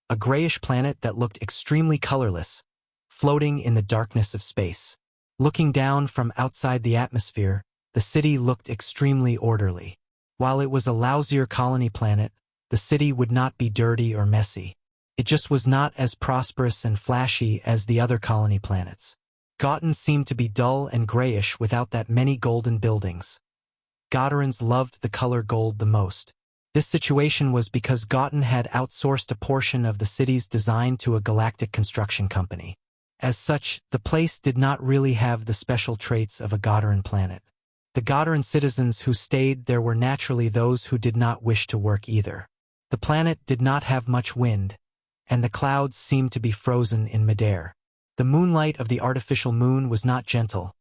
a grayish planet that looked extremely colorless, floating in the darkness of space. Looking down from outside the atmosphere, the city looked extremely orderly. While it was a lousier colony planet, the city would not be dirty or messy. It just was not as prosperous and flashy as the other colony planets. Gotten seemed to be dull and grayish without that many golden buildings. Gotterans loved the color gold the most. This situation was because Gotten had outsourced a portion of the city's design to a galactic construction company. As such, the place did not really have the special traits of a Gotteran planet. The Gotteran citizens who stayed there were naturally those who did not wish to work either. The planet did not have much wind, and the clouds seemed to be frozen in midair. The moonlight of the artificial moon was not gentle,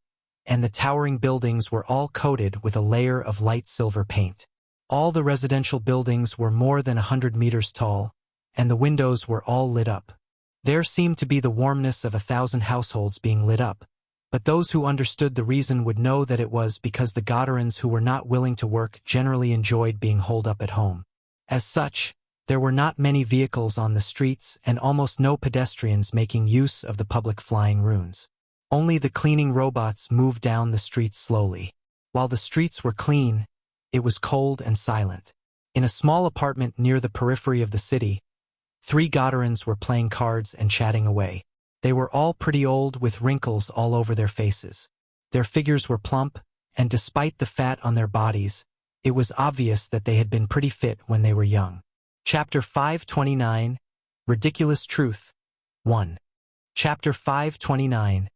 and the towering buildings were all coated with a layer of light silver paint. All the residential buildings were more than 100 meters tall, and the windows were all lit up. There seemed to be the warmness of 1,000 households being lit up, but those who understood the reason would know that it was because the Gotterans who were not willing to work generally enjoyed being holed up at home. As such, there were not many vehicles on the streets and almost no pedestrians making use of the public flying runes. Only the cleaning robots moved down the streets slowly. While the streets were clean, it was cold and silent. In a small apartment near the periphery of the city, 3 Gotterans were playing cards and chatting away. They were all pretty old with wrinkles all over their faces. Their figures were plump, and despite the fat on their bodies, it was obvious that they had been pretty fit when they were young. Chapter 529, Ridiculous Truth, 1. Chapter 529,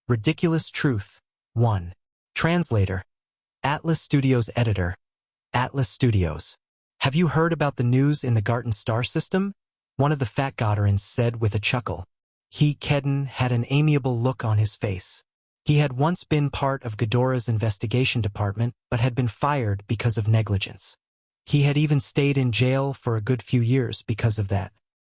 Ridiculous Truth, 1. Translator, Atlas Studios Editor, Atlas Studios. Have you heard about the news in the Garten star system? One of the fat Gotterans said with a chuckle. Kedden had an amiable look on his face. He had once been part of Ghidorah's investigation department but had been fired because of negligence. He had even stayed in jail for a good few years because of that.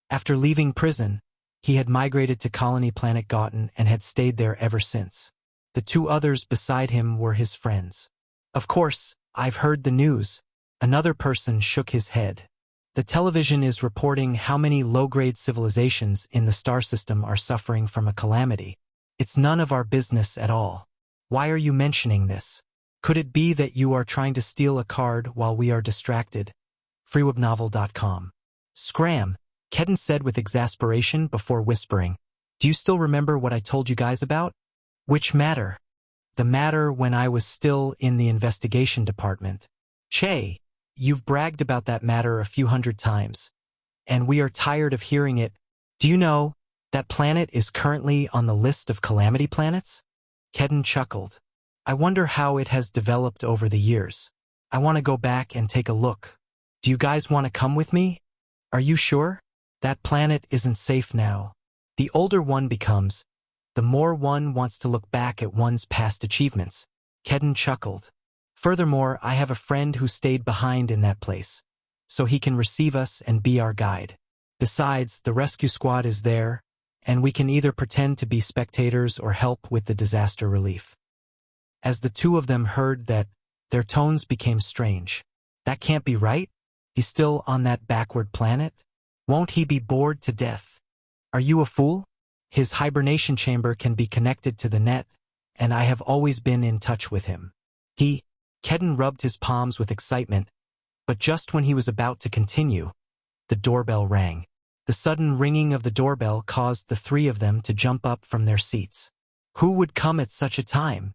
After leaving prison, he had migrated to colony planet Gotten and had stayed there ever since. The 2 others beside him were his friends. Of course, I've heard the news. Another person shook his head. The television is reporting how many low-grade civilizations in the star system are suffering from a calamity. It's none of our business at all. Why are you mentioning this? Could it be that you are trying to steal a card while we are distracted? freewebnovel.com. Scram, Kedden said with exasperation before whispering. Do you still remember what I told you guys about? Which matter? The matter when I was still in the investigation department. Che, you've bragged about that matter a few hundred times, and we are tired of hearing it. Do you know, that planet is currently on the list of calamity planets? Kedden chuckled. I wonder how it has developed over the years. I want to go back and take a look. Do you guys want to come with me? Are you sure? That planet isn't safe now. The older one becomes, the more one wants to look back at one's past achievements. Kedden chuckled. Furthermore, I have a friend who stayed behind in that place, so he can receive us and be our guide. Besides, the rescue squad is there, and we can either pretend to be spectators or help with the disaster relief. As the 2 of them heard that, their tones became strange. That can't be right? He's still on that backward planet? Won't he be bored to death? Are you a fool? His hibernation chamber can be connected to the net, and I have always been in touch with him. Kedden rubbed his palms with excitement, but just when he was about to continue, the doorbell rang. The sudden ringing of the doorbell caused the 3 of them to jump up from their seats. Who would come at such a time?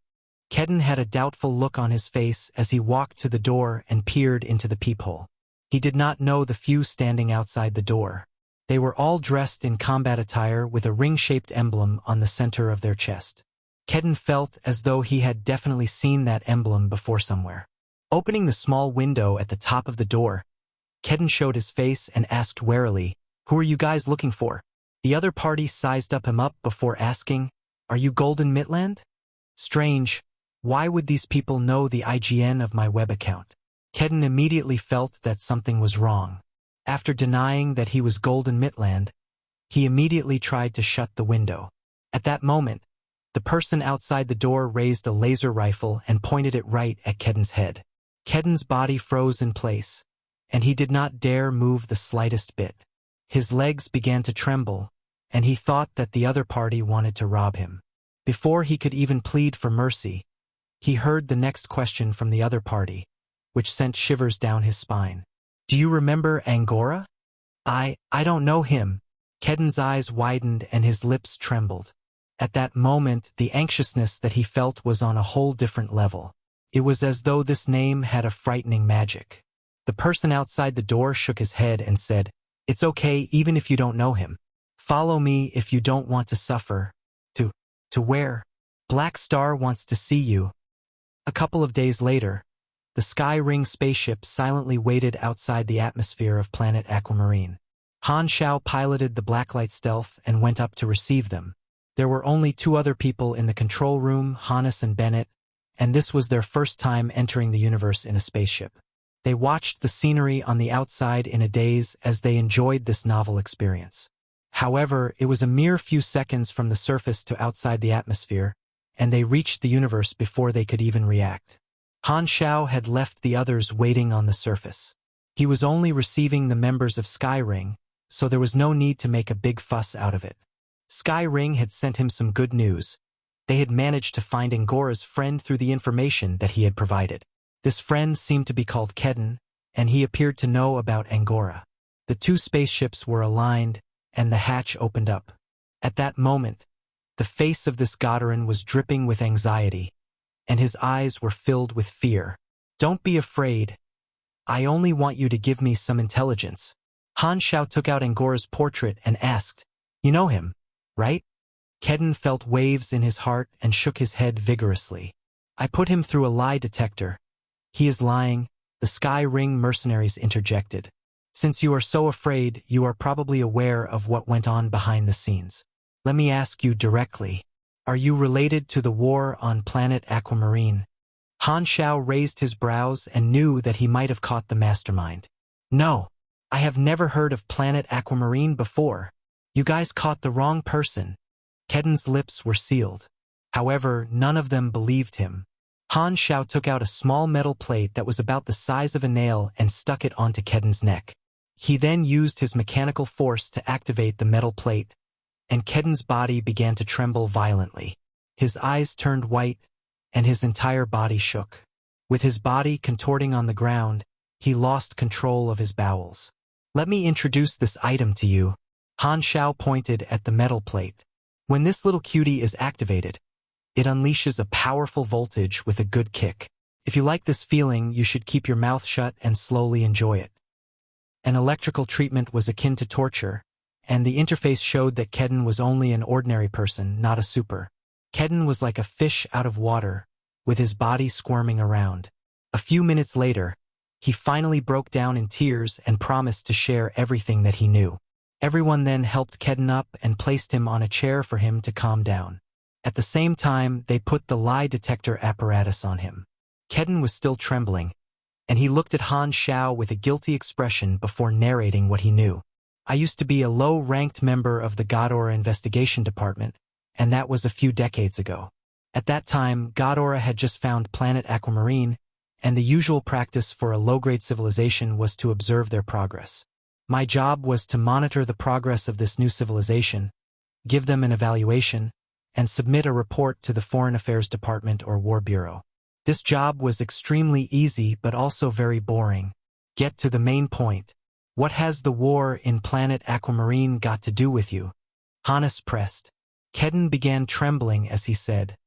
Kedden had a doubtful look on his face as he walked to the door and peered into the peephole. He did not know the few standing outside the door. They were all dressed in combat attire with a ring-shaped emblem on the center of their chest. Kedden felt as though he had definitely seen that emblem before somewhere. Opening the small window at the top of the door, Kedden showed his face and asked warily, "Who are you guys looking for?" The other party sized him up before asking, "Are you Golden Midland?" Strange. Why would these people know the IGN of my web account? Kedden immediately felt that something was wrong. After denying that he was Golden Midland, he immediately tried to shut the window. At that moment, the person outside the door raised a laser rifle and pointed it right at Kedden's head. Kedden's body froze in place, and he did not dare move the slightest bit. His legs began to tremble, and he thought that the other party wanted to rob him. Before he could even plead for mercy, he heard the next question from the other party, which sent shivers down his spine. "Do you remember Angora?" I don't know him." Kedden's eyes widened and his lips trembled. At that moment, the anxiousness that he felt was on a whole different level. It was as though this name had a frightening magic. The person outside the door shook his head and said, "It's okay even if you don't know him. Follow me if you don't want to suffer." To where? "Black Star wants to see you." A couple of days later, the Sky Ring spaceship silently waited outside the atmosphere of Planet Aquamarine. Han Xiao piloted the Blacklight stealth and went up to receive them. There were only two other people in the control room, Hannes and Bennett, and this was their first time entering the universe in a spaceship. They watched the scenery on the outside in a daze as they enjoyed this novel experience. However, it was a mere few seconds from the surface to outside the atmosphere, and they reached the universe before they could even react. Han Xiao had left the others waiting on the surface. He was only receiving the members of Sky Ring, so there was no need to make a big fuss out of it. Sky Ring had sent him some good news. They had managed to find Angora's friend through the information that he had provided. This friend seemed to be called Kedden, and he appeared to know about Angora. The two spaceships were aligned, and the hatch opened up. At that moment, the face of this Godaran was dripping with anxiety, and his eyes were filled with fear. "Don't be afraid. I only want you to give me some intelligence." Han Xiao took out Angora's portrait and asked, "You know him, right?" Kedden felt waves in his heart and shook his head vigorously. "I put him through a lie detector. He is lying," the Sky Ring mercenaries interjected. "Since you are so afraid, you are probably aware of what went on behind the scenes. Let me ask you directly. Are you related to the war on Planet Aquamarine?" Han Xiao raised his brows and knew that he might have caught the mastermind. "No, I have never heard of Planet Aquamarine before. You guys caught the wrong person." Kedden's lips were sealed. However, none of them believed him. Han Xiao took out a small metal plate that was about the size of a nail and stuck it onto Kedden's neck. He then used his mechanical force to activate the metal plate, and Kedden's body began to tremble violently. His eyes turned white, and his entire body shook. With his body contorting on the ground, he lost control of his bowels. "Let me introduce this item to you." Han Xiao pointed at the metal plate. "When this little cutie is activated, it unleashes a powerful voltage with a good kick. If you like this feeling, you should keep your mouth shut and slowly enjoy it." An electrical treatment was akin to torture, and the interface showed that Kedden was only an ordinary person, not a super. Kedden was like a fish out of water, with his body squirming around. A few minutes later, he finally broke down in tears and promised to share everything that he knew. Everyone then helped Kedden up and placed him on a chair for him to calm down. At the same time, they put the lie detector apparatus on him. Kedden was still trembling, and he looked at Han Xiao with a guilty expression before narrating what he knew. "I used to be a low-ranked member of the Ghidorah investigation department, and that was a few decades ago. At that time, Ghidorah had just found Planet Aquamarine, and the usual practice for a low-grade civilization was to observe their progress. My job was to monitor the progress of this new civilization, give them an evaluation, and submit a report to the Foreign Affairs Department or War Bureau. This job was extremely easy but also very boring. Get to the main point. What has the war in Planet Aquamarine got to do with you?" Hannes pressed. Kedden began trembling as he said,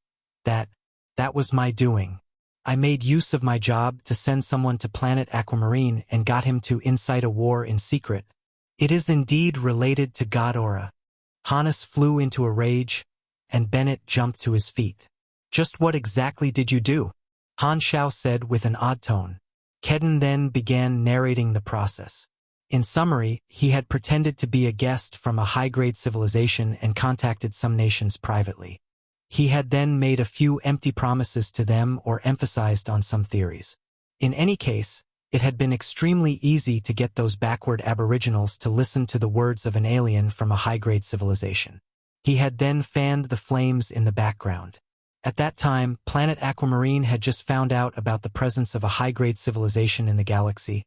That was my doing. I made use of my job to send someone to Planet Aquamarine and got him to incite a war in secret. It is indeed related to Ghidorah. Hannes flew into a rage, and Bennett jumped to his feet. Just what exactly did you do? Han Xiao said with an odd tone. Kedden then began narrating the process. In summary, he had pretended to be a guest from a high-grade civilization and contacted some nations privately. He had then made a few empty promises to them or emphasized on some theories. In any case, it had been extremely easy to get those backward aboriginals to listen to the words of an alien from a high-grade civilization. He had then fanned the flames in the background. At that time, Planet Aquamarine had just found out about the presence of a high-grade civilization in the galaxy,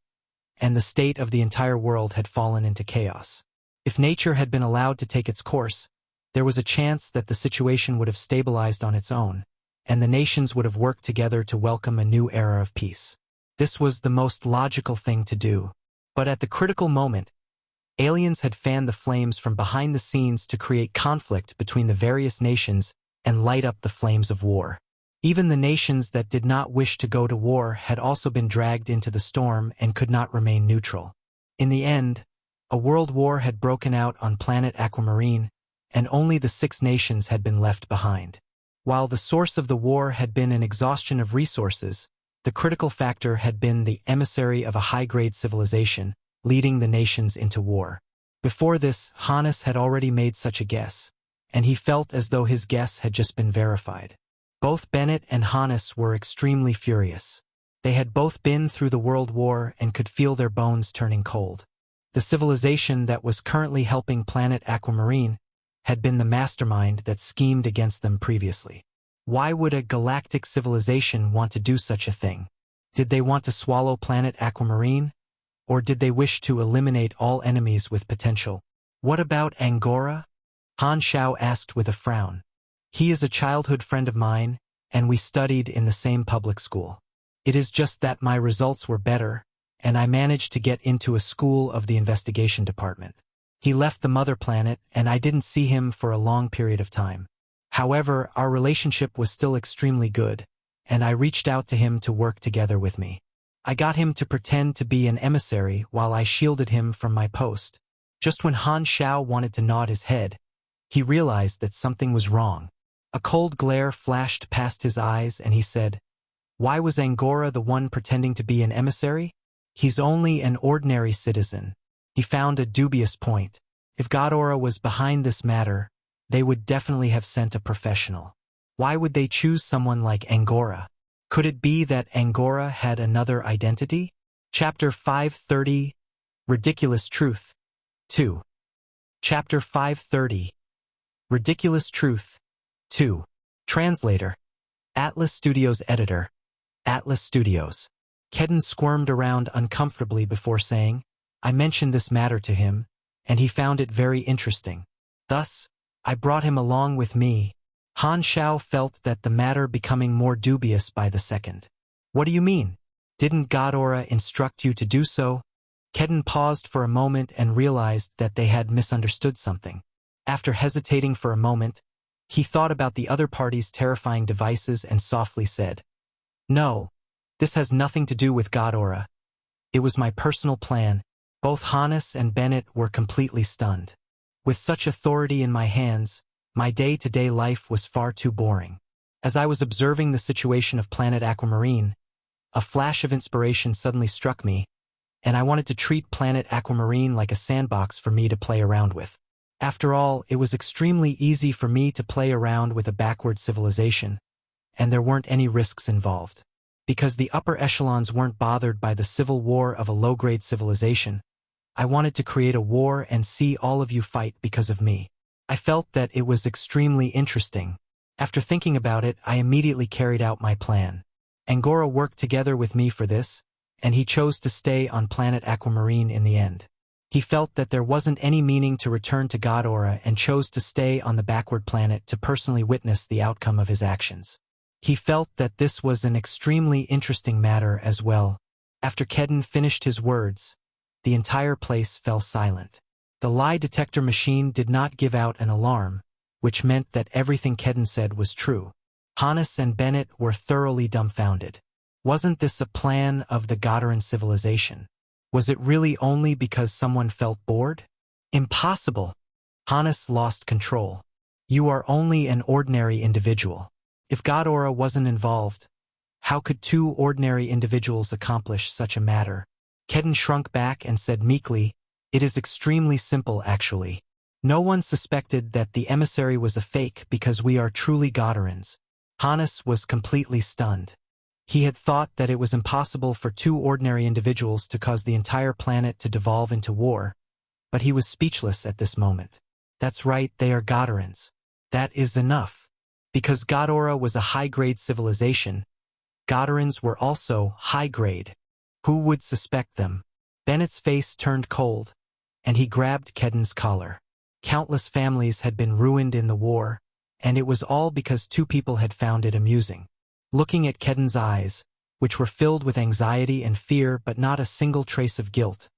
and the state of the entire world had fallen into chaos. If nature had been allowed to take its course, there was a chance that the situation would have stabilized on its own, and the nations would have worked together to welcome a new era of peace. This was the most logical thing to do. But at the critical moment, aliens had fanned the flames from behind the scenes to create conflict between the various nations and light up the flames of war. Even the nations that did not wish to go to war had also been dragged into the storm and could not remain neutral. In the end, a world war had broken out on Planet Aquamarine, and only the 6 nations had been left behind. While the source of the war had been an exhaustion of resources, the critical factor had been the emissary of a high-grade civilization, leading the nations into war. Before this, Hannes had already made such a guess, and he felt as though his guess had just been verified. Both Bennett and Hannes were extremely furious. They had both been through the World War and could feel their bones turning cold. The civilization that was currently helping Planet Aquamarine had been the mastermind that schemed against them previously. Why would a galactic civilization want to do such a thing? Did they want to swallow Planet Aquamarine? Or did they wish to eliminate all enemies with potential? What about Angora? Han Xiao asked with a frown. He is a childhood friend of mine, and we studied in the same public school. It is just that my results were better, and I managed to get into a school of the investigation department. He left the mother planet, and I didn't see him for a long period of time. However, our relationship was still extremely good, and I reached out to him to work together with me. I got him to pretend to be an emissary while I shielded him from my post. Just when Han Xiao wanted to nod his head, he realized that something was wrong. A cold glare flashed past his eyes, and he said, "Why was Angora the one pretending to be an emissary? He's only an ordinary citizen." He found a dubious point. If Ghidorah was behind this matter, they would definitely have sent a professional. Why would they choose someone like Angora? Could it be that Angora had another identity? Chapter 530, Ridiculous Truth. 2. Chapter 530, Ridiculous Truth. 2. Translator. Atlas Studios Editor. Atlas Studios. Kedden squirmed around uncomfortably before saying, "I mentioned this matter to him, and he found it very interesting. Thus, I brought him along with me." Han Xiao felt that the matter becoming more dubious by the second. "What do you mean? Didn't Ghidorah instruct you to do so?" Kedden paused for a moment and realized that they had misunderstood something. After hesitating for a moment, he thought about the other party's terrifying devices and softly said, "No, this has nothing to do with Ghidorah. It was my personal plan." Both Hannes and Bennett were completely stunned. With such authority in my hands, my day-to-day life was far too boring. As I was observing the situation of Planet Aquamarine, a flash of inspiration suddenly struck me, and I wanted to treat Planet Aquamarine like a sandbox for me to play around with. After all, it was extremely easy for me to play around with a backward civilization, and there weren't any risks involved. Because the upper echelons weren't bothered by the civil war of a low-grade civilization, I wanted to create a war and see all of you fight because of me. I felt that it was extremely interesting. After thinking about it, I immediately carried out my plan. Angora worked together with me for this, and he chose to stay on Planet Aquamarine in the end. He felt that there wasn't any meaning to return to Ghidorah and chose to stay on the backward planet to personally witness the outcome of his actions. He felt that this was an extremely interesting matter as well. After Kedden finished his words, the entire place fell silent. The lie detector machine did not give out an alarm, which meant that everything Kedden said was true. Hannes and Bennett were thoroughly dumbfounded. Wasn't this a plan of the Godaran civilization? Was it really only because someone felt bored? Impossible! Hannes lost control. You are only an ordinary individual. If Godora wasn't involved, how could two ordinary individuals accomplish such a matter? Kedden shrunk back and said meekly, "It is extremely simple, actually. No one suspected that the emissary was a fake because we are truly Godarans." Hannes was completely stunned. He had thought that it was impossible for two ordinary individuals to cause the entire planet to devolve into war, but he was speechless at this moment. That's right, they are Godarans. That is enough. Because Godora was a high-grade civilization, Godarans were also high-grade. Who would suspect them? Bennett's face turned cold, and he grabbed Kedden's collar. Countless families had been ruined in the war, and it was all because two people had found it amusing. Looking at Kedden's eyes, which were filled with anxiety and fear but not a single trace of guilt,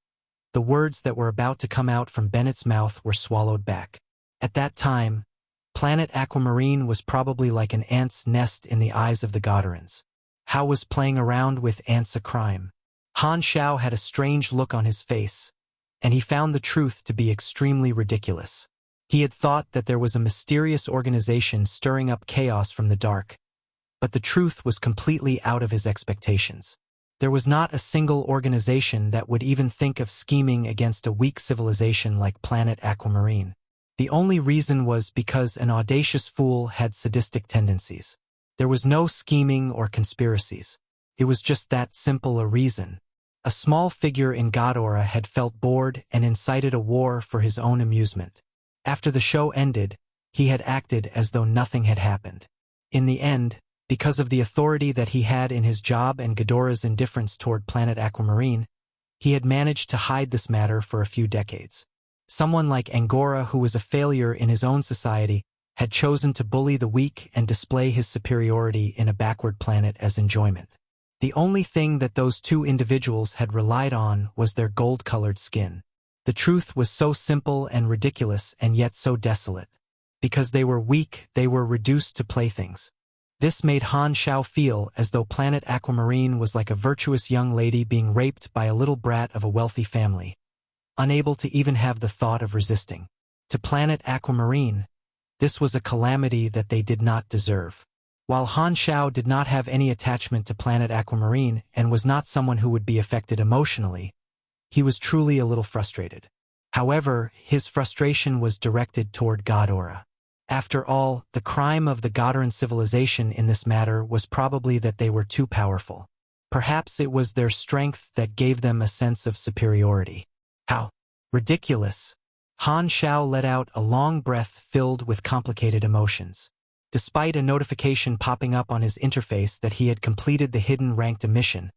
the words that were about to come out from Bennett's mouth were swallowed back. At that time, Planet Aquamarine was probably like an ant's nest in the eyes of the Godarans. How was playing around with ants a crime? Han Xiao had a strange look on his face, and he found the truth to be extremely ridiculous. He had thought that there was a mysterious organization stirring up chaos from the dark, but the truth was completely out of his expectations. There was not a single organization that would even think of scheming against a weak civilization like Planet Aquamarine. The only reason was because an audacious fool had sadistic tendencies. There was no scheming or conspiracies. It was just that simple a reason. A small figure in Godora had felt bored and incited a war for his own amusement. After the show ended, he had acted as though nothing had happened. In the end, because of the authority that he had in his job and Godora's indifference toward Planet Aquamarine, he had managed to hide this matter for a few decades. Someone like Angora, who was a failure in his own society, had chosen to bully the weak and display his superiority in a backward planet as enjoyment. The only thing that those two individuals had relied on was their gold-colored skin. The truth was so simple and ridiculous and yet so desolate. Because they were weak, they were reduced to playthings. This made Han Xiao feel as though Planet Aquamarine was like a virtuous young lady being raped by a little brat of a wealthy family, unable to even have the thought of resisting. To Planet Aquamarine, this was a calamity that they did not deserve. While Han Xiao did not have any attachment to Planet Aquamarine and was not someone who would be affected emotionally, he was truly a little frustrated. However, his frustration was directed toward Godora. After all, the crime of the Godaran civilization in this matter was probably that they were too powerful. Perhaps it was their strength that gave them a sense of superiority. How ridiculous! Han Xiao let out a long breath filled with complicated emotions. Despite a notification popping up on his interface that he had completed the hidden ranked mission,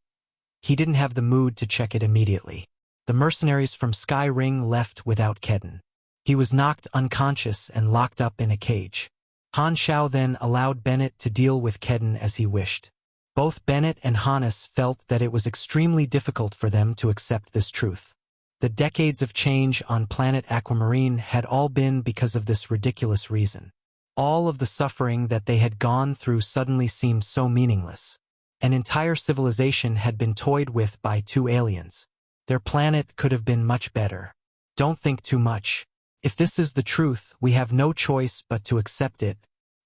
he didn't have the mood to check it immediately. The mercenaries from Sky Ring left without Kedden. He was knocked unconscious and locked up in a cage. Han Xiao then allowed Bennett to deal with Kedden as he wished. Both Bennett and Hannes felt that it was extremely difficult for them to accept this truth. The decades of change on Planet Aquamarine had all been because of this ridiculous reason. All of the suffering that they had gone through suddenly seemed so meaningless. An entire civilization had been toyed with by two aliens. Their planet could have been much better. Don't think too much. If this is the truth, we have no choice but to accept it.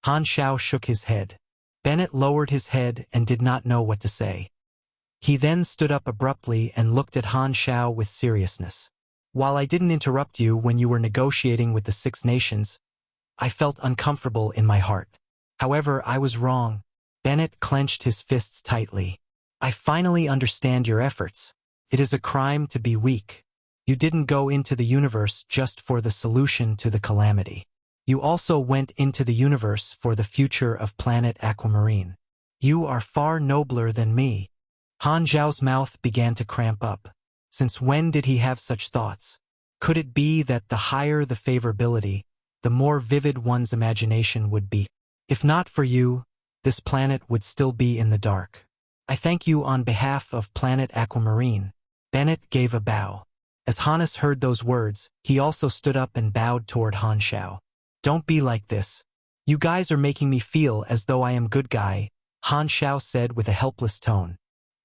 Han Xiao shook his head. Bennett lowered his head and did not know what to say. He then stood up abruptly and looked at Han Xiao with seriousness. While I didn't interrupt you when you were negotiating with the Six Nations, I felt uncomfortable in my heart. However, I was wrong. Bennett clenched his fists tightly. I finally understand your efforts. It is a crime to be weak. You didn't go into the universe just for the solution to the calamity. You also went into the universe for the future of Planet Aquamarine. You are far nobler than me. Han Xiao's mouth began to cramp up. Since when did he have such thoughts? Could it be that the higher the favorability, the more vivid one's imagination would be? If not for you, this planet would still be in the dark. I thank you on behalf of Planet Aquamarine. Bennett gave a bow. As Hannes heard those words, he also stood up and bowed toward Han Xiao. Don't be like this. You guys are making me feel as though I am good guy, Han Xiao said with a helpless tone.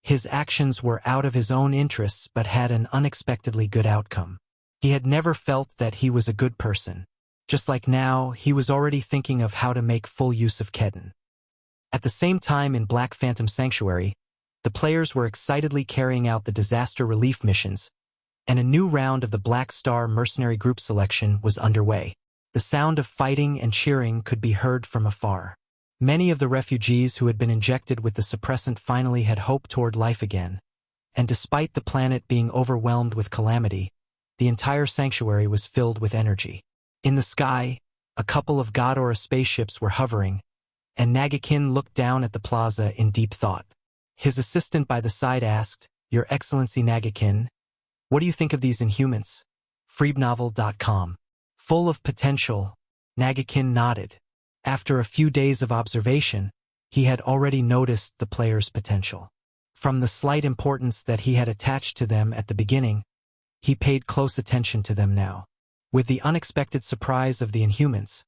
His actions were out of his own interests but had an unexpectedly good outcome. He had never felt that he was a good person. Just like now, he was already thinking of how to make full use of Kedden. At the same time in Black Phantom Sanctuary, the players were excitedly carrying out the disaster relief missions, and a new round of the Black Star Mercenary Group selection was underway. The sound of fighting and cheering could be heard from afar. Many of the refugees who had been injected with the suppressant finally had hope toward life again, and despite the planet being overwhelmed with calamity, the entire sanctuary was filled with energy. In the sky, a couple of Ghidorah spaceships were hovering, and Nagakin looked down at the plaza in deep thought. His assistant by the side asked, "Your Excellency Nagakin, what do you think of these Inhumans?" Freebnovel.com. Full of potential, Nagakin nodded. After a few days of observation, he had already noticed the players' potential. From the slight importance that he had attached to them at the beginning, he paid close attention to them now. With the unexpected surprise of the Inhumans,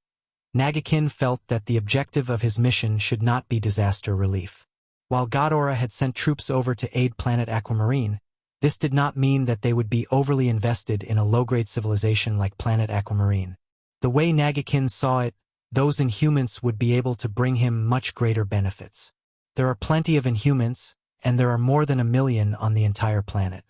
Nagakin felt that the objective of his mission should not be disaster relief. While Ghidorah had sent troops over to aid Planet Aquamarine, this did not mean that they would be overly invested in a low-grade civilization like Planet Aquamarine. The way Nagakin saw it, those Inhumans would be able to bring him much greater benefits. There are plenty of Inhumans, and there are more than 1 million on the entire planet.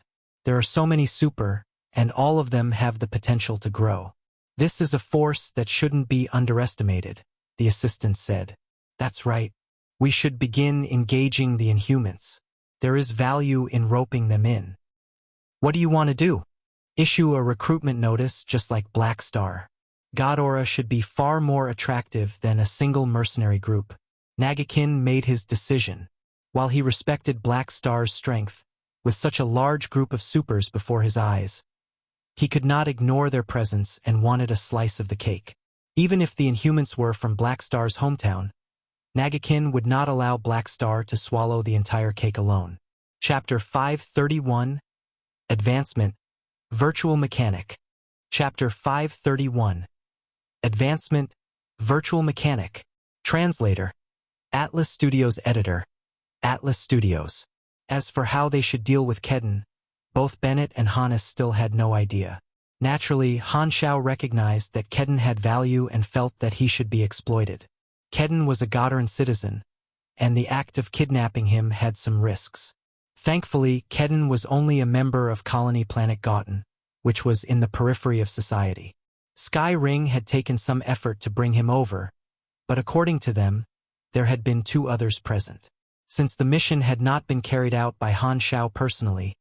There are so many super, and all of them have the potential to grow. This is a force that shouldn't be underestimated, the assistant said. That's right. We should begin engaging the Inhumans. There is value in roping them in. What do you want to do? Issue a recruitment notice just like Black Star. Ghidorah should be far more attractive than a single mercenary group. Nagakin made his decision. While he respected Black Star's strength, with such a large group of supers before his eyes, he could not ignore their presence and wanted a slice of the cake. Even if the Inhumans were from Black Star's hometown, Nagakin would not allow Black Star to swallow the entire cake alone. Chapter 531, Advancement, Virtual Mechanic. Chapter 531, Advancement, Virtual Mechanic. Translator, Atlas Studios Editor, Atlas Studios. As for how they should deal with Kedden, both Bennett and Hannes still had no idea. Naturally, Han Xiao recognized that Kedden had value and felt that he should be exploited. Kedden was a Ghidorah citizen, and the act of kidnapping him had some risks. Thankfully, Kedden was only a member of colony planet Gotten, which was in the periphery of society. Sky Ring had taken some effort to bring him over, but according to them, there had been 2 others present. Since the mission had not been carried out by Han Xiao personally,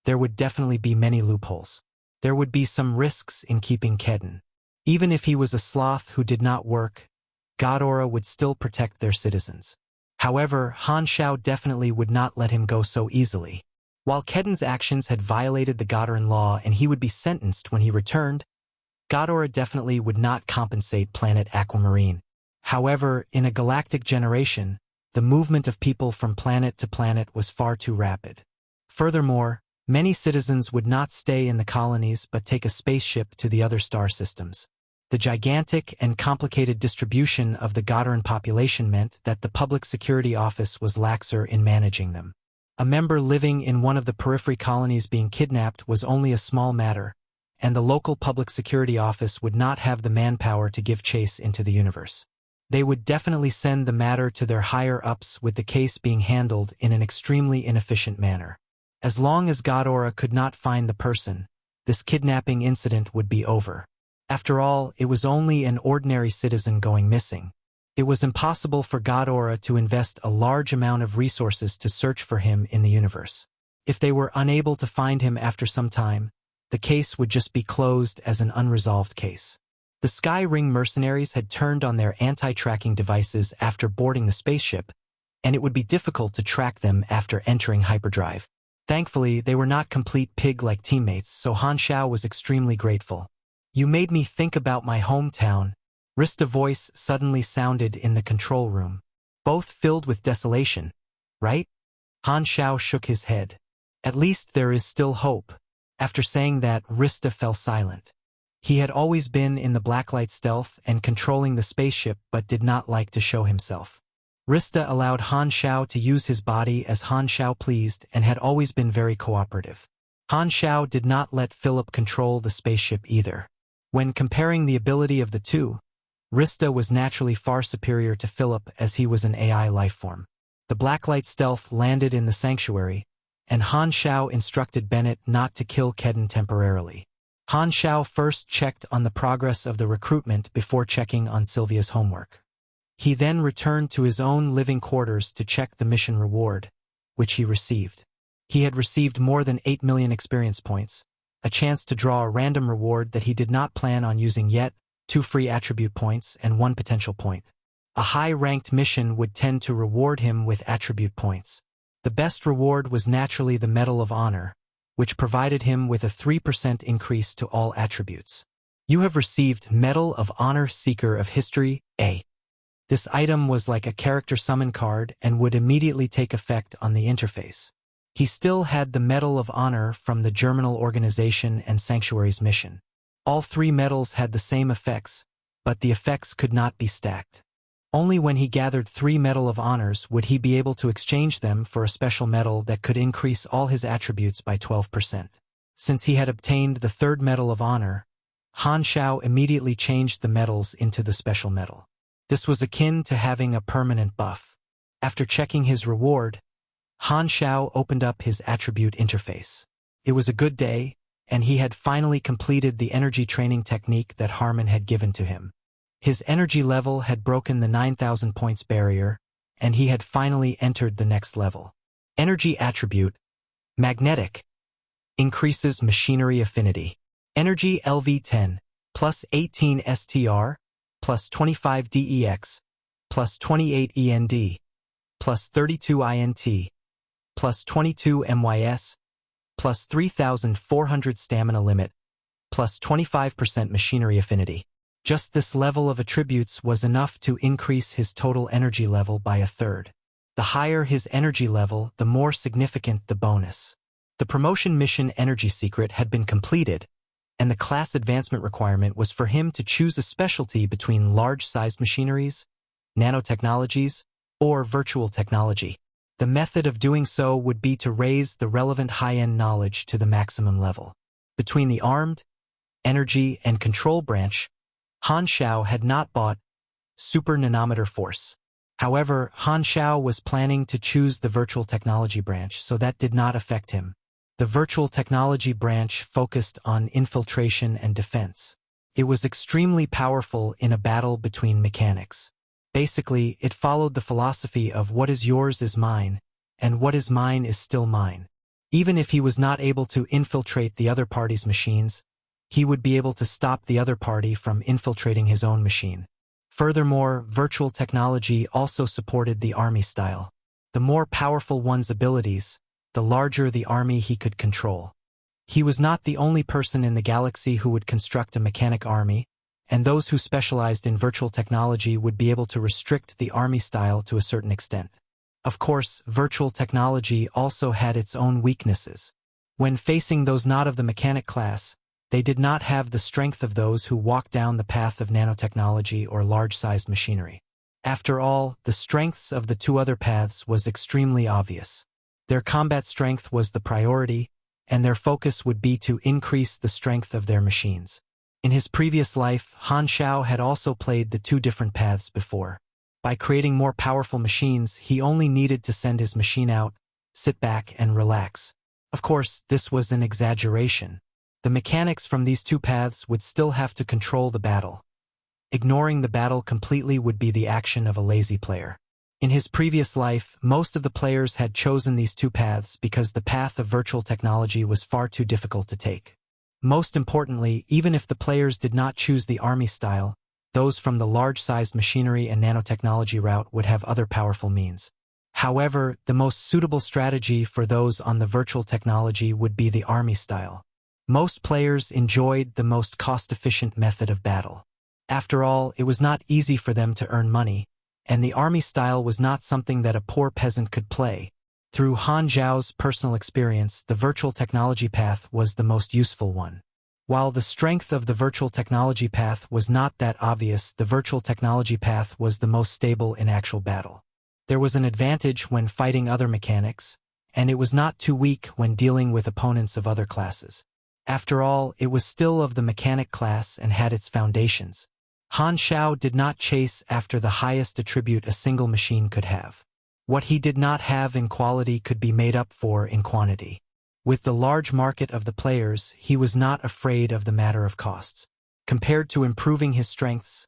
there would definitely be many loopholes. There would be some risks in keeping Kedden. Even if he was a sloth who did not work, Ghidorah would still protect their citizens. However, Han Xiao definitely would not let him go so easily. While Kedden's actions had violated the Ghidorah law and he would be sentenced when he returned, Ghidorah definitely would not compensate Planet Aquamarine. However, in a galactic generation, the movement of people from planet to planet was far too rapid. Furthermore, many citizens would not stay in the colonies but take a spaceship to the other star systems. The gigantic and complicated distribution of the Ghidorah population meant that the Public Security Office was laxer in managing them. A member living in one of the periphery colonies being kidnapped was only a small matter, and the local Public Security Office would not have the manpower to give chase into the universe. They would definitely send the matter to their higher-ups with the case being handled in an extremely inefficient manner. As long as Ghidorah could not find the person, this kidnapping incident would be over. After all, it was only an ordinary citizen going missing. It was impossible for Ghidorah to invest a large amount of resources to search for him in the universe. If they were unable to find him after some time, the case would just be closed as an unresolved case. The Sky Ring mercenaries had turned on their anti-tracking devices after boarding the spaceship, and it would be difficult to track them after entering hyperdrive. Thankfully, they were not complete pig-like teammates, so Han Xiao was extremely grateful. "You made me think about my hometown," Rista's voice suddenly sounded in the control room. "Both filled with desolation, right?" Han Xiao shook his head. "At least there is still hope." After saying that, Rista fell silent. He had always been in the blacklight stealth and controlling the spaceship but did not like to show himself. Rista allowed Han Xiao to use his body as Han Xiao pleased and had always been very cooperative. Han Xiao did not let Philip control the spaceship either. When comparing the ability of the two, Rista was naturally far superior to Philip as he was an AI lifeform. The blacklight stealth landed in the sanctuary, and Han Xiao instructed Bennett not to kill Kedden temporarily. Han Xiao first checked on the progress of the recruitment before checking on Sylvia's homework. He then returned to his own living quarters to check the mission reward, which he received. He had received more than 8 million experience points, a chance to draw a random reward that he did not plan on using yet, 2 free attribute points and 1 potential point. A high-ranked mission would tend to reward him with attribute points. The best reward was naturally the Medal of Honor, which provided him with a 3% increase to all attributes. You have received Medal of Honor Seeker of History, A. This item was like a character summon card and would immediately take effect on the interface. He still had the Medal of Honor from the Germinal Organization and Sanctuary's mission. All 3 medals had the same effects, but the effects could not be stacked. Only when he gathered 3 Medal of Honors would he be able to exchange them for a special medal that could increase all his attributes by 12%. Since he had obtained the 3rd Medal of Honor, Han Xiao immediately changed the medals into the special medal. This was akin to having a permanent buff. After checking his reward, Han Xiao opened up his attribute interface. It was a good day, and he had finally completed the energy training technique that Harmon had given to him. His energy level had broken the 9,000 points barrier, and he had finally entered the next level. Energy attribute, magnetic, increases machinery affinity. Energy LV10, plus 18 STR, plus 25 DEX, plus 28 END, plus 32 INT, plus 22 MYS, plus 3,400 stamina limit, plus 25% machinery affinity. Just this level of attributes was enough to increase his total energy level by a third. The higher his energy level, the more significant the bonus. The promotion mission Energy Secret had been completed, and the class advancement requirement was for him to choose a specialty between large-sized machineries, nanotechnologies, or virtual technology. The method of doing so would be to raise the relevant high-end knowledge to the maximum level. Between the armed, energy, and control branch, Han Xiao had not bought Super Nanometer Force. However, Han Xiao was planning to choose the virtual technology branch, so that did not affect him. The virtual technology branch focused on infiltration and defense. It was extremely powerful in a battle between mechanics. Basically, it followed the philosophy of what is yours is mine, and what is mine is still mine. Even if he was not able to infiltrate the other party's machines, he would be able to stop the other party from infiltrating his own machine. Furthermore, virtual technology also supported the army style. The more powerful one's abilities, the larger the army he could control. He was not the only person in the galaxy who would construct a mechanic army, and those who specialized in virtual technology would be able to restrict the army style to a certain extent. Of course, virtual technology also had its own weaknesses. When facing those not of the mechanic class, they did not have the strength of those who walked down the path of nanotechnology or large-sized machinery. After all, the strengths of the 2 other paths was extremely obvious. Their combat strength was the priority, and their focus would be to increase the strength of their machines. In his previous life, Han Xiao had also played the 2 different paths before. By creating more powerful machines, he only needed to send his machine out, sit back, and relax. Of course, this was an exaggeration. The mechanics from these 2 paths would still have to control the battle. Ignoring the battle completely would be the action of a lazy player. In his previous life, most of the players had chosen these 2 paths because the path of virtual technology was far too difficult to take. Most importantly, even if the players did not choose the army style, those from the large-sized machinery and nanotechnology route would have other powerful means. However, the most suitable strategy for those on the virtual technology would be the army style. Most players enjoyed the most cost-efficient method of battle. After all, it was not easy for them to earn money, and the army style was not something that a poor peasant could play. Through Han Xiao's personal experience, the virtual technology path was the most useful one. While the strength of the virtual technology path was not that obvious, the virtual technology path was the most stable in actual battle. There was an advantage when fighting other mechanics, and it was not too weak when dealing with opponents of other classes. After all, it was still of the mechanic class and had its foundations. Han Xiao did not chase after the highest attribute a single machine could have. What he did not have in quality could be made up for in quantity. With the large market of the players, he was not afraid of the matter of costs. Compared to improving his strengths,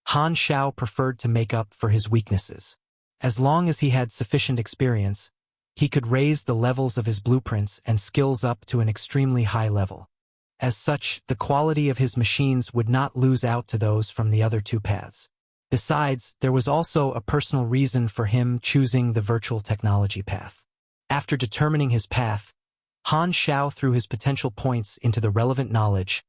Han Xiao preferred to make up for his weaknesses. As long as he had sufficient experience, he could raise the levels of his blueprints and skills up to an extremely high level. As such, the quality of his machines would not lose out to those from the other two paths. Besides, there was also a personal reason for him choosing the virtual technology path. After determining his path, Han Xiao threw his potential points into the relevant knowledge,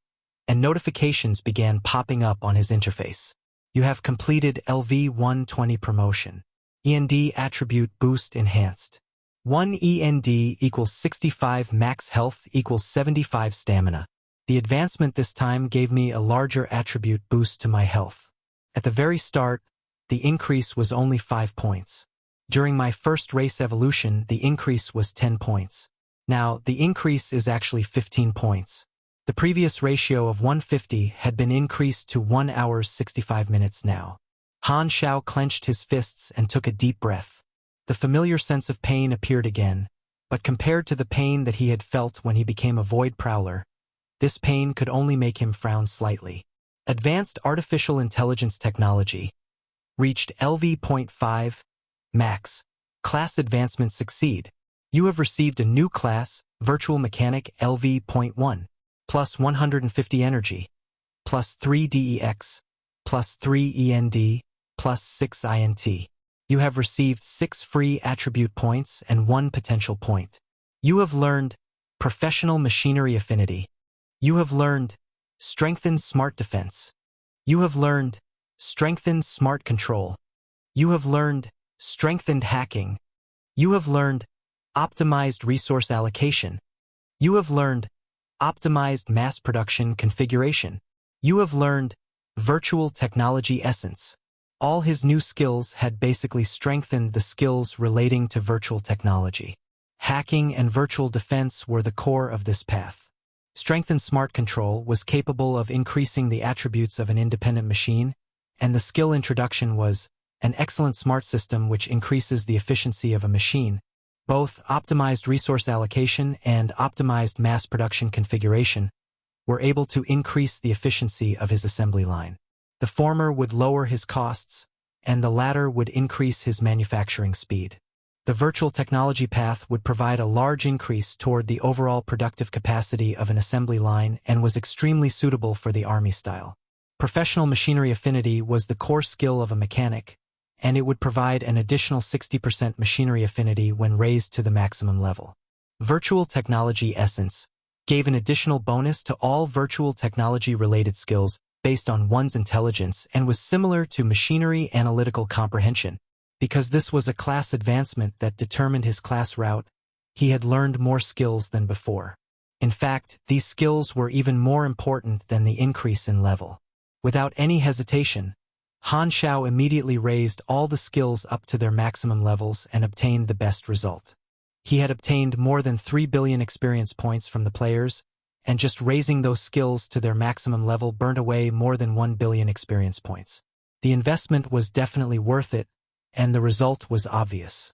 and notifications began popping up on his interface. You have completed LV-120 promotion. END attribute boost enhanced. 1 END equals 65 max health equals 75 stamina. The advancement this time gave me a larger attribute boost to my health. At the very start, the increase was only 5 points. During my first race evolution, the increase was 10 points. Now, the increase is actually 15 points. The previous ratio of 150 had been increased to 1 hour 65 minutes now. Han Xiao clenched his fists and took a deep breath. The familiar sense of pain appeared again, but compared to the pain that he had felt when he became a void prowler, this pain could only make him frown slightly. Advanced Artificial Intelligence Technology reached LV.5 Max. Class advancement succeed. You have received a new class, Virtual Mechanic LV.1, plus 150 energy, plus 3 DEX, plus 3 END, plus 6 INT. You have received 6 free attribute points and 1 potential point. You have learned Professional Machinery Affinity. You have learned Strengthened Smart Defense. You have learned Strengthened Smart Control. You have learned Strengthened Hacking. You have learned Optimized Resource Allocation. You have learned Optimized Mass Production Configuration. You have learned Virtual Technology Essence. All his new skills had basically strengthened the skills relating to virtual technology. Hacking and virtual defense were the core of this path. Strengthened Smart Control was capable of increasing the attributes of an independent machine, and the skill introduction was an excellent smart system which increases the efficiency of a machine. Both optimized resource allocation and optimized mass production configuration were able to increase the efficiency of his assembly line. The former would lower his costs, and the latter would increase his manufacturing speed. The virtual technology path would provide a large increase toward the overall productive capacity of an assembly line and was extremely suitable for the army style. Professional Machinery Affinity was the core skill of a mechanic, and it would provide an additional 60% machinery affinity when raised to the maximum level. Virtual Technology Essence gave an additional bonus to all virtual technology-related skills based on one's intelligence and was similar to Machinery Analytical Comprehension. Because this was a class advancement that determined his class route, he had learned more skills than before. In fact, these skills were even more important than the increase in level. Without any hesitation, Han Xiao immediately raised all the skills up to their maximum levels and obtained the best result. He had obtained more than 3 billion experience points from the players, and just raising those skills to their maximum level burnt away more than 1 billion experience points. The investment was definitely worth it, and the result was obvious.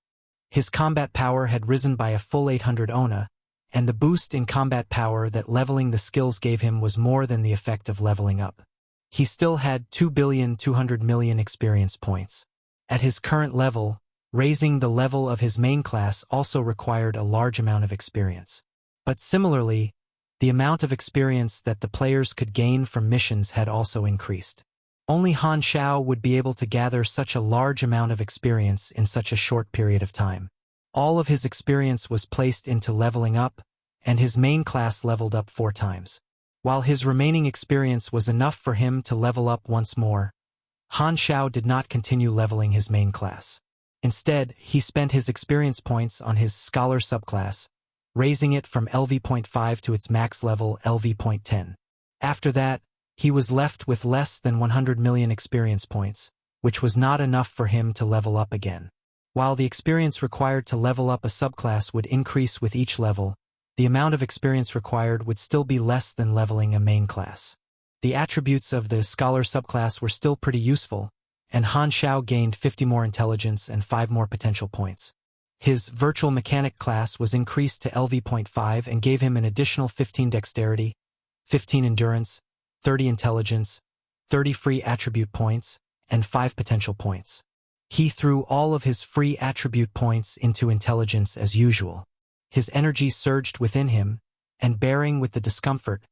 His combat power had risen by a full 800 ONA, and the boost in combat power that leveling the skills gave him was more than the effect of leveling up. He still had 2,200 million experience points. At his current level, raising the level of his main class also required a large amount of experience. But similarly, the amount of experience that the players could gain from missions had also increased. Only Han Xiao would be able to gather such a large amount of experience in such a short period of time. All of his experience was placed into leveling up, and his main class leveled up 4 times. While his remaining experience was enough for him to level up once more, Han Xiao did not continue leveling his main class. Instead, he spent his experience points on his Scholar subclass, raising it from LV.5 to its max level LV.10. After that, he was left with less than 100 million experience points, which was not enough for him to level up again. While the experience required to level up a subclass would increase with each level, the amount of experience required would still be less than leveling a main class. The attributes of the Scholar subclass were still pretty useful, and Han Xiao gained 50 more intelligence and 5 more potential points. His Virtual Mechanic class was increased to LV.5 and gave him an additional 15 dexterity, 15 endurance, 30 intelligence, 30 free attribute points, and 5 potential points. He threw all of his free attribute points into intelligence as usual. His energy surged within him, and bearing with the discomfort,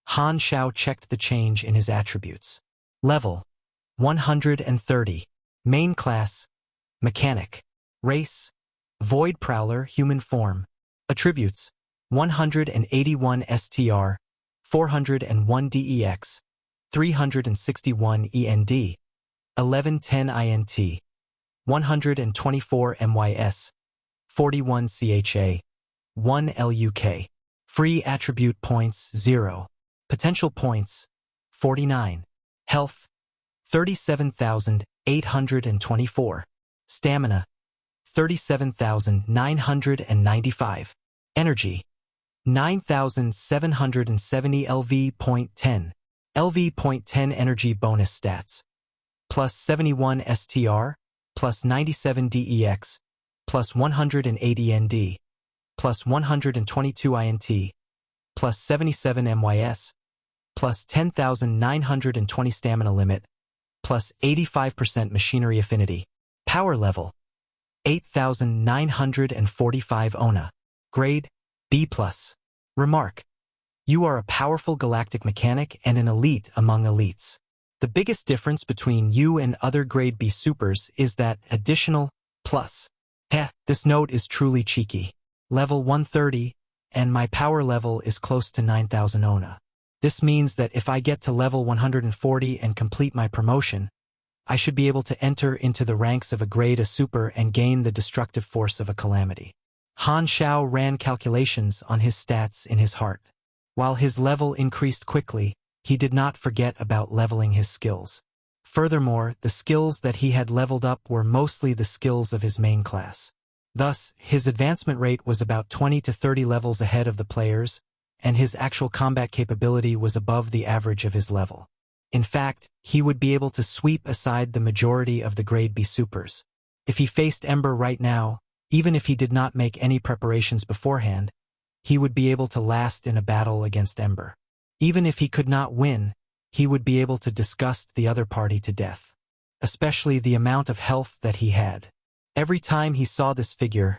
Han Xiao checked the change in his attributes. Level 130. Main class, Mechanic. Race, Void Prowler human form. Attributes, 181 STR, 401 DEX, 361 END, 1110 INT, 124 MYS, 41 CHA, 1 LUK. Free attribute points 0. Potential points 49. Health 37,824. Stamina 37,995. Energy 9,770 LV.10. LV.10 energy bonus stats. Plus 71 STR, plus 97 DEX, plus 180 ND, plus 122 INT, plus 77 MYS, plus 10,920 stamina limit, plus 85% machinery affinity. Power level 8,945 ONA. Grade B+. Remark: you are a powerful galactic mechanic and an elite among elites. The biggest difference between you and other grade B supers is that additional plus. This note is truly cheeky. Level 130, and my power level is close to 9,000 ONA. This means that if I get to level 140 and complete my promotion, I should be able to enter into the ranks of a grade A super and gain the destructive force of a calamity. Han Xiao ran calculations on his stats in his heart. While his level increased quickly, he did not forget about leveling his skills. Furthermore, the skills that he had leveled up were mostly the skills of his main class. Thus, his advancement rate was about 20 to 30 levels ahead of the players, and his actual combat capability was above the average of his level. In fact, he would be able to sweep aside the majority of the grade B supers. If he faced Ember right now, even if he did not make any preparations beforehand, he would be able to last in a battle against Ember. Even if he could not win, he would be able to disgust the other party to death. Especially the amount of health that he had. Every time he saw this figure,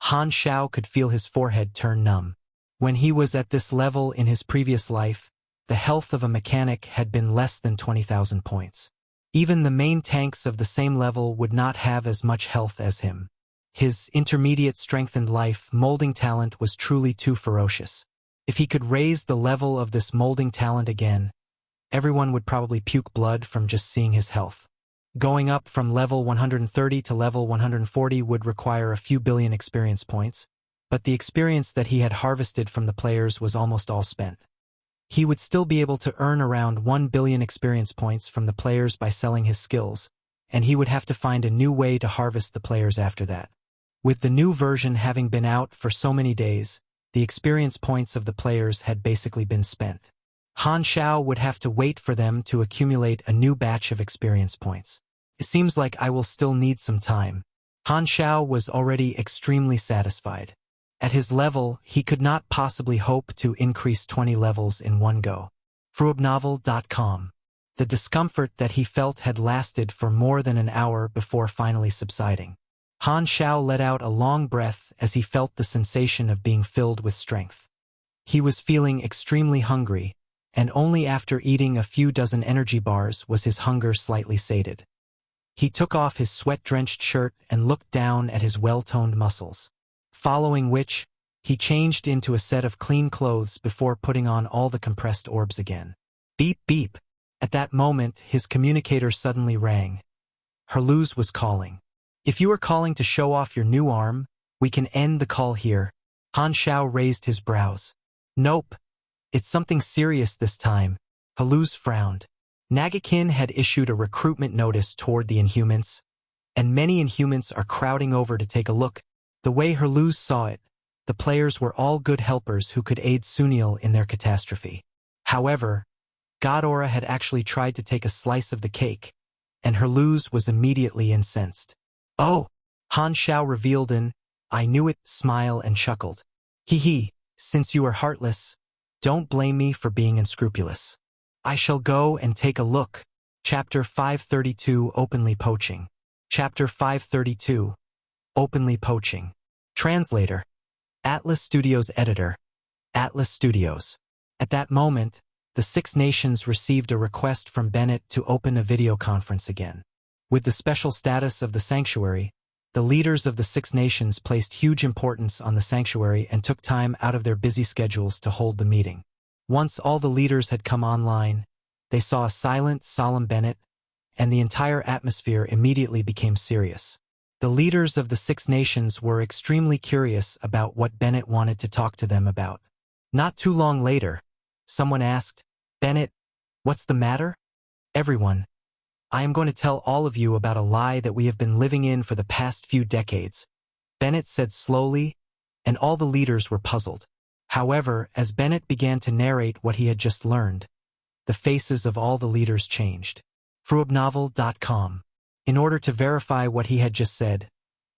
Han Xiao could feel his forehead turn numb. When he was at this level in his previous life, the health of a mechanic had been less than 20,000 points. Even the main tanks of the same level would not have as much health as him. His intermediate strengthened life molding talent was truly too ferocious. If he could raise the level of this molding talent again, everyone would probably puke blood from just seeing his health. Going up from level 130 to level 140 would require a few billion experience points, but the experience that he had harvested from the players was almost all spent. He would still be able to earn around 1 billion experience points from the players by selling his skills, and he would have to find a new way to harvest the players after that. With the new version having been out for so many days, the experience points of the players had basically been spent. Han Xiao would have to wait for them to accumulate a new batch of experience points. It seems like I will still need some time. Han Xiao was already extremely satisfied. At his level, he could not possibly hope to increase 20 levels in one go. Fruobnovel.com. The discomfort that he felt had lasted for more than an hour before finally subsiding. Han Xiao let out a long breath as he felt the sensation of being filled with strength. He was feeling extremely hungry, and only after eating a few dozen energy bars was his hunger slightly sated. He took off his sweat-drenched shirt and looked down at his well-toned muscles. Following which, he changed into a set of clean clothes before putting on all the compressed orbs again. Beep beep. At that moment, his communicator suddenly rang. Herluz was calling. If you are calling to show off your new arm, we can end the call here. Han Xiao raised his brows. Nope. It's something serious this time. Haluz frowned. Nagakin had issued a recruitment notice toward the Inhumans, and many Inhumans are crowding over to take a look. The way Haluz saw it, the players were all good helpers who could aid Sunil in their catastrophe. However, Ghidorah had actually tried to take a slice of the cake, and Haluz was immediately incensed. "Oh!" Han Xiao revealed "I knew it" smile and chuckled. "Hee, since you are heartless, don't blame me for being unscrupulous. I shall go and take a look." Chapter 532 Openly Poaching. Chapter 532 Openly Poaching. Translator. Atlas Studios Editor. Atlas Studios. At that moment, the Six Nations received a request from Bennett to open a video conference again. With the special status of the sanctuary, the leaders of the Six Nations placed huge importance on the sanctuary and took time out of their busy schedules to hold the meeting. Once all the leaders had come online, they saw a silent, solemn Bennett, and the entire atmosphere immediately became serious. The leaders of the Six Nations were extremely curious about what Bennett wanted to talk to them about. Not too long later, someone asked, "Bennett, what's the matter?" "Everyone, I am going to tell all of you about a lie that we have been living in for the past few decades," Bennett said slowly, and all the leaders were puzzled. However, as Bennett began to narrate what he had just learned, the faces of all the leaders changed. Fruabnovel.com. In order to verify what he had just said,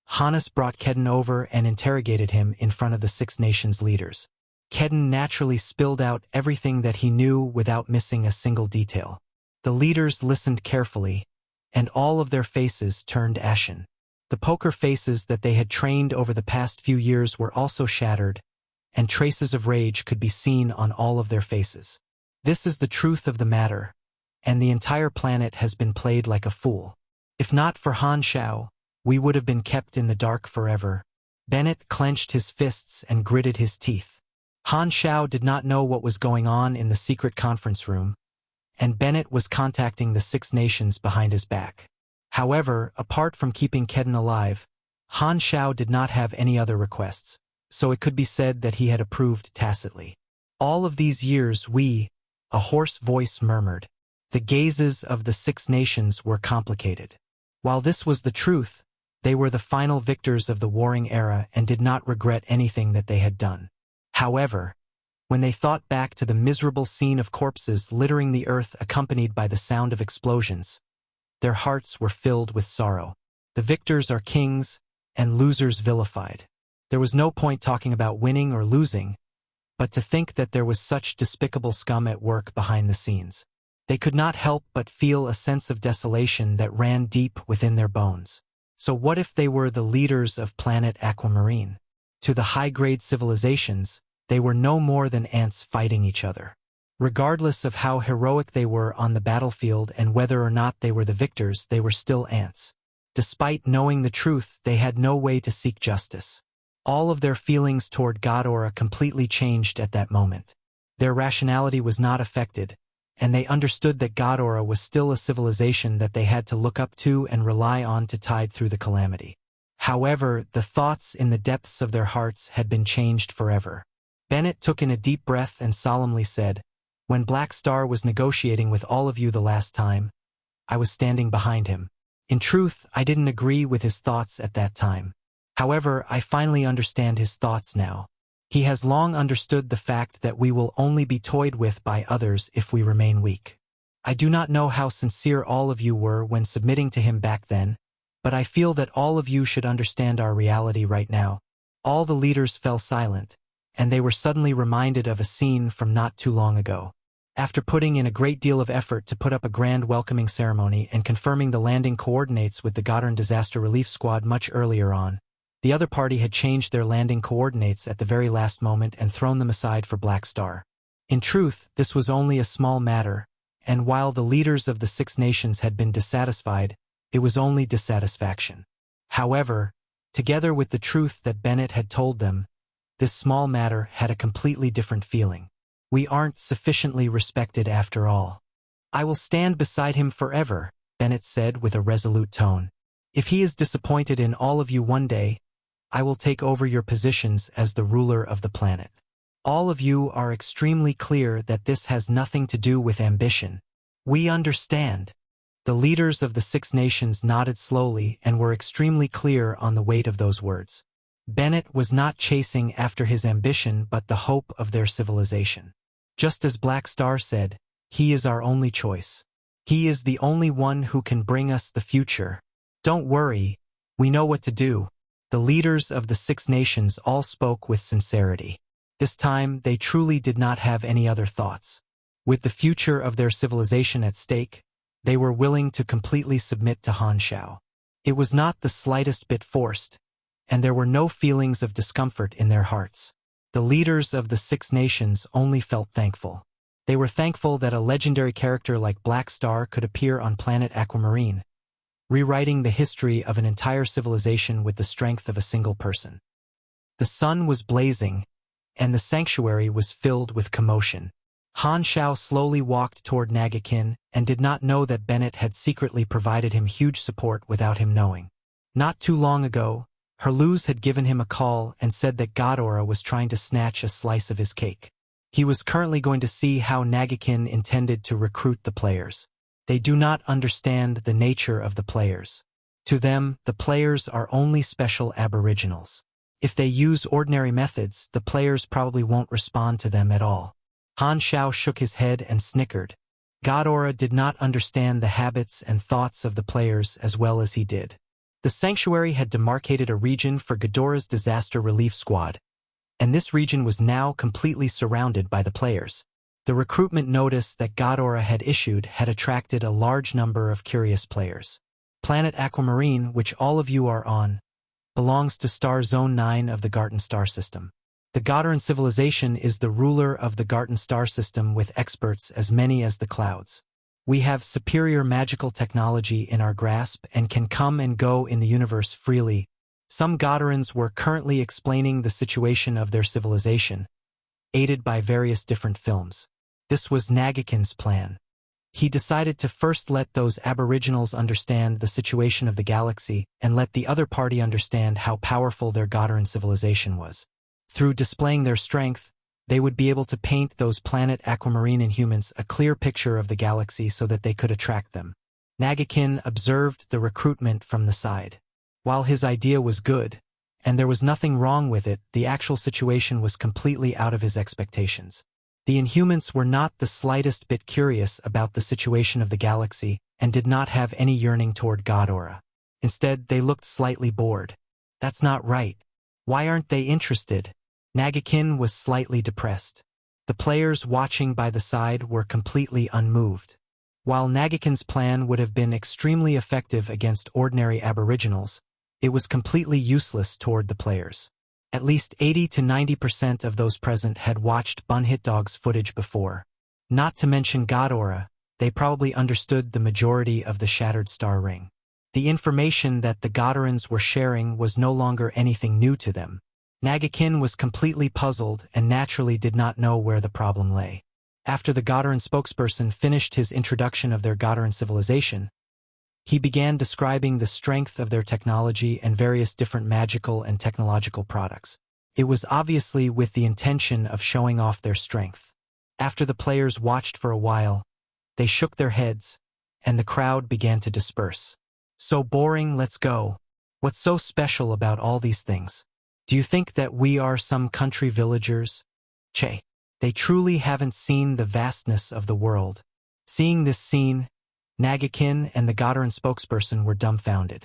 Hannes brought Kedden over and interrogated him in front of the Six Nations leaders. Kedden naturally spilled out everything that he knew without missing a single detail. The leaders listened carefully, and all of their faces turned ashen. The poker faces that they had trained over the past few years were also shattered, and traces of rage could be seen on all of their faces. This is the truth of the matter, and the entire planet has been played like a fool. If not for Han Xiao, we would have been kept in the dark forever. Bennett clenched his fists and gritted his teeth. Han Xiao did not know what was going on in the secret conference room, and Bennett was contacting the Six Nations behind his back. However, apart from keeping Kedden alive, Han Xiao did not have any other requests, so it could be said that he had approved tacitly. "All of these years a hoarse voice murmured. The gazes of the Six Nations were complicated. While this was the truth, they were the final victors of the warring era and did not regret anything that they had done. However, when they thought back to the miserable scene of corpses littering the earth accompanied by the sound of explosions, their hearts were filled with sorrow. The victors are kings, and losers vilified. There was no point talking about winning or losing, but to think that there was such despicable scum at work behind the scenes. They could not help but feel a sense of desolation that ran deep within their bones. So what if they were the leaders of Planet Aquamarine? To the high-grade civilizations, they were no more than ants fighting each other. Regardless of how heroic they were on the battlefield and whether or not they were the victors, they were still ants. Despite knowing the truth, they had no way to seek justice. All of their feelings toward Ghidorah completely changed at that moment. Their rationality was not affected, and they understood that Ghidorah was still a civilization that they had to look up to and rely on to tide through the calamity. However, the thoughts in the depths of their hearts had been changed forever. Bennett took in a deep breath and solemnly said, "When Black Star was negotiating with all of you the last time, I was standing behind him. In truth, I didn't agree with his thoughts at that time. However, I finally understand his thoughts now. He has long understood the fact that we will only be toyed with by others if we remain weak. I do not know how sincere all of you were when submitting to him back then, but I feel that all of you should understand our reality right now." All the leaders fell silent, and they were suddenly reminded of a scene from not too long ago. After putting in a great deal of effort to put up a grand welcoming ceremony and confirming the landing coordinates with the Goddard Disaster Relief Squad much earlier on, the other party had changed their landing coordinates at the very last moment and thrown them aside for Black Star. In truth, this was only a small matter, and while the leaders of the Six Nations had been dissatisfied, it was only dissatisfaction. However, together with the truth that Bennett had told them, this small matter had a completely different feeling. We aren't sufficiently respected after all. I will stand beside him forever, Bennett said with a resolute tone. If he is disappointed in all of you one day, I will take over your positions as the ruler of the planet. All of you are extremely clear that this has nothing to do with ambition. We understand. The leaders of the 6 nations nodded slowly and were extremely clear on the weight of those words. Bennett was not chasing after his ambition but the hope of their civilization. Just as Black Star said, he is our only choice. He is the only one who can bring us the future. Don't worry, we know what to do. The leaders of the 6 nations all spoke with sincerity. This time, they truly did not have any other thoughts. With the future of their civilization at stake, they were willing to completely submit to Han Xiao. It was not the slightest bit forced, and there were no feelings of discomfort in their hearts. The leaders of the 6 nations only felt thankful. They were thankful that a legendary character like Black Star could appear on Planet Aquamarine, rewriting the history of an entire civilization with the strength of a single person. The sun was blazing, and the sanctuary was filled with commotion. Han Xiao slowly walked toward Nagakin and did not know that Bennett had secretly provided him huge support without him knowing. Not too long ago, Herluz had given him a call and said that Ghidorah was trying to snatch a slice of his cake. He was currently going to see how Nagakin intended to recruit the players. They do not understand the nature of the players. To them, the players are only special aboriginals. If they use ordinary methods, the players probably won't respond to them at all. Han Xiao shook his head and snickered. Ghidorah did not understand the habits and thoughts of the players as well as he did. The sanctuary had demarcated a region for Ghidorah's disaster relief squad, and this region was now completely surrounded by the players. The recruitment notice that Ghidorah had issued had attracted a large number of curious players. Planet Aquamarine, which all of you are on, belongs to Star Zone 9 of the Garten Star System. The Ghidorah civilization is the ruler of the Garten Star System with experts as many as the clouds. We have superior magical technology in our grasp and can come and go in the universe freely. Some Ghidorahs were currently explaining the situation of their civilization, aided by various different films. This was Nagakin's plan. He decided to first let those aboriginals understand the situation of the galaxy and let the other party understand how powerful their Ghidorah civilization was. Through displaying their strength, they would be able to paint those Planet Aquamarine Inhumans a clear picture of the galaxy so that they could attract them. Nagakin observed the recruitment from the side. While his idea was good, and there was nothing wrong with it, the actual situation was completely out of his expectations. The Inhumans were not the slightest bit curious about the situation of the galaxy and did not have any yearning toward Ghidorah. Instead, they looked slightly bored. That's not right. Why aren't they interested? Nagakin was slightly depressed. The players watching by the side were completely unmoved. While Nagakin's plan would have been extremely effective against ordinary aboriginals, it was completely useless toward the players. At least 80 to 90% of those present had watched Bunhitdog's footage before. Not to mention Ghidorah, they probably understood the majority of the Shattered Star Ring. The information that the Ghidorahs were sharing was no longer anything new to them. Nagakin was completely puzzled and naturally did not know where the problem lay. After the Ghidorah spokesperson finished his introduction of their Ghidorah civilization, he began describing the strength of their technology and various different magical and technological products. It was obviously with the intention of showing off their strength. After the players watched for a while, they shook their heads, and the crowd began to disperse. So boring, let's go. What's so special about all these things? Do you think that we are some country villagers? Che. They truly haven't seen the vastness of the world. Seeing this scene, Nagakin and the Ghidorah spokesperson were dumbfounded.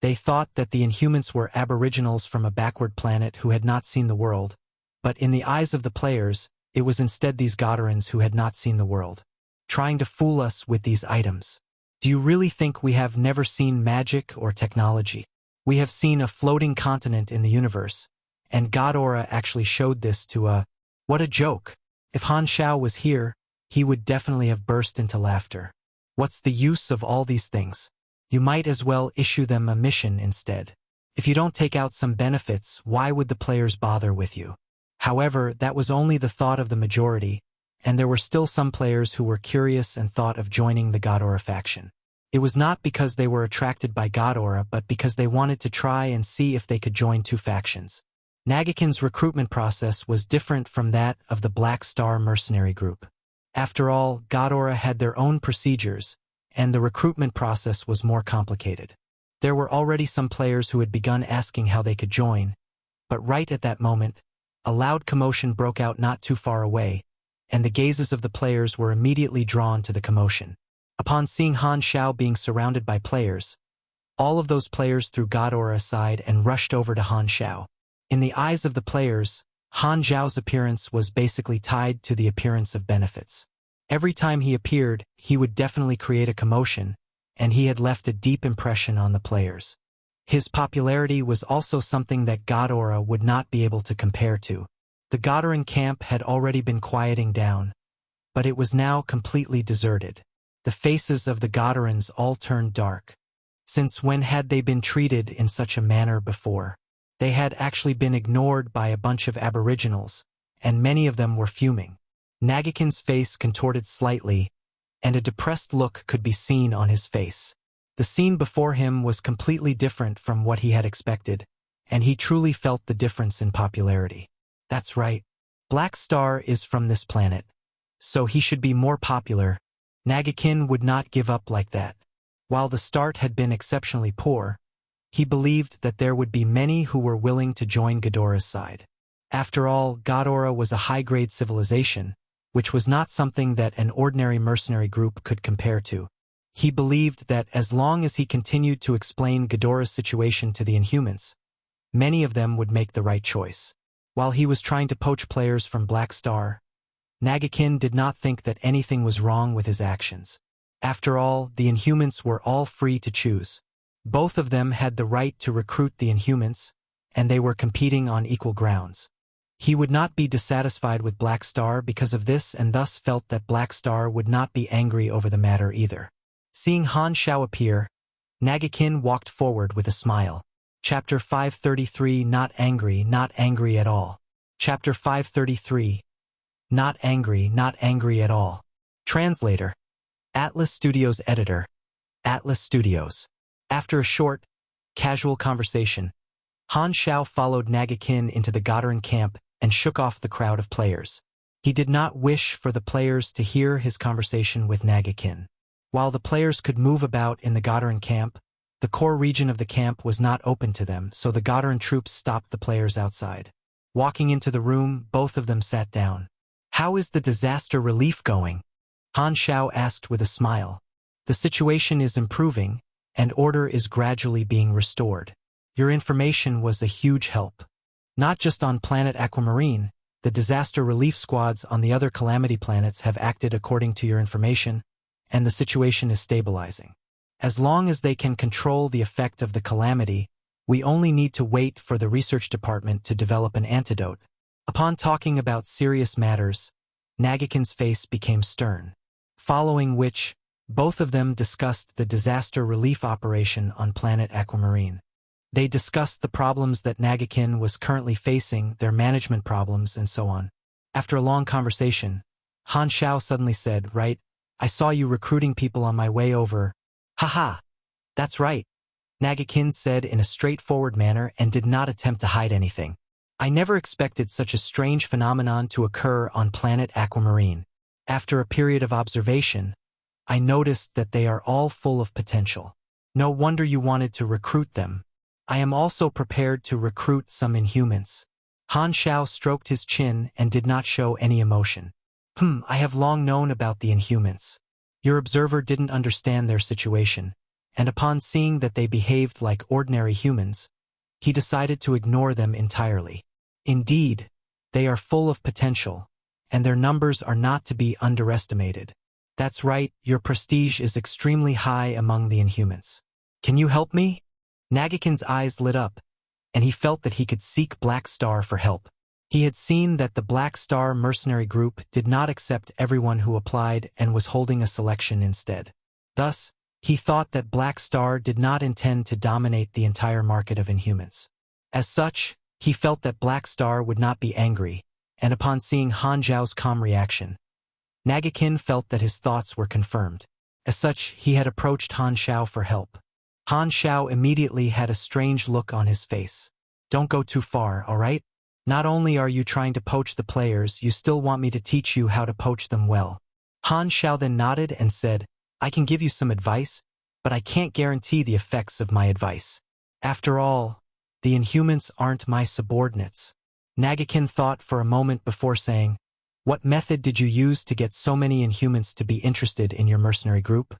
They thought that the Inhumans were aboriginals from a backward planet who had not seen the world, but in the eyes of the players, it was instead these Ghidorahs who had not seen the world, trying to fool us with these items. Do you really think we have never seen magic or technology? We have seen a floating continent in the universe, and Ghidorah actually showed this to What a joke! If Han Xiao was here, he would definitely have burst into laughter. What's the use of all these things? You might as well issue them a mission instead. If you don't take out some benefits, why would the players bother with you? However, that was only the thought of the majority, and there were still some players who were curious and thought of joining the Ghidorah faction. It was not because they were attracted by Ghidorah, but because they wanted to try and see if they could join two factions. Nagakin's recruitment process was different from that of the Black Star Mercenary Group. After all, Ghidorah had their own procedures, and the recruitment process was more complicated. There were already some players who had begun asking how they could join, but right at that moment, a loud commotion broke out not too far away, and the gazes of the players were immediately drawn to the commotion. Upon seeing Han Xiao being surrounded by players, all of those players threw Ghidorah aside and rushed over to Han Xiao. In the eyes of the players, Han Xiao's appearance was basically tied to the appearance of benefits. Every time he appeared, he would definitely create a commotion, and he had left a deep impression on the players. His popularity was also something that Ghidorah would not be able to compare to. The Ghidoran camp had already been quieting down, but it was now completely deserted. The faces of the Ghidorans all turned dark. Since when had they been treated in such a manner before? They had actually been ignored by a bunch of aboriginals, and many of them were fuming. Nagakin's face contorted slightly, and a depressed look could be seen on his face. The scene before him was completely different from what he had expected, and he truly felt the difference in popularity. That's right. Black Star is from this planet, so he should be more popular. Nagakin would not give up like that. While the start had been exceptionally poor, he believed that there would be many who were willing to join Ghidorah's side. After all, Ghidorah was a high-grade civilization, which was not something that an ordinary mercenary group could compare to. He believed that as long as he continued to explain Ghidorah's situation to the Inhumans, many of them would make the right choice. While he was trying to poach players from Black Star, Nagakin did not think that anything was wrong with his actions. After all, the Inhumans were all free to choose. Both of them had the right to recruit the Inhumans, and they were competing on equal grounds. He would not be dissatisfied with Black Star because of this, and thus felt that Black Star would not be angry over the matter either. Seeing Han Xiao appear, Nagakin walked forward with a smile. Chapter 533 Not angry at all. Chapter 533 Not angry at all. Translator. Atlas Studios Editor. Atlas Studios. After a short, casual conversation, Han Xiao followed Nagakin into the Ghidoran camp and shook off the crowd of players. He did not wish for the players to hear his conversation with Nagakin. While the players could move about in the Ghidoran camp, the core region of the camp was not open to them, so the Ghidoran troops stopped the players outside. Walking into the room, both of them sat down. "How is the disaster relief going?" Han Xiao asked with a smile. "The situation is improving, and order is gradually being restored. Your information was a huge help. Not just on Planet Aquamarine, the disaster relief squads on the other calamity planets have acted according to your information, and the situation is stabilizing. As long as they can control the effect of the calamity, we only need to wait for the research department to develop an antidote." Upon talking about serious matters, Nagakin's face became stern. Following which, both of them discussed the disaster relief operation on Planet Aquamarine. They discussed the problems that Nagakin was currently facing, their management problems, and so on. After a long conversation, Han Xiao suddenly said, "Right, I saw you recruiting people on my way over." "Haha, that's right," Nagakin said in a straightforward manner and did not attempt to hide anything. "I never expected such a strange phenomenon to occur on Planet Aquamarine. After a period of observation, I noticed that they are all full of potential. No wonder you wanted to recruit them. I am also prepared to recruit some Inhumans." Han Xiao stroked his chin and did not show any emotion. I have long known about the Inhumans. Your observer didn't understand their situation, and upon seeing that they behaved like ordinary humans, he decided to ignore them entirely. Indeed, they are full of potential, and their numbers are not to be underestimated. That's right, your prestige is extremely high among the Inhumans. Can you help me?" Nagakin's eyes lit up, and he felt that he could seek Black Star for help. He had seen that the Black Star Mercenary Group did not accept everyone who applied and was holding a selection instead. Thus, he thought that Black Star did not intend to dominate the entire market of Inhumans. As such, he felt that Black Star would not be angry, and upon seeing Han Xiao's calm reaction, Nagakin felt that his thoughts were confirmed. As such, he had approached Han Xiao for help. Han Xiao immediately had a strange look on his face. "Don't go too far, all right?" Not only are you trying to poach the players, you still want me to teach you how to poach them well. Han Xiao then nodded and said, I can give you some advice, but I can't guarantee the effects of my advice. After all, the Inhumans aren't my subordinates. Nagakin thought for a moment before saying, What method did you use to get so many Inhumans to be interested in your mercenary group?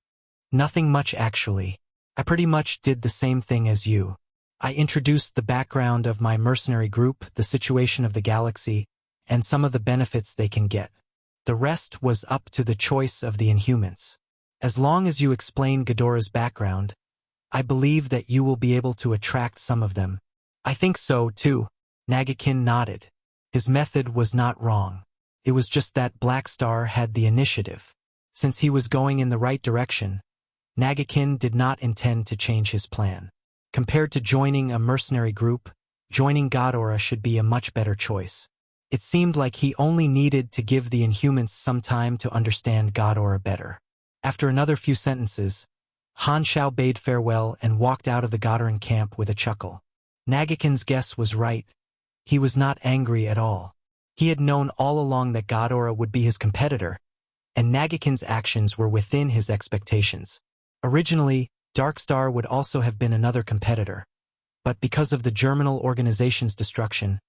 Nothing much actually. I pretty much did the same thing as you. I introduced the background of my mercenary group, the situation of the galaxy, and some of the benefits they can get. The rest was up to the choice of the Inhumans. As long as you explain Ghidorah's background, I believe that you will be able to attract some of them. I think so, too. Nagakin nodded. His method was not wrong. It was just that Black Star had the initiative. Since he was going in the right direction, Nagakin did not intend to change his plan. Compared to joining a mercenary group, joining Ghidorah should be a much better choice. It seemed like he only needed to give the Inhumans some time to understand Ghidorah better. After another few sentences, Han Xiao bade farewell and walked out of the Ghidorah camp with a chuckle. Nagakin's guess was right. He was not angry at all. He had known all along that Ghidorah would be his competitor, and Nagakin's actions were within his expectations. Originally, Dark Star would also have been another competitor, but because of the Germinal organization's destruction,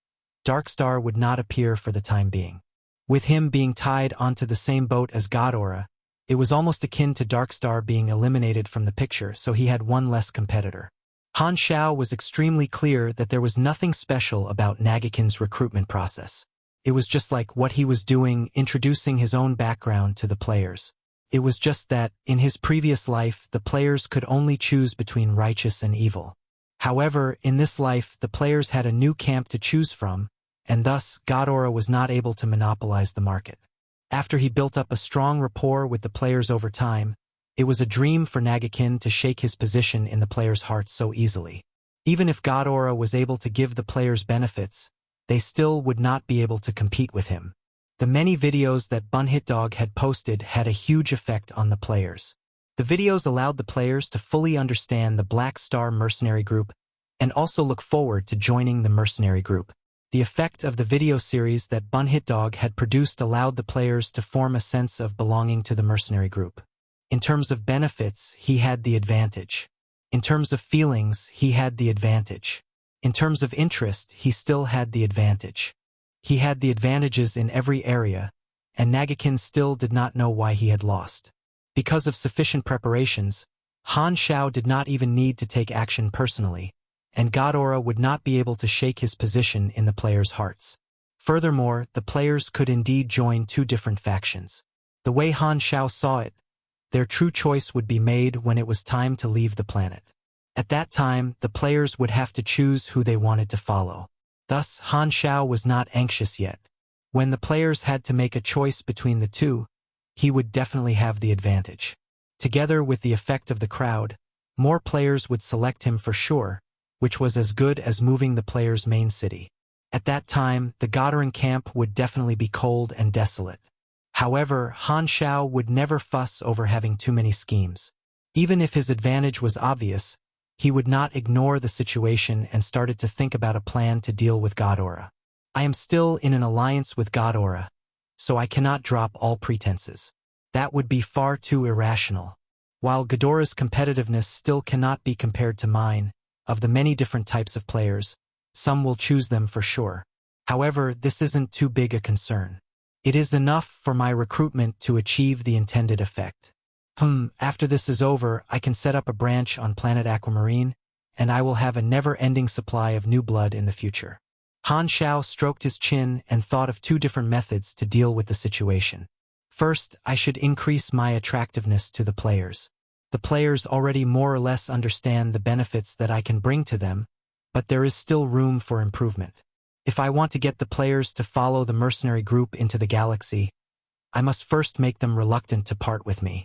Dark Star would not appear for the time being. With him being tied onto the same boat as Ghidorah, it was almost akin to Dark Star being eliminated from the picture, so he had one less competitor. Han Xiao was extremely clear that there was nothing special about Nagakin's recruitment process. It was just like what he was doing, introducing his own background to the players. It was just that, in his previous life, the players could only choose between righteous and evil. However, in this life, the players had a new camp to choose from, and thus, Ghidorah was not able to monopolize the market. After he built up a strong rapport with the players over time, it was a dream for Nagakin to shake his position in the players' hearts so easily. Even if Ghidorah was able to give the players benefits, they still would not be able to compete with him. The many videos that Bunhitdog had posted had a huge effect on the players. The videos allowed the players to fully understand the Black Star Mercenary Group and also look forward to joining the mercenary group. The effect of the video series that Bunhitdog had produced allowed the players to form a sense of belonging to the mercenary group. In terms of benefits, he had the advantage. In terms of feelings, he had the advantage. In terms of interest, he still had the advantage. He had the advantages in every area, and Nagakin still did not know why he had lost. Because of sufficient preparations, Han Xiao did not even need to take action personally, and Ghidorah would not be able to shake his position in the players' hearts. Furthermore, the players could indeed join two different factions. The way Han Xiao saw it, their true choice would be made when it was time to leave the planet. At that time, the players would have to choose who they wanted to follow. Thus, Han Xiao was not anxious yet. When the players had to make a choice between the two, he would definitely have the advantage. Together with the effect of the crowd, more players would select him for sure, which was as good as moving the players' main city. At that time, the Ghidorah camp would definitely be cold and desolate. However, Han Xiao would never fuss over having too many schemes. Even if his advantage was obvious, he would not ignore the situation and started to think about a plan to deal with Ghidorah. I am still in an alliance with Ghidorah, so I cannot drop all pretenses. That would be far too irrational. While Ghidorah's competitiveness still cannot be compared to mine, of the many different types of players, some will choose them for sure. However, this isn't too big a concern. It is enough for my recruitment to achieve the intended effect. After this is over, I can set up a branch on Planet Aquamarine, and I will have a never-ending supply of new blood in the future. Han Xiao stroked his chin and thought of two different methods to deal with the situation. First, I should increase my attractiveness to the players. The players already more or less understand the benefits that I can bring to them, but there is still room for improvement. If I want to get the players to follow the mercenary group into the galaxy, I must first make them reluctant to part with me.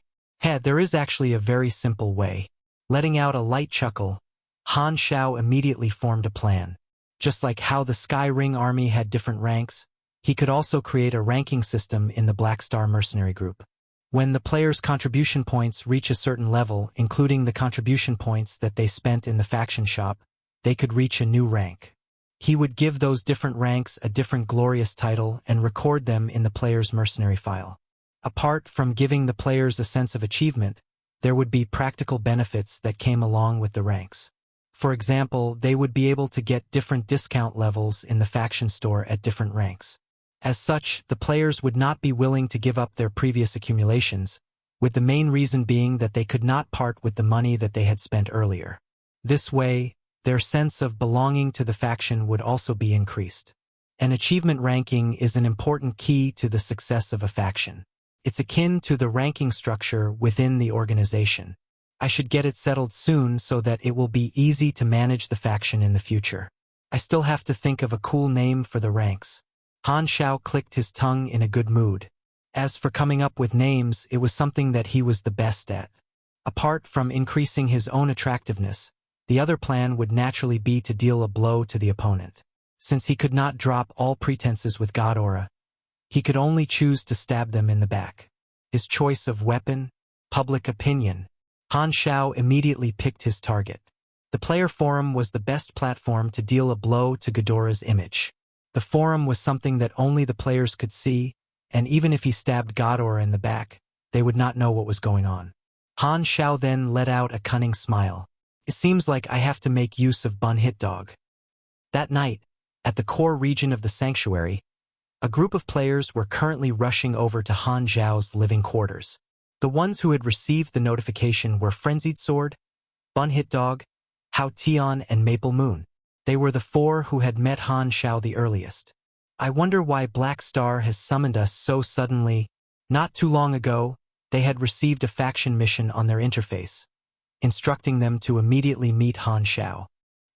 There is actually a very simple way. Letting out a light chuckle, Han Xiao immediately formed a plan. Just like how the Sky Ring Army had different ranks, he could also create a ranking system in the Black Star Mercenary Group. When the players' contribution points reach a certain level, including the contribution points that they spent in the faction shop, they could reach a new rank. He would give those different ranks a different glorious title and record them in the player's mercenary file. Apart from giving the players a sense of achievement, there would be practical benefits that came along with the ranks. For example, they would be able to get different discount levels in the faction store at different ranks. As such, the players would not be willing to give up their previous accumulations, with the main reason being that they could not part with the money that they had spent earlier. This way, their sense of belonging to the faction would also be increased. An achievement ranking is an important key to the success of a faction. It's akin to the ranking structure within the organization. I should get it settled soon so that it will be easy to manage the faction in the future. I still have to think of a cool name for the ranks. Han Xiao clicked his tongue in a good mood. As for coming up with names, it was something that he was the best at. Apart from increasing his own attractiveness, the other plan would naturally be to deal a blow to the opponent. Since he could not drop all pretenses with God Aura, he could only choose to stab them in the back. His choice of weapon, public opinion. Han Xiao immediately picked his target. The player forum was the best platform to deal a blow to Ghidorah's image. The forum was something that only the players could see, and even if he stabbed Ghidorah in the back, they would not know what was going on. Han Xiao then let out a cunning smile. It seems like I have to make use of Bun Hit Dog. That night, at the core region of the sanctuary, a group of players were currently rushing over to Han Xiao's living quarters. The ones who had received the notification were Frenzied Sword, Bun Hit Dog, Hao Tian, and Maple Moon. They were the four who had met Han Xiao the earliest. I wonder why Black Star has summoned us so suddenly. Not too long ago, they had received a faction mission on their interface, instructing them to immediately meet Han Xiao.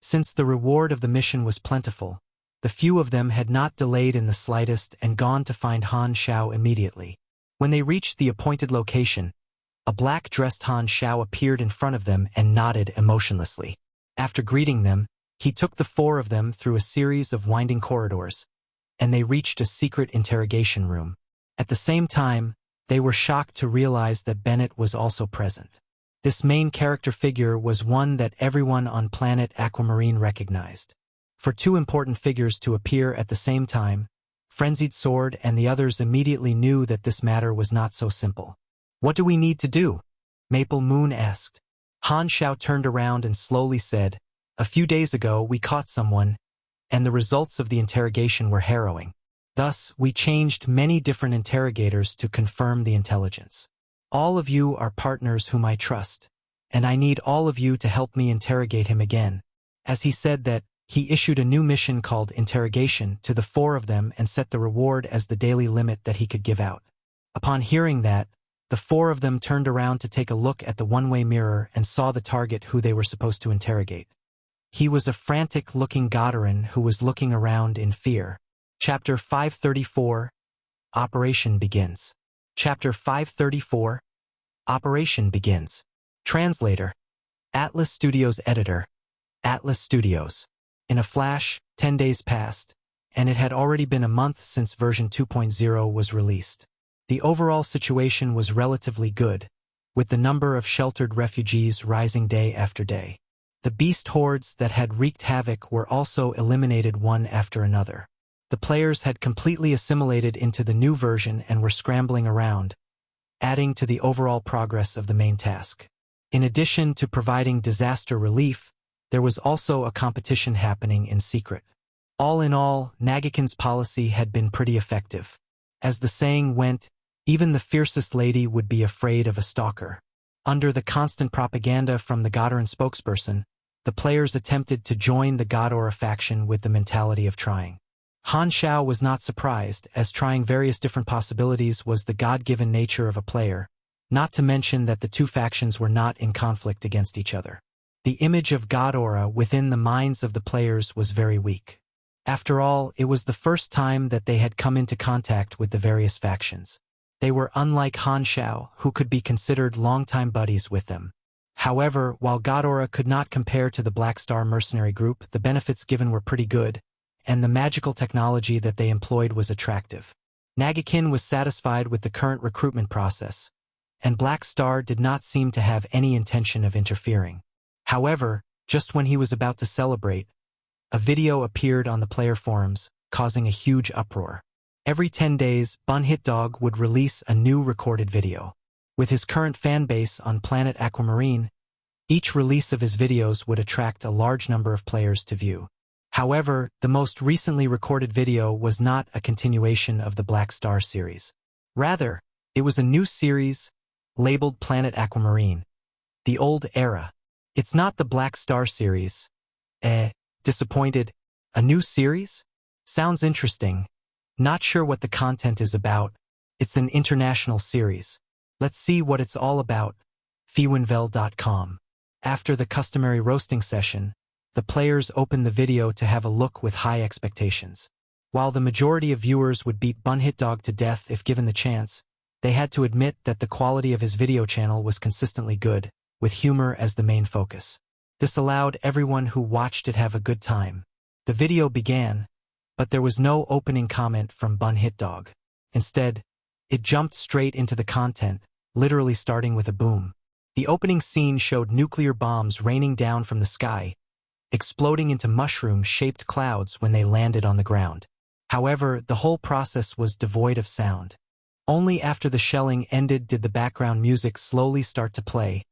Since the reward of the mission was plentiful, the few of them had not delayed in the slightest and gone to find Han Xiao immediately. When they reached the appointed location, a black-dressed Han Xiao appeared in front of them and nodded emotionlessly. After greeting them, he took the four of them through a series of winding corridors, and they reached a secret interrogation room. At the same time, they were shocked to realize that Bennett was also present. This main character figure was one that everyone on Planet Aquamarine recognized. For two important figures to appear at the same time, Frenzied Sword and the others immediately knew that this matter was not so simple. "What do we need to do?" Maple Moon asked. Han Xiao turned around and slowly said, "A few days ago we caught someone, and the results of the interrogation were harrowing. Thus, we changed many different interrogators to confirm the intelligence. All of you are partners whom I trust, and I need all of you to help me interrogate him again." As he said that, he issued a new mission called Interrogation to the four of them and set the reward as the daily limit that he could give out. Upon hearing that, the four of them turned around to take a look at the one-way mirror and saw the target who they were supposed to interrogate. He was a frantic-looking Godarin who was looking around in fear. Chapter 534, Operation Begins. Chapter 534, Operation Begins. Translator, Atlas Studios Editor, Atlas Studios. In a flash, 10 days passed, and it had already been a month since version 2.0 was released. The overall situation was relatively good, with the number of sheltered refugees rising day after day. The beast hordes that had wreaked havoc were also eliminated one after another. The players had completely assimilated into the new version and were scrambling around, adding to the overall progress of the main task. In addition to providing disaster relief, there was also a competition happening in secret. All in all, Nagakin's policy had been pretty effective. As the saying went, even the fiercest lady would be afraid of a stalker. Under the constant propaganda from the Godarin spokesperson, the players attempted to join the Ghidorah faction with the mentality of trying. Han Xiao was not surprised, as trying various different possibilities was the God-given nature of a player, not to mention that the two factions were not in conflict against each other. The image of Ghidorah within the minds of the players was very weak. After all, it was the first time that they had come into contact with the various factions. They were unlike Han Xiao, who could be considered longtime buddies with them. However, while Ghidorah could not compare to the Black Star Mercenary Group, the benefits given were pretty good, and the magical technology that they employed was attractive. Nagakin was satisfied with the current recruitment process, and Black Star did not seem to have any intention of interfering. However, just when he was about to celebrate, a video appeared on the player forums, causing a huge uproar. Every 10 days, Bunhitdog would release a new recorded video. With his current fan base on Planet Aquamarine, each release of his videos would attract a large number of players to view. However, the most recently recorded video was not a continuation of the Black Star series. Rather, it was a new series, labeled Planet Aquamarine, the old era. It's not the Black Star series. Disappointed? A new series? Sounds interesting. Not sure what the content is about. It's an international series. Let's see what it's all about. Fewinvel.com. After the customary roasting session, the players opened the video to have a look with high expectations. While the majority of viewers would beat Bunhitdog to death if given the chance, they had to admit that the quality of his video channel was consistently good, with humor as the main focus. This allowed everyone who watched it have a good time. The video began, but there was no opening comment from Bunhitdog. Instead, it jumped straight into the content, literally starting with a boom. The opening scene showed nuclear bombs raining down from the sky, exploding into mushroom-shaped clouds when they landed on the ground. However, the whole process was devoid of sound. Only after the shelling ended did the background music slowly start to play,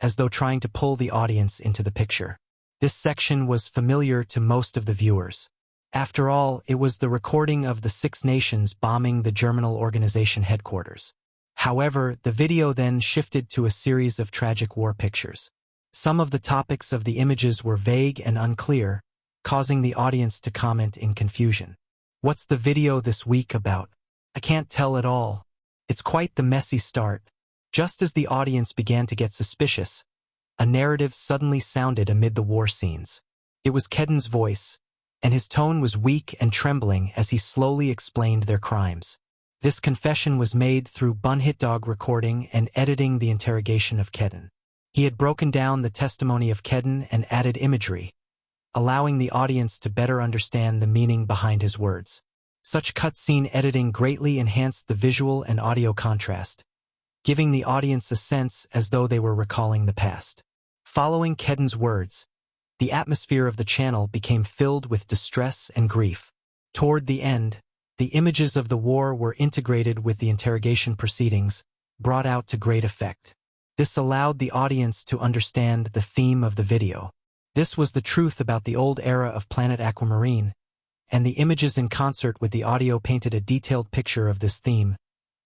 as though trying to pull the audience into the picture. This section was familiar to most of the viewers. After all, it was the recording of the Six Nations bombing the German organization headquarters. However, the video then shifted to a series of tragic war pictures. Some of the topics of the images were vague and unclear, causing the audience to comment in confusion. What's the video this week about? I can't tell at all. It's quite the messy start. Just as the audience began to get suspicious, a narrative suddenly sounded amid the war scenes. It was Kedden's voice, and his tone was weak and trembling as he slowly explained their crimes. This confession was made through Bunhitdog recording and editing the interrogation of Kedden. He had broken down the testimony of Kedden and added imagery, allowing the audience to better understand the meaning behind his words. Such cutscene editing greatly enhanced the visual and audio contrast, giving the audience a sense as though they were recalling the past. Following Kedden's words, the atmosphere of the channel became filled with distress and grief. Toward the end, the images of the war were integrated with the interrogation proceedings, brought out to great effect. This allowed the audience to understand the theme of the video. This was the truth about the old era of Planet Aquamarine, and the images in concert with the audio painted a detailed picture of this theme,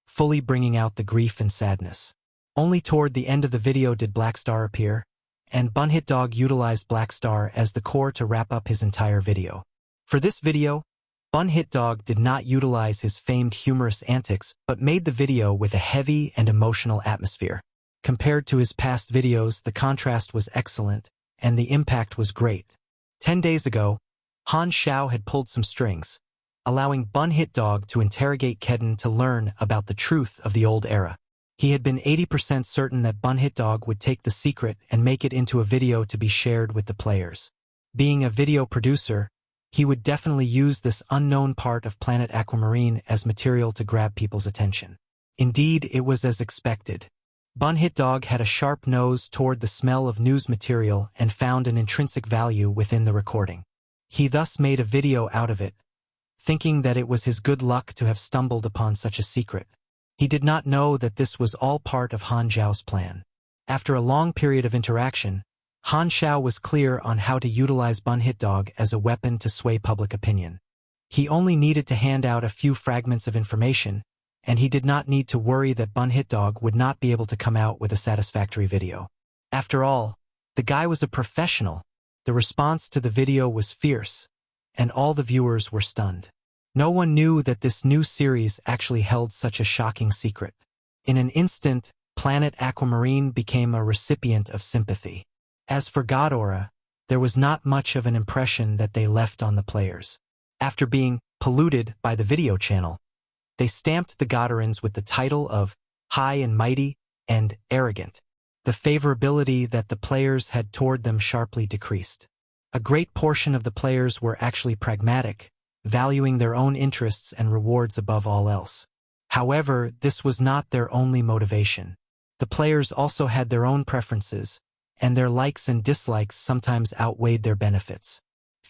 fully bringing out the grief and sadness. Only toward the end of the video did Black Star appear, and Bunhitdog utilized Black Star as the core to wrap up his entire video. For this video, Bunhitdog did not utilize his famed humorous antics, but made the video with a heavy and emotional atmosphere. Compared to his past videos, the contrast was excellent, and the impact was great. 10 days ago, Han Xiao had pulled some strings, allowing Bunhitdog to interrogate Kedden to learn about the truth of the old era. He had been 80% certain that Bunhitdog would take the secret and make it into a video to be shared with the players. Being a video producer, he would definitely use this unknown part of Planet Aquamarine as material to grab people's attention. Indeed, it was as expected. Bunhitdog had a sharp nose toward the smell of news material and found an intrinsic value within the recording. He thus made a video out of it, thinking that it was his good luck to have stumbled upon such a secret. He did not know that this was all part of Han Xiao's plan. After a long period of interaction, Han Xiao was clear on how to utilize Bunhitdog as a weapon to sway public opinion. He only needed to hand out a few fragments of information, and he did not need to worry that Bunhitdog would not be able to come out with a satisfactory video. After all, the guy was a professional. The response to the video was fierce, and all the viewers were stunned. No one knew that this new series actually held such a shocking secret. In an instant, Planet Aquamarine became a recipient of sympathy. As for Godora, there was not much of an impression that they left on the players. After being polluted by the video channel, they stamped the Godorans with the title of high and mighty and arrogant. The favorability that the players had toward them sharply decreased. A great portion of the players were actually pragmatic, valuing their own interests and rewards above all else. However, this was not their only motivation. The players also had their own preferences, and their likes and dislikes sometimes outweighed their benefits.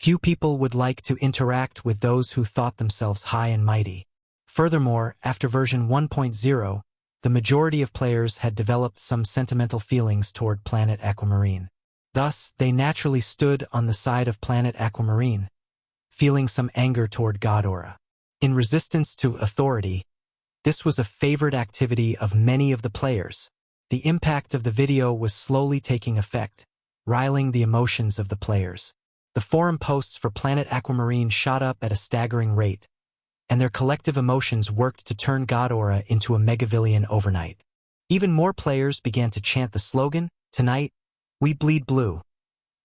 Few people would like to interact with those who thought themselves high and mighty. Furthermore, after version 1.0, the majority of players had developed some sentimental feelings toward Planet Aquamarine. Thus, they naturally stood on the side of Planet Aquamarine, feeling some anger toward Ghidorah. In resistance to authority, this was a favorite activity of many of the players. The impact of the video was slowly taking effect, riling the emotions of the players. The forum posts for Planet Aquamarine shot up at a staggering rate, and their collective emotions worked to turn Ghidorah into a megavillain overnight. Even more players began to chant the slogan, "Tonight, we bleed blue."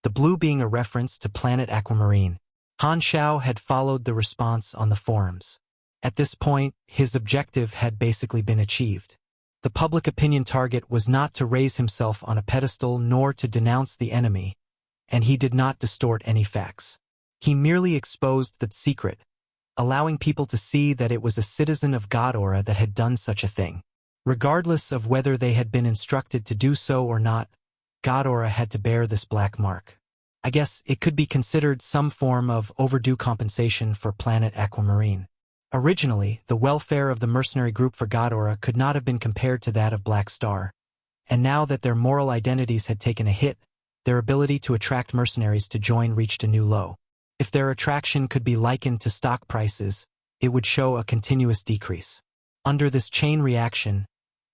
The blue being a reference to Planet Aquamarine. Han Xiao had followed the response on the forums. At this point, his objective had basically been achieved. The public opinion target was not to raise himself on a pedestal nor to denounce the enemy, and he did not distort any facts. He merely exposed the secret, allowing people to see that it was a citizen of Ghidorah that had done such a thing. Regardless of whether they had been instructed to do so or not, Ghidorah had to bear this black mark. I guess it could be considered some form of overdue compensation for Planet Aquamarine. Originally, the welfare of the mercenary group for Ghidorah could not have been compared to that of Black Star, and now that their moral identities had taken a hit, their ability to attract mercenaries to join reached a new low. If their attraction could be likened to stock prices, it would show a continuous decrease. Under this chain reaction,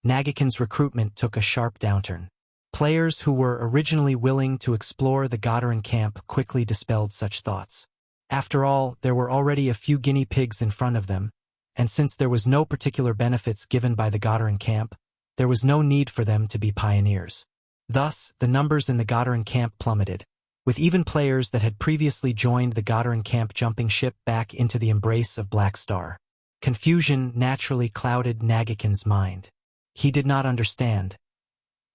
Nagakin's recruitment took a sharp downturn. Players who were originally willing to explore the Ghidorah camp quickly dispelled such thoughts. After all, there were already a few guinea pigs in front of them, and since there was no particular benefits given by the Ghidorah camp, there was no need for them to be pioneers. Thus, the numbers in the Ghidorah camp plummeted, with even players that had previously joined the Ghidorah camp jumping ship back into the embrace of Black Star. Confusion naturally clouded Nagakin's mind. He did not understand.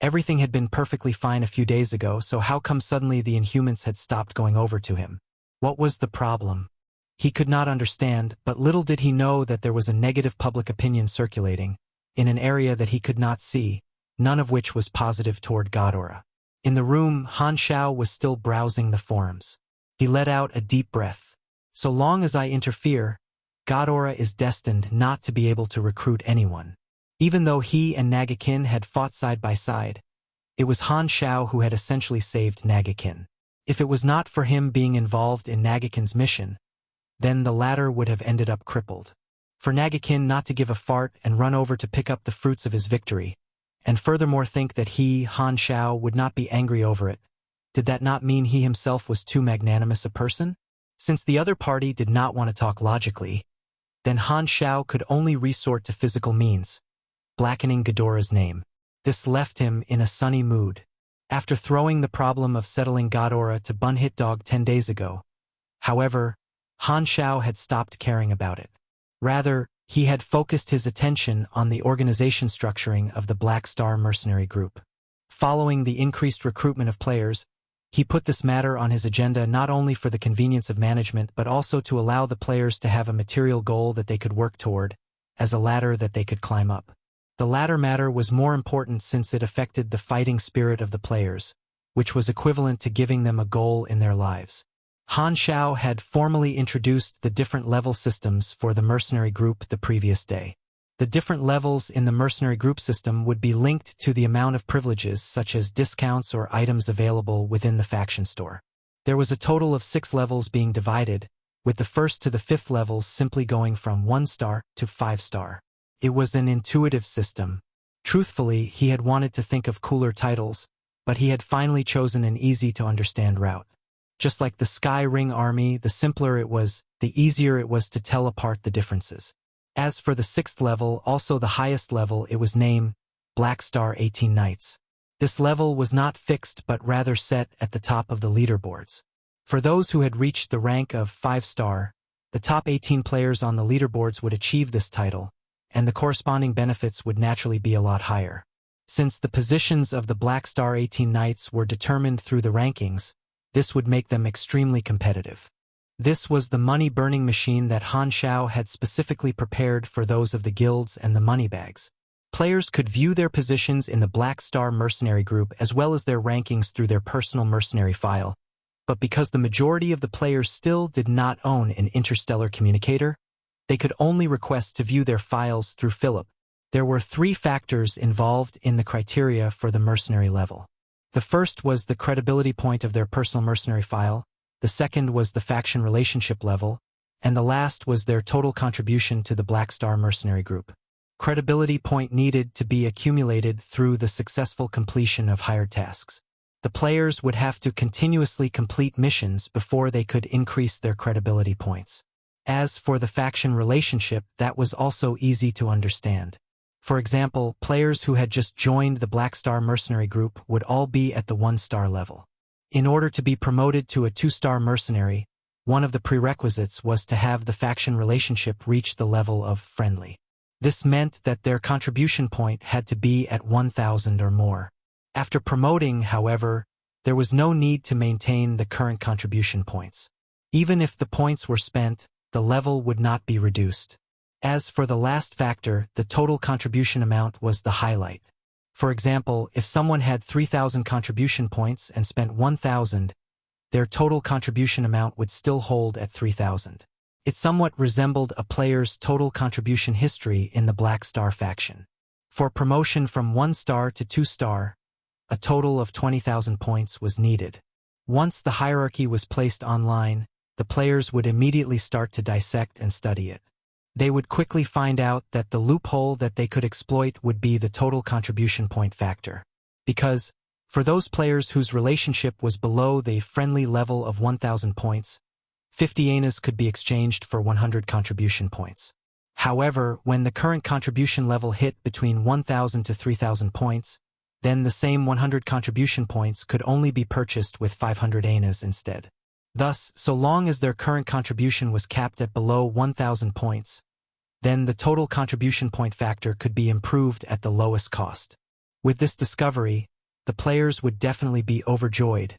Everything had been perfectly fine a few days ago, so how come suddenly the Inhumans had stopped going over to him? What was the problem? He could not understand, but little did he know that there was a negative public opinion circulating, in an area that he could not see, none of which was positive toward Ghidorah. In the room, Han Xiao was still browsing the forums. He let out a deep breath. So long as I interfere, Ghidorah is destined not to be able to recruit anyone. Even though he and Nagakin had fought side by side, it was Han Xiao who had essentially saved Nagakin. If it was not for him being involved in Nagakin's mission, then the latter would have ended up crippled. For Nagakin not to give a fart and run over to pick up the fruits of his victory, and furthermore think that he, Han Xiao, would not be angry over it, did that not mean he himself was too magnanimous a person? Since the other party did not want to talk logically, then Han Xiao could only resort to physical means, blackening Ghidorah's name. This left him in a sunny mood. After throwing the problem of settling Ghidorah to Bun Hit Dog 10 days ago, however, Han Xiao had stopped caring about it. Rather, he had focused his attention on the organization structuring of the Black Star Mercenary Group. Following the increased recruitment of players, he put this matter on his agenda not only for the convenience of management but also to allow the players to have a material goal that they could work toward, as a ladder that they could climb up. The latter matter was more important since it affected the fighting spirit of the players, which was equivalent to giving them a goal in their lives. Han Xiao had formally introduced the different level systems for the mercenary group the previous day. The different levels in the mercenary group system would be linked to the amount of privileges such as discounts or items available within the faction store. There was a total of 6 levels being divided, with the first to the 5th levels simply going from 1 star to 5 star. It was an intuitive system. Truthfully, he had wanted to think of cooler titles, but he had finally chosen an easy-to-understand route. Just like the Sky Ring Army, the simpler it was, the easier it was to tell apart the differences. As for the 6th level, also the highest level, it was named Black Star 18 Knights. This level was not fixed but rather set at the top of the leaderboards. For those who had reached the rank of 5 star, the top 18 players on the leaderboards would achieve this title, and the corresponding benefits would naturally be a lot higher. Since the positions of the Black Star 18 Knights were determined through the rankings, this would make them extremely competitive. This was the money-burning machine that Han Xiao had specifically prepared for those of the guilds and the moneybags. Players could view their positions in the Black Star Mercenary Group as well as their rankings through their personal mercenary file, But because the majority of the players still did not own an interstellar communicator, they could only request to view their files through Philip. There were 3 factors involved in the criteria for the mercenary level. The first was the credibility point of their personal mercenary file, the second was the faction relationship level, and the last was their total contribution to the Black Star Mercenary Group. Credibility point needed to be accumulated through the successful completion of hired tasks. The players would have to continuously complete missions before they could increase their credibility points. As for the faction relationship, that was also easy to understand. For example, players who had just joined the Black Star Mercenary Group would all be at the 1-star level. In order to be promoted to a 2-star mercenary, one of the prerequisites was to have the faction relationship reach the level of friendly. This meant that their contribution point had to be at 1,000 or more. After promoting, however, there was no need to maintain the current contribution points. Even if the points were spent, the level would not be reduced. As for the last factor, the total contribution amount was the highlight. For example, if someone had 3,000 contribution points and spent 1,000, their total contribution amount would still hold at 3,000. It somewhat resembled a player's total contribution history in the Black Star faction. For promotion from 1-star to 2-star, a total of 20,000 points was needed. Once the hierarchy was placed online, the players would immediately start to dissect and study it. They would quickly find out that the loophole that they could exploit would be the total contribution point factor. Because, for those players whose relationship was below the friendly level of 1,000 points, 50 anas could be exchanged for 100 contribution points. However, when the current contribution level hit between 1,000 to 3,000 points, then the same 100 contribution points could only be purchased with 500 anas instead. Thus, so long as their current contribution was capped at below 1,000 points, then the total contribution point factor could be improved at the lowest cost. With this discovery, the players would definitely be overjoyed,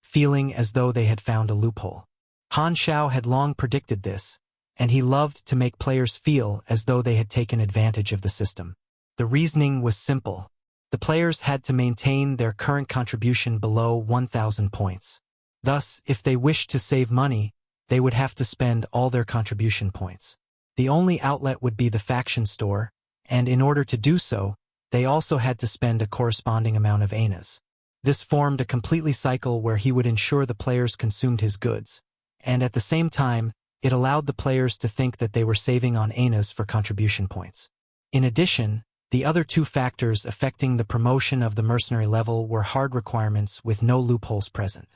feeling as though they had found a loophole. Han Xiao had long predicted this, and he loved to make players feel as though they had taken advantage of the system. The reasoning was simple. The players had to maintain their current contribution below 1,000 points. Thus, if they wished to save money, they would have to spend all their contribution points. The only outlet would be the faction store, and in order to do so, they also had to spend a corresponding amount of anas. This formed a completely cycle where he would ensure the players consumed his goods, and at the same time, it allowed the players to think that they were saving on anas for contribution points. In addition, the other 2 factors affecting the promotion of the mercenary level were hard requirements with no loopholes present.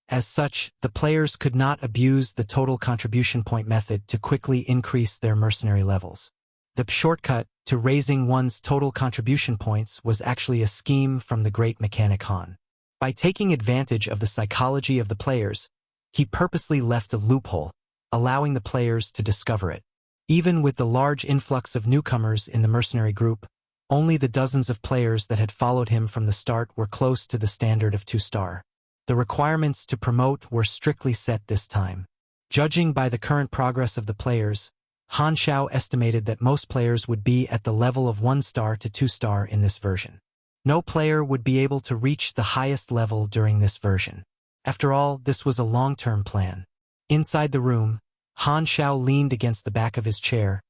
As such, the players could not abuse the total contribution point method to quickly increase their mercenary levels. The shortcut to raising one's total contribution points was actually a scheme from the great mechanic Han. By taking advantage of the psychology of the players, he purposely left a loophole, allowing the players to discover it. Even with the large influx of newcomers in the mercenary group, only the dozens of players that had followed him from the start were close to the standard of 2-star. The requirements to promote were strictly set this time. Judging by the current progress of the players, Han Xiao estimated that most players would be at the level of 1-star to 2-star in this version. No player would be able to reach the highest level during this version. After all, this was a long-term plan. Inside the room, Han Xiao leaned against the back of his chair,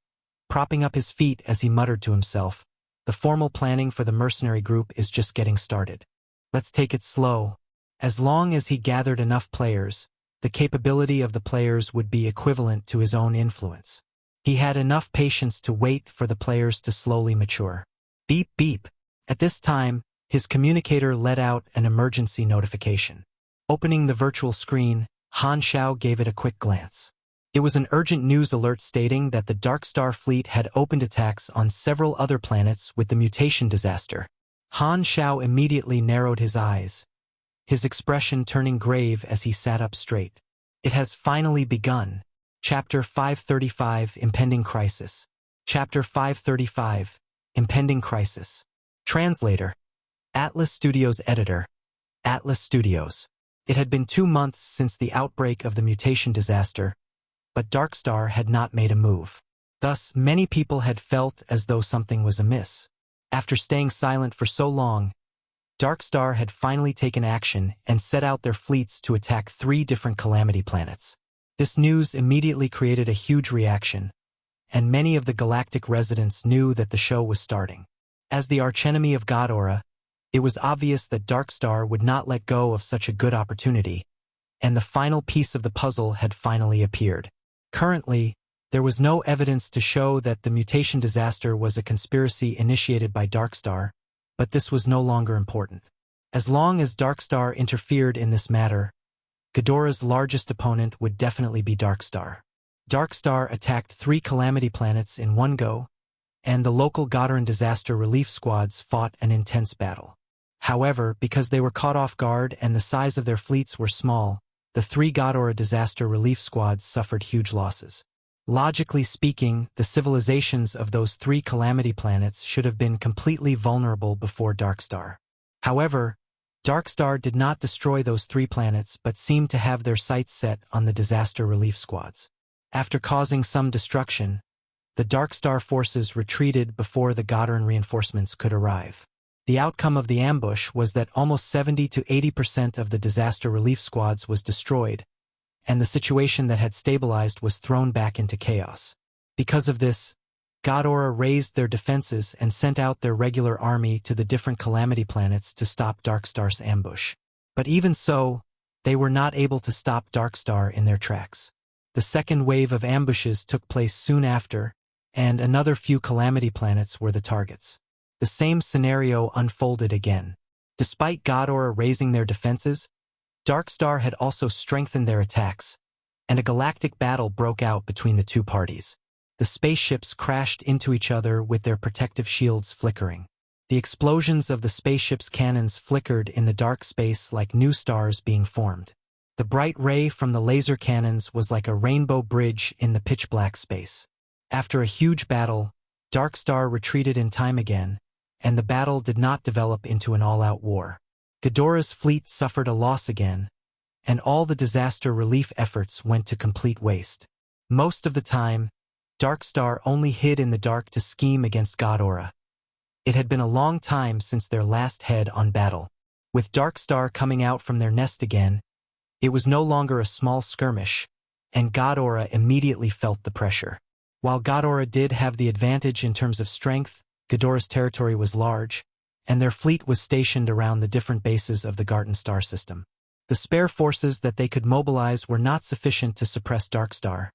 propping up his feet as he muttered to himself, "The formal planning for the mercenary group is just getting started. Let's take it slow." As long as he gathered enough players, the capability of the players would be equivalent to his own influence. He had enough patience to wait for the players to slowly mature. Beep beep. At this time, his communicator let out an emergency notification. Opening the virtual screen, Han Xiao gave it a quick glance. It was an urgent news alert stating that the Dark Star fleet had opened attacks on several other planets with the mutation disaster. Han Xiao immediately narrowed his eyes, his expression turning grave as he sat up straight. It has finally begun. Chapter 535, Impending Crisis. Chapter 535, Impending Crisis. Translator. Atlas Studios Editor. Atlas Studios. It had been 2 months since the outbreak of the mutation disaster, but Dark Star had not made a move. Thus, many people had felt as though something was amiss. After staying silent for so long, Dark Star had finally taken action and set out their fleets to attack 3 different calamity planets. This news immediately created a huge reaction, and many of the galactic residents knew that the show was starting. As the archenemy of Ghidorah, it was obvious that Dark Star would not let go of such a good opportunity, and the final piece of the puzzle had finally appeared. Currently, there was no evidence to show that the mutation disaster was a conspiracy initiated by Dark Star, but this was no longer important. As long as Dark Star interfered in this matter, Ghidorah's largest opponent would definitely be Dark Star. Dark Star attacked 3 calamity planets in one go, and the local Ghidorah disaster relief squads fought an intense battle. However, because they were caught off guard and the size of their fleets were small, the 3 Ghidorah disaster relief squads suffered huge losses. Logically speaking, the civilizations of those 3 calamity planets should have been completely vulnerable before Dark Star. However, Dark Star did not destroy those 3 planets but seemed to have their sights set on the disaster relief squads. After causing some destruction, the Dark Star forces retreated before the Ghidorah reinforcements could arrive. The outcome of the ambush was that almost 70 to 80% of the disaster relief squads was destroyed, and the situation that had stabilized was thrown back into chaos. Because of this, Ghidorah raised their defenses and sent out their regular army to the different calamity planets to stop Dark Star's ambush. But even so, they were not able to stop Dark Star in their tracks. The second wave of ambushes took place soon after, and another few calamity planets were the targets. The same scenario unfolded again. Despite Ghidorah raising their defenses, Dark Star had also strengthened their attacks, and a galactic battle broke out between the 2 parties. The spaceships crashed into each other with their protective shields flickering. The explosions of the spaceship's cannons flickered in the dark space like new stars being formed. The bright ray from the laser cannons was like a rainbow bridge in the pitch-black space. After a huge battle, Dark Star retreated in time again, and the battle did not develop into an all-out war. Ghidorah's fleet suffered a loss again, and all the disaster relief efforts went to complete waste. Most of the time, Dark Star only hid in the dark to scheme against Ghidorah. It had been a long time since their last head-on battle. With Dark Star coming out from their nest again, it was no longer a small skirmish, and Ghidorah immediately felt the pressure. While Ghidorah did have the advantage in terms of strength, Ghidorah's territory was large, and their fleet was stationed around the different bases of the Garden Star system. The spare forces that they could mobilize were not sufficient to suppress Dark Star,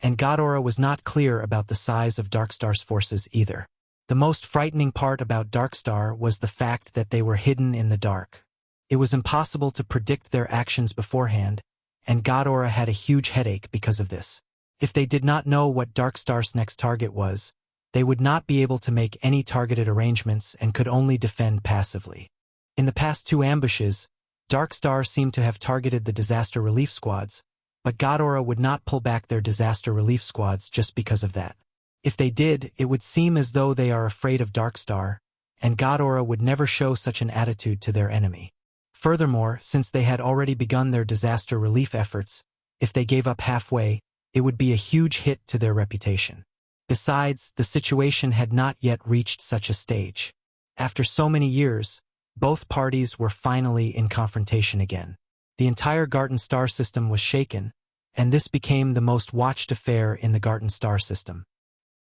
and Ghidorah was not clear about the size of Dark Star's forces either. The most frightening part about Dark Star was the fact that they were hidden in the dark. It was impossible to predict their actions beforehand, and Ghidorah had a huge headache because of this. If they did not know what Dark Star's next target was, they would not be able to make any targeted arrangements and could only defend passively. In the past 2 ambushes, Dark Star seemed to have targeted the disaster relief squads, but Ghidorah would not pull back their disaster relief squads just because of that. If they did, it would seem as though they are afraid of Dark Star, and Ghidorah would never show such an attitude to their enemy. Furthermore, since they had already begun their disaster relief efforts, if they gave up halfway, it would be a huge hit to their reputation. Besides, the situation had not yet reached such a stage. After so many years, both parties were finally in confrontation again. The entire Garden Star system was shaken, and this became the most watched affair in the Garden Star system.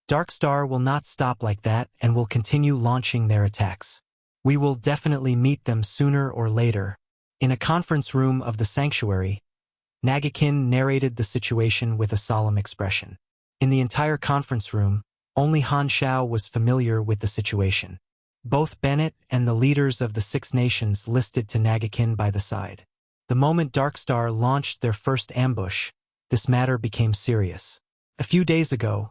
Dark Star will not stop like that and will continue launching their attacks. We will definitely meet them sooner or later. In a conference room of the sanctuary, Nagakin narrated the situation with a solemn expression. In the entire conference room, only Han Xiao was familiar with the situation. Both Bennett and the leaders of the 6 nations listed to Nagakin by the side. The moment Dark Star launched their first ambush, this matter became serious. A few days ago,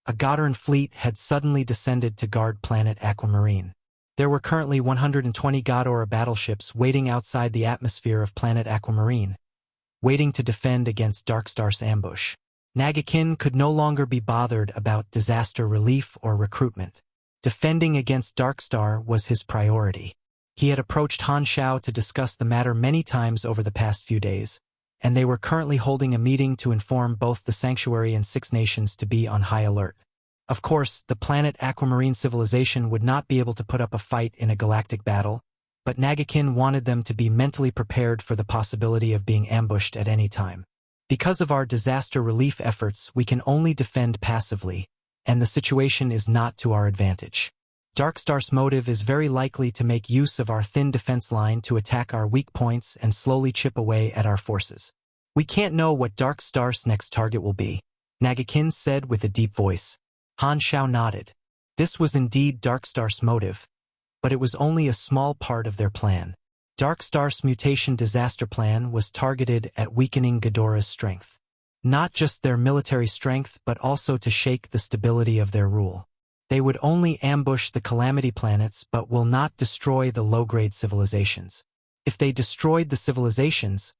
a Ghidorah fleet had suddenly descended to guard Planet Aquamarine. There were currently 120 Ghidorah battleships waiting outside the atmosphere of Planet Aquamarine, waiting to defend against Dark Star's ambush. Nagakin could no longer be bothered about disaster relief or recruitment. Defending against Dark Star was his priority. He had approached Han Xiao to discuss the matter many times over the past few days, and they were currently holding a meeting to inform both the Sanctuary and 6 nations to be on high alert. Of course, the Planet Aquamarine civilization would not be able to put up a fight in a galactic battle, but Nagakin wanted them to be mentally prepared for the possibility of being ambushed at any time. Because of our disaster relief efforts, we can only defend passively, and the situation is not to our advantage. Darkstar's motive is very likely to make use of our thin defense line to attack our weak points and slowly chip away at our forces. We can't know what Darkstar's next target will be, Nagakin said with a deep voice. Han Xiao nodded. This was indeed Darkstar's motive, but it was only a small part of their plan. Darkstar's mutation disaster plan was targeted at weakening Ghidorah's strength. Not just their military strength, but also to shake the stability of their rule. They would only ambush the Calamity planets but will not destroy the low-grade civilizations. If they destroyed the civilizations,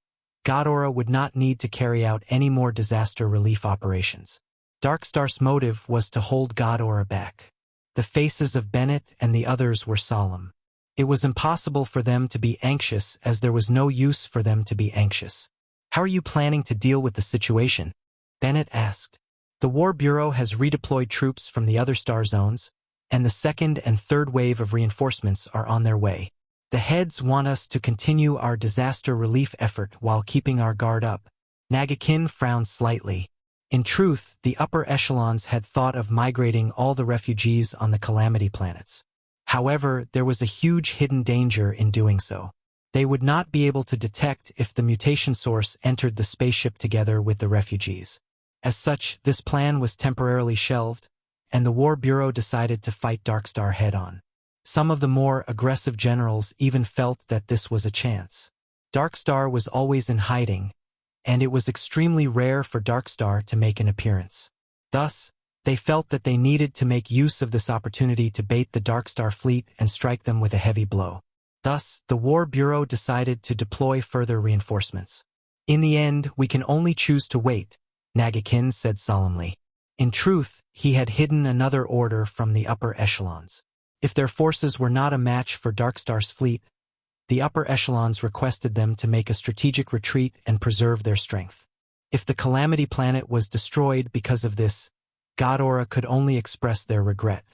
Ghidorah would not need to carry out any more disaster relief operations. Darkstar's motive was to hold Ghidorah back. The faces of Bennett and the others were solemn. It was impossible for them to be anxious as there was no use for them to be anxious. How are you planning to deal with the situation? Bennett asked. The War Bureau has redeployed troops from the other star zones, and the second and third wave of reinforcements are on their way. The heads want us to continue our disaster relief effort while keeping our guard up. Nagakin frowned slightly. In truth, the upper echelons had thought of migrating all the refugees on the Calamity planets. However, there was a huge hidden danger in doing so. They would not be able to detect if the mutation source entered the spaceship together with the refugees. As such, this plan was temporarily shelved, and the War Bureau decided to fight Darkstar head-on. Some of the more aggressive generals even felt that this was a chance. Darkstar was always in hiding, and it was extremely rare for Darkstar to make an appearance. Thus, they felt that they needed to make use of this opportunity to bait the Darkstar fleet and strike them with a heavy blow. Thus, the War Bureau decided to deploy further reinforcements. In the end, we can only choose to wait, Nagakin said solemnly. In truth, he had hidden another order from the upper echelons. If their forces were not a match for Darkstar's fleet, the upper echelons requested them to make a strategic retreat and preserve their strength. If the Calamity planet was destroyed because of this, Ghidorah could only express their regret.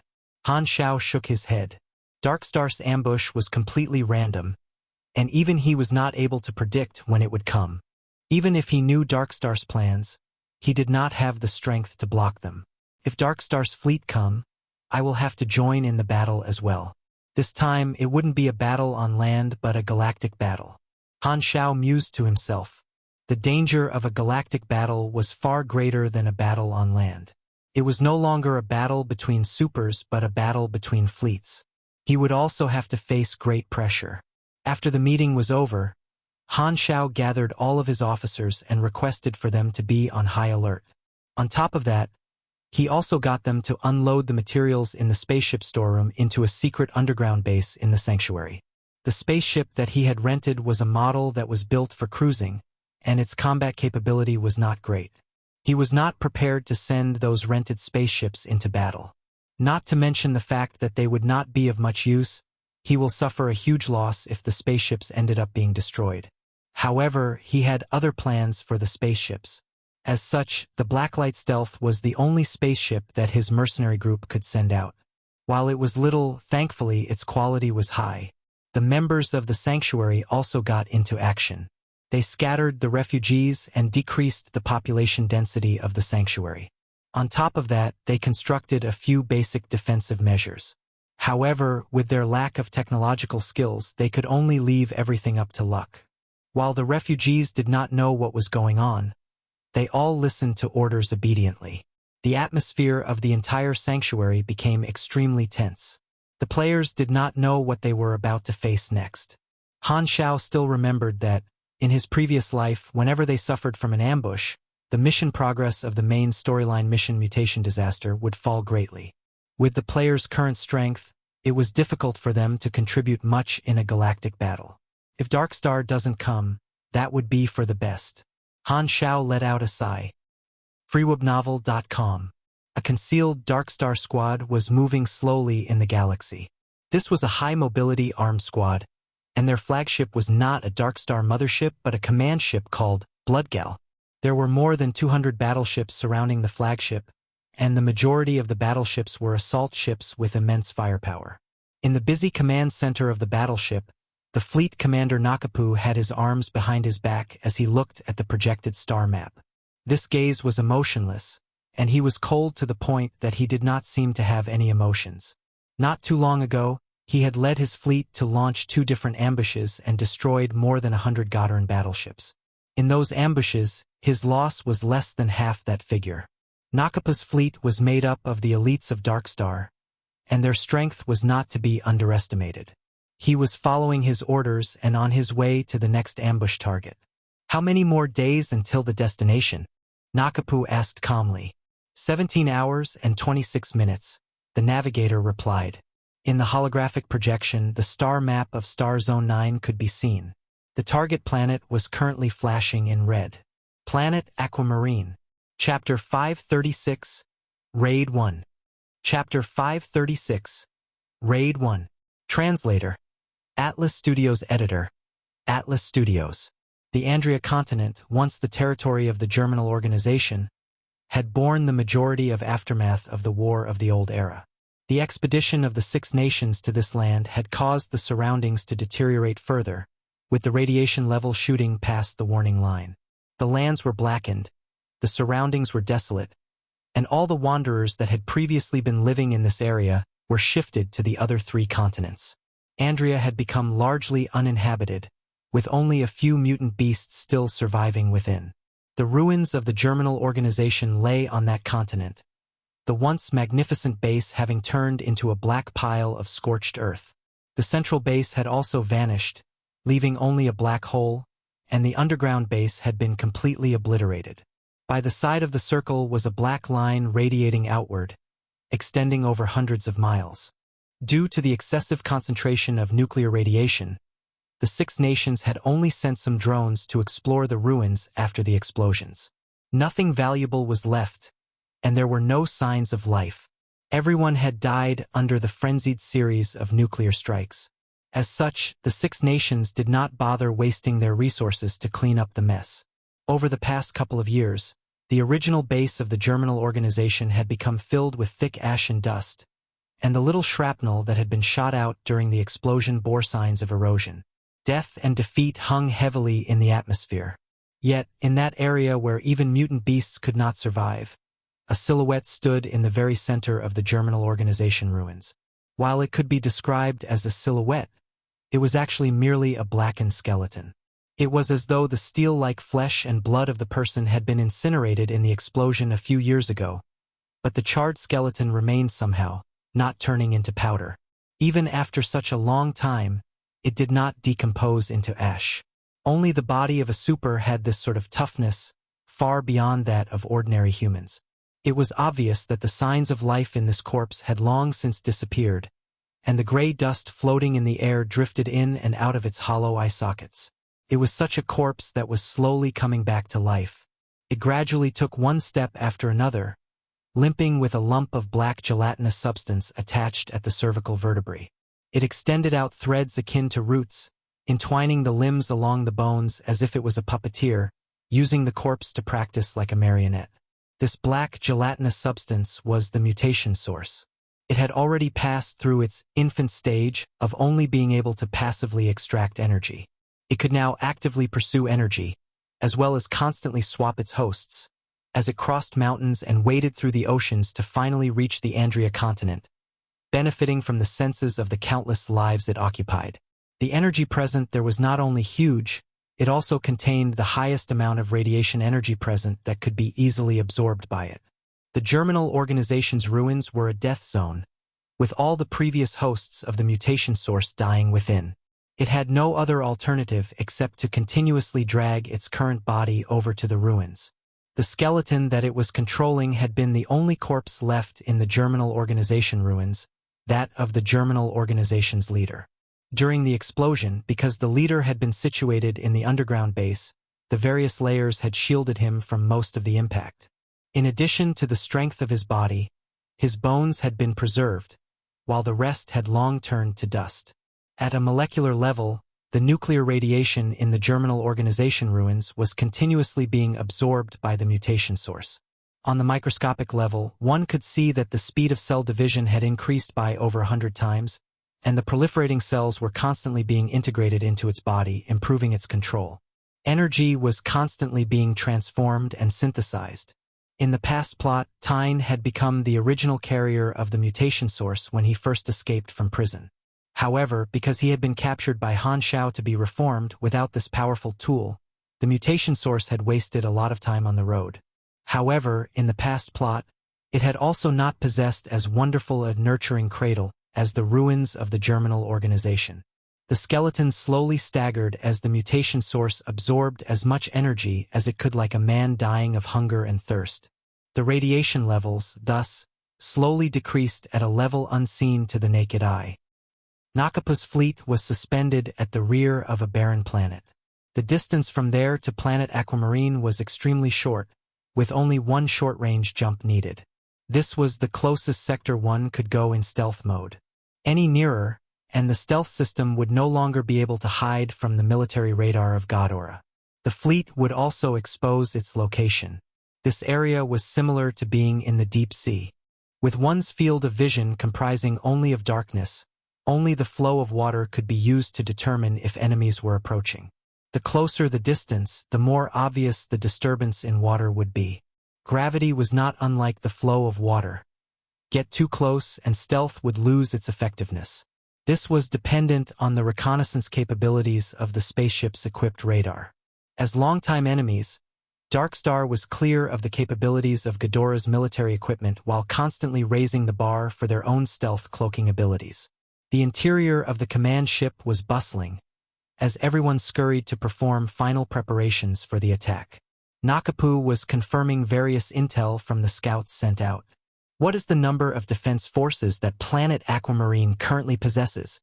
Han Xiao shook his head. Darkstar's ambush was completely random, and even he was not able to predict when it would come. Even if he knew Darkstar's plans, he did not have the strength to block them. If Darkstar's fleet come, I will have to join in the battle as well. This time, it wouldn't be a battle on land but a galactic battle. Han Xiao mused to himself. The danger of a galactic battle was far greater than a battle on land. It was no longer a battle between supers but a battle between fleets. He would also have to face great pressure. After the meeting was over, Han Xiao gathered all of his officers and requested for them to be on high alert. On top of that, he also got them to unload the materials in the spaceship storeroom into a secret underground base in the sanctuary. The spaceship that he had rented was a model that was built for cruising, and its combat capability was not great. He was not prepared to send those rented spaceships into battle. Not to mention the fact that they would not be of much use, he will suffer a huge loss if the spaceships ended up being destroyed. However, he had other plans for the spaceships. As such, the Blacklight Stealth was the only spaceship that his mercenary group could send out. While it was little, thankfully its quality was high. The members of the sanctuary also got into action. They scattered the refugees and decreased the population density of the sanctuary. On top of that, they constructed a few basic defensive measures. However, with their lack of technological skills, they could only leave everything up to luck. While the refugees did not know what was going on, they all listened to orders obediently. The atmosphere of the entire sanctuary became extremely tense. The players did not know what they were about to face next. Han Xiao still remembered that, in his previous life, whenever they suffered from an ambush, the mission progress of the main storyline mission mutation disaster would fall greatly. With the players' current strength, it was difficult for them to contribute much in a galactic battle. If Darkstar doesn't come, that would be for the best. Han Xiao let out a sigh. freewebnovel.com. A concealed Darkstar squad was moving slowly in the galaxy. This was a high-mobility armed squad, and their flagship was not a Darkstar mothership but a command ship called Bloodgal. There were more than 200 battleships surrounding the flagship, and the majority of the battleships were assault ships with immense firepower. In the busy command center of the battleship, The fleet commander Nakapu had his arms behind his back as he looked at the projected star map. This gaze was emotionless, and he was cold to the point that he did not seem to have any emotions. Not too long ago, he had led his fleet to launch 2 different ambushes and destroyed more than 100 Gadaran battleships. In those ambushes, his loss was less than half that figure. Nakapa's fleet was made up of the elites of Darkstar, and their strength was not to be underestimated. He was following his orders and on his way to the next ambush target. "How many more days until the destination?" Nakapu asked calmly. 17 hours and 26 minutes, the navigator replied. In the holographic projection, the star map of Star Zone 9 could be seen. The target planet was currently flashing in red. Planet Aquamarine. Chapter 536, Raid 1. Chapter 536, Raid 1. Translator. Atlas Studios Editor. Atlas Studios. The Andria continent, once the territory of the Germinal Organization, had borne the majority of aftermath of the War of the Old Era. The expedition of the 6 nations to this land had caused the surroundings to deteriorate further, with the radiation level shooting past the warning line. The lands were blackened, the surroundings were desolate, and all the wanderers that had previously been living in this area were shifted to the other 3 continents. Andria had become largely uninhabited, with only a few mutant beasts still surviving within. The ruins of the Germinal Organization lay on that continent, the once magnificent base having turned into a black pile of scorched earth. The central base had also vanished, leaving only a black hole, and the underground base had been completely obliterated. By the side of the circle was a black line radiating outward, extending over hundreds of miles. Due to the excessive concentration of nuclear radiation, the 6 nations had only sent some drones to explore the ruins after the explosions. Nothing valuable was left, and there were no signs of life. Everyone had died under the frenzied series of nuclear strikes. As such, the 6 nations did not bother wasting their resources to clean up the mess. Over the past couple of years, the original base of the Germinal Organization had become filled with thick ash and dust, and the little shrapnel that had been shot out during the explosion bore signs of erosion. Death and defeat hung heavily in the atmosphere. Yet, in that area where even mutant beasts could not survive, a silhouette stood in the very center of the Germinal Organization ruins. While it could be described as a silhouette, it was actually merely a blackened skeleton. It was as though the steel-like flesh and blood of the person had been incinerated in the explosion a few years ago, but the charred skeleton remained somehow, not turning into powder. Even after such a long time, it did not decompose into ash. Only the body of a super had this sort of toughness, far beyond that of ordinary humans. It was obvious that the signs of life in this corpse had long since disappeared, and the gray dust floating in the air drifted in and out of its hollow eye sockets. It was such a corpse that was slowly coming back to life. It gradually took one step after another, limping with a lump of black gelatinous substance attached at the cervical vertebrae. It extended out threads akin to roots, entwining the limbs along the bones as if it was a puppeteer, using the corpse to practice like a marionette. This black gelatinous substance was the mutation source. It had already passed through its infant stage of only being able to passively extract energy. It could now actively pursue energy, as well as constantly swap its hosts, as it crossed mountains and waded through the oceans to finally reach the Andria continent, benefiting from the senses of the countless lives it occupied. The energy present there was not only huge, it also contained the highest amount of radiation energy present that could be easily absorbed by it. The Germinal Organization's ruins were a death zone, with all the previous hosts of the mutation source dying within. It had no other alternative except to continuously drag its current body over to the ruins. The skeleton that it was controlling had been the only corpse left in the Germinal Organization ruins, that of the Germinal Organization's leader. During the explosion, because the leader had been situated in the underground base, the various layers had shielded him from most of the impact. In addition to the strength of his body, his bones had been preserved, while the rest had long turned to dust. At a molecular level, the nuclear radiation in the Germinal Organization ruins was continuously being absorbed by the mutation source. On the microscopic level, one could see that the speed of cell division had increased by over 100 times, and the proliferating cells were constantly being integrated into its body, improving its control. Energy was constantly being transformed and synthesized. In the past plot, Tyne had become the original carrier of the mutation source when he first escaped from prison. However, because he had been captured by Han Xiao to be reformed without this powerful tool, the mutation source had wasted a lot of time on the road. However, in the past plot, it had also not possessed as wonderful a nurturing cradle as the ruins of the germinal organization. The skeleton slowly staggered as the mutation source absorbed as much energy as it could, like a man dying of hunger and thirst. The radiation levels, thus, slowly decreased at a level unseen to the naked eye. Nakapu's fleet was suspended at the rear of a barren planet. The distance from there to Planet Aquamarine was extremely short, with only one short-range jump needed. This was the closest Sector 1 could go in stealth mode. Any nearer, and the stealth system would no longer be able to hide from the military radar of Ghidorah. The fleet would also expose its location. This area was similar to being in the deep sea. With one's field of vision comprising only of darkness, only the flow of water could be used to determine if enemies were approaching. The closer the distance, the more obvious the disturbance in water would be. Gravity was not unlike the flow of water. Get too close and stealth would lose its effectiveness. This was dependent on the reconnaissance capabilities of the spaceship's equipped radar. As longtime enemies, Dark Star was clear of the capabilities of Ghidorah's military equipment while constantly raising the bar for their own stealth cloaking abilities. The interior of the command ship was bustling, as everyone scurried to perform final preparations for the attack. Nakapu was confirming various intel from the scouts sent out. What is the number of defense forces that Planet Aquamarine currently possesses?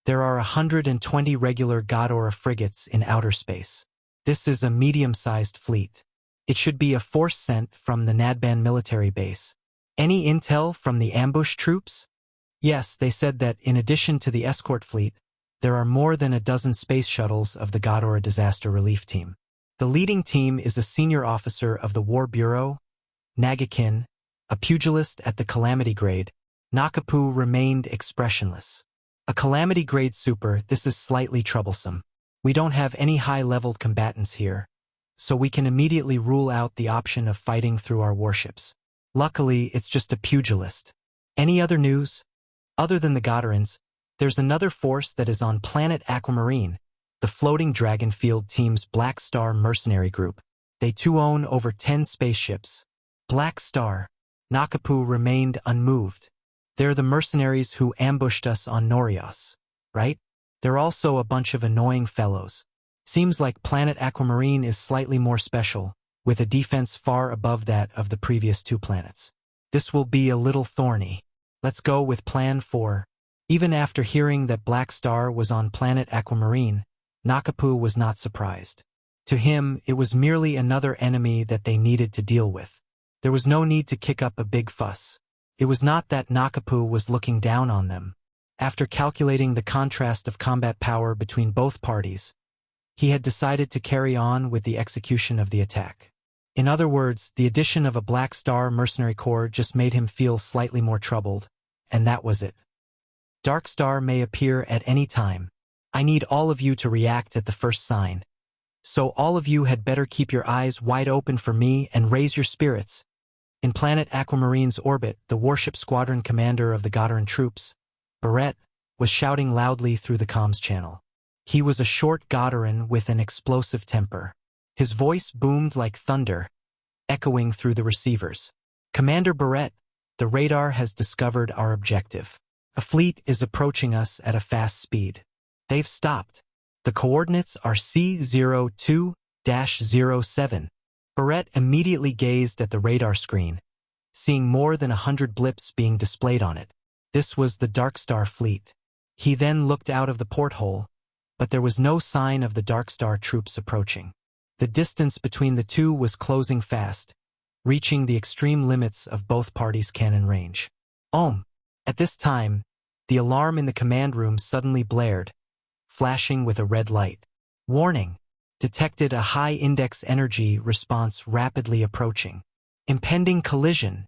There are 120 regular Ghidorah frigates in outer space. This is a medium-sized fleet. It should be a force sent from the Nadban military base. Any intel from the ambush troops? Yes, they said that in addition to the escort fleet, there are more than a dozen space shuttles of the Ghidorah Disaster Relief Team. The leading team is a senior officer of the War Bureau, Nagakin, a pugilist at the Calamity grade. Nakapu remained expressionless. A Calamity grade super, this is slightly troublesome. We don't have any high-leveled combatants here, so we can immediately rule out the option of fighting through our warships. Luckily, it's just a pugilist. Any other news? Other than the Ghidorahs, there's another force that is on Planet Aquamarine, the floating Dragon Field Team's Black Star Mercenary Group. They too own over 10 spaceships. Black Star. Nakapu remained unmoved. They're the mercenaries who ambushed us on Norios, right? They're also a bunch of annoying fellows. Seems like Planet Aquamarine is slightly more special, with a defense far above that of the previous two planets. This will be a little thorny. Let's go with Plan 4. Even after hearing that Black Star was on Planet Aquamarine, Nakapu was not surprised. To him, it was merely another enemy that they needed to deal with. There was no need to kick up a big fuss. It was not that Nakapu was looking down on them. After calculating the contrast of combat power between both parties, he had decided to carry on with the execution of the attack. In other words, the addition of a Black Star Mercenary Corps just made him feel slightly more troubled, and that was it. Dark Star may appear at any time. I need all of you to react at the first sign. So all of you had better keep your eyes wide open for me and raise your spirits. In Planet Aquamarine's orbit, the warship squadron commander of the Ghidorah troops, Barrett, was shouting loudly through the comms channel. He was a short Ghidorah with an explosive temper. His voice boomed like thunder, echoing through the receivers. Commander Barrett, the radar has discovered our objective. A fleet is approaching us at a fast speed. They've stopped. The coordinates are C02-07. Barrett immediately gazed at the radar screen, seeing more than 100 blips being displayed on it. This was the Dark Star fleet. He then looked out of the porthole, but there was no sign of the Dark Star troops approaching. The distance between the two was closing fast, reaching the extreme limits of both parties' cannon range. At this time, the alarm in the command room suddenly blared, flashing with a red light. Warning! Detected a high-index energy response rapidly approaching. Impending collision.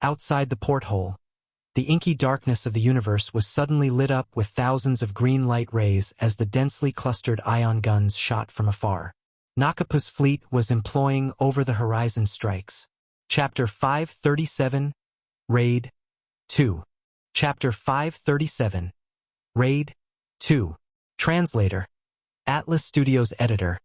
Outside the porthole, The inky darkness of the universe was suddenly lit up with thousands of green light rays as the densely clustered ion guns shot from afar. Nakapa's fleet was employing over-the-horizon strikes. Chapter 537, Raid 2. Chapter 537, Raid 2. Translator. Atlas Studios Editor.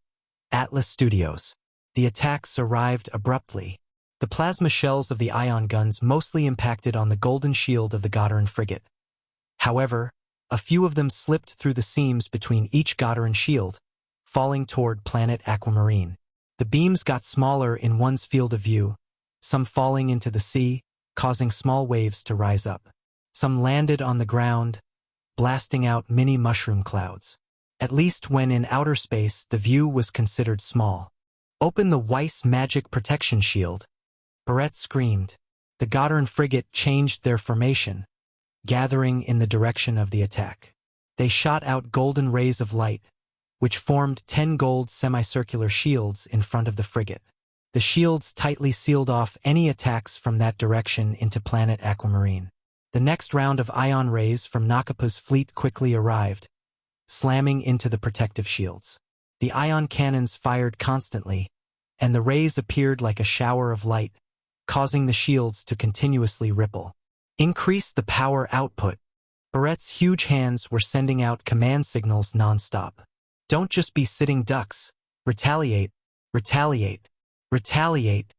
Atlas Studios. The attacks arrived abruptly. The plasma shells of the ion guns mostly impacted on the golden shield of the Goddard frigate. However, a few of them slipped through the seams between each Goddard shield, falling toward Planet Aquamarine. The beams got smaller in one's field of view, some falling into the sea, causing small waves to rise up. Some landed on the ground, blasting out mini mushroom clouds. At least when in outer space, the view was considered small. "Open the Weiss magic protection shield," Barrett screamed. The Goddard frigate changed their formation, gathering in the direction of the attack. They shot out golden rays of light, which formed 10 gold semicircular shields in front of the frigate. The shields tightly sealed off any attacks from that direction into Planet Aquamarine. The next round of ion rays from Nakapa's fleet quickly arrived, slamming into the protective shields. The ion cannons fired constantly, and the rays appeared like a shower of light, causing the shields to continuously ripple. Increase the power output. Barrett's huge hands were sending out command signals non-stop. Don't just be sitting ducks. Retaliate, retaliate, retaliate.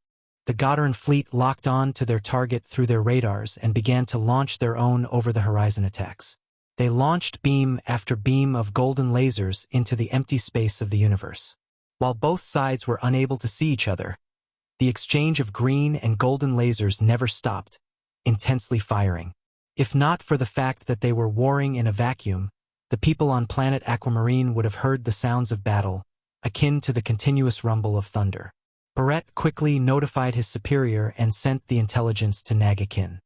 The Goddard fleet locked on to their target through their radars and began to launch their own over-the-horizon attacks. They launched beam after beam of golden lasers into the empty space of the universe. While both sides were unable to see each other, the exchange of green and golden lasers never stopped, intensely firing. If not for the fact that they were warring in a vacuum, the people on Planet Aquamarine would have heard the sounds of battle, akin to the continuous rumble of thunder. Barrett quickly notified his superior and sent the intelligence to Nagakin.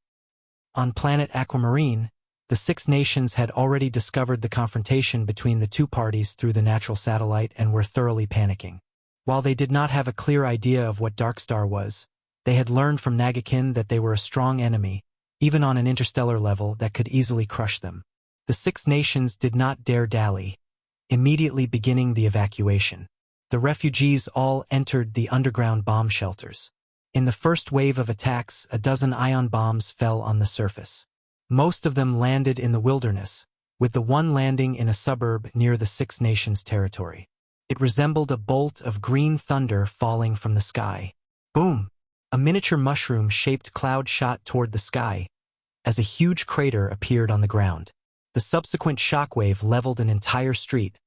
On Planet Aquamarine, the Six Nations had already discovered the confrontation between the two parties through the natural satellite and were thoroughly panicking. While they did not have a clear idea of what Dark Star was, they had learned from Nagakin that they were a strong enemy, even on an interstellar level that could easily crush them. The Six Nations did not dare dally, immediately beginning the evacuation. The refugees all entered the underground bomb shelters. In the first wave of attacks, a dozen ion bombs fell on the surface. Most of them landed in the wilderness, with the one landing in a suburb near the Six Nations territory. It resembled a bolt of green thunder falling from the sky. Boom! A miniature mushroom-shaped cloud shot toward the sky, as a huge crater appeared on the ground. The subsequent shockwave leveled an entire street,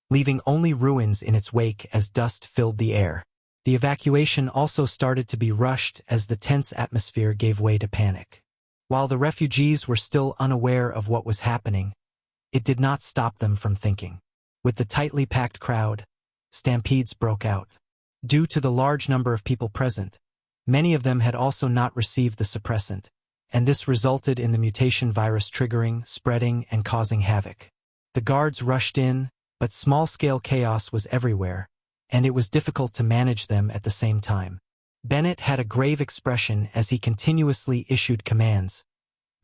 leaving only ruins in its wake as dust filled the air. The evacuation also started to be rushed as the tense atmosphere gave way to panic. While the refugees were still unaware of what was happening, it did not stop them from thinking. With the tightly packed crowd, stampedes broke out. Due to the large number of people present, many of them had also not received the suppressant, and this resulted in the mutation virus triggering, spreading, and causing havoc. The guards rushed in, but small-scale chaos was everywhere, and it was difficult to manage them at the same time. Bennett had a grave expression as he continuously issued commands,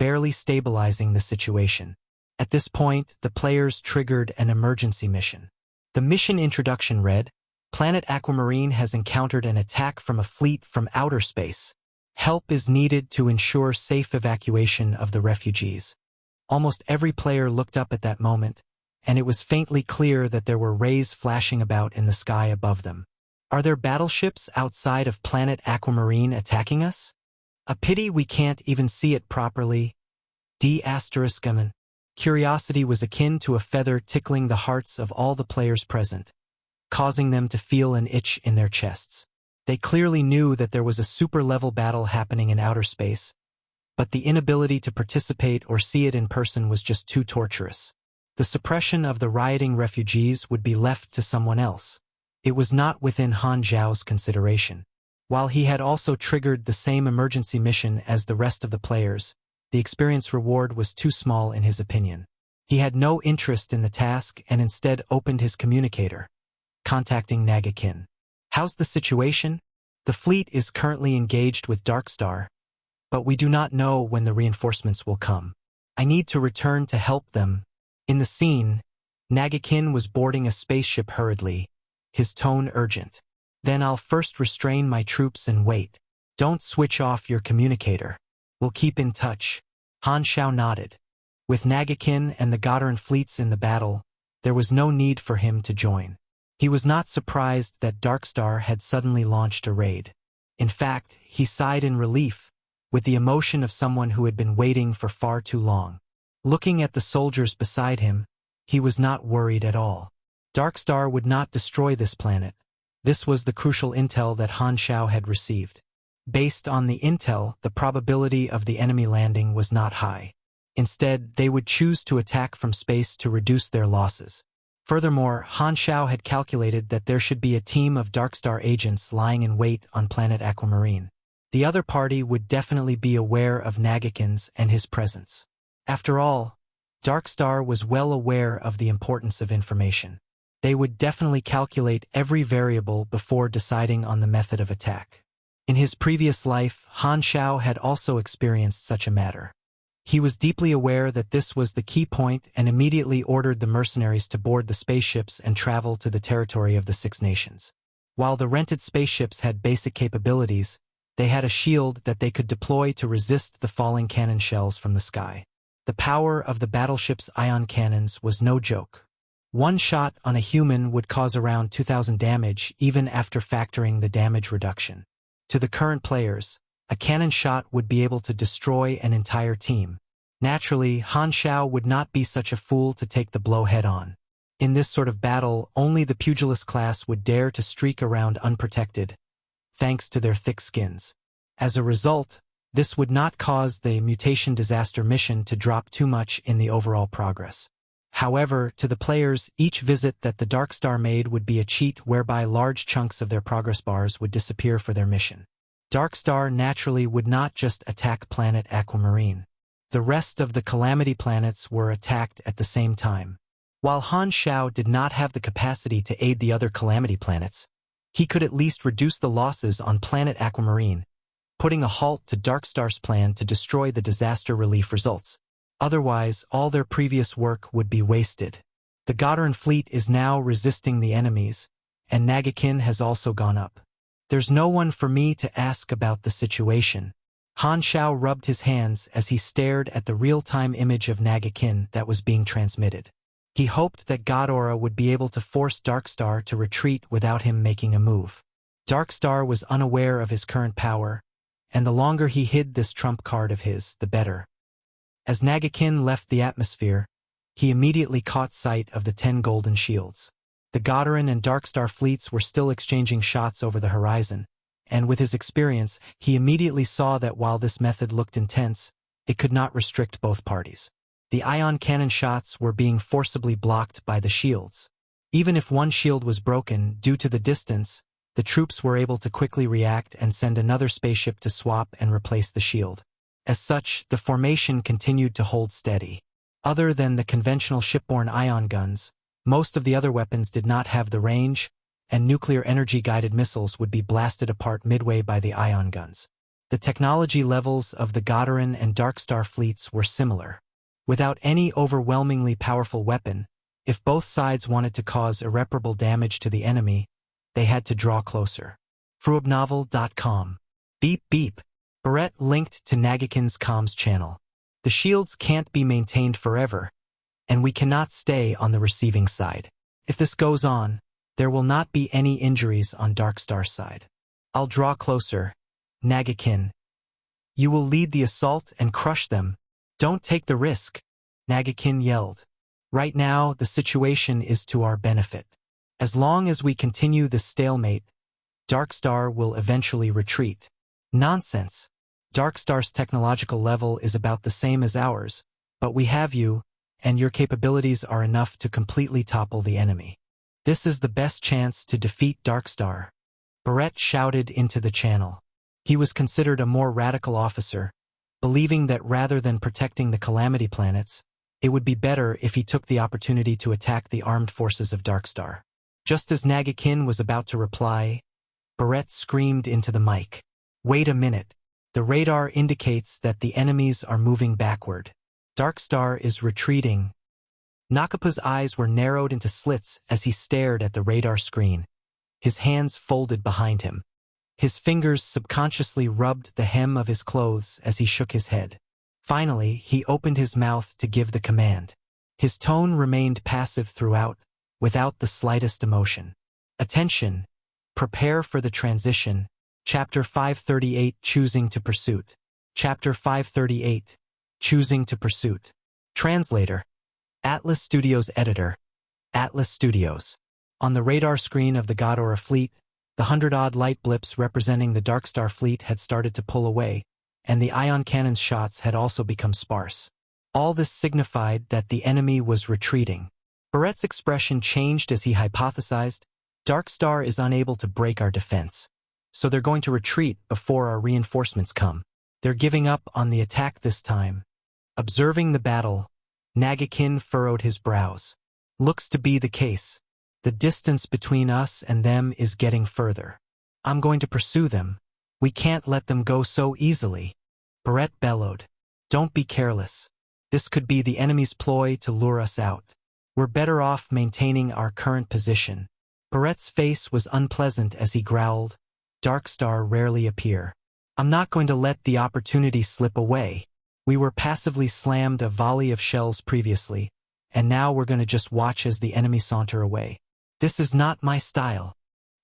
barely stabilizing the situation. At this point, the players triggered an emergency mission. The mission introduction read, Planet Aquamarine has encountered an attack from a fleet from outer space. Help is needed to ensure safe evacuation of the refugees. Almost every player looked up at that moment, and it was faintly clear that there were rays flashing about in the sky above them. Are there battleships outside of Planet Aquamarine attacking us? A pity we can't even see it properly. D****. Curiosity was akin to a feather tickling the hearts of all the players present, causing them to feel an itch in their chests. They clearly knew that there was a super-level battle happening in outer space, but the inability to participate or see it in person was just too torturous. The suppression of the rioting refugees would be left to someone else. It was not within Han Xiao's consideration. While he had also triggered the same emergency mission as the rest of the players, the experience reward was too small in his opinion. He had no interest in the task and instead opened his communicator, contacting Nagakin. How's the situation? The fleet is currently engaged with Dark Star, but we do not know when the reinforcements will come. I need to return to help them. In the scene, Nagakin was boarding a spaceship hurriedly, his tone urgent. Then I'll first restrain my troops and wait. Don't switch off your communicator. We'll keep in touch. Han Xiao nodded. With Nagakin and the Godaran fleets in the battle, there was no need for him to join. He was not surprised that Darkstar had suddenly launched a raid. In fact, he sighed in relief, with the emotion of someone who had been waiting for far too long. Looking at the soldiers beside him, he was not worried at all. Darkstar would not destroy this planet. This was the crucial intel that Han Xiao had received. Based on the intel, the probability of the enemy landing was not high. Instead, they would choose to attack from space to reduce their losses. Furthermore, Han Xiao had calculated that there should be a team of Darkstar agents lying in wait on Planet Aquamarine. The other party would definitely be aware of Nagakin's and his presence. After all, Darkstar was well aware of the importance of information. They would definitely calculate every variable before deciding on the method of attack. In his previous life, Han Xiao had also experienced such a matter. He was deeply aware that this was the key point and immediately ordered the mercenaries to board the spaceships and travel to the territory of the Six Nations. While the rented spaceships had basic capabilities, they had a shield that they could deploy to resist the falling cannon shells from the sky. The power of the battleship's ion cannons was no joke. One shot on a human would cause around 2,000 damage even after factoring the damage reduction. To the current players, a cannon shot would be able to destroy an entire team. Naturally, Han Xiao would not be such a fool to take the blow head-on. In this sort of battle, only the pugilist class would dare to streak around unprotected, thanks to their thick skins. As a result, this would not cause the mutation disaster mission to drop too much in the overall progress. However, to the players, each visit that the Darkstar made would be a cheat whereby large chunks of their progress bars would disappear for their mission. Darkstar naturally would not just attack Planet Aquamarine. The rest of the Calamity planets were attacked at the same time. While Han Xiao did not have the capacity to aid the other Calamity planets, he could at least reduce the losses on Planet Aquamarine, putting a halt to Darkstar's plan to destroy the disaster relief results. Otherwise, all their previous work would be wasted. The Godaran fleet is now resisting the enemies, and Nagakin has also gone up. There's no one for me to ask about the situation. Han Xiao rubbed his hands as he stared at the real-time image of Nagakin that was being transmitted. He hoped that Ghidorah would be able to force Darkstar to retreat without him making a move. Darkstar was unaware of his current power, and the longer he hid this trump card of his, the better. As Nagakin left the atmosphere, he immediately caught sight of the 10 golden shields. The Godaran and Darkstar fleets were still exchanging shots over the horizon, and with his experience, he immediately saw that while this method looked intense, it could not restrict both parties. The ion cannon shots were being forcibly blocked by the shields. Even if one shield was broken due to the distance, the troops were able to quickly react and send another spaceship to swap and replace the shield. As such, the formation continued to hold steady. Other than the conventional shipborne ion guns, most of the other weapons did not have the range, and nuclear energy-guided missiles would be blasted apart midway by the ion guns. The technology levels of the Godaran and Darkstar fleets were similar. Without any overwhelmingly powerful weapon, if both sides wanted to cause irreparable damage to the enemy, they had to draw closer. Fruibnovel.com. Beep beep. Barrett linked to Nagakin's comms channel. The shields can't be maintained forever, and we cannot stay on the receiving side. If this goes on, there will not be any injuries on Darkstar's side. I'll draw closer. Nagakin. You will lead the assault and crush them. Don't take the risk, Nagakin yelled. Right now, the situation is to our benefit. As long as we continue this stalemate, Darkstar will eventually retreat. Nonsense. Darkstar's technological level is about the same as ours, but we have you, and your capabilities are enough to completely topple the enemy. This is the best chance to defeat Darkstar. Barrett shouted into the channel. He was considered a more radical officer, believing that rather than protecting the Calamity planets, it would be better if he took the opportunity to attack the armed forces of Darkstar. Just as Nagakin was about to reply, Barrett screamed into the mic. Wait a minute. The radar indicates that the enemies are moving backward. Dark Star is retreating. Nakapa's eyes were narrowed into slits as he stared at the radar screen, his hands folded behind him. His fingers subconsciously rubbed the hem of his clothes as he shook his head. Finally, he opened his mouth to give the command. His tone remained passive throughout, without the slightest emotion. Attention! Prepare for the transition. Chapter 538, Choosing to Pursuit. Chapter 538, Choosing to Pursuit. Translator. Atlas Studios Editor. Atlas Studios. On the radar screen of the Ghidorah fleet, the 100-odd light blips representing the Dark Star fleet had started to pull away, and the ion cannon's shots had also become sparse. All this signified that the enemy was retreating. Barrett's expression changed as he hypothesized, Dark Star is unable to break our defense, so they're going to retreat before our reinforcements come. They're giving up on the attack this time. Observing the battle, Nagakin furrowed his brows. Looks to be the case. The distance between us and them is getting further. I'm going to pursue them. We can't let them go so easily. Barrett bellowed. Don't be careless. This could be the enemy's ploy to lure us out. We're better off maintaining our current position. Barrett's face was unpleasant as he growled, Dark Star rarely appear. I'm not going to let the opportunity slip away. We were passively slammed a volley of shells previously, and now we're going to just watch as the enemy saunter away. This is not my style.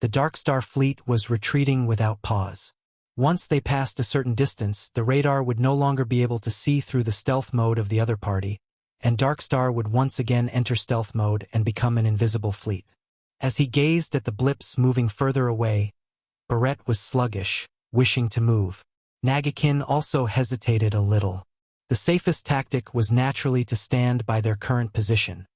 The Dark Star fleet was retreating without pause. Once they passed a certain distance, the radar would no longer be able to see through the stealth mode of the other party, and Dark Star would once again enter stealth mode and become an invisible fleet. As he gazed at the blips moving further away, Barrett was sluggish, wishing to move. Nagakin also hesitated a little. The safest tactic was naturally to stand by their current position.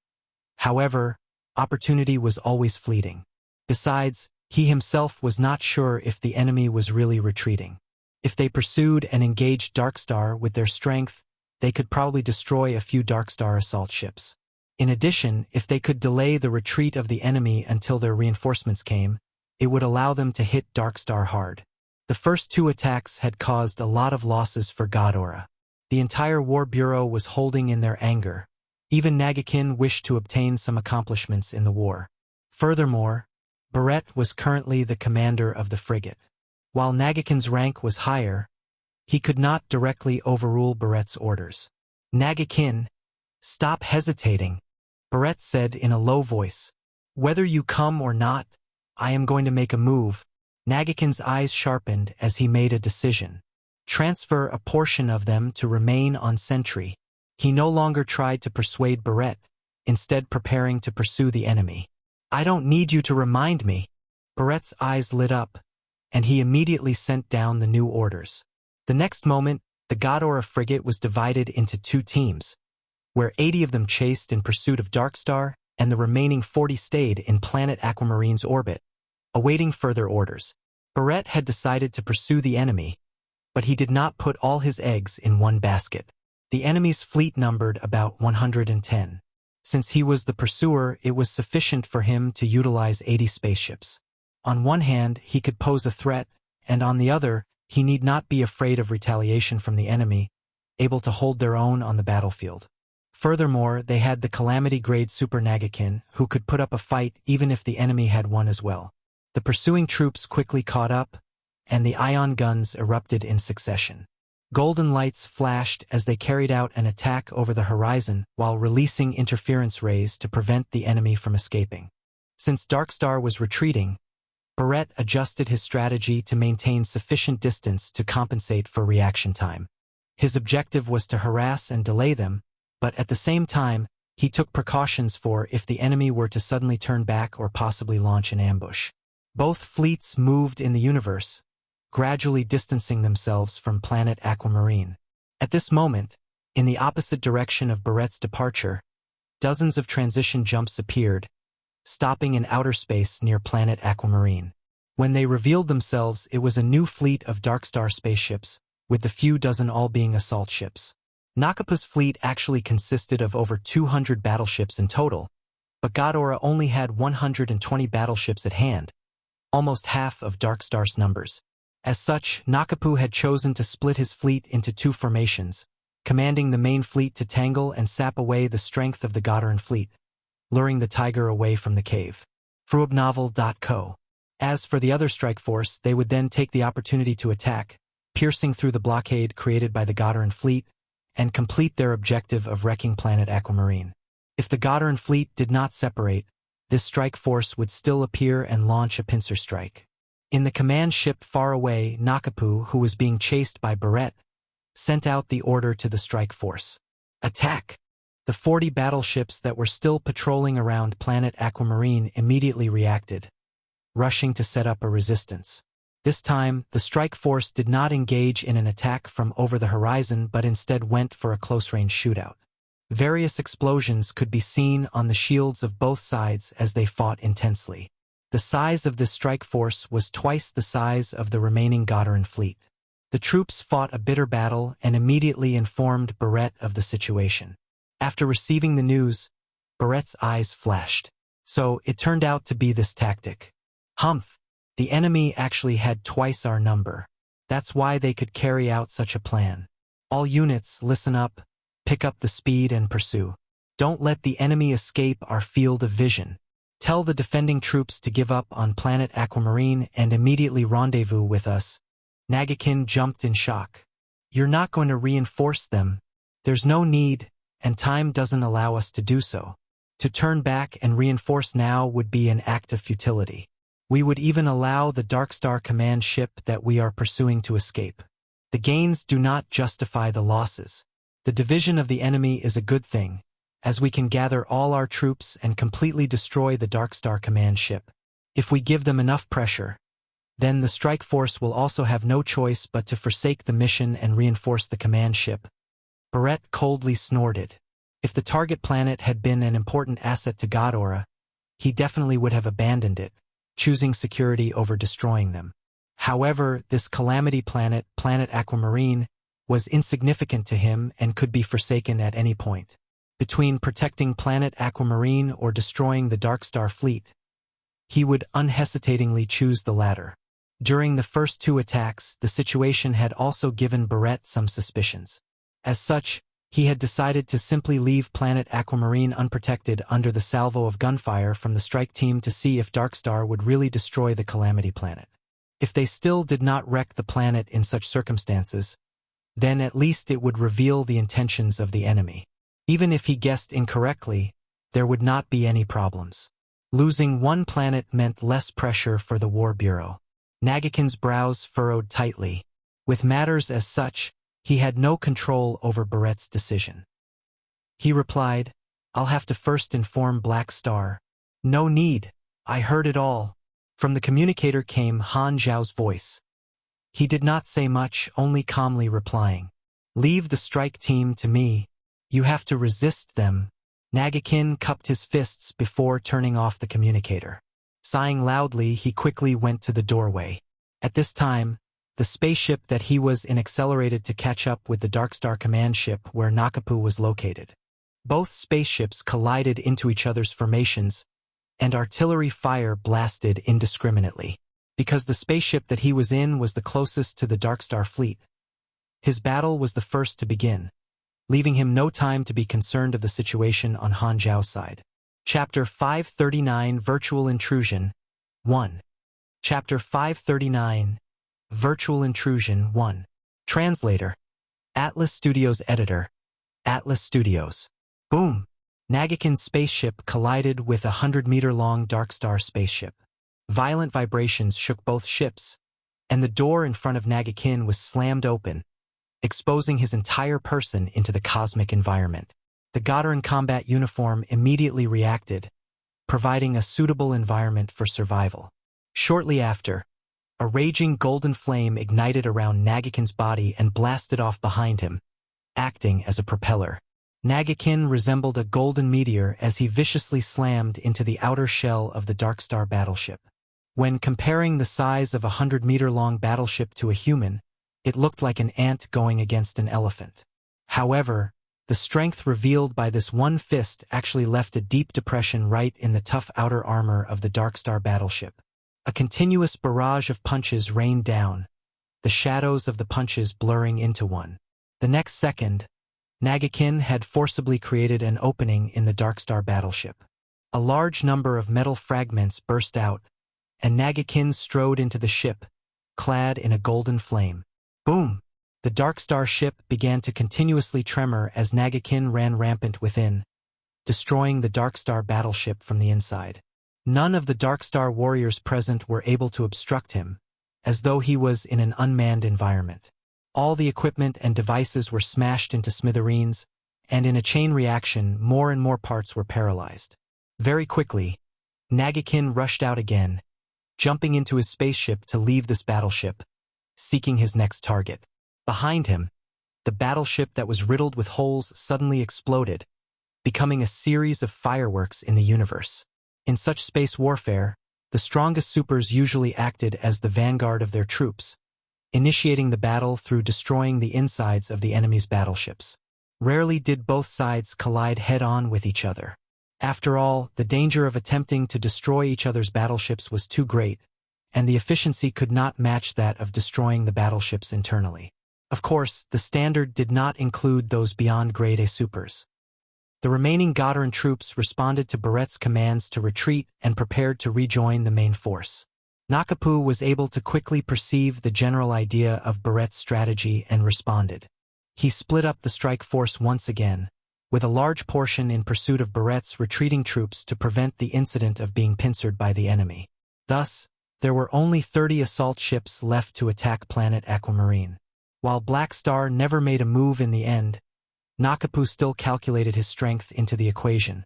However, opportunity was always fleeting. Besides, he himself was not sure if the enemy was really retreating. If they pursued and engaged Dark Star with their strength, they could probably destroy a few Dark Star assault ships. In addition, if they could delay the retreat of the enemy until their reinforcements came, it would allow them to hit Dark Star hard. The first two attacks had caused a lot of losses for Ghidorah. The entire War Bureau was holding in their anger. Even Nagakin wished to obtain some accomplishments in the war. Furthermore, Barrett was currently the commander of the frigate. While Nagakin's rank was higher, he could not directly overrule Barrett's orders. Nagakin, stop hesitating, Barrett said in a low voice. Whether you come or not, I am going to make a move. Nagakin's eyes sharpened as he made a decision. Transfer a portion of them to remain on sentry. He no longer tried to persuade Barrett, instead preparing to pursue the enemy. I don't need you to remind me. Barrett's eyes lit up, and he immediately sent down the new orders. The next moment, the Ghidorah frigate was divided into two teams, where 80 of them chased in pursuit of Dark Star, and the remaining 40 stayed in Planet Aquamarine's orbit, awaiting further orders. Barrett had decided to pursue the enemy, but he did not put all his eggs in one basket. The enemy's fleet numbered about 110. Since he was the pursuer, it was sufficient for him to utilize 80 spaceships. On one hand, he could pose a threat, and on the other, he need not be afraid of retaliation from the enemy, able to hold their own on the battlefield. Furthermore, they had the Calamity-grade Super Nagakin, who could put up a fight even if the enemy had one as well. The pursuing troops quickly caught up, and the ion guns erupted in succession. Golden lights flashed as they carried out an attack over the horizon while releasing interference rays to prevent the enemy from escaping. Since Dark Star was retreating, Barrett adjusted his strategy to maintain sufficient distance to compensate for reaction time. His objective was to harass and delay them, but at the same time, he took precautions for if the enemy were to suddenly turn back or possibly launch an ambush. Both fleets moved in the universe, gradually distancing themselves from Planet Aquamarine. At this moment, in the opposite direction of Barrett's departure, dozens of transition jumps appeared, stopping in outer space near Planet Aquamarine. When they revealed themselves, it was a new fleet of Dark Star spaceships, with the few dozen all being assault ships. Nakapa's fleet actually consisted of over 200 battleships in total, but Ghidorah only had 120 battleships at hand, almost half of Dark Star's numbers. As such, Nakapu had chosen to split his fleet into two formations, commanding the main fleet to tangle and sap away the strength of the Godaran fleet, luring the tiger away from the cave. Formidable.co. As for the other strike force, they would then take the opportunity to attack, piercing through the blockade created by the Godaran fleet, and complete their objective of wrecking Planet Aquamarine. If the Godaran fleet did not separate, this strike force would still appear and launch a pincer strike. In the command ship far away, Nakapu, who was being chased by Barrett, sent out the order to the strike force. Attack! The 40 battleships that were still patrolling around Planet Aquamarine immediately reacted, rushing to set up a resistance. This time, the strike force did not engage in an attack from over the horizon but instead went for a close-range shootout. Various explosions could be seen on the shields of both sides as they fought intensely. The size of this strike force was twice the size of the remaining Godaran fleet. The troops fought a bitter battle and immediately informed Barrett of the situation. After receiving the news, Barrett's eyes flashed. So it turned out to be this tactic. Humph! The enemy actually had twice our number. That's why they could carry out such a plan. All units, listen up, pick up the speed and pursue. Don't let the enemy escape our field of vision. Tell the defending troops to give up on Planet Aquamarine and immediately rendezvous with us. Nagakin jumped in shock. You're not going to reinforce them. There's no need, and time doesn't allow us to do so. To turn back and reinforce now would be an act of futility. We would even allow the Dark Star command ship that we are pursuing to escape. The gains do not justify the losses. The division of the enemy is a good thing, as we can gather all our troops and completely destroy the Dark Star command ship. If we give them enough pressure, then the strike force will also have no choice but to forsake the mission and reinforce the command ship. Barrett coldly snorted. If the target planet had been an important asset to Ghidorah, he definitely would have abandoned it, choosing security over destroying them. However, this calamity planet, Planet Aquamarine, was insignificant to him and could be forsaken at any point. Between protecting Planet Aquamarine or destroying the Dark Star fleet, he would unhesitatingly choose the latter. During the first two attacks, the situation had also given Barrett some suspicions. As such, he had decided to simply leave Planet Aquamarine unprotected under the salvo of gunfire from the strike team to see if Dark Star would really destroy the Calamity Planet. If they still did not wreck the planet in such circumstances, then at least it would reveal the intentions of the enemy. Even if he guessed incorrectly, there would not be any problems. Losing one planet meant less pressure for the War Bureau. Nagakin's brows furrowed tightly. With matters as such, he had no control over Barrett's decision. He replied, I'll have to first inform Black Star. No need, I heard it all. From the communicator came Han Xiao's voice. He did not say much, only calmly replying, Leave the strike team to me. You have to resist them. Nagakin cupped his fists before turning off the communicator. Sighing loudly, he quickly went to the doorway. At this time, the spaceship that he was in accelerated to catch up with the Dark Star command ship where Nakapu was located. Both spaceships collided into each other's formations, and artillery fire blasted indiscriminately. Because the spaceship that he was in was the closest to the Dark Star fleet, his battle was the first to begin, leaving him no time to be concerned of the situation on Han Xiao's side. Chapter 539 Virtual Intrusion 1. Chapter 539 Virtual Intrusion 1. Translator. Atlas Studios Editor. Atlas Studios. Boom! Nagakin's spaceship collided with a 100-meter-long Dark Star spaceship. Violent vibrations shook both ships, and the door in front of Nagakin was slammed open, exposing his entire person into the cosmic environment. The Godaran combat uniform immediately reacted, providing a suitable environment for survival. Shortly after, a raging golden flame ignited around Nagakin's body and blasted off behind him, acting as a propeller. Nagakin resembled a golden meteor as he viciously slammed into the outer shell of the Dark Star battleship. When comparing the size of a 100-meter-long battleship to a human, it looked like an ant going against an elephant. However, the strength revealed by this one fist actually left a deep depression right in the tough outer armor of the Dark Star battleship. A continuous barrage of punches rained down, the shadows of the punches blurring into one. The next second, Nagakin had forcibly created an opening in the Dark Star battleship. A large number of metal fragments burst out, and Nagakin strode into the ship, clad in a golden flame. Boom! The Dark Star ship began to continuously tremor as Nagakin ran rampant within, destroying the Dark Star battleship from the inside. None of the Dark Star warriors present were able to obstruct him, as though he was in an unmanned environment. All the equipment and devices were smashed into smithereens, and in a chain reaction, more and more parts were paralyzed. Very quickly, Nagakin rushed out again, jumping into his spaceship to leave this battleship, seeking his next target. Behind him, the battleship that was riddled with holes suddenly exploded, becoming a series of fireworks in the universe. In such space warfare, the strongest supers usually acted as the vanguard of their troops, initiating the battle through destroying the insides of the enemy's battleships. Rarely did both sides collide head-on with each other. After all, the danger of attempting to destroy each other's battleships was too great, and the efficiency could not match that of destroying the battleships internally. Of course, the standard did not include those beyond grade A supers. The remaining Godaran troops responded to Barrett's commands to retreat and prepared to rejoin the main force. Nakapu was able to quickly perceive the general idea of Barrett's strategy and responded. He split up the strike force once again, with a large portion in pursuit of Barrett's retreating troops to prevent the incident of being pincered by the enemy. Thus, there were only 30 assault ships left to attack Planet Aquamarine. While Black Star never made a move in the end, Nakapu still calculated his strength into the equation,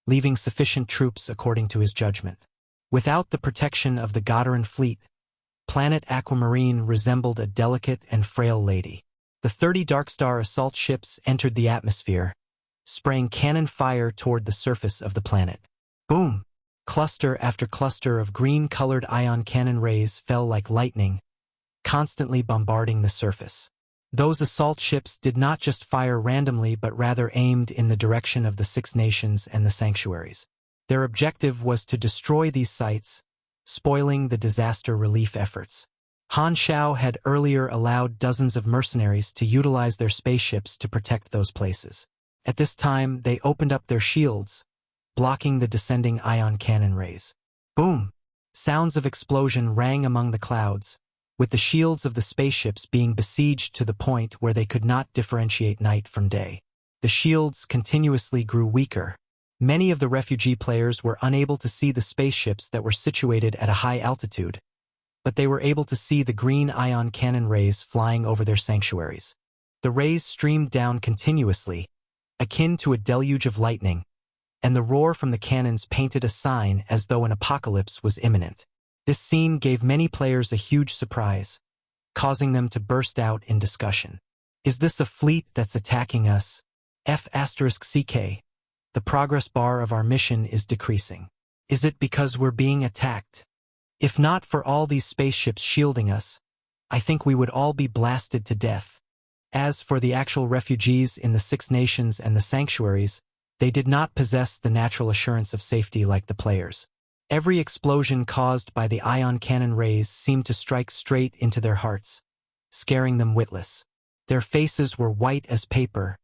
leaving sufficient troops according to his judgment. Without the protection of the Godaran fleet, Planet Aquamarine resembled a delicate and frail lady. The 30 Dark Star assault ships entered the atmosphere, spraying cannon fire toward the surface of the planet. Boom! Cluster after cluster of green-colored ion cannon rays fell like lightning, constantly bombarding the surface. Those assault ships did not just fire randomly but rather aimed in the direction of the Six Nations and the sanctuaries. Their objective was to destroy these sites, spoiling the disaster relief efforts. Han Xiao had earlier allowed dozens of mercenaries to utilize their spaceships to protect those places. At this time, they opened up their shields, blocking the descending ion cannon rays. Boom! Sounds of explosion rang among the clouds, with the shields of the spaceships being besieged to the point where they could not differentiate night from day. The shields continuously grew weaker. Many of the refugee players were unable to see the spaceships that were situated at a high altitude, but they were able to see the green ion cannon rays flying over their sanctuaries. The rays streamed down continuously, akin to a deluge of lightning, and the roar from the cannons painted a sign as though an apocalypse was imminent. This scene gave many players a huge surprise, causing them to burst out in discussion. Is this a fleet that's attacking us? F*CK. The progress bar of our mission is decreasing. Is it because we're being attacked? If not for all these spaceships shielding us, I think we would all be blasted to death. As for the actual refugees in the Six Nations and the sanctuaries, they did not possess the natural assurance of safety like the players. Every explosion caused by the ion cannon rays seemed to strike straight into their hearts, scaring them witless. Their faces were white as paper,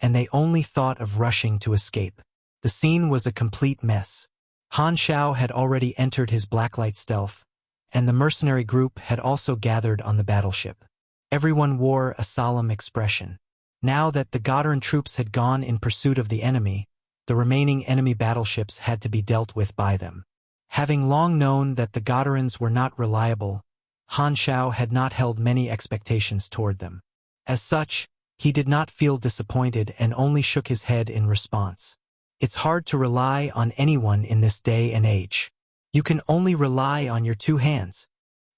and they only thought of rushing to escape. The scene was a complete mess. Han Xiao had already entered his blacklight stealth, and the mercenary group had also gathered on the battleship. Everyone wore a solemn expression. Now that the Godaran troops had gone in pursuit of the enemy, the remaining enemy battleships had to be dealt with by them. Having long known that the Godarans were not reliable, Han Xiao had not held many expectations toward them. As such, he did not feel disappointed and only shook his head in response. It's hard to rely on anyone in this day and age. You can only rely on your two hands,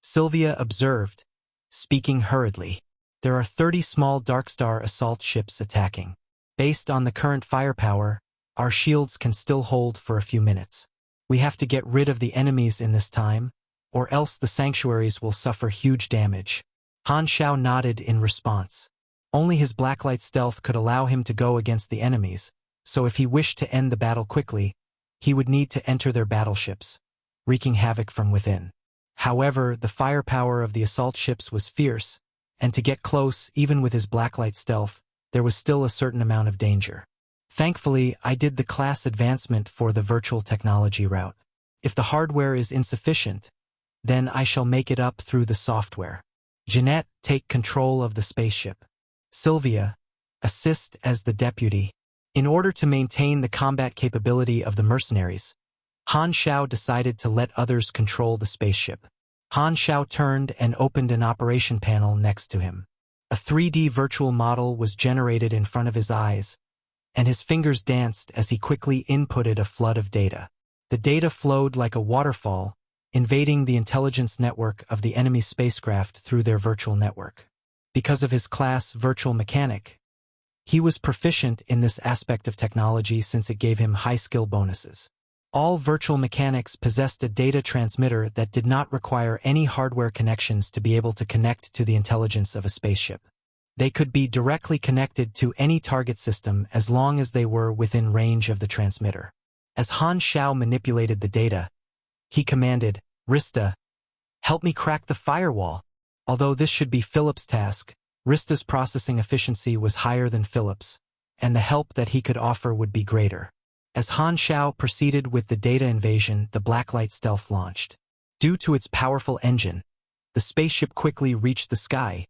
Sylvia observed, speaking hurriedly. There are 30 small Dark Star assault ships attacking. Based on the current firepower, our shields can still hold for a few minutes. We have to get rid of the enemies in this time, or else the sanctuaries will suffer huge damage. Han Xiao nodded in response. Only his blacklight stealth could allow him to go against the enemies, so if he wished to end the battle quickly, he would need to enter their battleships, wreaking havoc from within. However, the firepower of the assault ships was fierce, and to get close, even with his blacklight stealth, there was still a certain amount of danger. Thankfully, I did the class advancement for the virtual technology route. If the hardware is insufficient, then I shall make it up through the software. Jeanette, take control of the spaceship. Sylvia, assist as the deputy. In order to maintain the combat capability of the mercenaries, Han Xiao decided to let others control the spaceship. Han Xiao turned and opened an operation panel next to him. A 3D virtual model was generated in front of his eyes, and his fingers danced as he quickly inputted a flood of data. The data flowed like a waterfall, invading the intelligence network of the enemy spacecraft through their virtual network. Because of his class Virtual Mechanic, he was proficient in this aspect of technology since it gave him high skill bonuses. All virtual mechanics possessed a data transmitter that did not require any hardware connections to be able to connect to the intelligence of a spaceship. They could be directly connected to any target system as long as they were within range of the transmitter. As Han Xiao manipulated the data, he commanded, "Rista, help me crack the firewall." Although this should be Philip's task, Rista's processing efficiency was higher than Philip's, and the help that he could offer would be greater. As Han Xiao proceeded with the data invasion, the Blacklight stealth launched. Due to its powerful engine, the spaceship quickly reached the sky,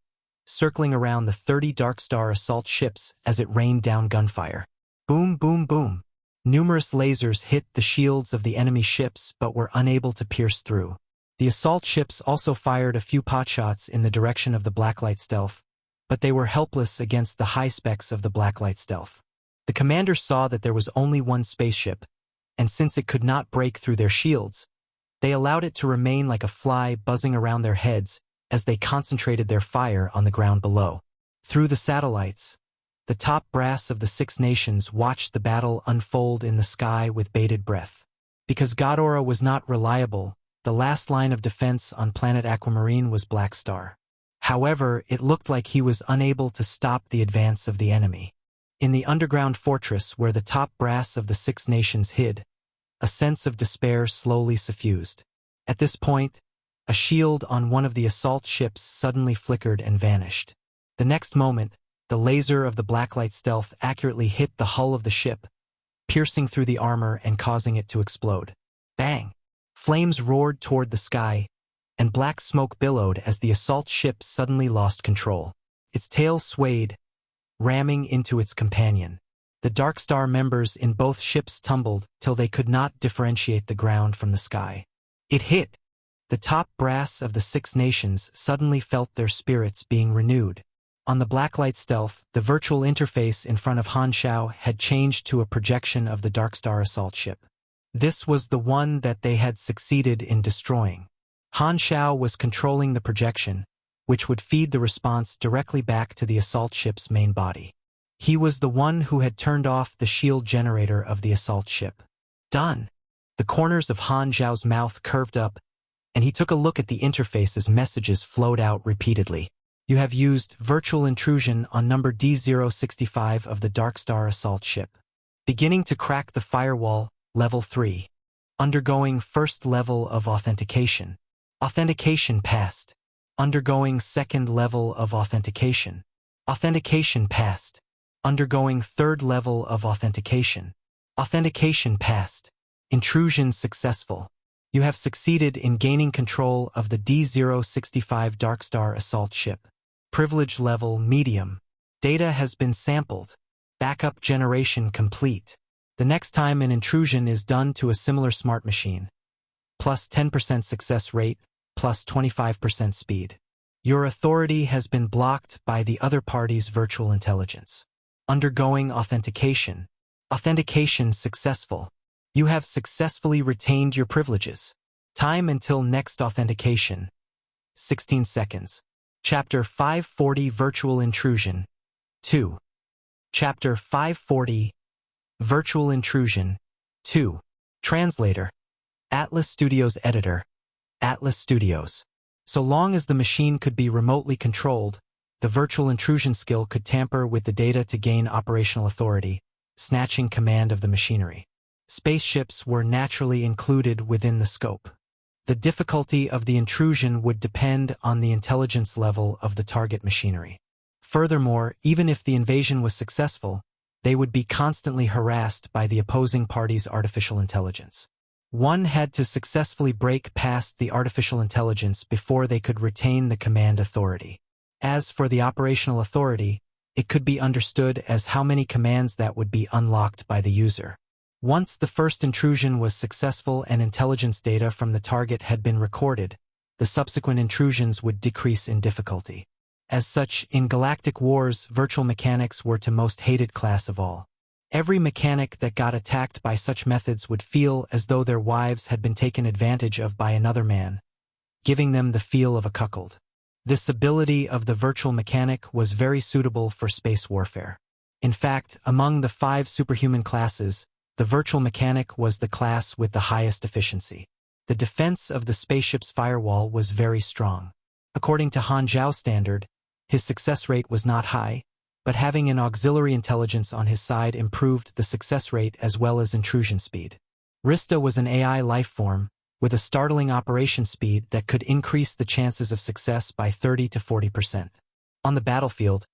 circling around the 30 Dark Star assault ships as it rained down gunfire. Boom, boom, boom. Numerous lasers hit the shields of the enemy ships but were unable to pierce through. The assault ships also fired a few potshots in the direction of the Blacklight stealth, but they were helpless against the high specs of the Blacklight stealth. The commander saw that there was only one spaceship, and since it could not break through their shields, they allowed it to remain like a fly buzzing around their heads as they concentrated their fire on the ground below. Through the satellites, the top brass of the Six Nations watched the battle unfold in the sky with bated breath. Because Ghidorah was not reliable, the last line of defense on Planet Aquamarine was Black Star. However, it looked like he was unable to stop the advance of the enemy. In the underground fortress where the top brass of the Six Nations hid, a sense of despair slowly suffused. At this point, a shield on one of the assault ships suddenly flickered and vanished. The next moment, the laser of the Blacklight stealth accurately hit the hull of the ship, piercing through the armor and causing it to explode. Bang! Flames roared toward the sky, and black smoke billowed as the assault ship suddenly lost control. Its tail swayed, ramming into its companion. The Dark Star members in both ships tumbled till they could not differentiate the ground from the sky. It hit! The top brass of the Six Nations suddenly felt their spirits being renewed. On the Blacklight stealth, the virtual interface in front of Han Xiao had changed to a projection of the Dark Star assault ship. This was the one that they had succeeded in destroying. Han Xiao was controlling the projection, which would feed the response directly back to the assault ship's main body. He was the one who had turned off the shield generator of the assault ship. Done! The corners of Han Xiao's mouth curved up, and he took a look at the interface as messages flowed out repeatedly. You have used virtual intrusion on number D065 of the Dark Star assault ship. Beginning to crack the firewall, level 3. Undergoing first level of authentication. Authentication passed. Undergoing second level of authentication. Authentication passed. Undergoing third level of authentication. Authentication passed. Intrusion successful. You have succeeded in gaining control of the D065 Dark Star assault ship. Privilege level medium. Data has been sampled. Backup generation complete. The next time an intrusion is done to a similar smart machine, plus 10% success rate, plus 25% speed. Your authority has been blocked by the other party's virtual intelligence. Undergoing authentication. Authentication successful. You have successfully retained your privileges. Time until next authentication. 16 seconds. Chapter 540 Virtual Intrusion. 2. Chapter 540 Virtual Intrusion. 2. Translator. Atlas Studios Editor. Atlas Studios. So long as the machine could be remotely controlled, the virtual intrusion skill could tamper with the data to gain operational authority, snatching command of the machinery. Spaceships were naturally included within the scope. The difficulty of the intrusion would depend on the intelligence level of the target machinery. Furthermore, even if the invasion was successful, they would be constantly harassed by the opposing party's artificial intelligence. One had to successfully break past the artificial intelligence before they could retain the command authority. As for the operational authority, it could be understood as how many commands that would be unlocked by the user. Once the first intrusion was successful and intelligence data from the target had been recorded, the subsequent intrusions would decrease in difficulty. As such, in galactic wars, virtual mechanics were the most hated class of all. Every mechanic that got attacked by such methods would feel as though their wives had been taken advantage of by another man, giving them the feel of a cuckold. This ability of the virtual mechanic was very suitable for space warfare. In fact, among the 5 superhuman classes, the virtual mechanic was the class with the highest efficiency. The defense of the spaceship's firewall was very strong. According to Han Xiao standard, his success rate was not high, but having an auxiliary intelligence on his side improved the success rate as well as intrusion speed. Rista was an AI lifeform, with a startling operation speed that could increase the chances of success by 30 to 40%. On the battlefield,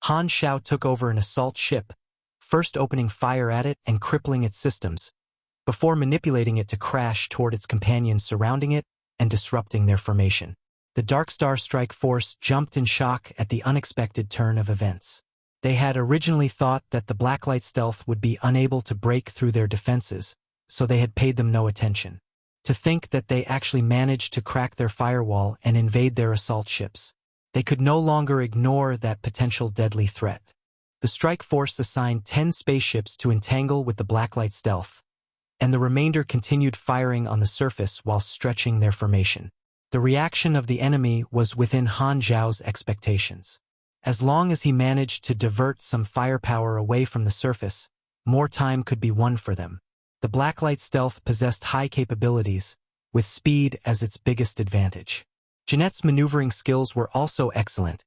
Han Xiao took over an assault ship, first opening fire at it and crippling its systems, before manipulating it to crash toward its companions surrounding it and disrupting their formation. The Dark Star Strike Force jumped in shock at the unexpected turn of events. They had originally thought that the Blacklight stealth would be unable to break through their defenses, so they had paid them no attention. To think that they actually managed to crack their firewall and invade their assault ships. They could no longer ignore that potential deadly threat. The Strike Force assigned 10 spaceships to entangle with the Blacklight stealth, and the remainder continued firing on the surface while stretching their formation. The reaction of the enemy was within Han Xiao's expectations. As long as he managed to divert some firepower away from the surface, more time could be won for them. The Blacklight stealth possessed high capabilities, with speed as its biggest advantage. Jeanette's maneuvering skills were also excellent,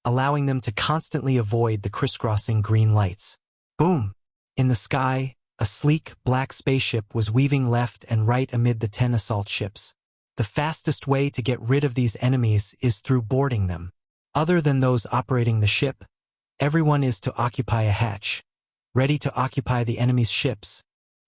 allowing them to constantly avoid the crisscrossing green lights. Boom! In the sky, a sleek, black spaceship was weaving left and right amid the 10 assault ships. The fastest way to get rid of these enemies is through boarding them. Other than those operating the ship, everyone is to occupy a hatch, ready to occupy the enemy's ships.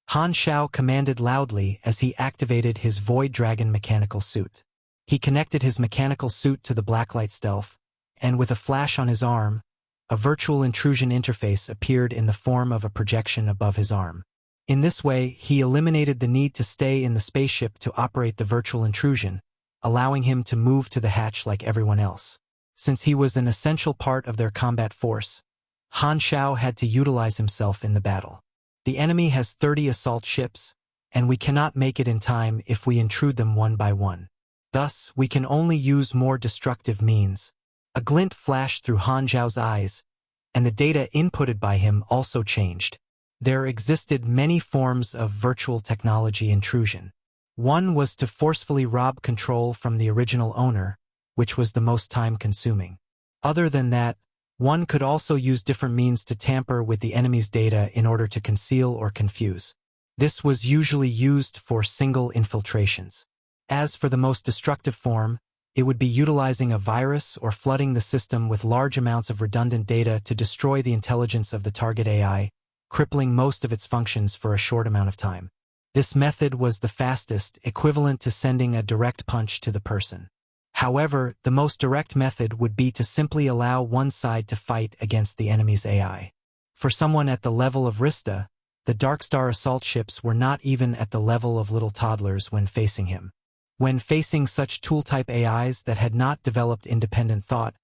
Han Xiao commanded loudly as he activated his Void Dragon mechanical suit. He connected his mechanical suit to the Blacklight stealth, and with a flash on his arm, a virtual intrusion interface appeared in the form of a projection above his arm. In this way, he eliminated the need to stay in the spaceship to operate the virtual intrusion, allowing him to move to the hatch like everyone else. Since he was an essential part of their combat force, Han Xiao had to utilize himself in the battle. The enemy has 30 assault ships, and we cannot make it in time if we intrude them one by one. Thus, we can only use more destructive means. A glint flashed through Han Xiao's eyes, and the data inputted by him also changed. There existed many forms of virtual technology intrusion. One was to forcefully rob control from the original owner, which was the most time-consuming. Other than that, one could also use different means to tamper with the enemy's data in order to conceal or confuse. This was usually used for single infiltrations. As for the most destructive form, it would be utilizing a virus or flooding the system with large amounts of redundant data to destroy the intelligence of the target AI, crippling most of its functions for a short amount of time. This method was the fastest, equivalent to sending a direct punch to the person. However, the most direct method would be to simply allow one side to fight against the enemy's AI. For someone at the level of Rista, the Dark Star assault ships were not even at the level of little toddlers when facing him. When facing such tool-type AIs that had not developed independent thought,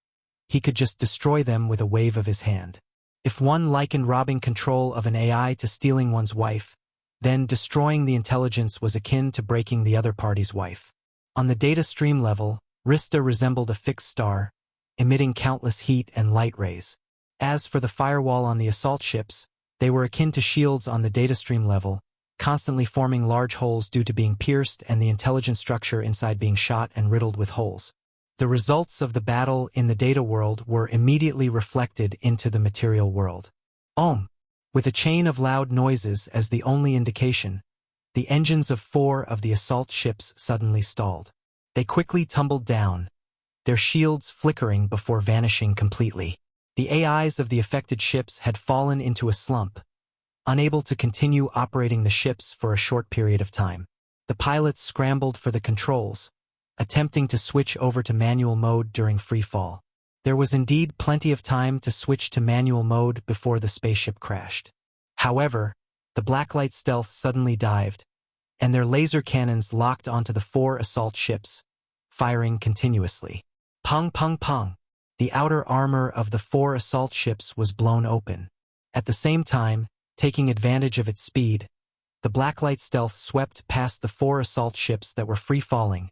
he could just destroy them with a wave of his hand. If one likened robbing control of an AI to stealing one's wife, then destroying the intelligence was akin to breaking the other party's wife. On the data stream level, Rista resembled a fixed star, emitting countless heat and light rays. As for the firewall on the assault ships, they were akin to shields on the data stream level, constantly forming large holes due to being pierced and the intelligent structure inside being shot and riddled with holes. The results of the battle in the data world were immediately reflected into the material world. With a chain of loud noises as the only indication, the engines of 4 of the assault ships suddenly stalled. They quickly tumbled down, their shields flickering before vanishing completely. The AIs of the affected ships had fallen into a slump, unable to continue operating the ships for a short period of time. The pilots scrambled for the controls, attempting to switch over to manual mode during free fall. There was indeed plenty of time to switch to manual mode before the spaceship crashed. However, the Blacklight stealth suddenly dived, and their laser cannons locked onto the 4 assault ships, firing continuously. Pung pung pung. The outer armor of the 4 assault ships was blown open. At the same time, taking advantage of its speed, the Blacklight stealth swept past the 4 assault ships that were free-falling,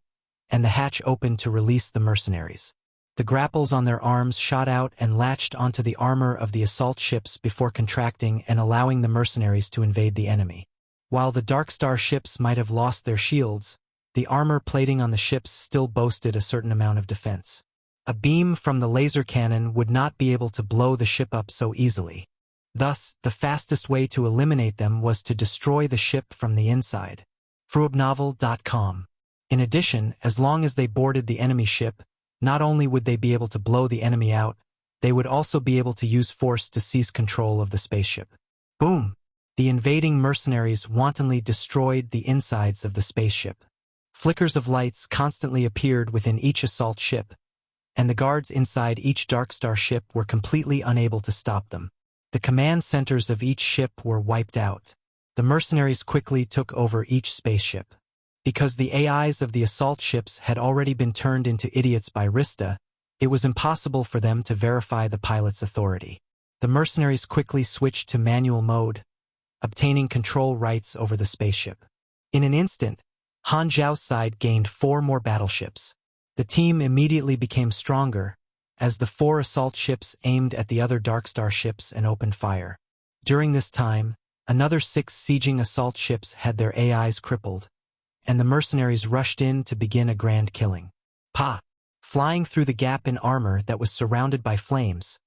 and the hatch opened to release the mercenaries. The grapples on their arms shot out and latched onto the armor of the assault ships before contracting and allowing the mercenaries to invade the enemy. While the Dark Star ships might have lost their shields, the armor plating on the ships still boasted a certain amount of defense. A beam from the laser cannon would not be able to blow the ship up so easily. Thus, the fastest way to eliminate them was to destroy the ship from the inside. Fruobnovel.com. In addition, as long as they boarded the enemy ship, not only would they be able to blow the enemy out, they would also be able to use force to seize control of the spaceship. Boom! The invading mercenaries wantonly destroyed the insides of the spaceship. Flickers of lights constantly appeared within each assault ship, and the guards inside each Dark Star ship were completely unable to stop them. The command centers of each ship were wiped out. The mercenaries quickly took over each spaceship. Because the AIs of the assault ships had already been turned into idiots by Rista, it was impossible for them to verify the pilot's authority. The mercenaries quickly switched to manual mode, obtaining control rights over the spaceship. In an instant, Han Xiao's side gained 4 more battleships. The team immediately became stronger, as the 4 assault ships aimed at the other Dark Star ships and opened fire. During this time, another 6 sieging assault ships had their AIs crippled, and the mercenaries rushed in to begin a grand killing. Pa! Flying through the gap in armor that was surrounded by flames,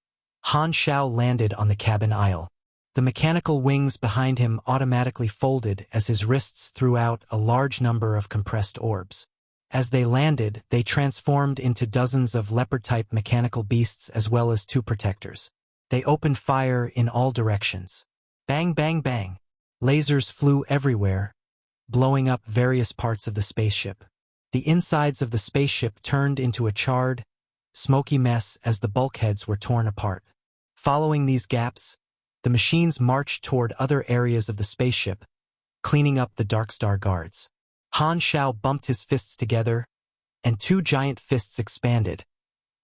Han Xiao landed on the cabin aisle. The mechanical wings behind him automatically folded as his wrists threw out a large number of compressed orbs. As they landed, they transformed into dozens of leopard-type mechanical beasts as well as 2 protectors. They opened fire in all directions. Bang bang bang! Lasers flew everywhere, blowing up various parts of the spaceship. The insides of the spaceship turned into a charred, smoky mess as the bulkheads were torn apart. Following these gaps, the machines marched toward other areas of the spaceship, cleaning up the Dark Star guards. Han Xiao bumped his fists together, and 2 giant fists expanded,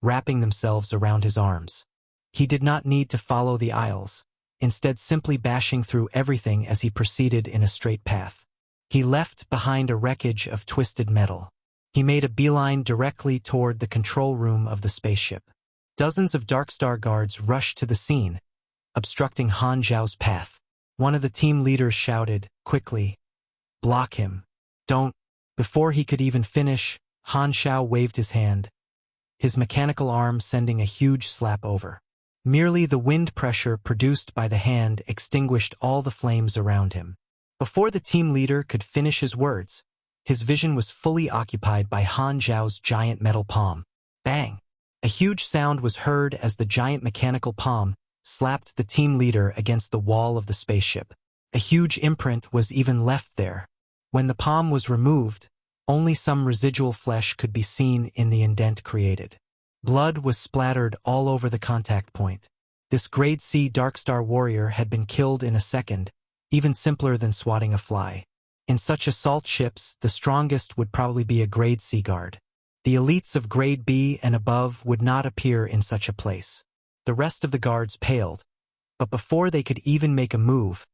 wrapping themselves around his arms. He did not need to follow the aisles, instead simply bashing through everything as he proceeded in a straight path. He left behind a wreckage of twisted metal. He made a beeline directly toward the control room of the spaceship. Dozens of Dark Star guards rushed to the scene, obstructing Han Xiao's path. One of the team leaders shouted, "Quickly! Block him! Don't!" Before he could even finish, Han Xiao waved his hand, his mechanical arm sending a huge slap over. Merely the wind pressure produced by the hand extinguished all the flames around him. Before the team leader could finish his words, his vision was fully occupied by Han Xiao's giant metal palm. Bang! A huge sound was heard as the giant mechanical palm slapped the team leader against the wall of the spaceship. A huge imprint was even left there. When the palm was removed, only some residual flesh could be seen in the indent created. Blood was splattered all over the contact point. This Grade C Dark Star warrior had been killed in a second, even simpler than swatting a fly. In such assault ships, the strongest would probably be a Grade C guard. The elites of Grade B and above would not appear in such a place. The rest of the guards paled, but before they could even make a move,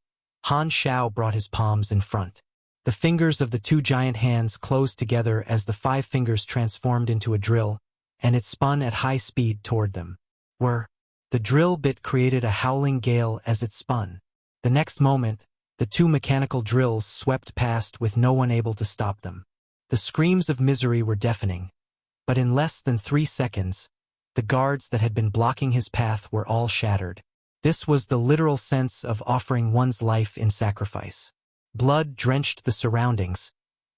Han Xiao brought his palms in front. The fingers of the 2 giant hands closed together as the 5 fingers transformed into a drill, and it spun at high speed toward them. The drill bit created a howling gale as it spun. The next moment, the 2 mechanical drills swept past with no one able to stop them. The screams of misery were deafening, but in less than 3 seconds, the guards that had been blocking his path were all shattered. This was the literal sense of offering one's life in sacrifice. Blood drenched the surroundings,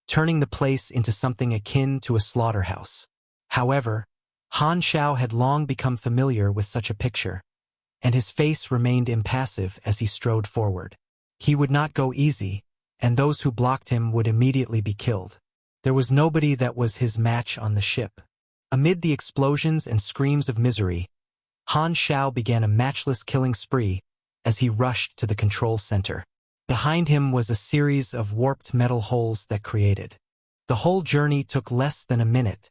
turning the place into something akin to a slaughterhouse. However, Han Xiao had long become familiar with such a picture, and his face remained impassive as he strode forward. He would not go easy, and those who blocked him would immediately be killed. There was nobody that was his match on the ship. Amid the explosions and screams of misery, Han Xiao began a matchless killing spree as he rushed to the control center. Behind him was a series of warped metal holes that created. The whole journey took less than a minute,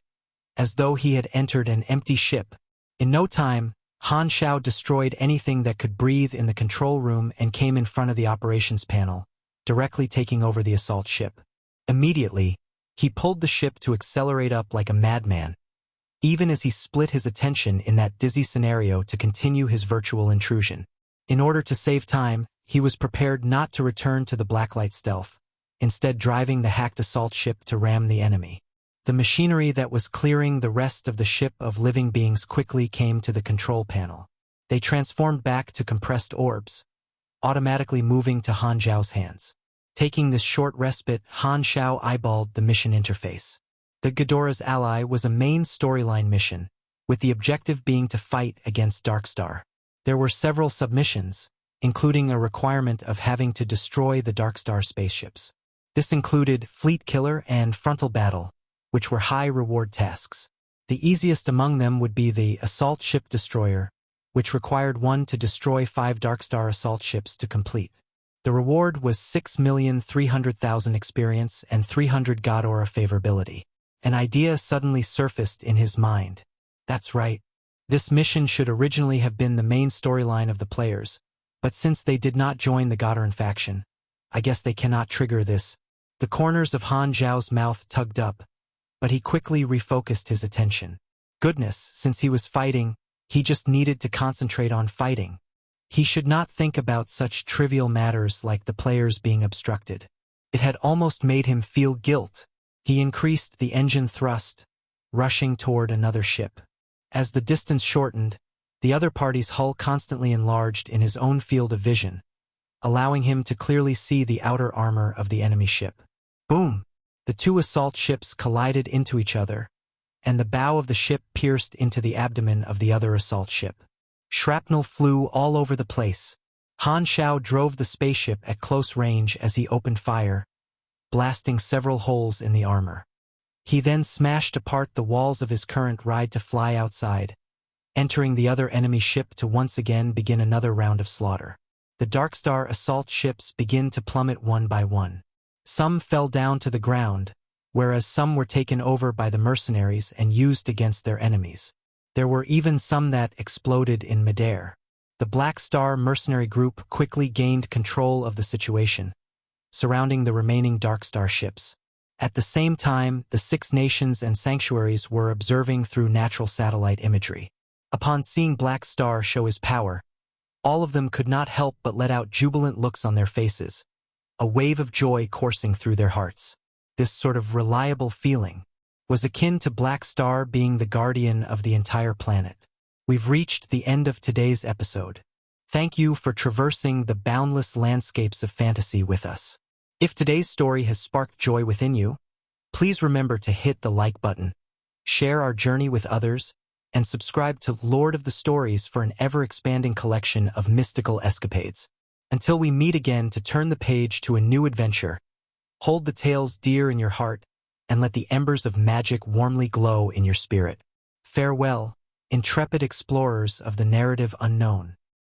as though he had entered an empty ship. In no time, Han Xiao destroyed anything that could breathe in the control room and came in front of the operations panel, directly taking over the assault ship. Immediately, he pulled the ship to accelerate up like a madman, even as he split his attention in that dizzy scenario to continue his virtual intrusion. In order to save time, he was prepared not to return to the blacklight stealth, instead driving the hacked assault ship to ram the enemy. The machinery that was clearing the rest of the ship of living beings quickly came to the control panel. They transformed back to compressed orbs, automatically moving to Han Xiao's hands. Taking this short respite, Han Xiao eyeballed the mission interface. The Ghidorah's ally was a main storyline mission, with the objective being to fight against Dark Star. There were several submissions, including a requirement of having to destroy the Dark Star spaceships. This included Fleet Killer and Frontal Battle, which were high-reward tasks. The easiest among them would be the Assault Ship Destroyer, which required one to destroy 5 Dark Star assault ships to complete. The reward was 6,300,000 experience and 300 God Aura favorability. An idea suddenly surfaced in his mind. That's right. This mission should originally have been the main storyline of the players, but since they did not join the Godaran faction, I guess they cannot trigger this. The corners of Han Xiao's mouth tugged up, but he quickly refocused his attention. Goodness, since he was fighting, he just needed to concentrate on fighting. He should not think about such trivial matters like the players being obstructed. It had almost made him feel guilt. He increased the engine thrust, rushing toward another ship. As the distance shortened, the other party's hull constantly enlarged in his own field of vision, allowing him to clearly see the outer armor of the enemy ship. Boom! The 2 assault ships collided into each other, and the bow of the ship pierced into the abdomen of the other assault ship. Shrapnel flew all over the place. Han Xiao drove the spaceship at close range as he opened fire, blasting several holes in the armor. He then smashed apart the walls of his current ride to fly outside, entering the other enemy ship to once again begin another round of slaughter. The Dark Star assault ships begin to plummet one by one. Some fell down to the ground, whereas some were taken over by the mercenaries and used against their enemies. There were even some that exploded in midair. The Black Star Mercenary Group quickly gained control of the situation, surrounding the remaining Dark Star ships. At the same time, the 6 nations and sanctuaries were observing through natural satellite imagery. Upon seeing Black Star show his power, all of them could not help but let out jubilant looks on their faces, a wave of joy coursing through their hearts. This sort of reliable feeling was akin to Black Star being the guardian of the entire planet. We've reached the end of today's episode. Thank you for traversing the boundless landscapes of fantasy with us. If today's story has sparked joy within you, please remember to hit the like button, share our journey with others, and subscribe to Lord of the Stories for an ever-expanding collection of mystical escapades. Until we meet again to turn the page to a new adventure, hold the tales dear in your heart and let the embers of magic warmly glow in your spirit. Farewell, intrepid explorers of the narrative unknown.